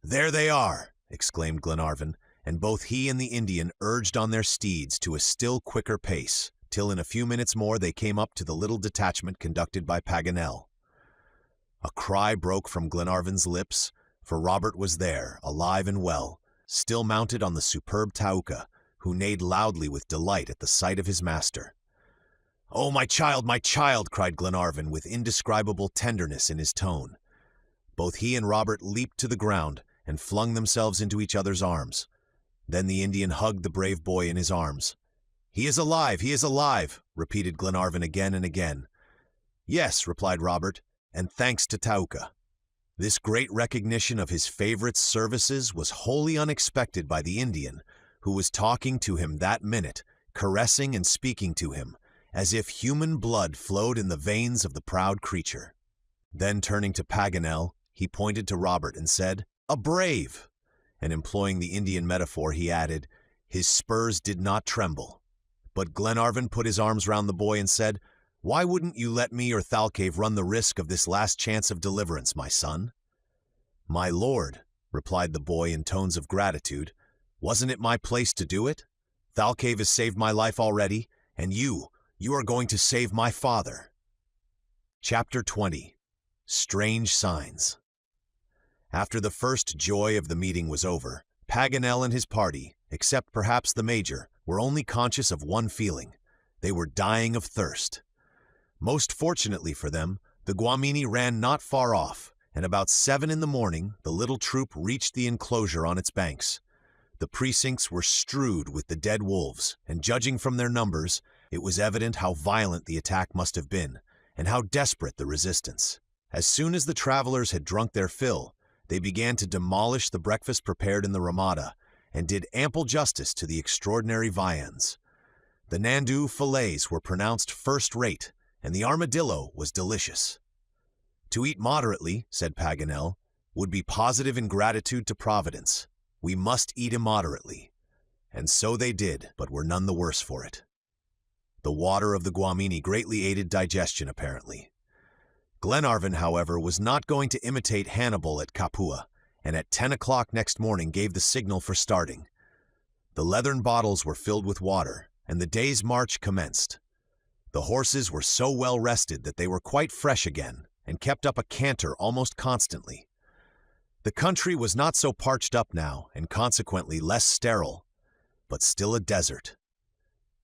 "There they are!" exclaimed Glenarvan, and both he and the Indian urged on their steeds to a still quicker pace, till in a few minutes more they came up to the little detachment conducted by Paganel. A cry broke from Glenarvan's lips, for Robert was there, alive and well, still mounted on the superb Thaouka, who neighed loudly with delight at the sight of his master. "Oh, my child, cried Glenarvan with indescribable tenderness in his tone. Both he and Robert leaped to the ground and flung themselves into each other's arms. Then the Indian hugged the brave boy in his arms. He is alive, repeated Glenarvan again and again. Yes, replied Robert, and thanks to Thaouka. This great recognition of his favorite's services was wholly unexpected by the Indian, who was talking to him that minute, caressing and speaking to him, as if human blood flowed in the veins of the proud creature. Then turning to Paganel, he pointed to Robert and said, "A brave!" And employing the Indian metaphor, he added, "His spurs did not tremble." But Glenarvan put his arms round the boy and said, "Why wouldn't you let me or Thalcave run the risk of this last chance of deliverance, my son?" "My lord," replied the boy in tones of gratitude, "wasn't it my place to do it? Thalcave has saved my life already, and you are going to save my father." Chapter 20. Strange Signs. After the first joy of the meeting was over, Paganel and his party, except perhaps the Major, were only conscious of one feeling. They were dying of thirst. Most fortunately for them, the Guamini ran not far off, and about 7 in the morning the little troop reached the enclosure on its banks. The precincts were strewed with the dead wolves, and judging from their numbers, it was evident how violent the attack must have been, and how desperate the resistance. As soon as the travelers had drunk their fill, they began to demolish the breakfast prepared in the ramada, and did ample justice to the extraordinary viands. The Nandu fillets were pronounced first-rate, and the armadillo was delicious. "To eat moderately," said Paganel, "would be positive ingratitude to Providence. We must eat immoderately." And so they did, but were none the worse for it. The water of the Guamini greatly aided digestion, apparently. Glenarvan, however, was not going to imitate Hannibal at Capua, and at 10 o'clock next morning gave the signal for starting. The leathern bottles were filled with water, and the day's march commenced. The horses were so well rested that they were quite fresh again, and kept up a canter almost constantly. The country was not so parched up now, and consequently less sterile, but still a desert.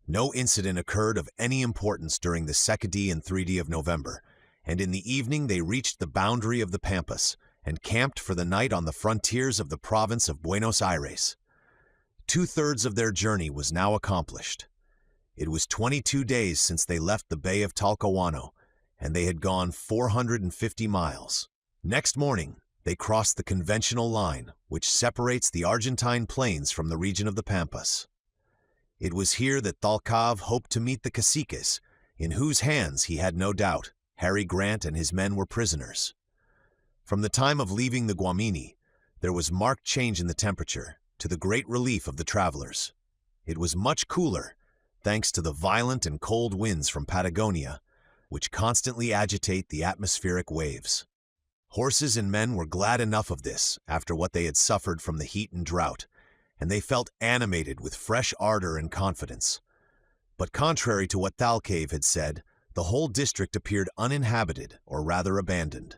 No incident occurred of any importance during the 2nd and 3rd of November, and in the evening they reached the boundary of the Pampas, and camped for the night on the frontiers of the province of Buenos Aires. 2/3 of their journey was now accomplished. It was 22 days since they left the Bay of Talcahuano, and they had gone 450 miles. Next morning, they crossed the conventional line which separates the Argentine plains from the region of the Pampas. It was here that Thalcave hoped to meet the caciques, in whose hands, he had no doubt, Harry Grant and his men were prisoners. From the time of leaving the Guamini, there was marked change in the temperature, to the great relief of the travelers. It was much cooler, thanks to the violent and cold winds from Patagonia, which constantly agitate the atmospheric waves. Horses and men were glad enough of this after what they had suffered from the heat and drought, and they felt animated with fresh ardor and confidence. But contrary to what THALCAVE had said, the whole district appeared uninhabited, or rather abandoned.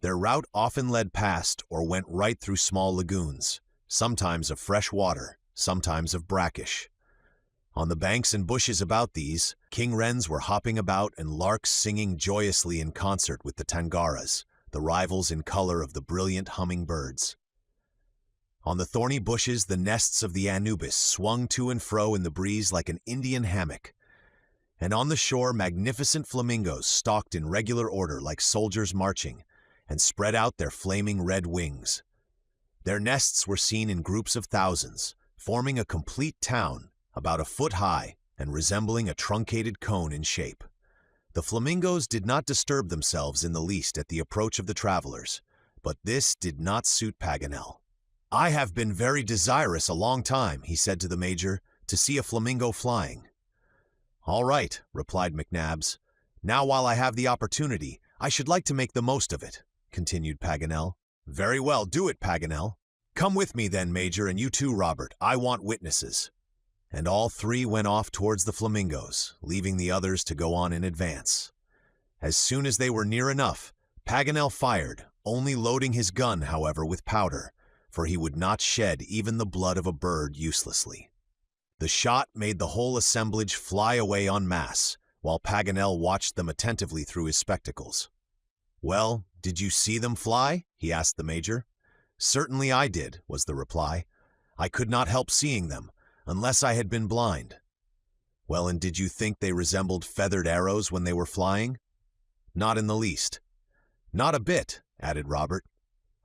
Their route often led past or went right through small lagoons, sometimes of fresh water, sometimes of brackish. On the banks and bushes about these, king wrens were hopping about and larks singing joyously in concert with the tangaras, the rivals in color of the brilliant humming birds. On the thorny bushes, the nests of the Anubis swung to and fro in the breeze like an Indian hammock, and on the shore magnificent flamingos stalked in regular order like soldiers marching, and spread out their flaming red wings. Their nests were seen in groups of thousands, forming a complete town, about a foot high and resembling a truncated cone in shape. The flamingos did not disturb themselves in the least at the approach of the travelers, but this did not suit Paganel. "I have been very desirous a long time," he said to the major, "to see a flamingo flying." "All right," replied McNabbs. "Now while I have the opportunity, I should like to make the most of it," continued Paganel. "Very well, do it, Paganel. Come with me then, Major, and you too, Robert. I want witnesses." And all three went off towards the flamingos, leaving the others to go on in advance. As soon as they were near enough, Paganel fired, only loading his gun, however, with powder, for he would not shed even the blood of a bird uselessly. The shot made the whole assemblage fly away en masse, while Paganel watched them attentively through his spectacles. "Well, did you see them fly?" he asked the major. "Certainly I did," was the reply. "I could not help seeing them, unless I had been blind." "Well, and did you think they resembled feathered arrows when they were flying?" "Not in the least." "Not a bit," added Robert.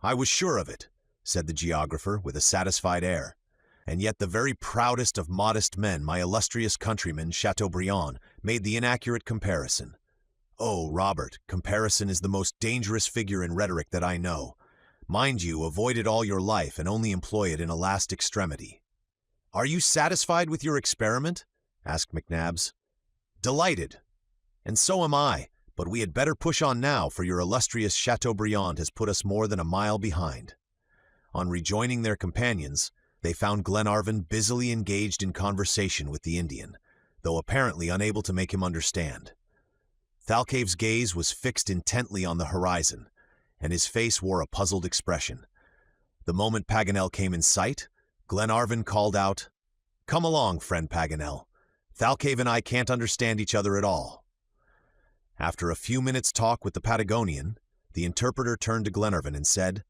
"I was sure of it," said the geographer with a satisfied air. "And yet the very proudest of modest men, my illustrious countryman, Chateaubriand, made the inaccurate comparison. Oh, Robert, comparison is the most dangerous figure in rhetoric that I know. Mind you, avoid it all your life and only employ it in a last extremity." "Are you satisfied with your experiment?" asked McNabbs. "Delighted. And so am I, but we had better push on now, for your illustrious Chateaubriand has put us more than a mile behind." On rejoining their companions, they found Glenarvan busily engaged in conversation with the Indian, though apparently unable to make him understand. Thalcave's gaze was fixed intently on the horizon, and his face wore a puzzled expression. The moment Paganel came in sight, Glenarvan called out, "Come along, friend Paganel. Thalcave and I can't understand each other at all." After a few minutes' talk with the Patagonian, the interpreter turned to Glenarvan and said,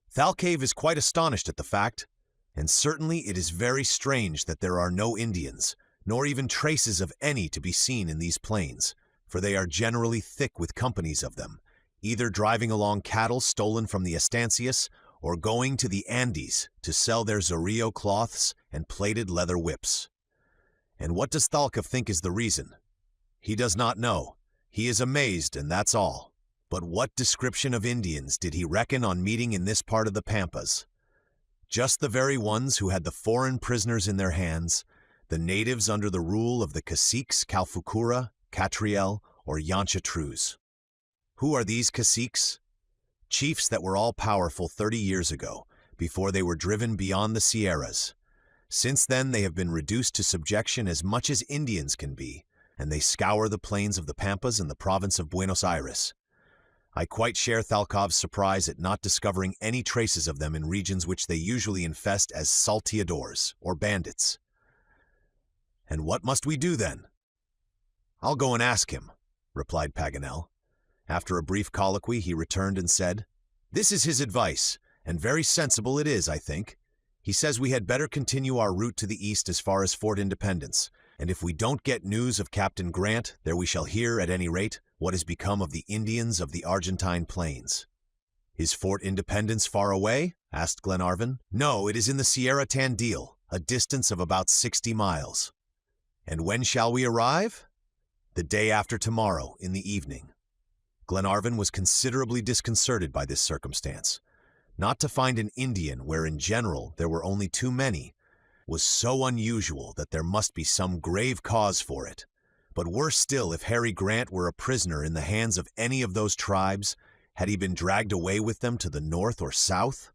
"Thalcave is quite astonished at the fact, and certainly it is very strange that there are no Indians, nor even traces of any to be seen in these plains, for they are generally thick with companies of them, either driving along cattle stolen from the estancias, or going to the Andes to sell their Zorillo cloths and plaited leather whips. And what does Thalcave think is the reason? He does not know. He is amazed, and that's all. But what description of Indians did he reckon on meeting in this part of the Pampas? Just the very ones who had the foreign prisoners in their hands, the natives under the rule of the caciques Calfucura, Catriel, or Yanchatruz. Who are these caciques? Chiefs that were all-powerful 30 years ago, before they were driven beyond the Sierras. Since then they have been reduced to subjection as much as Indians can be, and they scour the plains of the Pampas and the province of Buenos Aires. I quite share Thalcave's surprise at not discovering any traces of them in regions which they usually infest as salteadores, or bandits. And what must we do then? "I'll go and ask him," replied Paganel. After a brief colloquy, he returned and said, "This is his advice, and very sensible it is, I think. He says we had better continue our route to the east as far as Fort Independence, and if we don't get news of Captain Grant, there we shall hear, at any rate, what has become of the Indians of the Argentine plains." "Is Fort Independence far away?" asked Glenarvan. "No, it is in the Sierra Tandil, a distance of about 60 miles. "And when shall we arrive?" "The day after tomorrow, in the evening." Glenarvan was considerably disconcerted by this circumstance. Not to find an Indian where in general there were only too many was so unusual that there must be some grave cause for it. But worse still, if Harry Grant were a prisoner in the hands of any of those tribes, had he been dragged away with them to the north or south?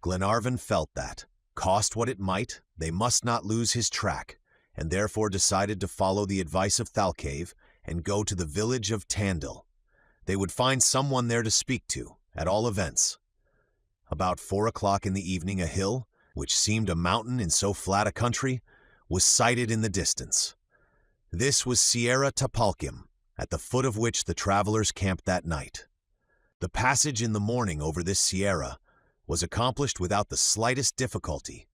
Glenarvan felt that, cost what it might, they must not lose his track, and therefore decided to follow the advice of Thalcave and go to the village of Tandil. They would find someone there to speak to, at all events. About 4 o'clock in the evening, a hill, which seemed a mountain in so flat a country, was sighted in the distance. This was Sierra Tapalquem, at the foot of which the travelers camped that night. The passage in the morning over this sierra was accomplished without the slightest difficulty.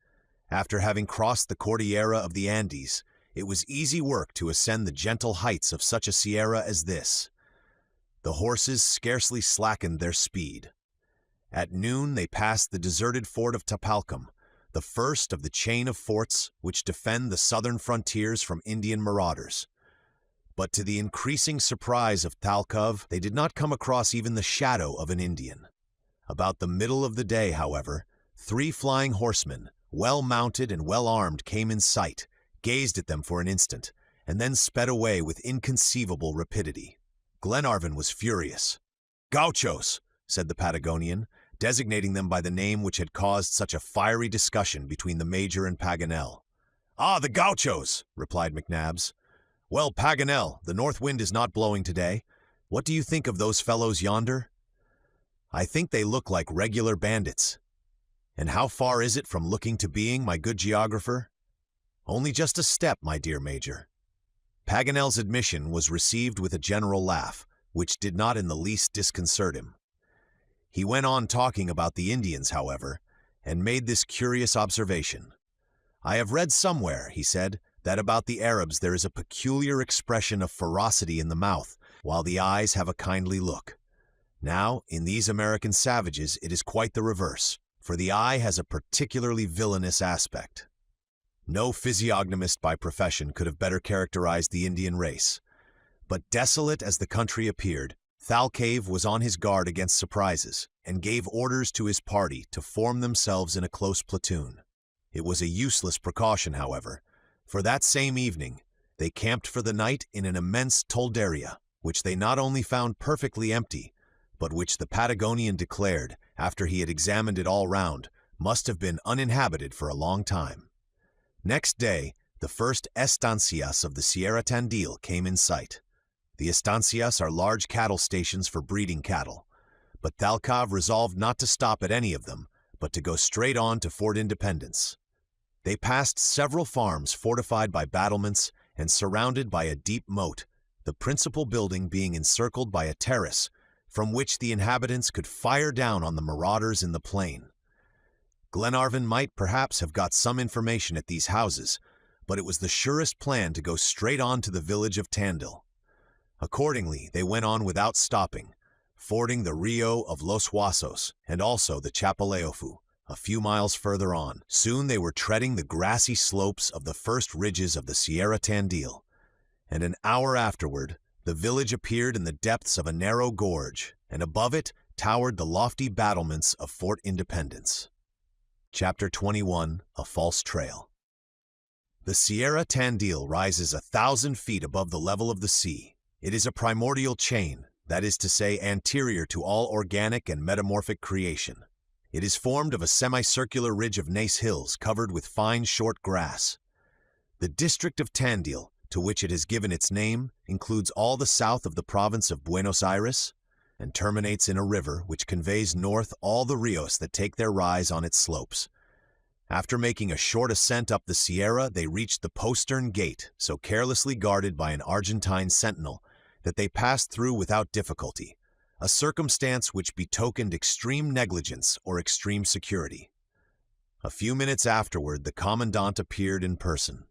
After having crossed the Cordillera of the Andes, it was easy work to ascend the gentle heights of such a sierra as this. The horses scarcely slackened their speed. At noon they passed the deserted fort of Tapalquem, the first of the chain of forts which defend the southern frontiers from Indian marauders. But to the increasing surprise of Thalcave, they did not come across even the shadow of an Indian. About the middle of the day, however, 3 flying horsemen, well mounted and well armed, came in sight, gazed at them for an instant, and then sped away with inconceivable rapidity. Glenarvan was furious. "Gauchos," said the Patagonian, designating them by the name which had caused such a fiery discussion between the Major and Paganel. "Ah, the Gauchos," replied McNabbs. "Well, Paganel, the north wind is not blowing today. What do you think of those fellows yonder?" "I think they look like regular bandits." "And how far is it from looking to being, my good geographer?" "Only just a step, my dear Major." Paganel's admission was received with a general laugh, which did not in the least disconcert him. He went on talking about the Indians, however, and made this curious observation. "I have read somewhere," he said, "that about the Arabs there is a peculiar expression of ferocity in the mouth, while the eyes have a kindly look. Now, in these American savages it is quite the reverse, for the eye has a particularly villainous aspect." No physiognomist by profession could have better characterized the Indian race. But desolate as the country appeared, Thalcave was on his guard against surprises, and gave orders to his party to form themselves in a close platoon. It was a useless precaution, however, for that same evening they camped for the night in an immense tolderia, which they not only found perfectly empty, but which the Patagonian declared, after he had examined it all round, must have been uninhabited for a long time. Next day, the first estancias of the Sierra Tandil came in sight. The estancias are large cattle stations for breeding cattle, but Thalcave resolved not to stop at any of them, but to go straight on to Fort Independence. They passed several farms fortified by battlements and surrounded by a deep moat, the principal building being encircled by a terrace from which the inhabitants could fire down on the marauders in the plain. Glenarvan might perhaps have got some information at these houses, but it was the surest plan to go straight on to the village of Tandil. Accordingly, they went on without stopping, fording the Rio of Los Huasos and also the Chapaleofu, a few miles further on. Soon they were treading the grassy slopes of the first ridges of the Sierra Tandil, and an hour afterward, the village appeared in the depths of a narrow gorge, and above it towered the lofty battlements of Fort Independence. Chapter 21: A False Trail. The Sierra Tandil rises 1,000 feet above the level of the sea. It is a primordial chain, that is to say, anterior to all organic and metamorphic creation. It is formed of a semicircular ridge of gneiss hills covered with fine short grass. The district of Tandil, to which it has given its name, includes all the south of the province of Buenos Aires, and terminates in a river which conveys north all the rios that take their rise on its slopes. After making a short ascent up the Sierra, they reached the postern gate, so carelessly guarded by an Argentine sentinel that they passed through without difficulty, a circumstance which betokened extreme negligence or extreme security. A few minutes afterward, the commandant appeared in person.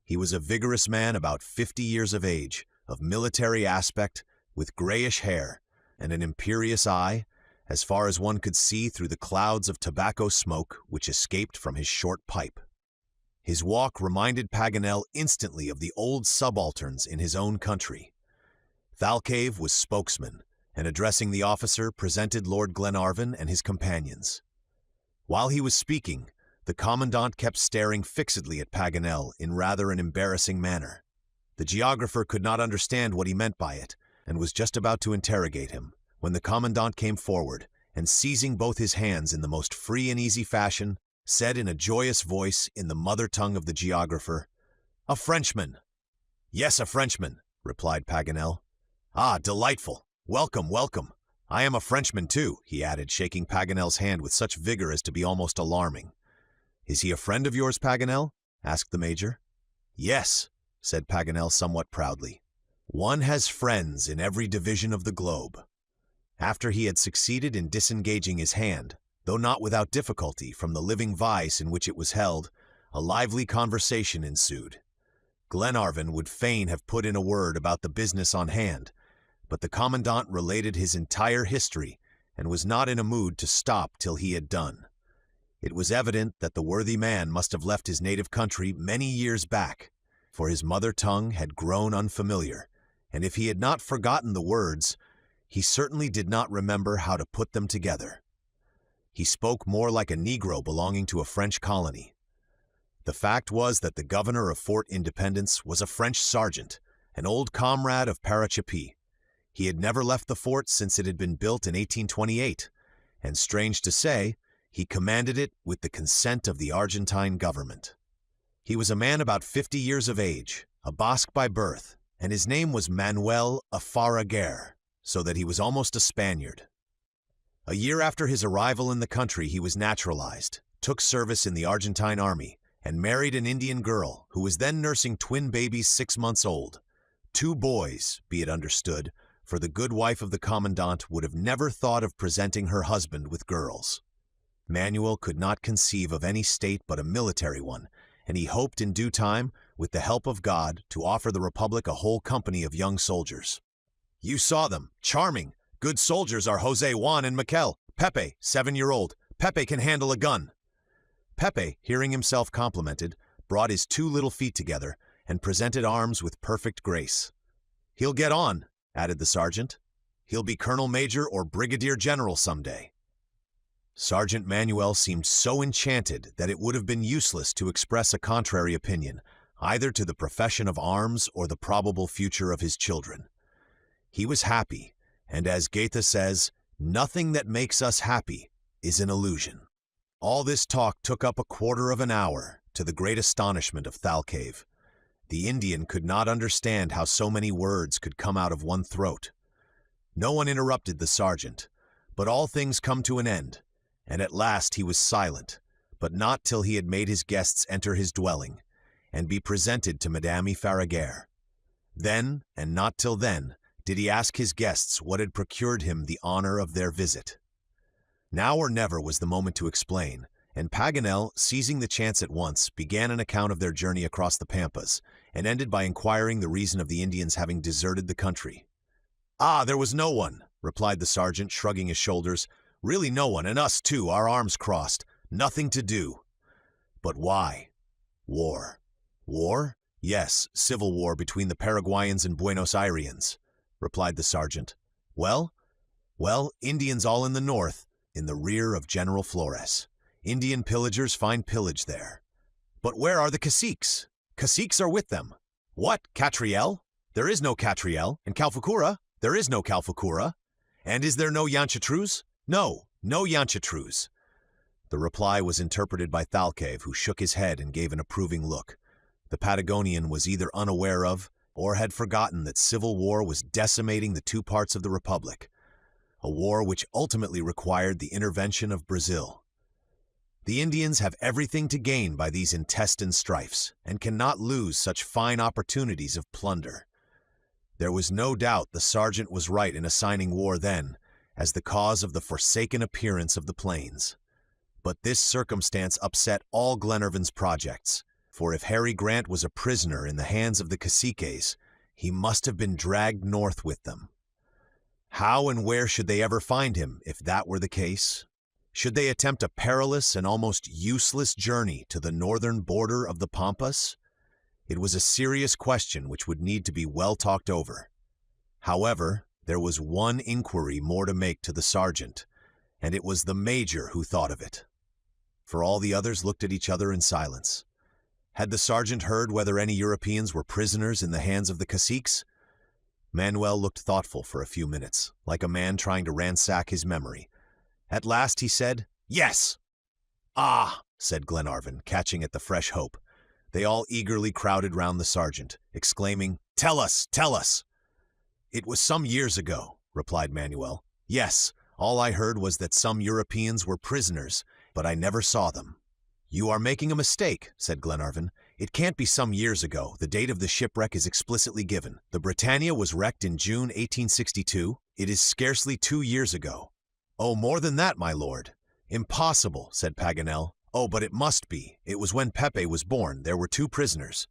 He was a vigorous man about 50 years of age, of military aspect, with grayish hair, and an imperious eye, as far as one could see through the clouds of tobacco smoke which escaped from his short pipe. His walk reminded Paganel instantly of the old subalterns in his own country. Thalcave was spokesman, and addressing the officer, presented Lord Glenarvan and his companions. While he was speaking, the commandant kept staring fixedly at Paganel in rather an embarrassing manner. The geographer could not understand what he meant by it, and was just about to interrogate him, when the commandant came forward, and seizing both his hands in the most free and easy fashion, said in a joyous voice in the mother tongue of the geographer, "A Frenchman." "Yes, a Frenchman," replied Paganel. "Ah, delightful! Welcome, welcome! I am a Frenchman too," he added, shaking Paganel's hand with such vigor as to be almost alarming. "Is he a friend of yours, Paganel?" asked the major. "Yes," said Paganel somewhat proudly. "One has friends in every division of the globe." After he had succeeded in disengaging his hand, though not without difficulty, from the living vice in which it was held, a lively conversation ensued. Glenarvan would fain have put in a word about the business on hand, but the commandant related his entire history and was not in a mood to stop till he had done. It was evident that the worthy man must have left his native country many years back, for his mother tongue had grown unfamiliar, and if he had not forgotten the words, he certainly did not remember how to put them together. He spoke more like a Negro belonging to a French colony. The fact was that the governor of Fort Independence was a French sergeant, an old comrade of Parachapee. He had never left the fort since it had been built in 1828, and strange to say, he commanded it with the consent of the Argentine government. He was a man about 50 years of age, a Basque by birth, and his name was Manuel Afaraguer, so that he was almost a Spaniard. A year after his arrival in the country he was naturalized, took service in the Argentine army, and married an Indian girl who was then nursing twin babies 6 months old. 2 boys, be it understood, for the good wife of the commandant would have never thought of presenting her husband with girls. Manuel could not conceive of any state but a military one, and he hoped in due time, with the help of God, to offer the Republic a whole company of young soldiers. "You saw them. Charming. Good soldiers are Jose Juan and Miquel. Pepe, 7-year-old. Pepe can handle a gun." Pepe, hearing himself complimented, brought his 2 little feet together and presented arms with perfect grace. "He'll get on," added the sergeant. "He'll be colonel major or brigadier general someday." Sergeant Manuel seemed so enchanted that it would have been useless to express a contrary opinion, either to the profession of arms or the probable future of his children. He was happy, and as Goethe says, "Nothing that makes us happy is an illusion." All this talk took up a quarter of an hour, to the great astonishment of Thalcave. The Indian could not understand how so many words could come out of one throat. No one interrupted the sergeant, but all things come to an end, and at last he was silent, but not till he had made his guests enter his dwelling, and be presented to Madame Farraguer. Then, and not till then, did he ask his guests what had procured him the honor of their visit. Now or never was the moment to explain, and Paganel, seizing the chance at once, began an account of their journey across the Pampas, and ended by inquiring the reason of the Indians having deserted the country. "Ah, there was no one," replied the sergeant, shrugging his shoulders. "Really no one, and us too, our arms crossed. Nothing to do." "But why?" "War." "War? Yes, civil war between the Paraguayans and Buenos Ayrians," replied the sergeant. Well, Indians all in the north, in the rear of General Flores. Indian pillagers find pillage there." "But where are the caciques?" "Caciques are with them." "What, Catriel? There is no Catriel. And Calfucura? There is no Calfucura. And is there no Yanchatruz? No Yanchatruz." The reply was interpreted by Thalcave, who shook his head and gave an approving look. The Patagonian was either unaware of, or had forgotten that civil war was decimating the 2 parts of the Republic, a war which ultimately required the intervention of Brazil. The Indians have everything to gain by these intestine strifes, and cannot lose such fine opportunities of plunder. There was no doubt the sergeant was right in assigning war then as the cause of the forsaken appearance of the plains. But this circumstance upset all Glenarvan's projects, for if Harry Grant was a prisoner in the hands of the caciques, he must have been dragged north with them. How and where should they ever find him if that were the case? Should they attempt a perilous and almost useless journey to the northern border of the Pampas? It was a serious question which would need to be well talked over. However, there was one inquiry more to make to the sergeant, and it was the major who thought of it. For all the others looked at each other in silence. Had the sergeant heard whether any Europeans were prisoners in the hands of the caciques? Manuel looked thoughtful for a few minutes, like a man trying to ransack his memory. At last he said, "Yes!" "Ah!" said Glenarvan, catching at the fresh hope. They all eagerly crowded round the sergeant, exclaiming, "Tell us! Tell us!" "It was some years ago," replied Manuel. "Yes, all I heard was that some Europeans were prisoners, but I never saw them." "You are making a mistake," said Glenarvan. "It can't be some years ago. The date of the shipwreck is explicitly given. The Britannia was wrecked in June 1862. It is scarcely 2 years ago." "Oh, more than that, my lord." "Impossible," said Paganel. "Oh, but it must be. It was when Pepe was born. There were 2 prisoners."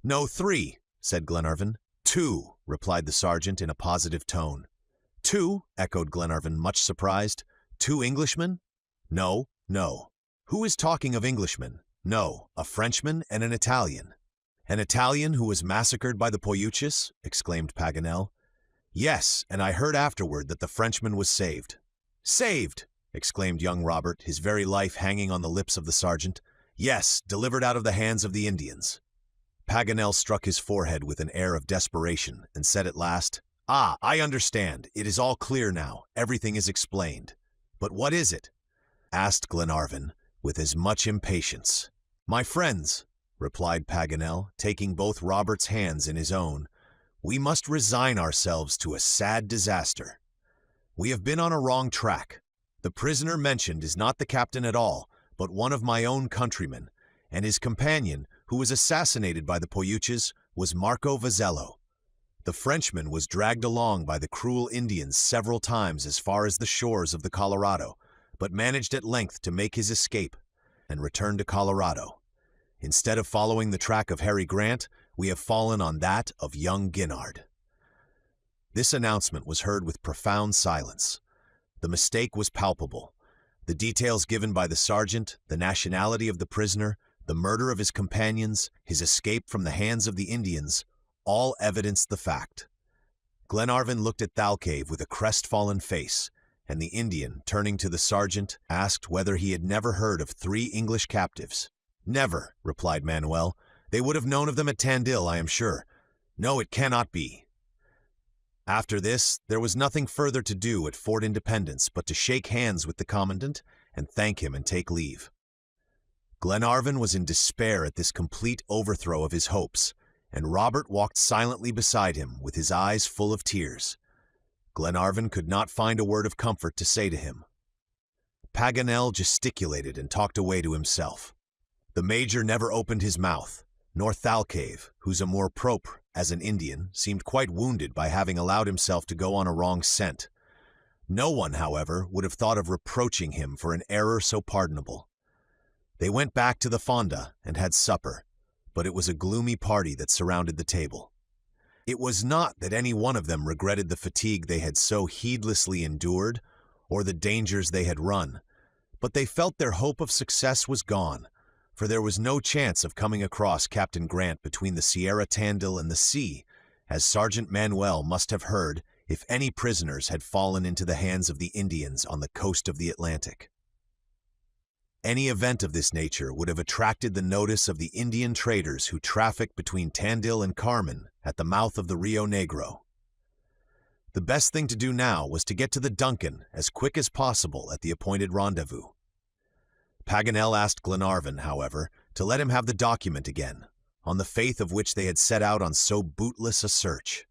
"No, 3, said Glenarvan. "2, replied the sergeant in a positive tone. "2, echoed Glenarvan, much surprised. "2 Englishmen?" "No, no." "Who is talking of Englishmen?" "No, a Frenchman and an Italian." "An Italian who was massacred by the Poyuches?" exclaimed Paganel. "Yes, and I heard afterward that the Frenchman was saved." "Saved!" exclaimed young Robert, his very life hanging on the lips of the sergeant. "Yes, delivered out of the hands of the Indians." Paganel struck his forehead with an air of desperation, and said at last, "Ah, I understand. It is all clear now. Everything is explained." "But what is it?" asked Glenarvan, with as much impatience. "My friends," replied Paganel, taking both Robert's hands in his own, "we must resign ourselves to a sad disaster. We have been on a wrong track. The prisoner mentioned is not the captain at all, but one of my own countrymen, and his companion, who was assassinated by the Poyuches, was Marco Vizzello. The Frenchman was dragged along by the cruel Indians several times as far as the shores of the Colorado, but managed at length to make his escape and return to Colorado. Instead of following the track of Harry Grant, we have fallen on that of young Guinard." This announcement was heard with profound silence. The mistake was palpable. The details given by the sergeant, the nationality of the prisoner, the murder of his companions, his escape from the hands of the Indians, all evidenced the fact. Glenarvan looked at Thalcave with a crestfallen face, and the Indian, turning to the sergeant, asked whether he had never heard of 3 English captives. "Never," replied Manuel. "They would have known of them at Tandil, I am sure. No, it cannot be." After this, there was nothing further to do at Fort Independence but to shake hands with the commandant and thank him and take leave. Glenarvan was in despair at this complete overthrow of his hopes, and Robert walked silently beside him with his eyes full of tears. Glenarvan could not find a word of comfort to say to him. Paganel gesticulated and talked away to himself. The major never opened his mouth, nor Thalcave, whose amour propre, as an Indian, seemed quite wounded by having allowed himself to go on a wrong scent. No one, however, would have thought of reproaching him for an error so pardonable. They went back to the fonda and had supper, but it was a gloomy party that surrounded the table. It was not that any one of them regretted the fatigue they had so heedlessly endured, or the dangers they had run, but they felt their hope of success was gone, for there was no chance of coming across Captain Grant between the Sierra Tandil and the sea, as Sergeant Manuel must have heard if any prisoners had fallen into the hands of the Indians on the coast of the Atlantic. Any event of this nature would have attracted the notice of the Indian traders who trafficked between Tandil and Carmen at the mouth of the Rio Negro. The best thing to do now was to get to the DUNCAN as quick as possible at the appointed rendezvous. Paganel asked Glenarvan, however, to let him have the document again, on the faith of which they had set out on so bootless a search.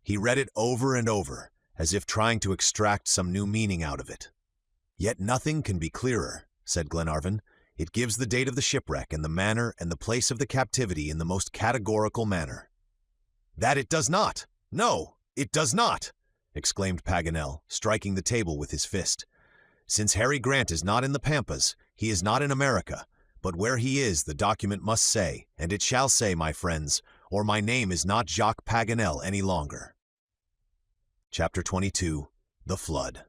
He read it over and over, as if trying to extract some new meaning out of it. "Yet nothing can be clearer," said Glenarvan. "It gives the date of the shipwreck and the manner and the place of the captivity in the most categorical manner." "That it does not! No, it does not!" exclaimed Paganel, striking the table with his fist. "Since Harry Grant is not in the Pampas, he is not in America, but where he is the document must say, and it shall say, my friends, or my name is not Jacques Paganel any longer." Chapter 22. The Flood.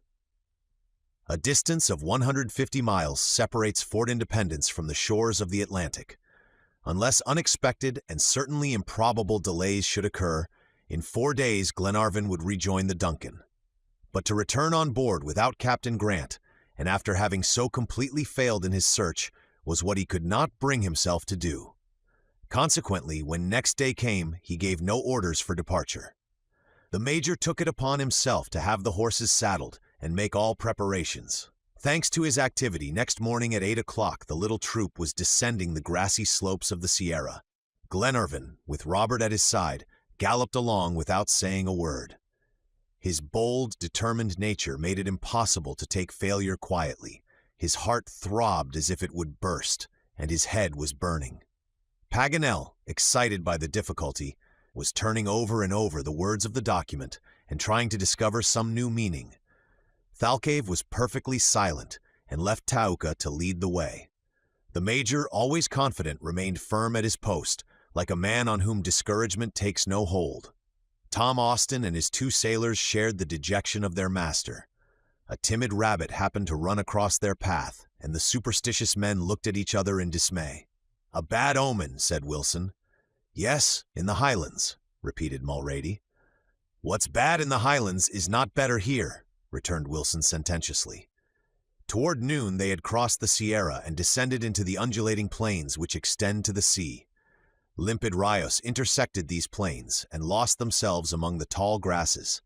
A distance of 150 miles separates Fort Independence from the shores of the Atlantic. Unless unexpected and certainly improbable delays should occur, In 4 days, Glenarvan would rejoin the DUNCAN. But to return on board without Captain Grant, and after having so completely failed in his search, was what he could not bring himself to do. Consequently, when next day came, he gave no orders for departure. The Major took it upon himself to have the horses saddled and make all preparations. Thanks to his activity, next morning at 8 o'clock the little troop was descending the grassy slopes of the Sierra. Glenarvan, with Robert at his side, galloped along without saying a word. His bold, determined nature made it impossible to take failure quietly. His heart throbbed as if it would burst, and his head was burning. Paganel, excited by the difficulty, was turning over and over the words of the document and trying to discover some new meaning. Thalcave was perfectly silent and left Tauka to lead the way. The Major, always confident, remained firm at his post, like a man on whom discouragement takes no hold. Tom Austin and his 2 sailors shared the dejection of their master. A timid rabbit happened to run across their path, and the superstitious men looked at each other in dismay. "A bad omen," said Wilson. "Yes, in the Highlands," repeated Mulrady. "What's bad in the Highlands is not better here," returned Wilson sententiously. Toward noon they had crossed the Sierra and descended into the undulating plains which extend to the sea. Limpid rios intersected these plains and lost themselves among the tall grasses.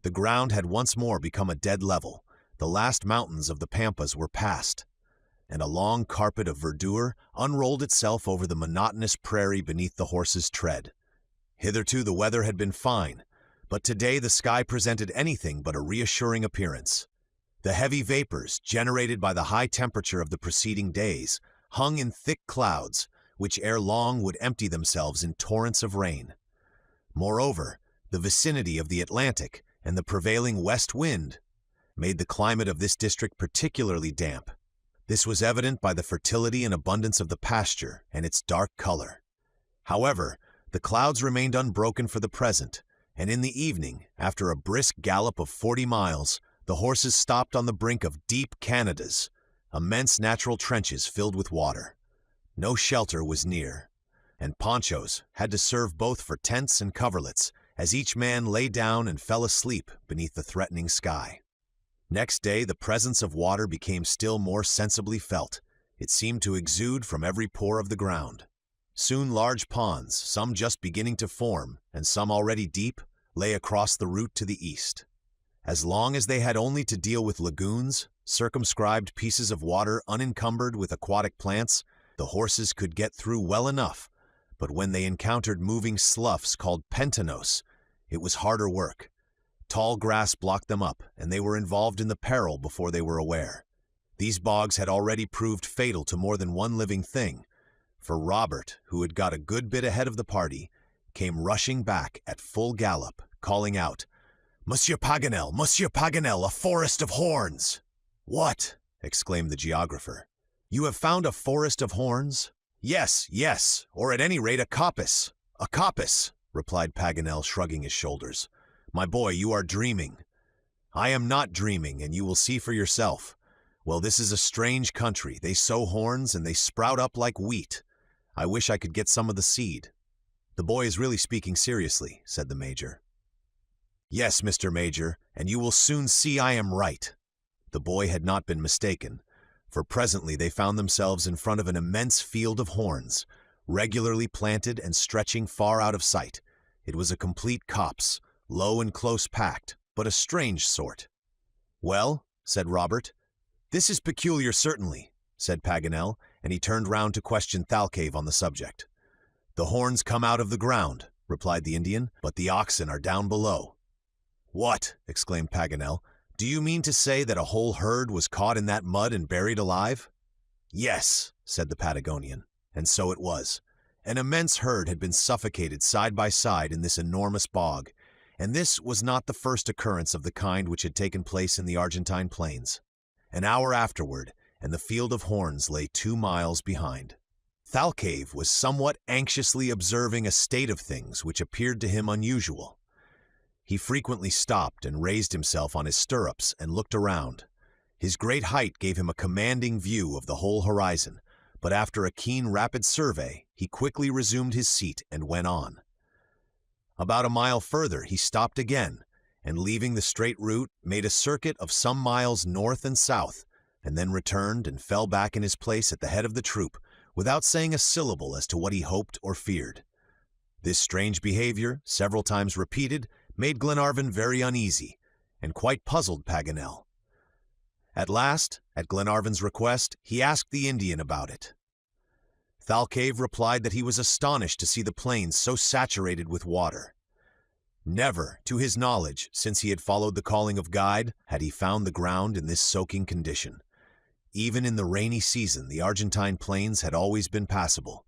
The ground had once more become a dead level, the last mountains of the Pampas were passed, and a long carpet of verdure unrolled itself over the monotonous prairie beneath the horses' tread. Hitherto the weather had been fine, but today the sky presented anything but a reassuring appearance. The heavy vapors, generated by the high temperature of the preceding days, hung in thick clouds, which ere long would empty themselves in torrents of rain. Moreover, the vicinity of the Atlantic and the prevailing west wind made the climate of this district particularly damp. This was evident by the fertility and abundance of the pasture and its dark color. However, the clouds remained unbroken for the present, and in the evening, after a brisk gallop of 40 miles, the horses stopped on the brink of deep Canadas, immense natural trenches filled with water. No shelter was near, and ponchos had to serve both for tents and coverlets, as each man lay down and fell asleep beneath the threatening sky. Next day the presence of water became still more sensibly felt. It seemed to exude from every pore of the ground. Soon large ponds, some just beginning to form, and some already deep, lay across the route to the east. As long as they had only to deal with lagoons, circumscribed pieces of water unencumbered with aquatic plants, the horses could get through well enough, but when they encountered moving sloughs called pentanos, it was harder work. Tall grass blocked them up, and they were involved in the peril before they were aware. These bogs had already proved fatal to more than one living thing, for Robert, who had got a good bit ahead of the party, came rushing back at full gallop, calling out, "Monsieur Paganel, Monsieur Paganel, a forest of horns!" "What?" exclaimed the geographer. "You have found a forest of horns?" "Yes, yes, or at any rate a coppice." "A coppice," replied Paganel, shrugging his shoulders. "My boy, you are dreaming." "I am not dreaming, and you will see for yourself. Well, this is a strange country. They sow horns, and they sprout up like wheat. I wish I could get some of the seed." "The boy is really speaking seriously," said the Major. "Yes, Mr. Major, and you will soon see I am right." The boy had not been mistaken, for presently they found themselves in front of an immense field of horns, regularly planted and stretching far out of sight. It was a complete copse, low and close packed, but a strange sort. "Well," said Robert. "This is peculiar, certainly," said Paganel, and he turned round to question Thalcave on the subject. "The horns come out of the ground," replied the Indian, "but the oxen are down below." "What?" exclaimed Paganel. "Do you mean to say that a whole herd was caught in that mud and buried alive?" "Yes," said the Patagonian, and so it was. An immense herd had been suffocated side by side in this enormous bog, and this was not the first occurrence of the kind which had taken place in the Argentine plains. An hour afterward, and the field of horns lay 2 miles behind. Thalcave was somewhat anxiously observing a state of things which appeared to him unusual. He frequently stopped and raised himself on his stirrups and looked around. His great height gave him a commanding view of the whole horizon, but after a keen, rapid survey, he quickly resumed his seat and went on. About a mile further, he stopped again, and leaving the straight route, made a circuit of some miles north and south, and then returned and fell back in his place at the head of the troop, without saying a syllable as to what he hoped or feared. This strange behavior, several times repeated, made Glenarvan very uneasy, and quite puzzled Paganel. At last, at Glenarvan's request, he asked the Indian about it. THALCAVE replied that he was astonished to see the plains so saturated with water. Never, to his knowledge, since he had followed the calling of guide, had he found the ground in this soaking condition. Even in the rainy season, the Argentine plains had always been passable.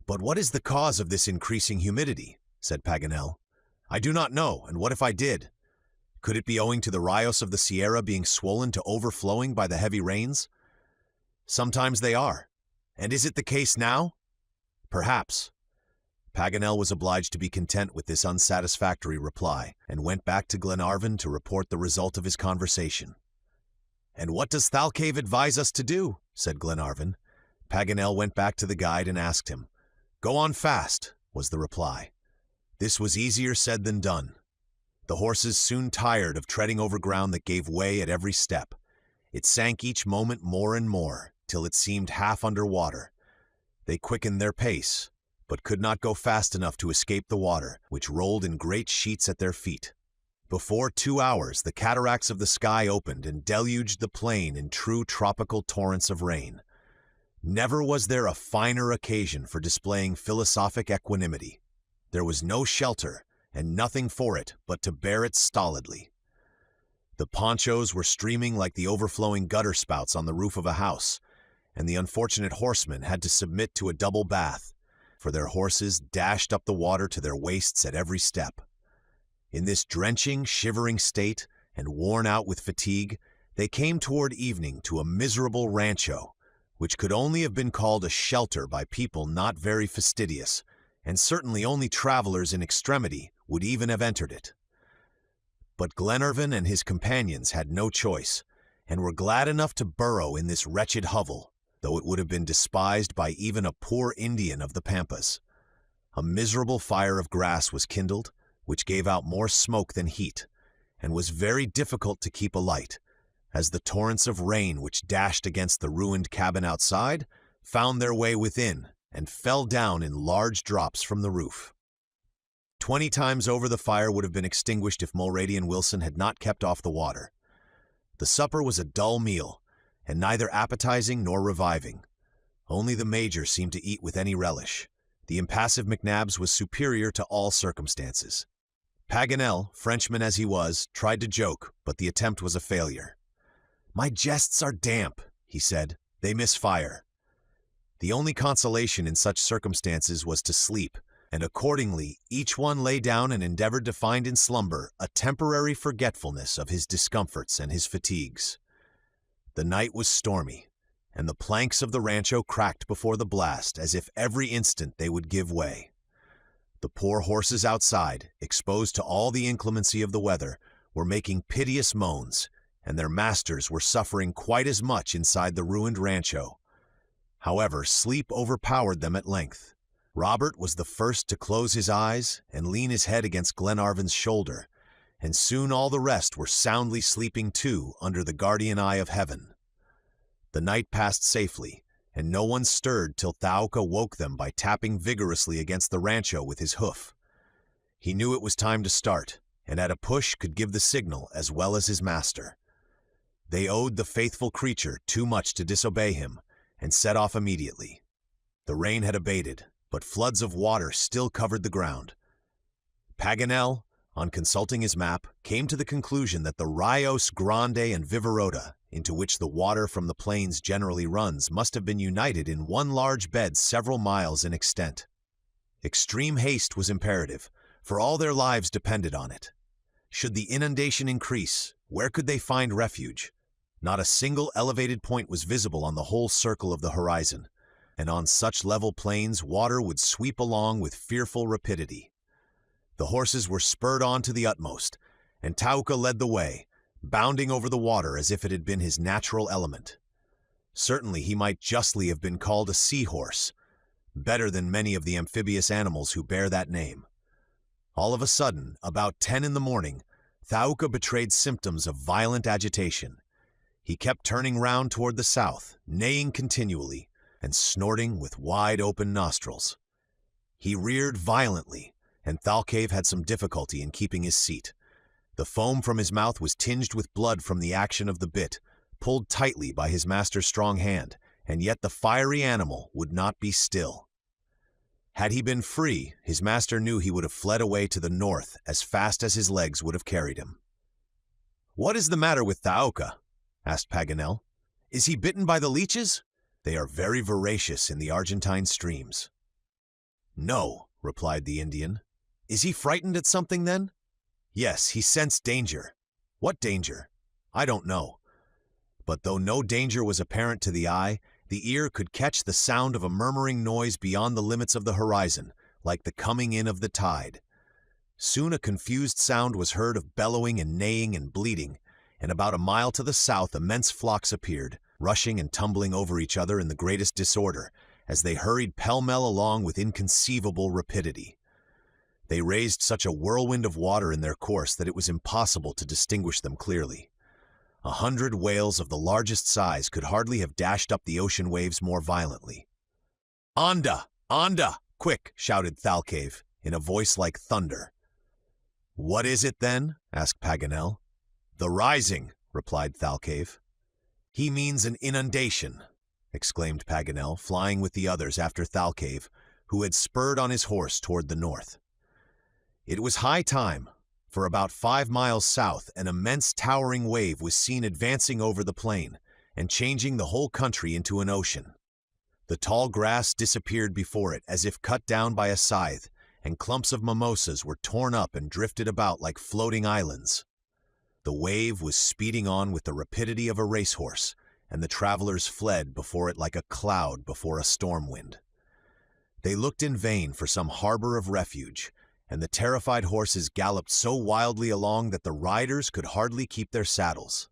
"But what is the cause of this increasing humidity?" said Paganel. "I do not know, and what if I did? Could it be owing to the Rios of the Sierra being swollen to overflowing by the heavy rains? Sometimes they are. And is it the case now? Perhaps." Paganel was obliged to be content with this unsatisfactory reply, and went back to Glenarvan to report the result of his conversation. "And what does THALCAVE advise us to do?" said Glenarvan. Paganel went back to the guide and asked him. "Go on fast," was the reply. This was easier said than done. The horses soon tired of treading over ground that gave way at every step. It sank each moment more and more, till it seemed half under water. They quickened their pace, but could not go fast enough to escape the water, which rolled in great sheets at their feet. Before 2 hours, the cataracts of the sky opened and deluged the plain in true tropical torrents of rain. Never was there a finer occasion for displaying philosophic equanimity. There was no shelter, and nothing for it but to bear it stolidly. The ponchos were streaming like the overflowing gutter spouts on the roof of a house, and the unfortunate horsemen had to submit to a double bath, for their horses dashed up the water to their waists at every step. In this drenching, shivering state, and worn out with fatigue, they came toward evening to a miserable rancho, which could only have been called a shelter by people not very fastidious, and certainly only travelers in extremity would even have entered it. But Glenarvan and his companions had no choice, and were glad enough to burrow in this wretched hovel, though it would have been despised by even a poor Indian of the Pampas. A miserable fire of grass was kindled, which gave out more smoke than heat, and was very difficult to keep alight, as the torrents of rain which dashed against the ruined cabin outside found their way within and fell down in large drops from the roof. 20 times over the fire would have been extinguished if Mulrady and Wilson had not kept off the water. The supper was a dull meal, and neither appetizing nor reviving. Only the Major seemed to eat with any relish. The impassive McNabbs was superior to all circumstances. Paganel, Frenchman as he was, tried to joke, but the attempt was a failure. "My jests are damp," he said. "They miss fire." The only consolation in such circumstances was to sleep, and accordingly each one lay down and endeavored to find in slumber a temporary forgetfulness of his discomforts and his fatigues. The night was stormy, and the planks of the rancho cracked before the blast as if every instant they would give way. The poor horses outside, exposed to all the inclemency of the weather, were making piteous moans, and their masters were suffering quite as much inside the ruined rancho. However, sleep overpowered them at length. Robert was the first to close his eyes and lean his head against Glenarvan's shoulder, and soon all the rest were soundly sleeping too under the guardian eye of heaven. The night passed safely, and no one stirred till Thaouka woke them by tapping vigorously against the rancho with his hoof. He knew it was time to start, and at a push could give the signal as well as his master. They owed the faithful creature too much to disobey him, and set off immediately. The rain had abated, but floods of water still covered the ground. Paganel, on consulting his map, came to the conclusion that the Rios Grande and Vivarota, into which the water from the plains generally runs, must have been united in one large bed several miles in extent. Extreme haste was imperative, for all their lives depended on it. Should the inundation increase, where could they find refuge? Not a single elevated point was visible on the whole circle of the horizon, and on such level plains water would sweep along with fearful rapidity. The horses were spurred on to the utmost, and Thaouka led the way, bounding over the water as if it had been his natural element. Certainly he might justly have been called a sea-horse, better than many of the amphibious animals who bear that name. All of a sudden, about 10 in the morning, Thaouka betrayed symptoms of violent agitation. He kept turning round toward the south, neighing continually, and snorting with wide-open nostrils. He reared violently, and THALCAVE had some difficulty in keeping his seat. The foam from his mouth was tinged with blood from the action of the bit, pulled tightly by his master's strong hand, and yet the fiery animal would not be still. Had he been free, his master knew he would have fled away to the north as fast as his legs would have carried him. "What is the matter with Thaouka?" asked Paganel. "Is he bitten by the leeches? They are very voracious in the Argentine streams." "No," replied the Indian. "Is he frightened at something then?" "Yes, he sensed danger." "What danger?" "I don't know." But though no danger was apparent to the eye, the ear could catch the sound of a murmuring noise beyond the limits of the horizon, like the coming in of the tide. Soon a confused sound was heard of bellowing and neighing and bleating, and about a mile to the south immense flocks appeared, rushing and tumbling over each other in the greatest disorder, as they hurried pell-mell along with inconceivable rapidity. They raised such a whirlwind of water in their course that it was impossible to distinguish them clearly. 100 whales of the largest size could hardly have dashed up the ocean waves more violently. "Anda! Anda! Quick!" shouted THALCAVE, in a voice like thunder. "What is it, then?" asked Paganel. "The rising," replied THALCAVE. "He means an inundation," exclaimed Paganel, flying with the others after THALCAVE, who had spurred on his horse toward the north. It was high time, for about 5 miles south an immense towering wave was seen advancing over the plain and changing the whole country into an ocean. The tall grass disappeared before it as if cut down by a scythe, and clumps of mimosas were torn up and drifted about like floating islands. The wave was speeding on with the rapidity of a racehorse, and the travelers fled before it like a cloud before a storm wind. They looked in vain for some harbor of refuge, and the terrified horses galloped so wildly along that the riders could hardly keep their saddles.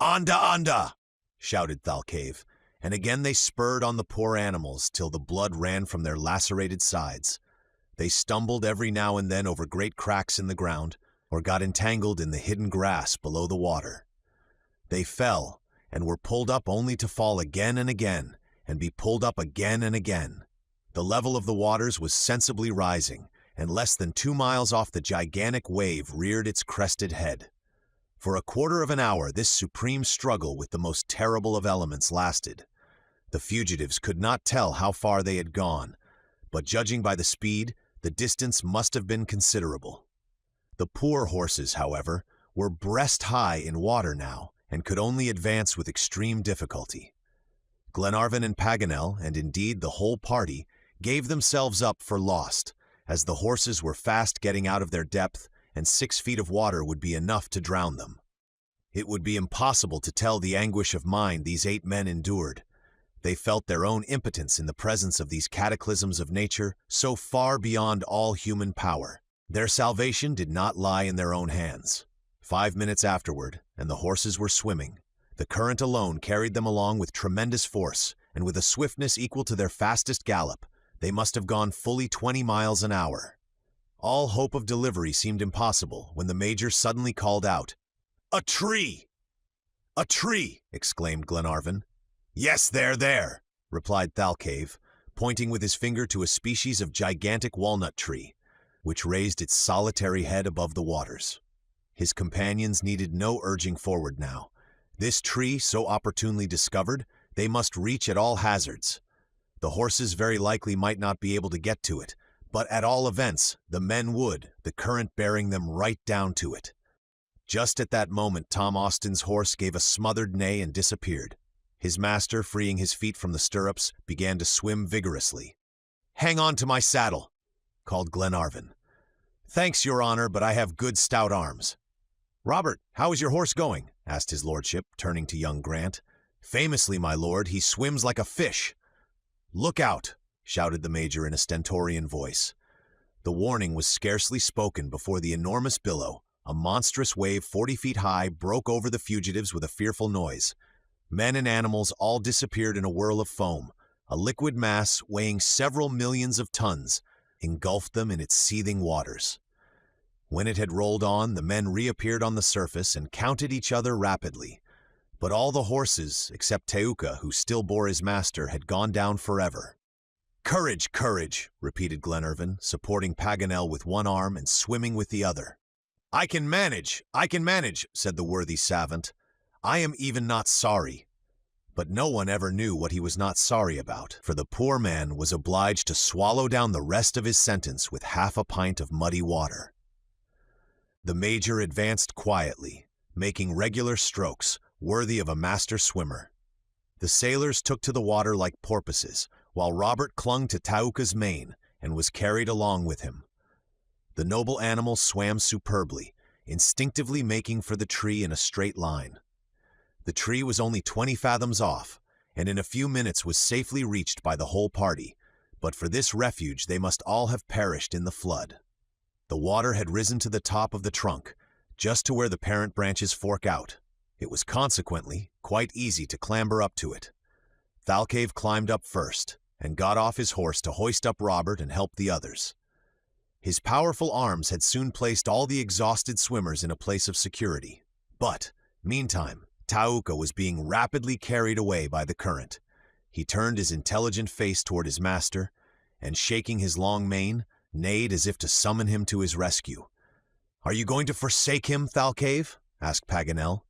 "Anda! Anda!" shouted THALCAVE, and again they spurred on the poor animals till the blood ran from their lacerated sides. They stumbled every now and then over great cracks in the ground, or got entangled in the hidden grass below the water. They fell, and were pulled up only to fall again and again, and be pulled up again and again. The level of the waters was sensibly rising, and less than 2 miles off the gigantic wave reared its crested head. For a quarter of an hour this supreme struggle with the most terrible of elements lasted. The fugitives could not tell how far they had gone, but judging by the speed, the distance must have been considerable. The poor horses, however, were breast-high in water now, and could only advance with extreme difficulty. Glenarvan and Paganel, and indeed the whole party, gave themselves up for lost, as the horses were fast getting out of their depth, and 6 feet of water would be enough to drown them. It would be impossible to tell the anguish of mind these 8 men endured. They felt their own impotence in the presence of these cataclysms of nature so far beyond all human power. Their salvation did not lie in their own hands. 5 minutes afterward, and the horses were swimming. The current alone carried them along with tremendous force, and with a swiftness equal to their fastest gallop. They must have gone fully 20 miles an hour. All hope of delivery seemed impossible when the Major suddenly called out, "A tree!" "A tree!" exclaimed Glenarvan. "Yes, there," replied THALCAVE, pointing with his finger to a species of gigantic walnut tree, which raised its solitary head above the waters. His companions needed no urging forward now. This tree, so opportunely discovered, they must reach at all hazards. The horses very likely might not be able to get to it, but at all events, the men would, the current bearing them right down to it. Just at that moment, Tom Austin's horse gave a smothered neigh and disappeared. His master, freeing his feet from the stirrups, began to swim vigorously. "Hang on to my saddle," called Glenarvan. "Thanks, your honor, but I have good stout arms." "Robert, how is your horse going?" asked his lordship, turning to young Grant. "Famously, my lord, he swims like a fish." "Look out!" shouted the Major in a stentorian voice. The warning was scarcely spoken before the enormous billow, a monstrous wave 40 feet high, broke over the fugitives with a fearful noise. Men and animals all disappeared in a whirl of foam. A liquid mass weighing several millions of tons engulfed them in its seething waters. When it had rolled on, the men reappeared on the surface and counted each other rapidly. But all the horses, except Teuka, who still bore his master, had gone down forever. "Courage, courage," repeated Glenarvan, supporting Paganel with one arm and swimming with the other. I can manage, said the worthy savant. "I am even not sorry." But no one ever knew what he was not sorry about, for the poor man was obliged to swallow down the rest of his sentence with half a pint of muddy water. The Major advanced quietly, making regular strokes, worthy of a master swimmer. The sailors took to the water like porpoises, while Robert clung to Teuka's mane and was carried along with him. The noble animal swam superbly, instinctively making for the tree in a straight line. The tree was only 20 fathoms off, and in a few minutes was safely reached by the whole party, but for this refuge they must all have perished in the flood. The water had risen to the top of the trunk, just to where the parent branches fork out. It was consequently quite easy to clamber up to it. Thalcave climbed up first, and got off his horse to hoist up Robert and help the others. His powerful arms had soon placed all the exhausted swimmers in a place of security. But, meantime, Teuka was being rapidly carried away by the current. He turned his intelligent face toward his master, and shaking his long mane, neighed as if to summon him to his rescue. "Are you going to forsake him, Thalcave?" asked Paganel.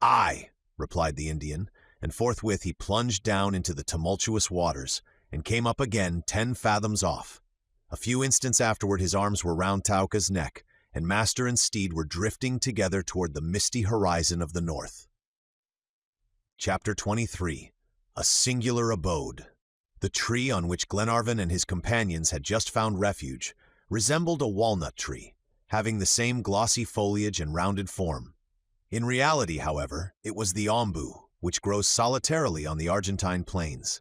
"Aye," replied the Indian, and forthwith he plunged down into the tumultuous waters, and came up again 10 fathoms off. A few instants afterward his arms were round Teuka's neck, and master and steed were drifting together toward the misty horizon of the north. Chapter 23. A Singular Abode. The tree on which Glenarvan and his companions had just found refuge resembled a walnut tree, having the same glossy foliage and rounded form. In reality, however, it was the ombu, which grows solitarily on the Argentine plains.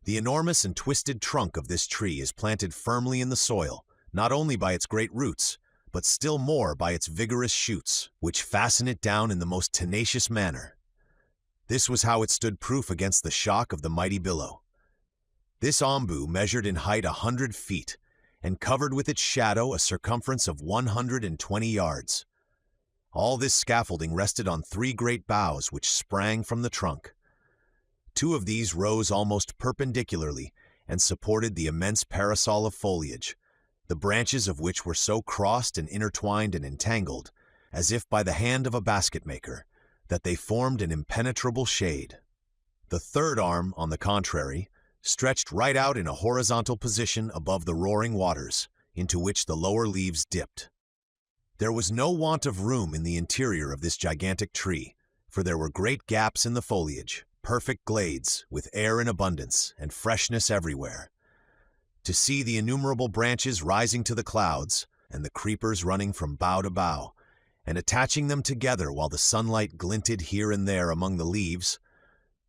The enormous and twisted trunk of this tree is planted firmly in the soil, not only by its great roots, but still more by its vigorous shoots, which fasten it down in the most tenacious manner. This was how it stood proof against the shock of the mighty billow. This ombu measured in height 100 feet, and covered with its shadow a circumference of 120 yards. All this scaffolding rested on 3 great boughs which sprang from the trunk. 2 of these rose almost perpendicularly and supported the immense parasol of foliage, the branches of which were so crossed and intertwined and entangled, as if by the hand of a basket-maker, that they formed an impenetrable shade. The 3rd arm, on the contrary, stretched right out in a horizontal position above the roaring waters, into which the lower leaves dipped. There was no want of room in the interior of this gigantic tree, for there were great gaps in the foliage, perfect glades, with air in abundance and freshness everywhere. To see the innumerable branches rising to the clouds, and the creepers running from bough to bough, and attaching them together while the sunlight glinted here and there among the leaves,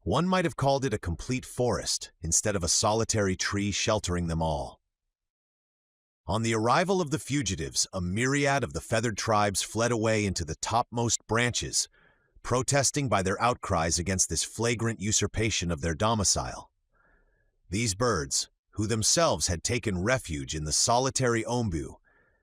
one might have called it a complete forest instead of a solitary tree sheltering them all. On the arrival of the fugitives, a myriad of the feathered tribes fled away into the topmost branches, protesting by their outcries against this flagrant usurpation of their domicile. These birds, who themselves had taken refuge in the solitary ombu,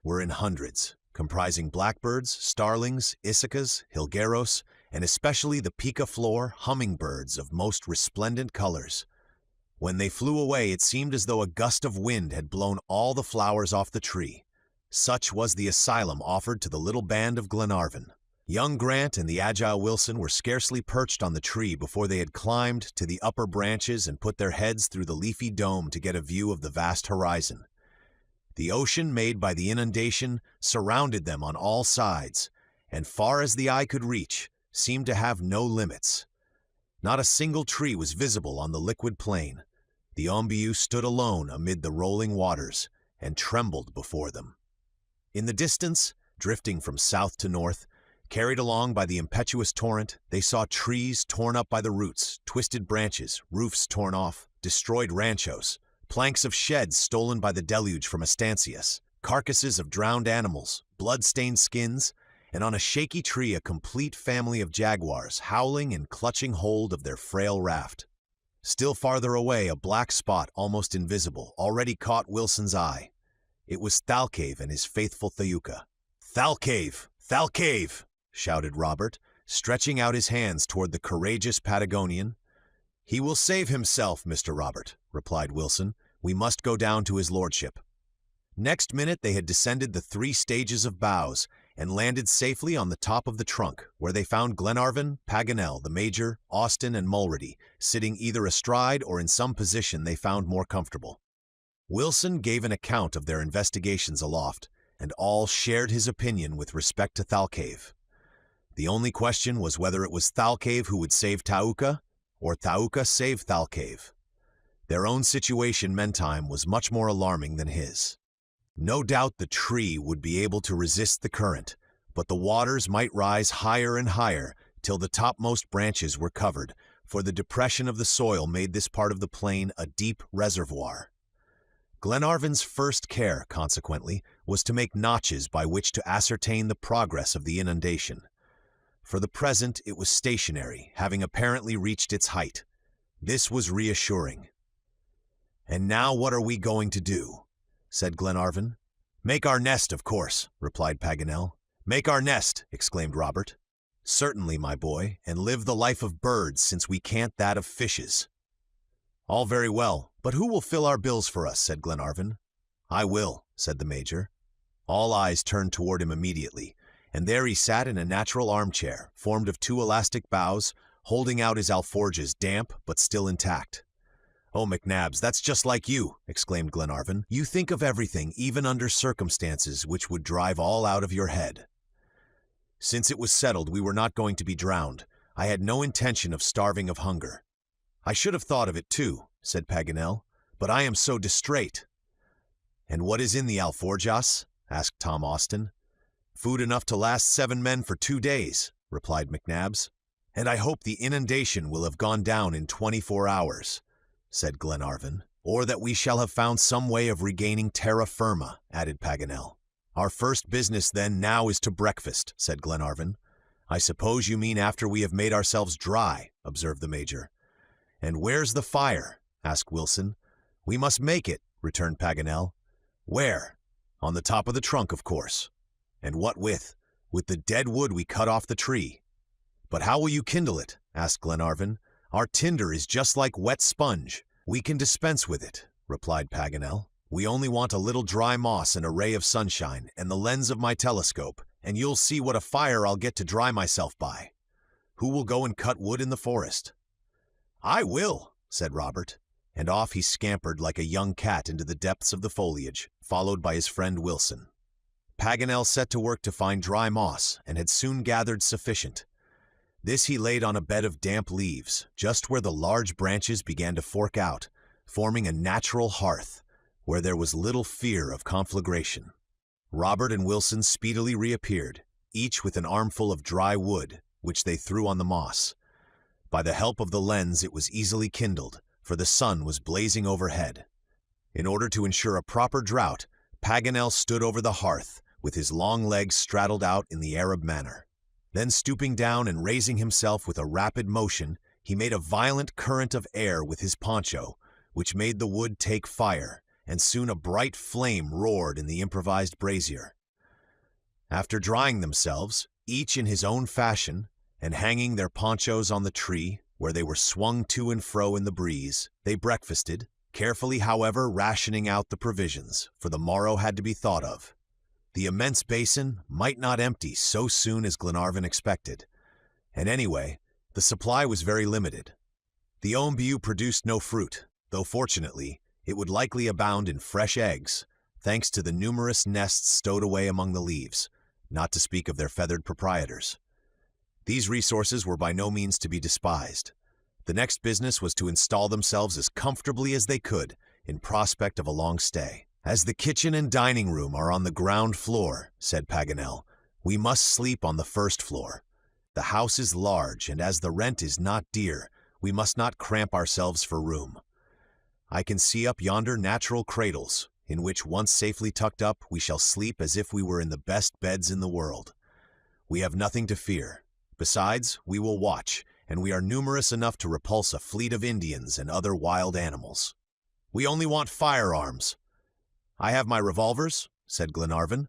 were in hundreds, comprising blackbirds, starlings, isicas, hilgueros, and especially the picaflor hummingbirds of most resplendent colors. When they flew away, it seemed as though a gust of wind had blown all the flowers off the tree. Such was the asylum offered to the little band of Glenarvan. Young Grant and the agile Wilson were scarcely perched on the tree before they had climbed to the upper branches and put their heads through the leafy dome to get a view of the vast horizon. The ocean made by the inundation surrounded them on all sides, and far as the eye could reach, seemed to have no limits. Not a single tree was visible on the liquid plain. The ombu stood alone amid the rolling waters, and trembled before them. In the distance, drifting from south to north, carried along by the impetuous torrent, they saw trees torn up by the roots, twisted branches, roofs torn off, destroyed ranchos, planks of sheds stolen by the deluge from estancias, carcasses of drowned animals, blood-stained skins, and on a shaky tree a complete family of jaguars howling and clutching hold of their frail raft. Still farther away, a black spot, almost invisible, already caught Wilson's eye. It was Thalcave and his faithful Teuka. "Thalcave! Thalcave!" shouted Robert, stretching out his hands toward the courageous Patagonian. "He will save himself, Mr. Robert," replied Wilson. "We must go down to his lordship." Next minute they had descended the 3 stages of bows and landed safely on the top of the trunk, where they found Glenarvan, Paganel, the Major, Austin, and Mulrady, sitting either astride or in some position they found more comfortable. Wilson gave an account of their investigations aloft, and all shared his opinion with respect to Thalcave. The only question was whether it was Thalcave who would save Thaouka, or Thaouka save Thalcave. Their own situation meantime was much more alarming than his. No doubt the tree would be able to resist the current, but the waters might rise higher and higher till the topmost branches were covered, for the depression of the soil made this part of the plain a deep reservoir. Glenarvan's first care, consequently, was to make notches by which to ascertain the progress of the inundation. For the present it was stationary, having apparently reached its height. This was reassuring. "And now what are we going to do?" said Glenarvan. "Make our nest, of course," replied Paganel. "Make our nest," exclaimed Robert. "Certainly, my boy, and live the life of birds, since we can't that of fishes." "All very well, but who will fill our bills for us?" said Glenarvan. "I will," said the Major. All eyes turned toward him immediately, and there he sat in a natural armchair, formed of 2 elastic boughs, holding out his alforges damp but still intact. "Oh, McNabbs, that's just like you," exclaimed Glenarvan. "You think of everything, even under circumstances which would drive all out of your head." "Since it was settled we were not going to be drowned, I had no intention of starving of hunger." "I should have thought of it too," said Paganel, "but I am so distrait." "And what is in the alforjas?" asked Tom Austin. "Food enough to last 7 men for 2 days," replied McNabbs. "And I hope the inundation will have gone down in 24 hours. said Glenarvan. "Or that we shall have found some way of regaining terra firma," added Paganel. "Our first business, then, now is to breakfast," said Glenarvan. "I suppose you mean after we have made ourselves dry," observed the Major. "And where's the fire?" asked Wilson. "We must make it," returned Paganel. "Where?" "On the top of the trunk, of course." "And what with?" "With the dead wood we cut off the tree." "But how will you kindle it?" asked Glenarvan. "Our tinder is just like wet sponge." "We can dispense with it," replied Paganel. "We only want a little dry moss and a ray of sunshine, and the lens of my telescope, and you'll see what a fire I'll get to dry myself by. Who will go and cut wood in the forest?" "I will," said Robert, and off he scampered like a young cat into the depths of the foliage, followed by his friend Wilson. Paganel set to work to find dry moss, and had soon gathered sufficient. This he laid on a bed of damp leaves, just where the large branches began to fork out, forming a natural hearth, where there was little fear of conflagration. Robert and Wilson speedily reappeared, each with an armful of dry wood, which they threw on the moss. By the help of the lens it was easily kindled, for the sun was blazing overhead. In order to ensure a proper draught, Paganel stood over the hearth, with his long legs straddled out in the Arab manner. Then stooping down and raising himself with a rapid motion, he made a violent current of air with his poncho, which made the wood take fire, and soon a bright flame roared in the improvised brazier. After drying themselves, each in his own fashion, and hanging their ponchos on the tree, where they were swung to and fro in the breeze, they breakfasted, carefully, however, rationing out the provisions, for the morrow had to be thought of. The immense basin might not empty so soon as Glenarvan expected, and anyway, the supply was very limited. The ombu produced no fruit, though fortunately, it would likely abound in fresh eggs, thanks to the numerous nests stowed away among the leaves, not to speak of their feathered proprietors. These resources were by no means to be despised. The next business was to install themselves as comfortably as they could, in prospect of a long stay. "As the kitchen and dining room are on the ground floor," said Paganel, "we must sleep on the first floor. The house is large, and as the rent is not dear, we must not cramp ourselves for room. I can see up yonder natural cradles, in which, once safely tucked up, we shall sleep as if we were in the best beds in the world. We have nothing to fear. Besides, we will watch, and we are numerous enough to repulse a fleet of Indians and other wild animals. We only want firearms." "I have my revolvers," said Glenarvan.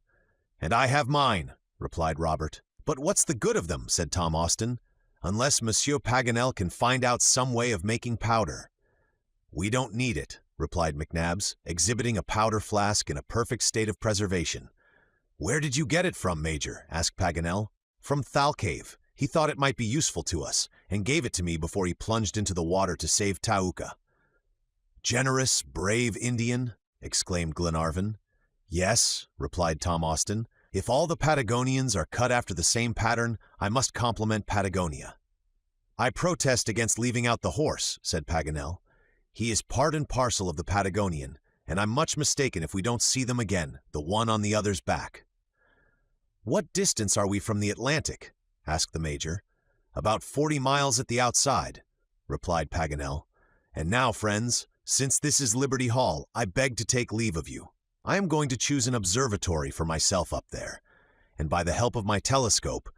"And I have mine," replied Robert. "But what's the good of them?" said Tom Austin, "unless Monsieur Paganel can find out some way of making powder." "We don't need it," replied McNabbs, exhibiting a powder flask in a perfect state of preservation. "Where did you get it from, Major?" asked Paganel. "From THALCAVE. He thought it might be useful to us, and gave it to me before he plunged into the water to save Tauka." "Generous, brave Indian!" exclaimed Glenarvan. "Yes," replied Tom Austin. "If all the Patagonians are cut after the same pattern, I must compliment Patagonia." "I protest against leaving out the horse," said Paganel. "He is part and parcel of the Patagonian, and I'm much mistaken if we don't see them again, the one on the other's back." "What distance are we from the Atlantic?" asked the Major. "About 40 miles at the outside," replied Paganel. "And now, friends, since this is Liberty Hall, I beg to take leave of you. I am going to choose an observatory for myself up there, and by the help of my telescope,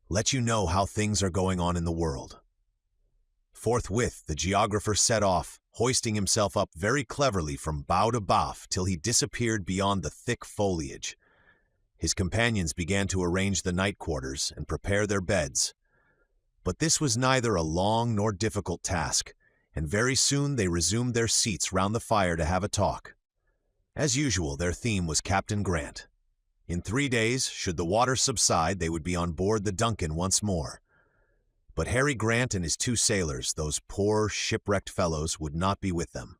let you know how things are going on in the world." Forthwith, the geographer set off, hoisting himself up very cleverly from bow to bow till he disappeared beyond the thick foliage. His companions began to arrange the night quarters and prepare their beds. But this was neither a long nor difficult task, and very soon they resumed their seats round the fire to have a talk. As usual, their theme was Captain Grant. In 3 days, should the water subside, they would be on board the DUNCAN once more. But Harry Grant and his 2 sailors, those poor, shipwrecked fellows, would not be with them.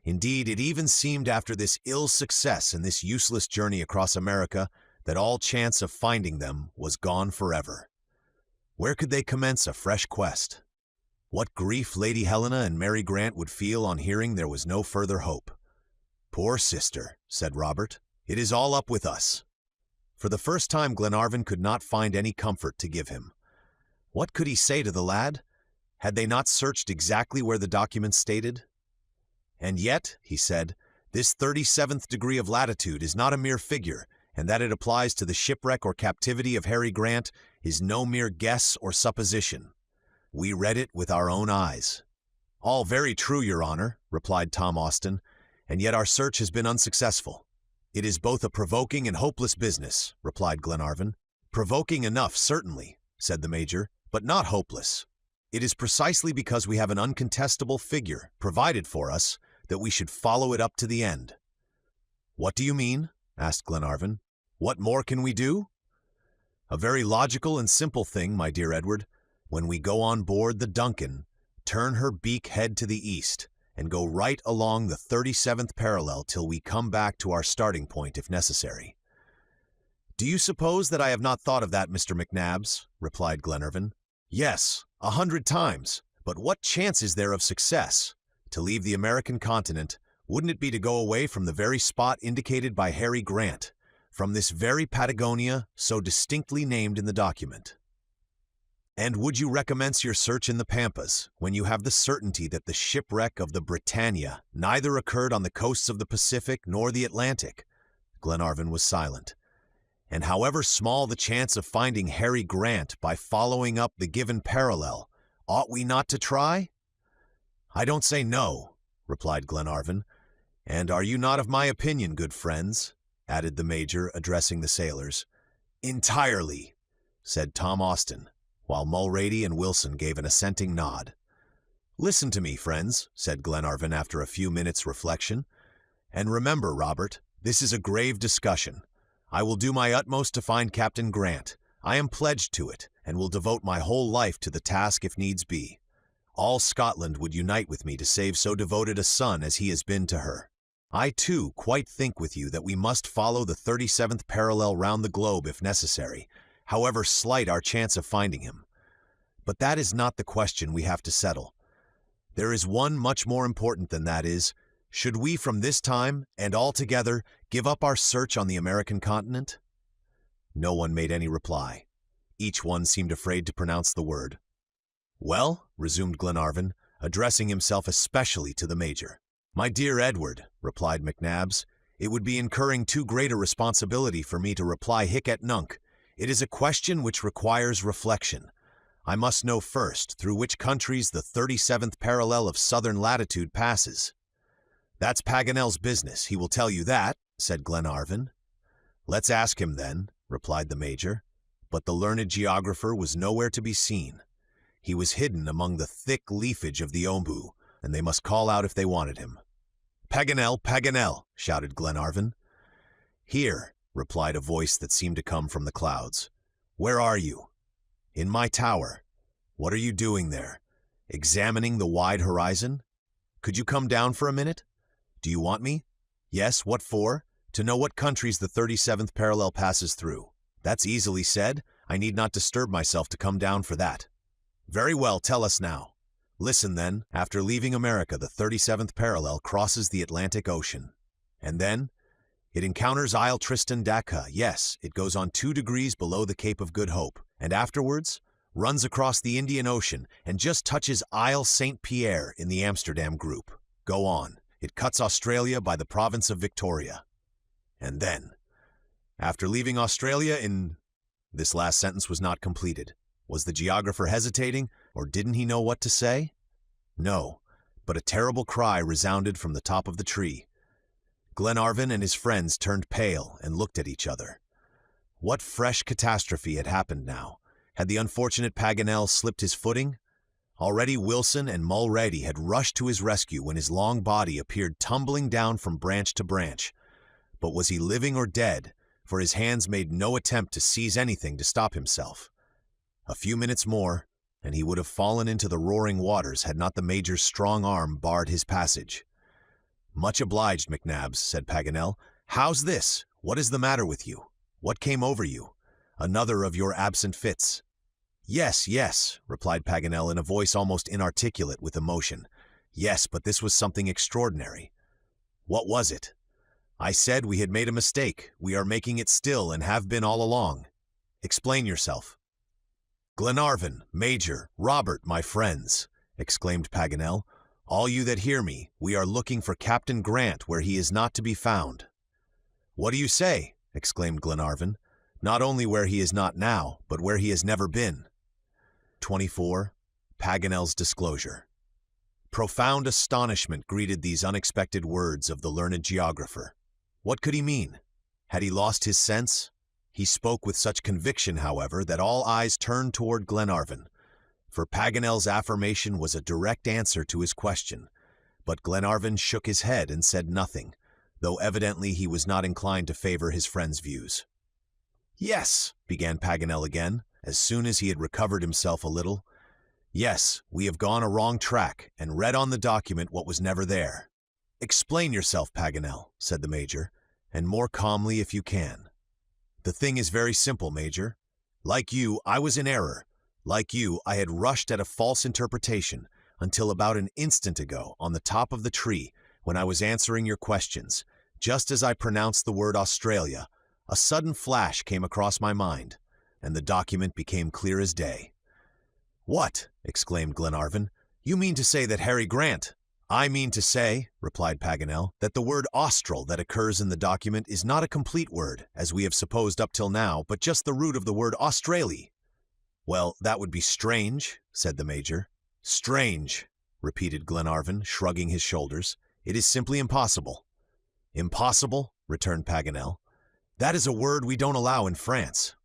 Indeed, it even seemed after this ill success and this useless journey across America that all chance of finding them was gone forever. Where could they commence a fresh quest? What grief Lady Helena and Mary Grant would feel on hearing there was no further hope. "Poor sister," said Robert, "it is all up with us." For the first time Glenarvan could not find any comfort to give him. What could he say to the lad? Had they not searched exactly where the documents stated? "And yet," he said, "this 37th degree of latitude is not a mere figure, and that it applies to the shipwreck or captivity of Harry Grant is no mere guess or supposition. We read it with our own eyes." "All very true, your honor," replied Tom Austin, "and yet our search has been unsuccessful." "It is both a provoking and hopeless business," replied Glenarvan. "Provoking enough, certainly," said the Major, "but not hopeless. It is precisely because we have an uncontestable figure provided for us that we should follow it up to the end." "What do you mean?" asked Glenarvan. "What more can we do?" "A very logical and simple thing, my dear Edward. When we go on board the DUNCAN, turn her beak head to the east, and go right along the 37th parallel till we come back to our starting point if necessary." "Do you suppose that I have not thought of that, Mr. McNabbs?" replied Glenarvan. "Yes, 100 times. But what chance is there of success? To leave the American continent, wouldn't it be to go away from the very spot indicated by Harry Grant, from this very Patagonia so distinctly named in the document? And would you recommence your search in the Pampas, when you have the certainty that the shipwreck of the Britannia neither occurred on the coasts of the Pacific nor the Atlantic?" Glenarvan was silent. "And however small the chance of finding Harry Grant by following up the given parallel, ought we not to try?" "I don't say no," replied Glenarvan. "And are you not of my opinion, good friends?" added the Major, addressing the sailors. "Entirely," said Tom Austin, while Mulrady and Wilson gave an assenting nod. "Listen to me, friends," said Glenarvan after a few minutes' reflection. "And remember, Robert, this is a grave discussion. I will do my utmost to find Captain Grant. I am pledged to it, and will devote my whole life to the task if needs be. All Scotland would unite with me to save so devoted a son as he has been to her. I, too, quite think with you that we must follow the 37th parallel round the globe if necessary, however slight our chance of finding him. But that is not the question we have to settle. There is one much more important than that is, should we from this time, and altogether, give up our search on the American continent?" No one made any reply. Each one seemed afraid to pronounce the word. "Well," resumed Glenarvan, addressing himself especially to the Major. "My dear Edward," replied McNabbs, "it would be incurring too great a responsibility for me to reply hic et nunc. It is a question which requires reflection. I must know first through which countries the 37th parallel of southern latitude passes." "That's Paganel's business, he will tell you that," said Glenarvan. "Let's ask him then," replied the Major, but the learned geographer was nowhere to be seen. He was hidden among the thick leafage of the ombu, and they must call out if they wanted him. "Paganel, Paganel!" shouted Glenarvan. "Here," replied a voice that seemed to come from the clouds. "Where are you?" "In my tower." "What are you doing there? Examining the wide horizon? Could you come down for a minute?" "Do you want me?" "Yes, what for?" "To know what countries the 37th parallel passes through." "That's easily said. I need not disturb myself to come down for that." "Very well, tell us now." "Listen then. After leaving America, the 37th parallel crosses the Atlantic Ocean. And then it encounters Isle Tristan d'Acunha. Yes, it goes on 2 degrees below the Cape of Good Hope, and afterwards runs across the Indian Ocean and just touches Isle St. Pierre in the Amsterdam group. Go on. It cuts Australia by the province of Victoria. And then, after leaving Australia in... This last sentence was not completed. Was the geographer hesitating, or didn't he know what to say? No, but a terrible cry resounded from the top of the tree. Glenarvan and his friends turned pale and looked at each other. What fresh catastrophe had happened now? Had the unfortunate Paganel slipped his footing? Already Wilson and Mulrady had rushed to his rescue when his long body appeared tumbling down from branch to branch. But was he living or dead? For his hands made no attempt to seize anything to stop himself. A few minutes more, and he would have fallen into the roaring waters had not the Major's strong arm barred his passage. "Much obliged, McNabbs," said Paganel. "How's this? What is the matter with you? What came over you? Another of your absent fits?" "Yes, yes," replied Paganel in a voice almost inarticulate with emotion. "Yes, but this was something extraordinary." "What was it?" "I said we had made a mistake. We are making it still and have been all along." "Explain yourself." "Glenarvan, Major, Robert, my friends," exclaimed Paganel, "all you that hear me, we are looking for Captain Grant where he is not to be found." "What do you say?" exclaimed Glenarvan. "Not only where he is not now, but where he has never been." 24. Paganel's disclosure. Profound astonishment greeted these unexpected words of the learned geographer. What could he mean? Had he lost his sense? He spoke with such conviction, however, that all eyes turned toward Glenarvan, for Paganel's affirmation was a direct answer to his question. But Glenarvan shook his head and said nothing, though evidently he was not inclined to favor his friend's views. "Yes," began Paganel again, as soon as he had recovered himself a little. "Yes, we have gone a wrong track, and read on the document what was never there." "Explain yourself, Paganel," said the Major, "and more calmly if you can." "The thing is very simple, Major. Like you, I was in error. Like you, I had rushed at a false interpretation, until about an instant ago, on the top of the tree, when I was answering your questions, just as I pronounced the word Australia, a sudden flash came across my mind, and the document became clear as day." "What?" exclaimed Glenarvan. "You mean to say that Harry Grant—" "I mean to say," replied Paganel, "that the word austral that occurs in the document is not a complete word, as we have supposed up till now, but just the root of the word Australia." "Well, that would be strange," said the Major. "Strange," repeated Glenarvan, shrugging his shoulders. "It is simply impossible." "Impossible?" returned Paganel. "That is a word we don't allow in France."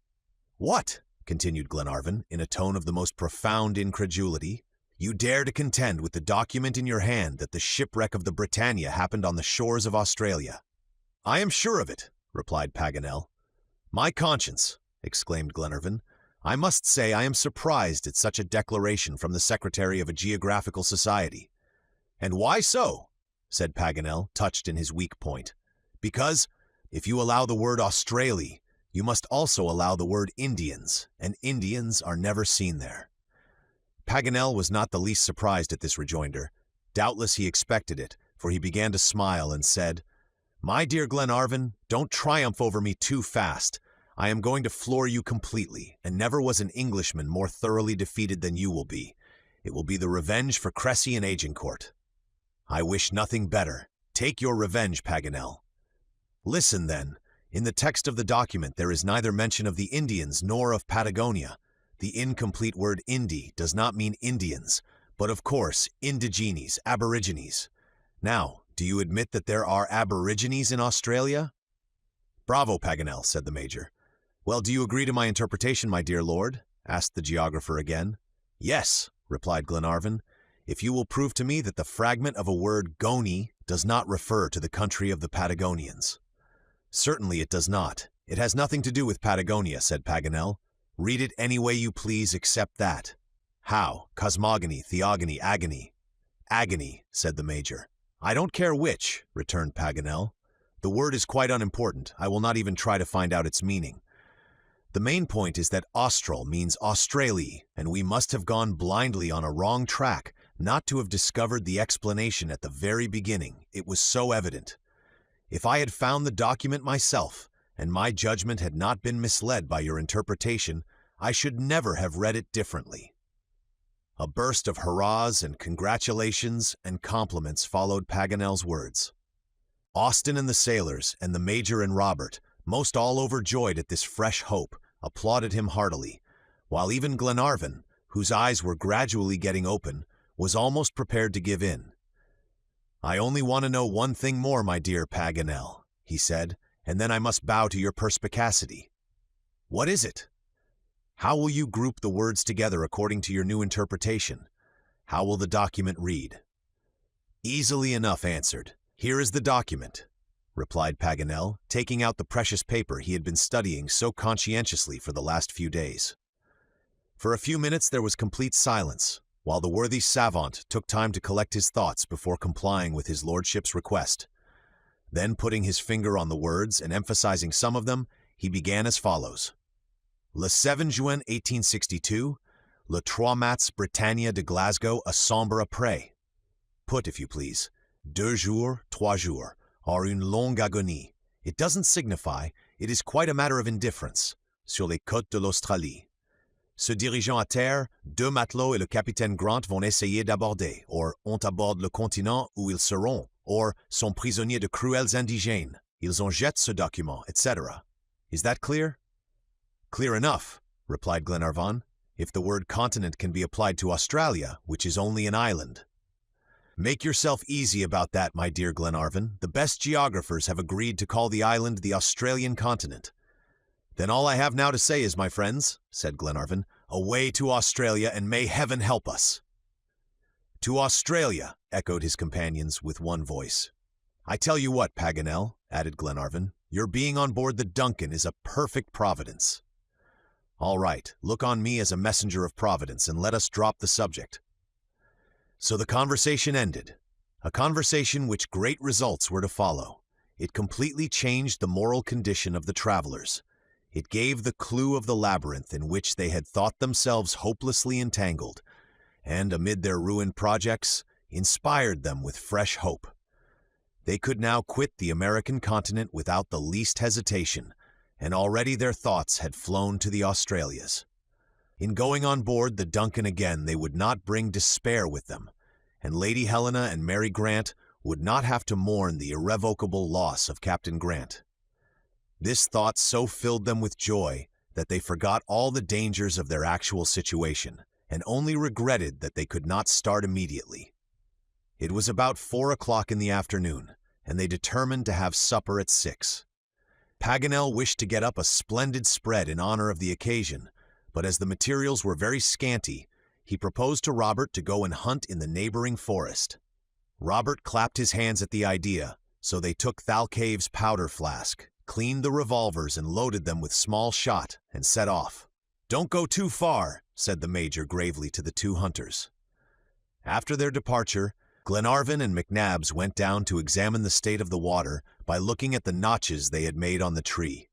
"What?" continued Glenarvan, in a tone of the most profound incredulity. "You dare to contend with the document in your hand that the shipwreck of the Britannia happened on the shores of Australia?" "I am sure of it," replied Paganel. "My conscience!" exclaimed Glenarvan. "I must say I am surprised at such a declaration from the Secretary of a Geographical Society." "And why so?" said Paganel, touched in his weak point. "Because, if you allow the word Australia, you must also allow the word Indians, and Indians are never seen there." Paganel was not the least surprised at this rejoinder. Doubtless he expected it, for he began to smile and said, "My dear Glenarvan, don't triumph over me too fast. I am going to floor you completely, and never was an Englishman more thoroughly defeated than you will be. It will be the revenge for Cressy and Agincourt." "I wish nothing better. Take your revenge, Paganel." "Listen, then. In the text of the document there is neither mention of the Indians nor of Patagonia. The incomplete word Indi does not mean Indians, but of course indigenes, aborigines. Now, do you admit that there are aborigines in Australia?" "Bravo, Paganel," said the Major. "Well, do you agree to my interpretation, my dear lord?" asked the geographer again. "Yes," replied Glenarvan, "if you will prove to me that the fragment of a word Goni does not refer to the country of the Patagonians." "Certainly it does not. It has nothing to do with Patagonia," said Paganel. "Read it any way you please except that." "How? Cosmogony, theogony, agony." "Agony," said the Major. "I don't care which," returned Paganel. "The word is quite unimportant. I will not even try to find out its meaning. The main point is that austral means Australia, and we must have gone blindly on a wrong track not to have discovered the explanation at the very beginning. It was so evident. If I had found the document myself, and my judgment had not been misled by your interpretation, I should never have read it differently." A burst of hurrahs and congratulations and compliments followed Paganel's words. Austin and the sailors, and the Major and Robert, most all overjoyed at this fresh hope, applauded him heartily, while even Glenarvan, whose eyes were gradually getting open, was almost prepared to give in. "I only want to know one thing more, my dear Paganel," he said, "and then I must bow to your perspicacity." "What is it?" "How will you group the words together according to your new interpretation? How will the document read?" "Easily enough answered. Here is the document," replied Paganel, taking out the precious paper he had been studying so conscientiously for the last few days. For a few minutes there was complete silence, while the worthy savant took time to collect his thoughts before complying with his lordship's request. Then, putting his finger on the words and emphasizing some of them, he began as follows. Le 7 juin 1862, le 3 mats Britannia de Glasgow a sombre après. Put, if you please, 2 jours, 3 jours, or une longue agonie. It doesn't signify, it is quite a matter of indifference, sur les côtes de l'Australie. Se dirigeant à terre, 2 matelots et le capitaine Grant vont essayer d'aborder, or ont aborde le continent où ils seront, or sont prisonniers de cruels indigènes, ils ont jeté ce document, etc. Is that clear? "Clear enough," replied Glenarvan, "if the word continent can be applied to Australia, which is only an island." "Make yourself easy about that, my dear Glenarvan. The best geographers have agreed to call the island the Australian continent." "Then all I have now to say is, my friends," said Glenarvan, "away to Australia, and may Heaven help us." "To Australia," echoed his companions with one voice. "I tell you what, Paganel," added Glenarvan, "your being on board the DUNCAN is a perfect providence." "All right, look on me as a messenger of Providence, and let us drop the subject." So the conversation ended, a conversation which great results were to follow. It completely changed the moral condition of the travelers. It gave the clue of the labyrinth in which they had thought themselves hopelessly entangled, and, amid their ruined projects, inspired them with fresh hope. They could now quit the American continent without the least hesitation, and already their thoughts had flown to the Australias. In going on board the DUNCAN again, they would not bring despair with them, and Lady Helena and Mary Grant would not have to mourn the irrevocable loss of Captain Grant. This thought so filled them with joy that they forgot all the dangers of their actual situation, and only regretted that they could not start immediately. It was about 4 o'clock in the afternoon, and they determined to have supper at 6. Paganel wished to get up a splendid spread in honor of the occasion, but as the materials were very scanty, he proposed to Robert to go and hunt in the neighboring forest. Robert clapped his hands at the idea, so they took THALCAVE's powder flask, cleaned the revolvers and loaded them with small shot, and set off. "Don't go too far," said the Major gravely to the 2 hunters. After their departure, Glenarvan and McNabbs went down to examine the state of the water by looking at the notches they had made on the tree,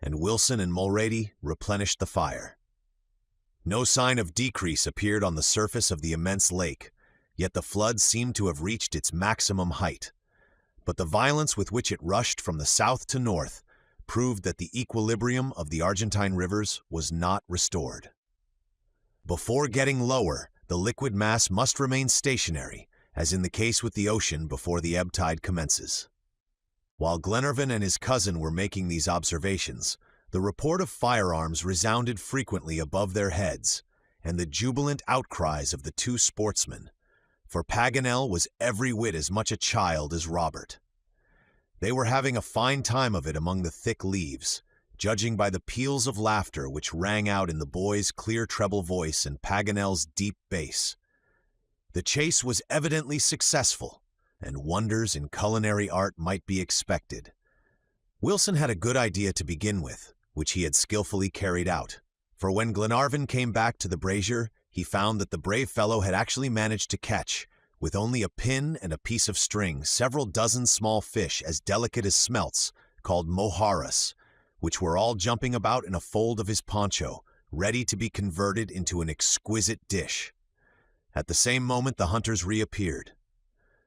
and Wilson and Mulrady replenished the fire. No sign of decrease appeared on the surface of the immense lake, yet the flood seemed to have reached its maximum height. But the violence with which it rushed from the south to north proved that the equilibrium of the Argentine rivers was not restored. Before getting lower, the liquid mass must remain stationary, as in the case with the ocean before the ebb tide commences. While Glenarvan and his cousin were making these observations, the report of firearms resounded frequently above their heads, and the jubilant outcries of the 2 sportsmen, for Paganel was every whit as much a child as Robert. They were having a fine time of it among the thick leaves, judging by the peals of laughter which rang out in the boy's clear treble voice and Paganel's deep bass. The chase was evidently successful, and wonders in culinary art might be expected. Wilson had a good idea to begin with, which he had skillfully carried out. For when Glenarvan came back to the brazier, he found that the brave fellow had actually managed to catch, with only a pin and a piece of string, several dozen small fish as delicate as smelts, called mojarras, which were all jumping about in a fold of his poncho, ready to be converted into an exquisite dish. At the same moment the hunters reappeared.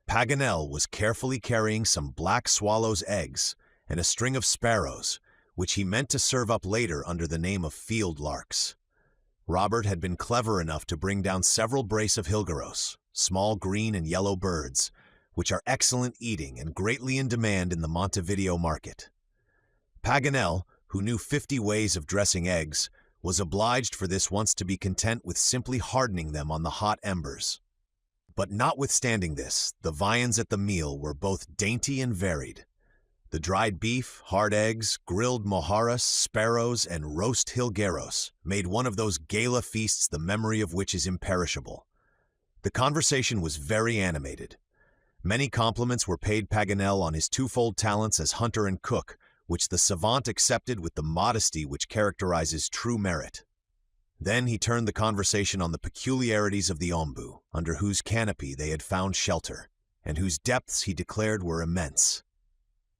Paganel was carefully carrying some black swallow's eggs and a string of sparrows, which he meant to serve up later under the name of field larks. Robert had been clever enough to bring down several brace of hilgueros, small green and yellow birds, which are excellent eating and greatly in demand in the Montevideo market. Paganel, who knew 50 ways of dressing eggs, was obliged for this once to be content with simply hardening them on the hot embers. But notwithstanding this, the viands at the meal were both dainty and varied. The dried beef, hard eggs, grilled mojarras, sparrows, and roast hilgueros made one of those gala feasts the memory of which is imperishable. The conversation was very animated. Many compliments were paid Paganel on his twofold talents as hunter and cook, which the savant accepted with the modesty which characterizes true merit. Then he turned the conversation on the peculiarities of the ombu, under whose canopy they had found shelter, and whose depths he declared were immense.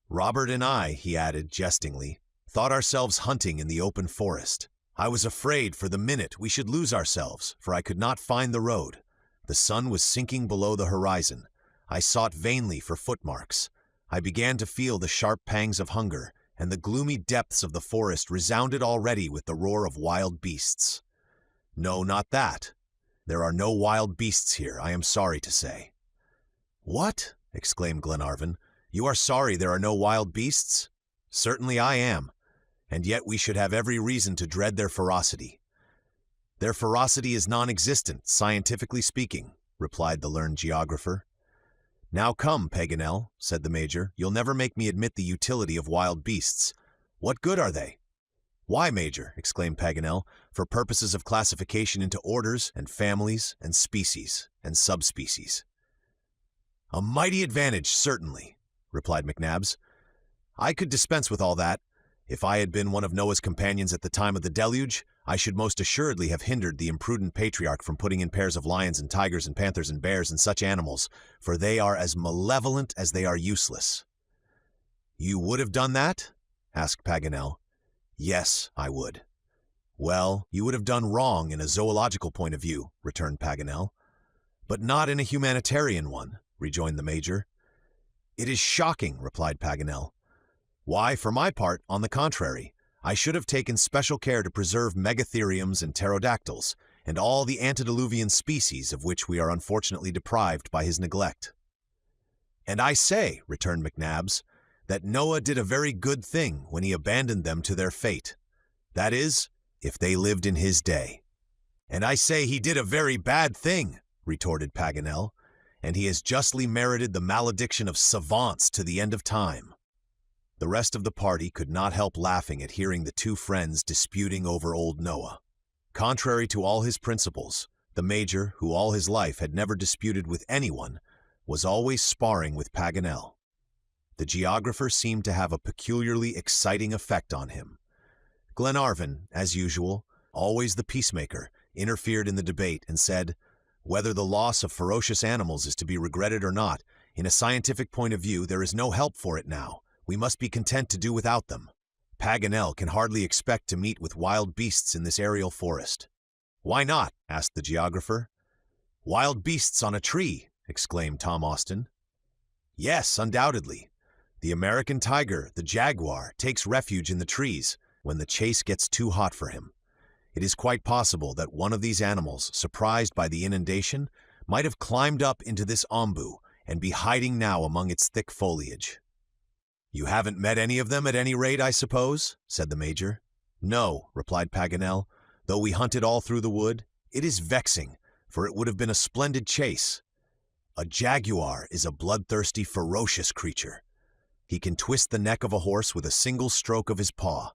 Robert and I, he added jestingly, thought ourselves hunting in the open forest. I was afraid for the minute we should lose ourselves, for I could not find the road. The sun was sinking below the horizon. I sought vainly for footmarks. I began to feel the sharp pangs of hunger, and the gloomy depths of the forest resounded already with the roar of wild beasts. No, not that. There are no wild beasts here, I am sorry to say. What? Exclaimed Glenarvan. You are sorry there are no wild beasts? Certainly I am, and yet we should have every reason to dread their ferocity. Their ferocity is non-existent, scientifically speaking, replied the learned geographer. Now come, Paganel, said the Major, you'll never make me admit the utility of wild beasts. What good are they? Why, Major, exclaimed Paganel, for purposes of classification into orders and families and species and subspecies. A mighty advantage, certainly, replied McNabbs. I could dispense with all that. If I had been one of Noah's companions at the time of the deluge, I should most assuredly have hindered the imprudent patriarch from putting in pairs of lions and tigers and panthers and bears and such animals, for they are as malevolent as they are useless. You would have done that? asked Paganel. Yes, I would. Well, you would have done wrong in a zoological point of view, returned Paganel. But not in a humanitarian one, rejoined the Major. It is shocking, replied Paganel. Why, for my part, on the contrary, I should have taken special care to preserve megatheriums and pterodactyls, and all the antediluvian species of which we are unfortunately deprived by his neglect. And I say, returned McNabbs, that Noah did a very good thing when he abandoned them to their fate. That is, if they lived in his day. And I say he did a very bad thing, retorted Paganel, and he has justly merited the malediction of savants to the end of time. The rest of the party could not help laughing at hearing the two friends disputing over old Noah. Contrary to all his principles, the Major, who all his life had never disputed with anyone, was always sparring with Paganel. The geographer seemed to have a peculiarly exciting effect on him. Glenarvan, as usual, always the peacemaker, interfered in the debate and said, whether the loss of ferocious animals is to be regretted or not, in a scientific point of view there is no help for it now. We must be content to do without them. Paganel can hardly expect to meet with wild beasts in this aerial forest. Why not? Asked the geographer. Wild beasts on a tree, exclaimed Tom Austin. Yes, undoubtedly. The American tiger, the jaguar, takes refuge in the trees when the chase gets too hot for him. It is quite possible that one of these animals, surprised by the inundation, might have climbed up into this ombu and be hiding now among its thick foliage. You haven't met any of them at any rate, I suppose? Said the Major. No, replied Paganel, though we hunted all through the wood. It is vexing, for it would have been a splendid chase. A jaguar is a bloodthirsty, ferocious creature. He can twist the neck of a horse with a single stroke of his paw.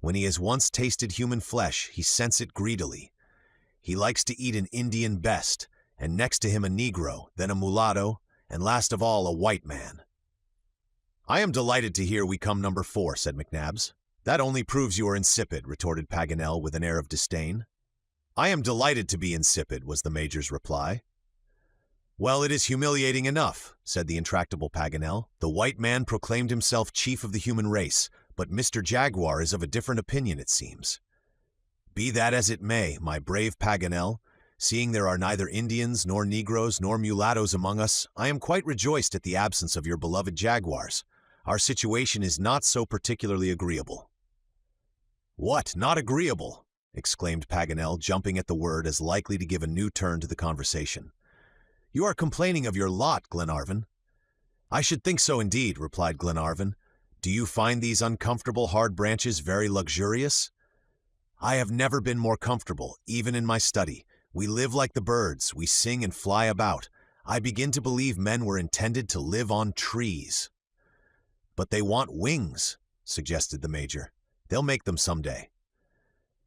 When he has once tasted human flesh, he scents it greedily. He likes to eat an Indian best, and next to him a Negro, then a mulatto, and last of all a white man. "I am delighted to hear we come number 4, said McNabbs. "That only proves you are insipid," retorted Paganel with an air of disdain. "I am delighted to be insipid," was the Major's reply. "Well, it is humiliating enough," said the intractable Paganel. "The white man proclaimed himself chief of the human race, but Mr. Jaguar is of a different opinion, it seems. Be that as it may, my brave Paganel, seeing there are neither Indians, nor Negroes, nor mulattoes among us, I am quite rejoiced at the absence of your beloved jaguars. Our situation is not so particularly agreeable." "What, not agreeable?" exclaimed Paganel, jumping at the word as likely to give a new turn to the conversation. "You are complaining of your lot, Glenarvan." "I should think so indeed," replied Glenarvan. "Do you find these uncomfortable hard branches very luxurious?" "I have never been more comfortable, even in my study. We live like the birds, we sing and fly about. I begin to believe men were intended to live on trees." "But they want wings," suggested the Major. "They'll make them someday."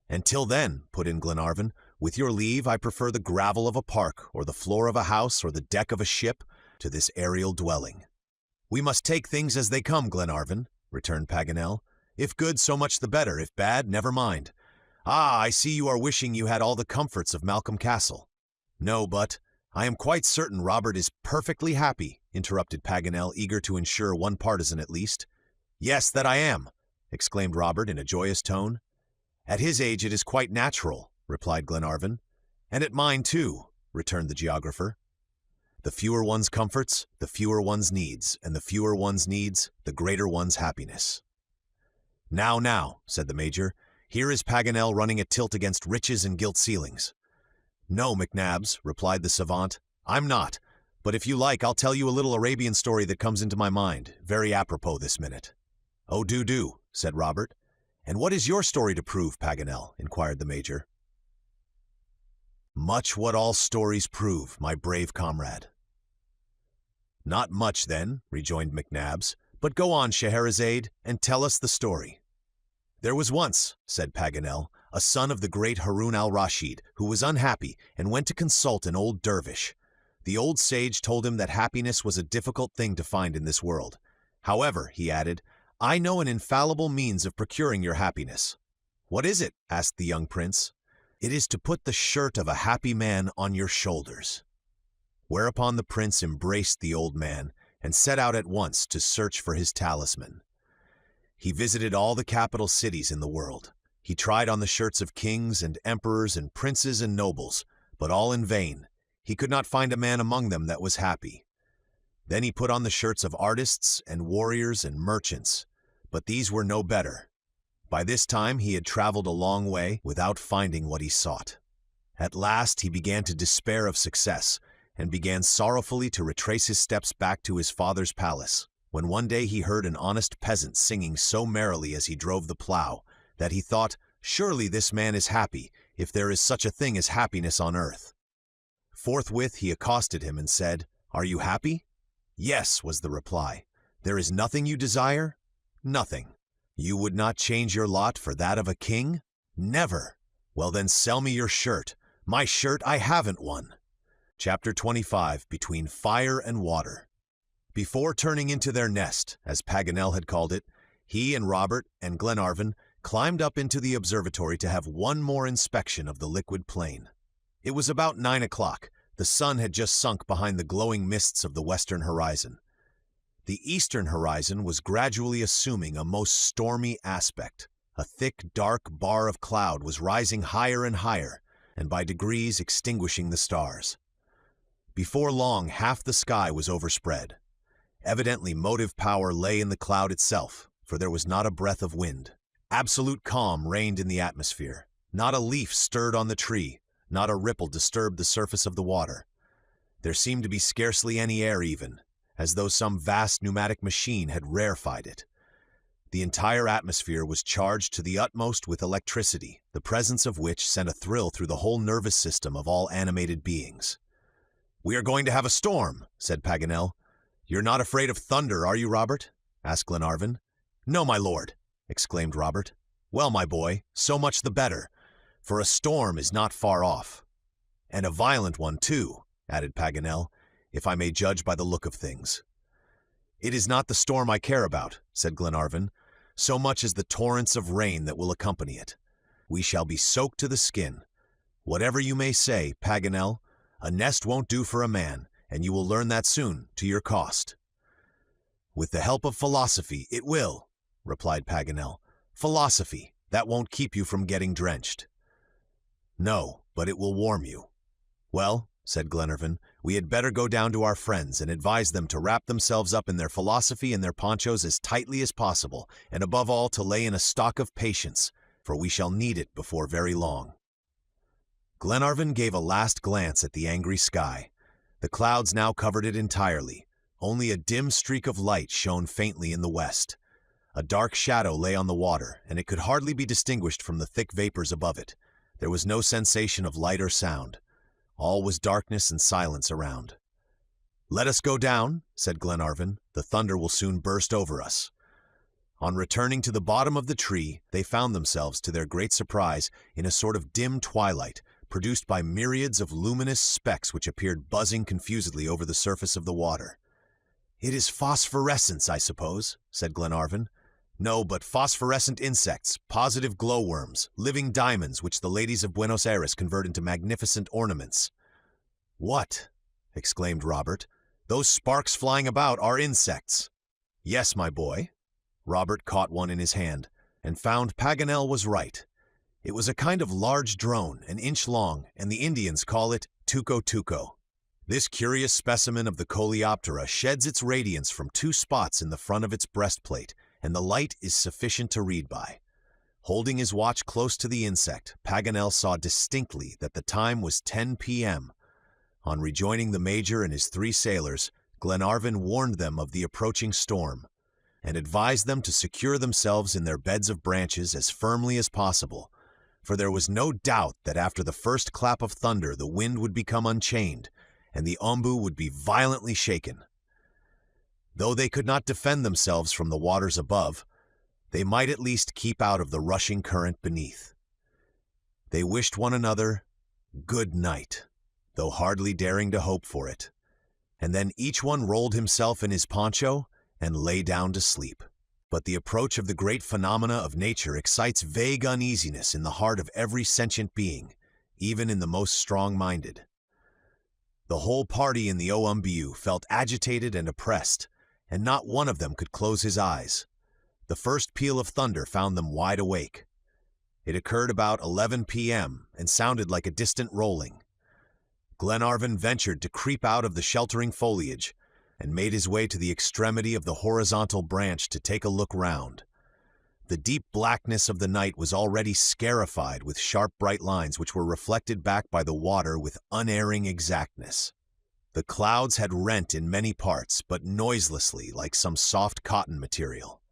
"Until then," put in Glenarvan, "with your leave, I prefer the gravel of a park, or the floor of a house, or the deck of a ship, to this aerial dwelling." "We must take things as they come, Glenarvan," returned Paganel. "If good, so much the better. If bad, never mind. Ah, I see you are wishing you had all the comforts of Malcolm Castle." "No, but I am quite certain Robert is perfectly happy," interrupted Paganel, eager to ensure one partisan at least. "Yes, that I am," exclaimed Robert in a joyous tone. "At his age it is quite natural," replied Glenarvan. "And at mine too," returned the geographer. "The fewer one's comforts, the fewer one's needs, and the fewer one's needs, the greater one's happiness." Now, said the Major, "here is Paganel running a tilt against riches and gilt ceilings." "No, McNabbs," replied the savant, "I'm not, but if you like I'll tell you a little Arabian story that comes into my mind, very apropos this minute." "Oh, do," said Robert. "And what is your story to prove, Paganel?" inquired the Major. "Much what all stories prove, my brave comrade." "Not much, then," rejoined McNabbs, "but go on, Scheherazade, and tell us the story." "There was once," said Paganel, "a son of the great Harun al-Rashid, who was unhappy and went to consult an old dervish. The old sage told him that happiness was a difficult thing to find in this world. However, he added, I know an infallible means of procuring your happiness. "What is it?" asked the young prince. "It is to put the shirt of a happy man on your shoulders." Whereupon the prince embraced the old man and set out at once to search for his talisman. He visited all the capital cities in the world. He tried on the shirts of kings and emperors and princes and nobles, but all in vain. He could not find a man among them that was happy. Then he put on the shirts of artists and warriors and merchants, but these were no better. By this time he had traveled a long way without finding what he sought. At last he began to despair of success, and began sorrowfully to retrace his steps back to his father's palace, when one day he heard an honest peasant singing so merrily as he drove the plow, that he thought, surely this man is happy, if there is such a thing as happiness on earth. Forthwith he accosted him and said, "Are you happy?" "Yes," was the reply. "There is nothing you desire?" "Nothing." "You would not change your lot for that of a king?" "Never." "Well then sell me your shirt." "My shirt? I haven't one." Chapter 25, Between Fire and Water. Before turning into their nest, as Paganel had called it, he and Robert and Glenarvan climbed up into the observatory to have one more inspection of the liquid plain. It was about 9 o'clock. The sun had just sunk behind the glowing mists of the western horizon. The eastern horizon was gradually assuming a most stormy aspect. A thick, dark bar of cloud was rising higher and higher, and by degrees extinguishing the stars. Before long, half the sky was overspread. Evidently motive power lay in the cloud itself, for there was not a breath of wind. Absolute calm reigned in the atmosphere. Not a leaf stirred on the tree, not a ripple disturbed the surface of the water. There seemed to be scarcely any air even, as though some vast pneumatic machine had rarefied it. The entire atmosphere was charged to the utmost with electricity, the presence of which sent a thrill through the whole nervous system of all animated beings. "We are going to have a storm," said Paganel. "You're not afraid of thunder, are you, Robert?" asked Glenarvan. "No, my lord," exclaimed Robert. Well, my boy, so much the better, for a storm is not far off. And a violent one, too, added Paganel, if I may judge by the look of things. It is not the storm I care about, said Glenarvan, so much as the torrents of rain that will accompany it. We shall be soaked to the skin. Whatever you may say, Paganel, a nest won't do for a man, and you will learn that soon, to your cost. With the help of philosophy, it will, replied Paganel. Philosophy, that won't keep you from getting drenched. No, but it will warm you. Well, said Glenarvan, we had better go down to our friends and advise them to wrap themselves up in their philosophy and their ponchos as tightly as possible, and above all to lay in a stock of patience, for we shall need it before very long. Glenarvan gave a last glance at the angry sky. The clouds now covered it entirely. Only a dim streak of light shone faintly in the west. A dark shadow lay on the water, and it could hardly be distinguished from the thick vapors above it. There was no sensation of light or sound. All was darkness and silence around. "Let us go down," said Glenarvan. "The thunder will soon burst over us." On returning to the bottom of the tree, they found themselves, to their great surprise, in a sort of dim twilight, produced by myriads of luminous specks which appeared buzzing confusedly over the surface of the water. "It is phosphorescence, I suppose," said Glenarvan. "No, but phosphorescent insects, positive glowworms, living diamonds which the ladies of Buenos Aires convert into magnificent ornaments." "What?" exclaimed Robert. "Those sparks flying about are insects." "Yes, my boy." Robert caught one in his hand, and found Paganel was right. It was a kind of large drone, an inch long, and the Indians call it tuco-tuco. This curious specimen of the Coleoptera sheds its radiance from two spots in the front of its breastplate, and the light is sufficient to read by. Holding his watch close to the insect, Paganel saw distinctly that the time was 10 p.m. On rejoining the Major and his 3 sailors, Glenarvan warned them of the approaching storm, and advised them to secure themselves in their beds of branches as firmly as possible, for there was no doubt that after the first clap of thunder the wind would become unchained, and the ombu would be violently shaken. Though they could not defend themselves from the waters above, they might at least keep out of the rushing current beneath. They wished one another good night, though hardly daring to hope for it, and then each one rolled himself in his poncho and lay down to sleep. But the approach of the great phenomena of nature excites vague uneasiness in the heart of every sentient being, even in the most strong-minded. The whole party in the OMBU felt agitated and oppressed, and not one of them could close his eyes. The first peal of thunder found them wide awake. It occurred about 11 p.m. and sounded like a distant rolling. Glenarvan ventured to creep out of the sheltering foliage and made his way to the extremity of the horizontal branch to take a look round. The deep blackness of the night was already scarified with sharp bright lines which were reflected back by the water with unerring exactness. The clouds had rent in many parts, but noiselessly, like some soft cotton material.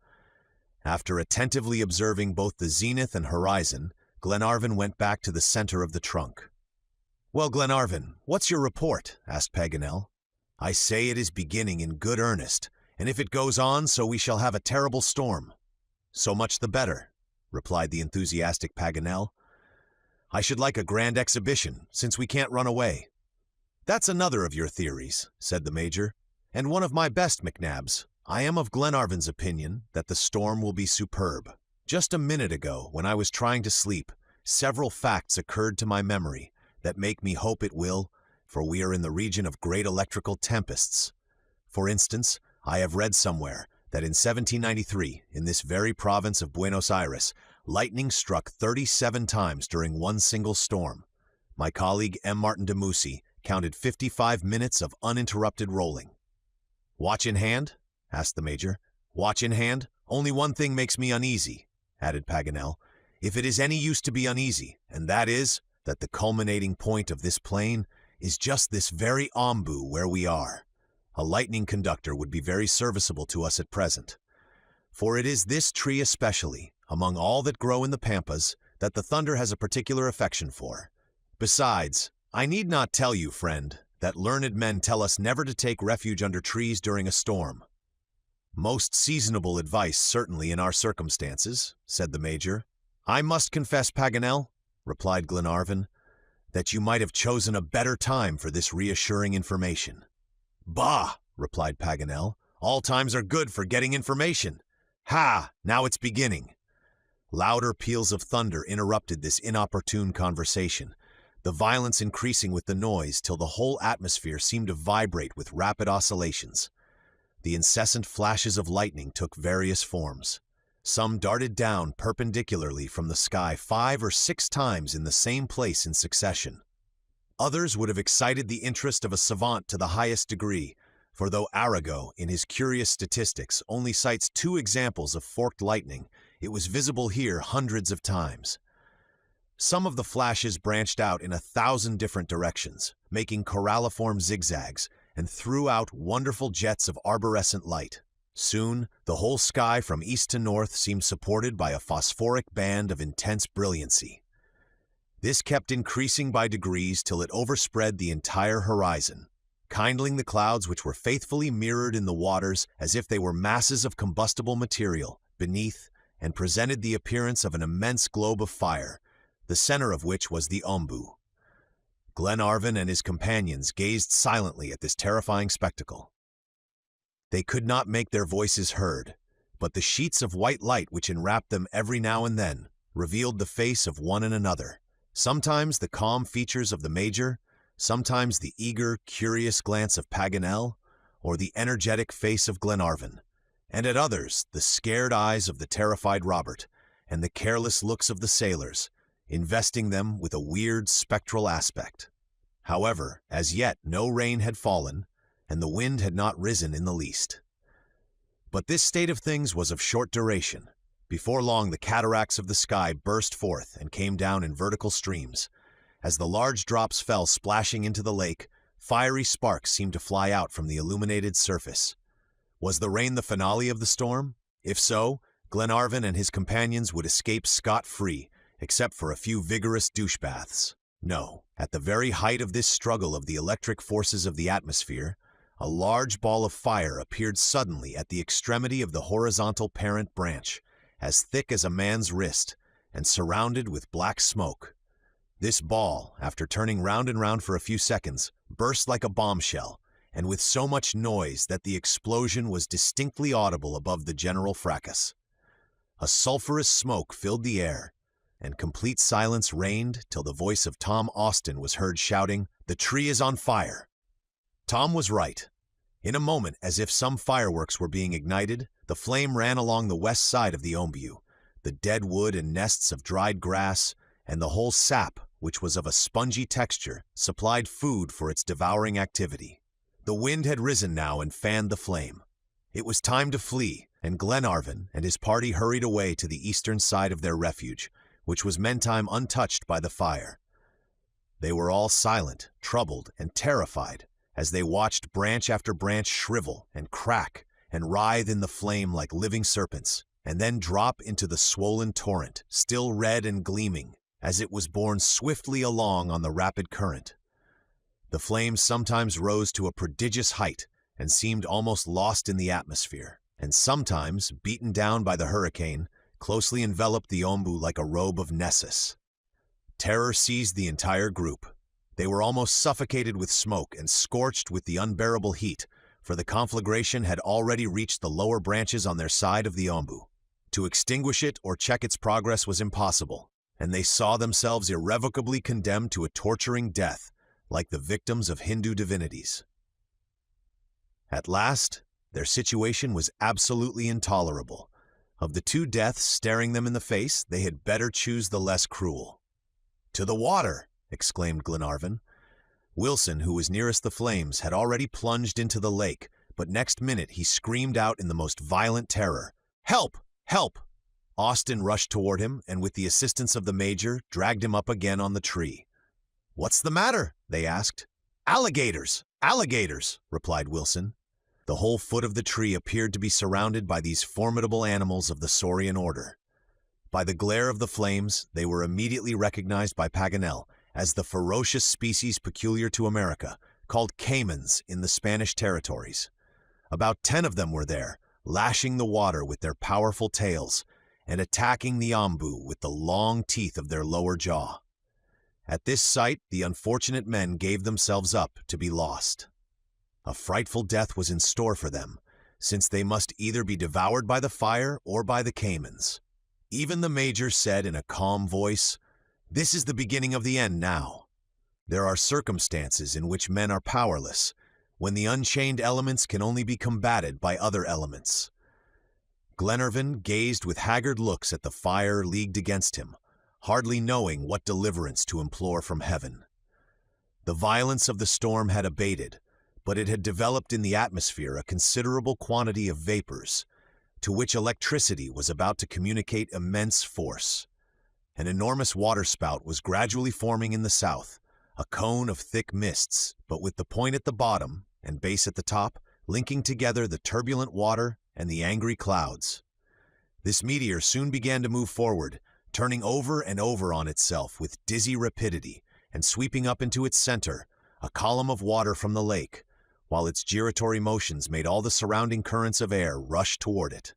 After attentively observing both the zenith and horizon, Glenarvan went back to the center of the trunk. "Well, Glenarvan, what's your report?" asked Paganel. "I say it is beginning in good earnest, and if it goes on so we shall have a terrible storm." "So much the better," replied the enthusiastic Paganel. "I should like a grand exhibition, since we can't run away." "That's another of your theories," said the Major, "and one of my best, McNabbs. I am of Glenarvan's opinion that the storm will be superb. Just a minute ago, when I was trying to sleep, several facts occurred to my memory that make me hope it will, for we are in the region of great electrical tempests. For instance, I have read somewhere that in 1793, in this very province of Buenos Aires, lightning struck 37 times during one single storm. My colleague M. Martin de Mussy counted 55 minutes of uninterrupted rolling." "Watch in hand?" asked the Major. "Watch in hand? Only one thing makes me uneasy," added Paganel, "if it is any use to be uneasy, and that is, that the culminating point of this plain is just this very ombu where we are. A lightning conductor would be very serviceable to us at present. For it is this tree especially, among all that grow in the pampas, that the thunder has a particular affection for. Besides, I need not tell you, friend, that learned men tell us never to take refuge under trees during a storm." "Most seasonable advice, certainly, in our circumstances," said the Major. "I must confess, Paganel," replied Glenarvan, "that you might have chosen a better time for this reassuring information." "Bah!" replied Paganel. "All times are good for getting information. Ha! Now it's beginning." Louder peals of thunder interrupted this inopportune conversation, the violence increasing with the noise till the whole atmosphere seemed to vibrate with rapid oscillations. The incessant flashes of lightning took various forms. Some darted down perpendicularly from the sky 5 or 6 times in the same place in succession. Others would have excited the interest of a savant to the highest degree, for though Arago, in his curious statistics, only cites 2 examples of forked lightning, it was visible here hundreds of times. Some of the flashes branched out in 1,000 different directions, making coralliform zigzags, and threw out wonderful jets of arborescent light. Soon, the whole sky from east to north seemed supported by a phosphoric band of intense brilliancy. This kept increasing by degrees till it overspread the entire horizon, kindling the clouds which were faithfully mirrored in the waters as if they were masses of combustible material beneath, and presented the appearance of an immense globe of fire, the center of which was the OMBU. Glenarvan and his companions gazed silently at this terrifying spectacle. They could not make their voices heard, but the sheets of white light which enwrapped them every now and then revealed the face of one and another, sometimes the calm features of the Major, sometimes the eager, curious glance of Paganel, or the energetic face of Glenarvan, and at others the scared eyes of the terrified Robert, and the careless looks of the sailors, investing them with a weird spectral aspect. However, as yet no rain had fallen, and the wind had not risen in the least. But this state of things was of short duration. Before long the cataracts of the sky burst forth and came down in vertical streams. As the large drops fell splashing into the lake, fiery sparks seemed to fly out from the illuminated surface. Was the rain the finale of the storm? If so, Glenarvan and his companions would escape scot-free, except for a few vigorous douche baths. No, at the very height of this struggle of the electric forces of the atmosphere, a large ball of fire appeared suddenly at the extremity of the horizontal parent branch, as thick as a man's wrist, and surrounded with black smoke. This ball, after turning round and round for a few seconds, burst like a bombshell, and with so much noise that the explosion was distinctly audible above the general fracas. A sulphurous smoke filled the air, and complete silence reigned till the voice of Tom Austin was heard shouting, "The tree is on fire!" Tom was right. In a moment, as if some fireworks were being ignited, the flame ran along the west side of the OMBU. The dead wood and nests of dried grass, and the whole sap, which was of a spongy texture, supplied food for its devouring activity. The wind had risen now and fanned the flame. It was time to flee, and Glenarvan and his party hurried away to the eastern side of their refuge, which was meantime untouched by the fire. They were all silent, troubled, and terrified, as they watched branch after branch shrivel and crack and writhe in the flame like living serpents, and then drop into the swollen torrent, still red and gleaming, as it was borne swiftly along on the rapid current. The flames sometimes rose to a prodigious height and seemed almost lost in the atmosphere, and sometimes, beaten down by the hurricane, closely enveloped the OMBU like a robe of Nessus. Terror seized the entire group. They were almost suffocated with smoke and scorched with the unbearable heat, for the conflagration had already reached the lower branches on their side of the OMBU. To extinguish it or check its progress was impossible, and they saw themselves irrevocably condemned to a torturing death, like the victims of Hindu divinities. At last, their situation was absolutely intolerable. Of the 2 deaths staring them in the face, they had better choose the less cruel. "To the water!" exclaimed Glenarvan. Wilson, who was nearest the flames, had already plunged into the lake, but next minute he screamed out in the most violent terror, "Help! Help!" Austin rushed toward him, and with the assistance of the Major, dragged him up again on the tree. "What's the matter?" they asked. "Alligators! Alligators!" replied Wilson. The whole foot of the tree appeared to be surrounded by these formidable animals of the saurian order. By the glare of the flames, they were immediately recognized by Paganel as the ferocious species peculiar to America, called caimans in the Spanish territories. About 10 of them were there, lashing the water with their powerful tails, and attacking the ombu with the long teeth of their lower jaw. At this sight, the unfortunate men gave themselves up to be lost. A frightful death was in store for them, since they must either be devoured by the fire or by the caimans. Even the major said in a calm voice, "This is the beginning of the end now." There are circumstances in which men are powerless, when the unchained elements can only be combated by other elements. Glenarvan gazed with haggard looks at the fire leagued against him, hardly knowing what deliverance to implore from heaven. The violence of the storm had abated, but it had developed in the atmosphere a considerable quantity of vapors, to which electricity was about to communicate immense force. An enormous waterspout was gradually forming in the south, a cone of thick mists, but with the point at the bottom and base at the top, linking together the turbulent water and the angry clouds. This meteor soon began to move forward, turning over and over on itself with dizzy rapidity and sweeping up into its center, a column of water from the lake, while its gyratory motions made all the surrounding currents of air rush toward it.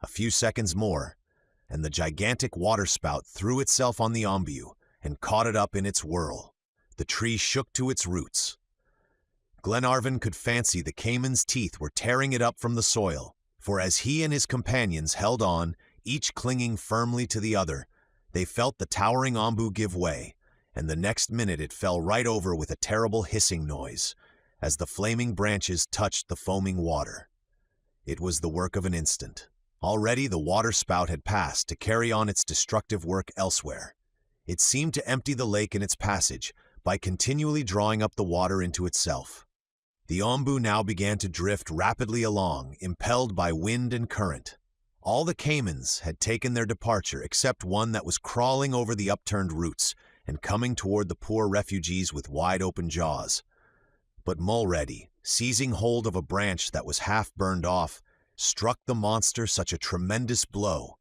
A few seconds more, and the gigantic waterspout threw itself on the ombu and caught it up in its whirl. The tree shook to its roots. Glenarvan could fancy the caiman's teeth were tearing it up from the soil, for as he and his companions held on, each clinging firmly to the other, they felt the towering ombu give way, and the next minute it fell right over with a terrible hissing noise, as the flaming branches touched the foaming water. It was the work of an instant. Already the waterspout had passed to carry on its destructive work elsewhere. It seemed to empty the lake in its passage by continually drawing up the water into itself. The ombu now began to drift rapidly along, impelled by wind and current. All the caimans had taken their departure except one that was crawling over the upturned roots and coming toward the poor refugees with wide-open jaws. But Mulready, seizing hold of a branch that was half burned off, struck the monster such a tremendous blow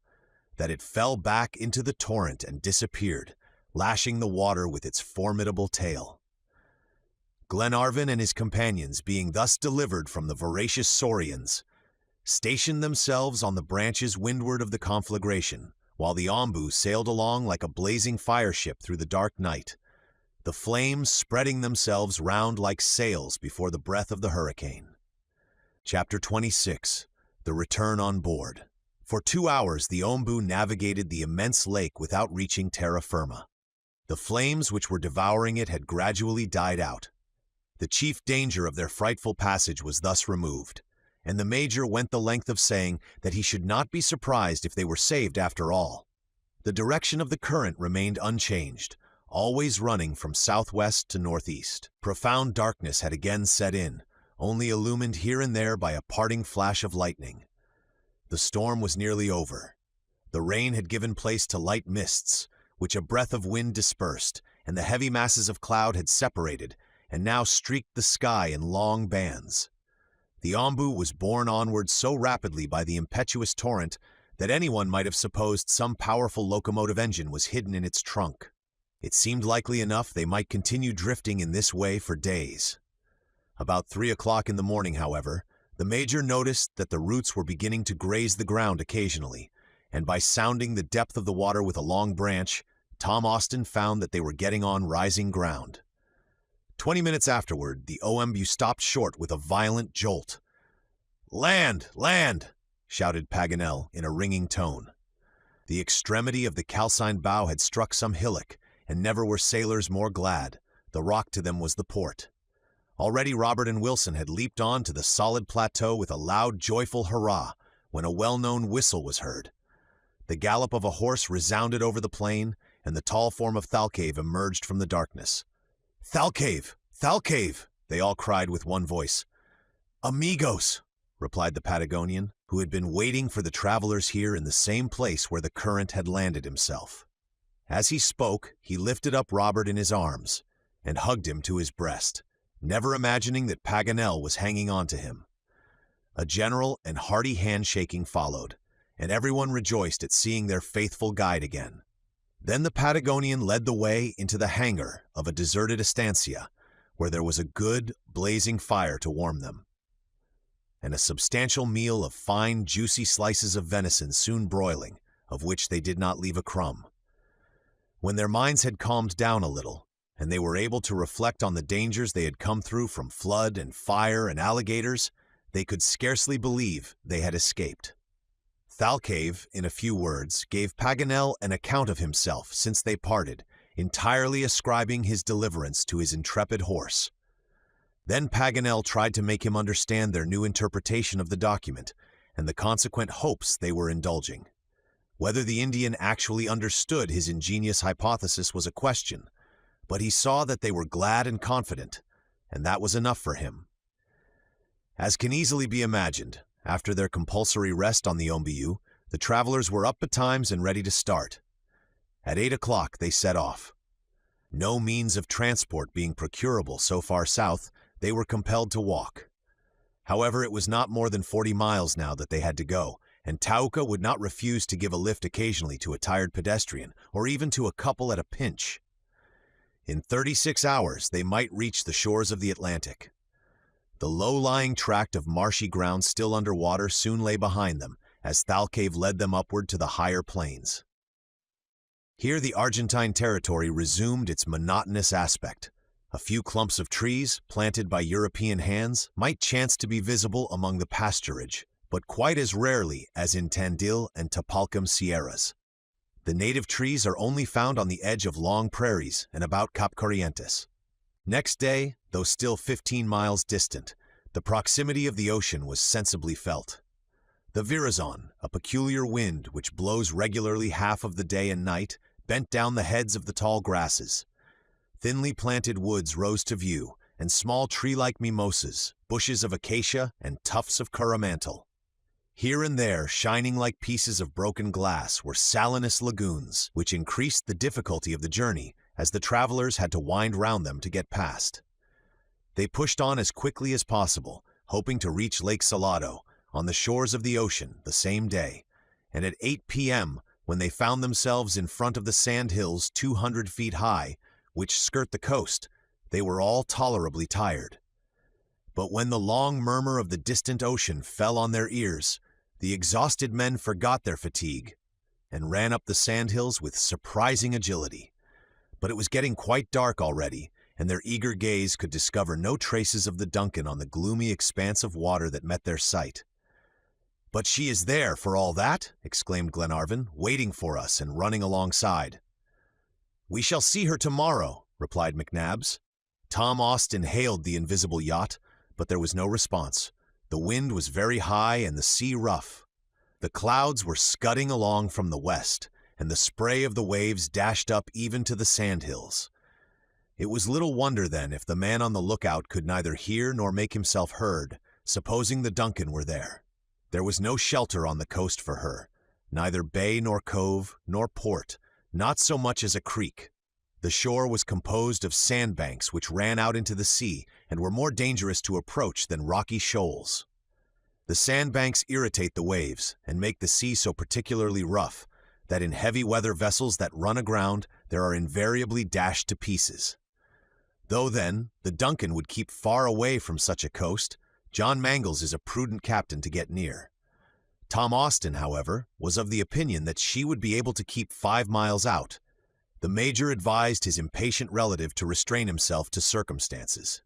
that it fell back into the torrent and disappeared, lashing the water with its formidable tail. Glenarvan and his companions, being thus delivered from the voracious saurians, stationed themselves on the branches windward of the conflagration, while the ombu sailed along like a blazing fire-ship through the dark night, the flames spreading themselves round like sails before the breath of the hurricane. Chapter 26. The Return on Board. For 2 hours the ombu navigated the immense lake without reaching terra firma. The flames which were devouring it had gradually died out. The chief danger of their frightful passage was thus removed, and the major went the length of saying that he should not be surprised if they were saved after all. The direction of the current remained unchanged, always running from southwest to northeast. Profound darkness had again set in, only illumined here and there by a parting flash of lightning. The storm was nearly over. The rain had given place to light mists, which a breath of wind dispersed, and the heavy masses of cloud had separated, and now streaked the sky in long bands. The ombu was borne onward so rapidly by the impetuous torrent that anyone might have supposed some powerful locomotive engine was hidden in its trunk. It seemed likely enough they might continue drifting in this way for days. About 3 o'clock in the morning, however, the major noticed that the roots were beginning to graze the ground occasionally, and by sounding the depth of the water with a long branch, Tom Austin found that they were getting on rising ground. 20 minutes afterward, the ombu stopped short with a violent jolt. "Land! Land!" shouted Paganel in a ringing tone. The extremity of the calcined bow had struck some hillock, and never were sailors more glad. The rock to them was the port. Already Robert and Wilson had leaped on to the solid plateau with a loud, joyful hurrah, when a well-known whistle was heard. The gallop of a horse resounded over the plain, and the tall form of Thalcave emerged from the darkness. "Thalcave! Thalcave!" they all cried with one voice. "Amigos!" replied the Patagonian, who had been waiting for the travelers here in the same place where the current had landed himself. As he spoke, he lifted up Robert in his arms and hugged him to his breast, never imagining that Paganel was hanging on to him. A general and hearty handshaking followed, and everyone rejoiced at seeing their faithful guide again. Then the Patagonian led the way into the hangar of a deserted estancia, where there was a good, blazing fire to warm them, and a substantial meal of fine, juicy slices of venison soon broiling, of which they did not leave a crumb. When their minds had calmed down a little, and they were able to reflect on the dangers they had come through from flood and fire and alligators, they could scarcely believe they had escaped. THALCAVE, in a few words, gave Paganel an account of himself since they parted, entirely ascribing his deliverance to his intrepid horse. Then Paganel tried to make him understand their new interpretation of the document and the consequent hopes they were indulging. Whether the Indian actually understood his ingenious hypothesis was a question, but he saw that they were glad and confident, and that was enough for him. As can easily be imagined, after their compulsory rest on the Ombiu, the travelers were up betimes and ready to start. At 8 o'clock they set off. No means of transport being procurable so far south, they were compelled to walk. However, it was not more than 40 miles now that they had to go, and Tauka would not refuse to give a lift occasionally to a tired pedestrian, or even to a couple at a pinch. In 36 hours they might reach the shores of the Atlantic. The low-lying tract of marshy ground still underwater soon lay behind them, as THALCAVE led them upward to the higher plains. Here the Argentine territory resumed its monotonous aspect. A few clumps of trees, planted by European hands, might chance to be visible among the pasturage, but quite as rarely as in Tandil and Tapalcam Sierras. The native trees are only found on the edge of long prairies and about Cap Corrientes. Next day, though still 15 miles distant, the proximity of the ocean was sensibly felt. The virazon, a peculiar wind which blows regularly half of the day and night, bent down the heads of the tall grasses. Thinly planted woods rose to view, and small tree-like mimosas, bushes of acacia, and tufts of coromantel. Here and there, shining like pieces of broken glass, were salinous lagoons, which increased the difficulty of the journey, as the travelers had to wind round them to get past. They pushed on as quickly as possible, hoping to reach Lake Salado, on the shores of the ocean, the same day, and at 8 p.m., when they found themselves in front of the sand hills 200 feet high, which skirt the coast, they were all tolerably tired. But when the long murmur of the distant ocean fell on their ears, the exhausted men forgot their fatigue and ran up the sandhills with surprising agility. But it was getting quite dark already, and their eager gaze could discover no traces of the DUNCAN on the gloomy expanse of water that met their sight. "But she is there, for all that," exclaimed Glenarvan, "waiting for us and running alongside." "We shall see her tomorrow," replied McNabbs. Tom Austin hailed the invisible yacht, but there was no response. The wind was very high and the sea rough. The clouds were scudding along from the west, and the spray of the waves dashed up even to the sandhills. It was little wonder, then, if the man on the lookout could neither hear nor make himself heard, supposing the DUNCAN were there. There was no shelter on the coast for her, neither bay nor cove nor port, not so much as a creek. The shore was composed of sandbanks which ran out into the sea and were more dangerous to approach than rocky shoals. The sandbanks irritate the waves and make the sea so particularly rough that in heavy weather vessels that run aground there are invariably dashed to pieces. Though then the DUNCAN would keep far away from such a coast, John Mangles is a prudent captain to get near. Tom Austin, however, was of the opinion that she would be able to keep 5 miles out. The Major advised his impatient relative to restrain himself to circumstances.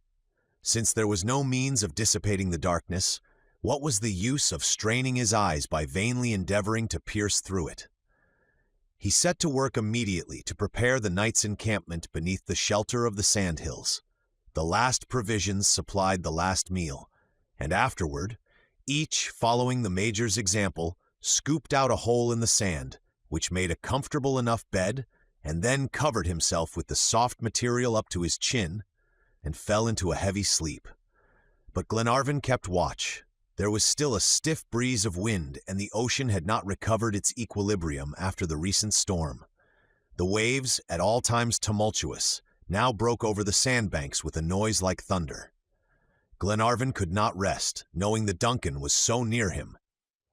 Since there was no means of dissipating the darkness, what was the use of straining his eyes by vainly endeavoring to pierce through it? He set to work immediately to prepare the night's encampment beneath the shelter of the sandhills. The last provisions supplied the last meal, and afterward, each, following the Major's example, scooped out a hole in the sand, which made a comfortable enough bed, and then covered himself with the soft material up to his chin, and fell into a heavy sleep. But Glenarvan kept watch. There was still a stiff breeze of wind, and the ocean had not recovered its equilibrium after the recent storm. The waves, at all times tumultuous, now broke over the sandbanks with a noise like thunder. Glenarvan could not rest, knowing the DUNCAN was so near him.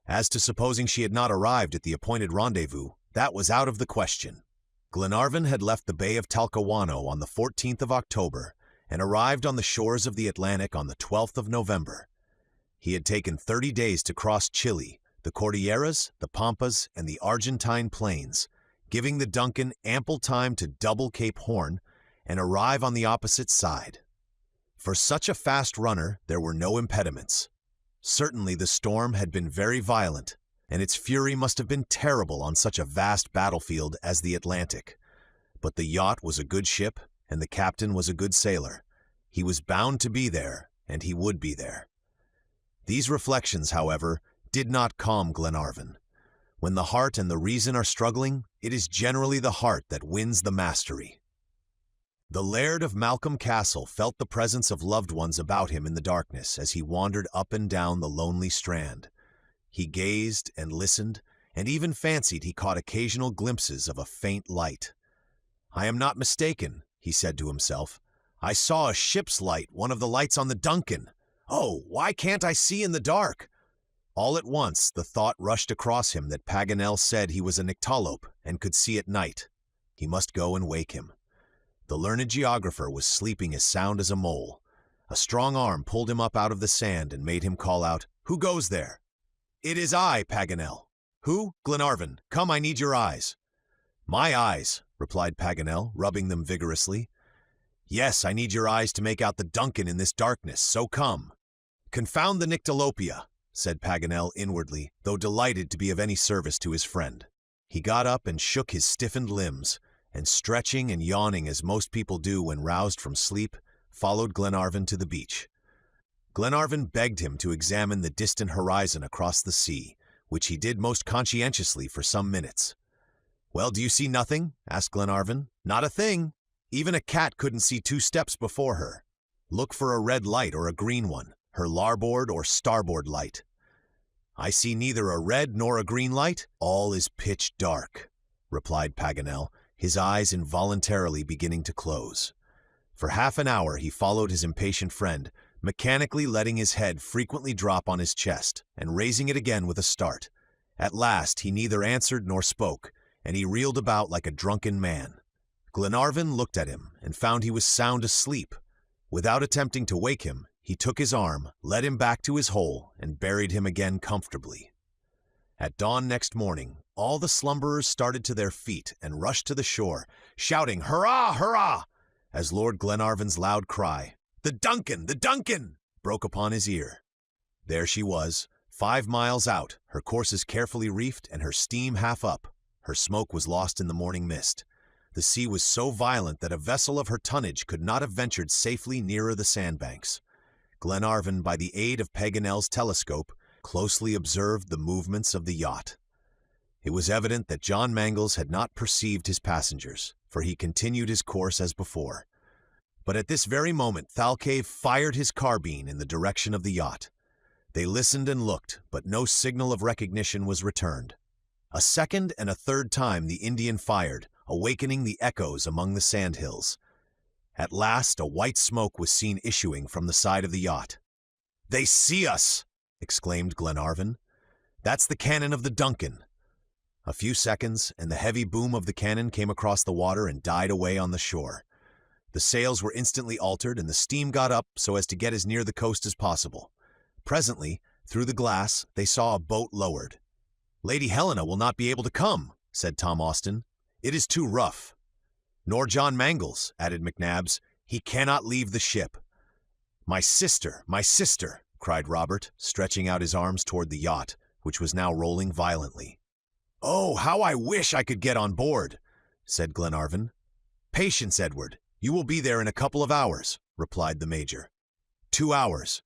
As to supposing she had not arrived at the appointed rendezvous, that was out of the question. Glenarvan had left the Bay of Talcahuano on the 14th of October and arrived on the shores of the Atlantic on the 12th of November. He had taken 30 days to cross Chile, the Cordilleras, the Pampas, and the Argentine Plains, giving the DUNCAN ample time to double Cape Horn and arrive on the opposite side. For such a fast runner, there were no impediments. Certainly the storm had been very violent, and its fury must have been terrible on such a vast battlefield as the Atlantic. But the yacht was a good ship, and the captain was a good sailor. He was bound to be there, and he would be there. These reflections, however, did not calm Glenarvan. When the heart and the reason are struggling, it is generally the heart that wins the mastery. The Laird of Malcolm Castle felt the presence of loved ones about him in the darkness as he wandered up and down the lonely strand. He gazed and listened, and even fancied he caught occasional glimpses of a faint light. "I am not mistaken," he said to himself. "I saw a ship's light, one of the lights on the DUNCAN. Oh, why can't I see in the dark?" All at once the thought rushed across him that Paganel said he was a nyctalope and could see at night. He must go and wake him. The learned geographer was sleeping as sound as a mole. A strong arm pulled him up out of the sand and made him call out, "Who goes there?" "It is I, Paganel." "Who?" "Glenarvan. Come, I need your eyes." "My eyes," replied Paganel, rubbing them vigorously. "Yes, I need your eyes to make out the DUNCAN in this darkness, so come." "Confound the nyctalopia," said Paganel inwardly, though delighted to be of any service to his friend. He got up and shook his stiffened limbs, and stretching and yawning as most people do when roused from sleep, followed Glenarvan to the beach. Glenarvan begged him to examine the distant horizon across the sea, which he did most conscientiously for some minutes. "Well, do you see nothing?" asked Glenarvan. "Not a thing. Even a cat couldn't see 2 steps before her. Look for a red light or a green one, her larboard or starboard light." "I see neither a red nor a green light. All is pitch dark," replied Paganel, his eyes involuntarily beginning to close. For half an hour he followed his impatient friend, mechanically letting his head frequently drop on his chest and raising it again with a start. At last he neither answered nor spoke, and he reeled about like a drunken man. Glenarvan looked at him and found he was sound asleep. Without attempting to wake him, he took his arm, led him back to his hole, and buried him again comfortably. At dawn next morning, all the slumberers started to their feet and rushed to the shore, shouting, "Hurrah! Hurrah!" as Lord Glenarvan's loud cry, "The DUNCAN! The DUNCAN!" broke upon his ear. There she was, 5 miles out, her courses carefully reefed and her steam half up. Her smoke was lost in the morning mist. The sea was so violent that a vessel of her tonnage could not have ventured safely nearer the sandbanks. Glenarvan, by the aid of Paganel's telescope, closely observed the movements of the yacht. It was evident that John Mangles had not perceived his passengers, for he continued his course as before. But at this very moment Thalcave fired his carbine in the direction of the yacht. They listened and looked, but no signal of recognition was returned. A second and a third time the Indian fired, awakening the echoes among the sandhills. At last a white smoke was seen issuing from the side of the yacht. "They see us!" exclaimed Glenarvan. "That's the cannon of the DUNCAN." A few seconds, and the heavy boom of the cannon came across the water and died away on the shore. The sails were instantly altered, and the steam got up so as to get as near the coast as possible. Presently, through the glass, they saw a boat lowered. "Lady Helena will not be able to come," said Tom Austin. "It is too rough." "Nor John Mangles," added McNabbs. "He cannot leave the ship." My sister, cried Robert, stretching out his arms toward the yacht, which was now rolling violently. "Oh, how I wish I could get on board," said Glenarvan. "Patience, Edward. You will be there in a couple of hours," replied the Major. 2 hours.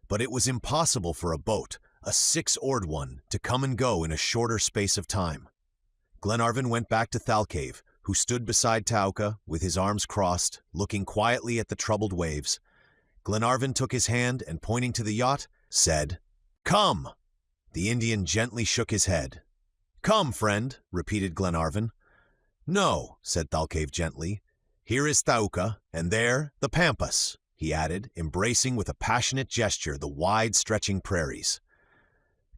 But it was impossible for a boat, a 6-oared one, to come and go in a shorter space of time. Glenarvan went back to Thalcave, who stood beside Tauca, with his arms crossed, looking quietly at the troubled waves. Glenarvan took his hand and, pointing to the yacht, said, "Come!" The Indian gently shook his head. "Come, friend," repeated Glenarvan. "No," said Thalcave gently. "Here is Tauca, and there the Pampas," he added, embracing with a passionate gesture the wide-stretching prairies.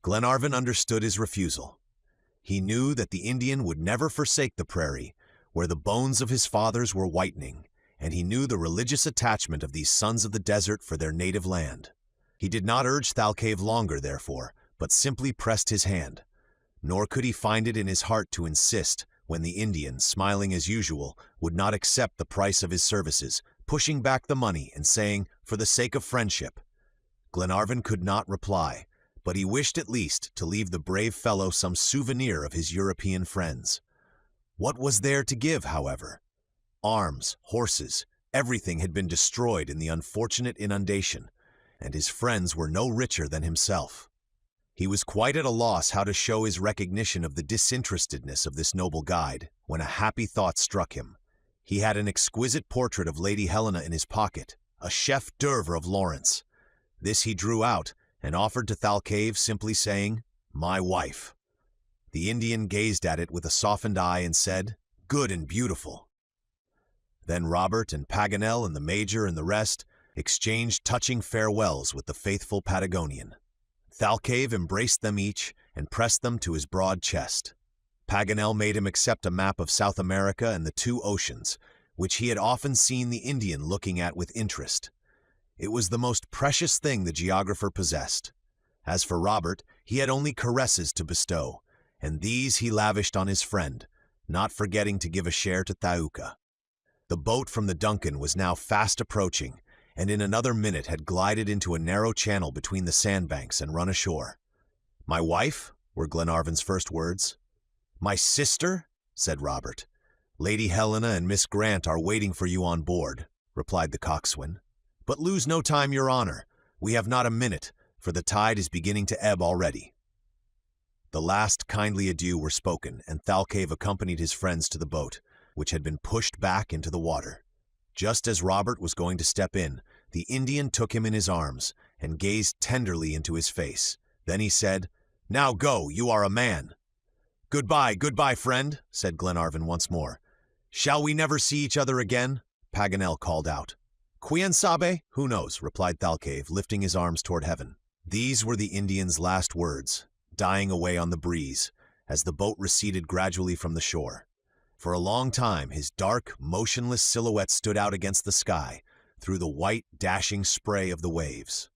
Glenarvan understood his refusal. He knew that the Indian would never forsake the prairie, where the bones of his fathers were whitening, and he knew the religious attachment of these sons of the desert for their native land. He did not urge Thalcave longer, therefore, but simply pressed his hand. Nor could he find it in his heart to insist when the Indian, smiling as usual, would not accept the price of his services, pushing back the money and saying, "For the sake of friendship." Glenarvan could not reply, but he wished at least to leave the brave fellow some souvenir of his European friends. What was there to give, however? Arms, horses, everything had been destroyed in the unfortunate inundation, and his friends were no richer than himself. He was quite at a loss how to show his recognition of the disinterestedness of this noble guide, when a happy thought struck him. He had an exquisite portrait of Lady Helena in his pocket, a chef d'oeuvre of Lawrence. This he drew out and offered to Thalcave, simply saying, "My wife." The Indian gazed at it with a softened eye and said, "Good and beautiful." Then Robert and Paganel and the Major and the rest exchanged touching farewells with the faithful Patagonian. Thalcave embraced them each and pressed them to his broad chest. Paganel made him accept a map of South America and the two oceans, which he had often seen the Indian looking at with interest. It was the most precious thing the geographer possessed. As for Robert, he had only caresses to bestow, and these he lavished on his friend, not forgetting to give a share to Thaouka. The boat from the DUNCAN was now fast approaching, and in another minute had glided into a narrow channel between the sandbanks and run ashore. "My wife?" were Glenarvan's first words. "My sister?" said Robert. "Lady Helena and Miss Grant are waiting for you on board," replied the coxswain. "But lose no time, your honor. We have not a minute, for the tide is beginning to ebb already." The last kindly adieu were spoken, and Thalcave accompanied his friends to the boat, which had been pushed back into the water. Just as Robert was going to step in, the Indian took him in his arms and gazed tenderly into his face. Then he said, "Now go, you are a man." Goodbye, friend," said Glenarvan once more. "Shall we never see each other again?" Paganel called out. "Quien sabe? Who knows?" replied Thalcave, lifting his arms toward heaven. These were the Indian's last words, dying away on the breeze, as the boat receded gradually from the shore. For a long time his dark, motionless silhouette stood out against the sky, through the white, dashing spray of the waves.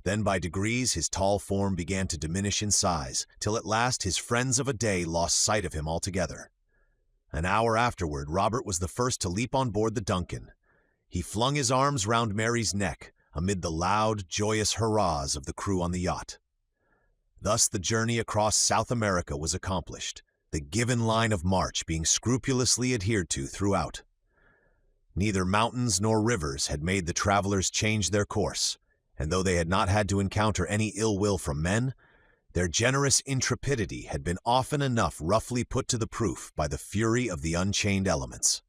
Then by degrees his tall form began to diminish in size, till at last his friends of a day lost sight of him altogether. An hour afterward Robert was the first to leap on board the DUNCAN. He flung his arms round Mary's neck, amid the loud, joyous hurrahs of the crew on the yacht. Thus the journey across South America was accomplished, the given line of march being scrupulously adhered to throughout. Neither mountains nor rivers had made the travelers change their course, and though they had not had to encounter any ill will from men, their generous intrepidity had been often enough roughly put to the proof by the fury of the unchained elements.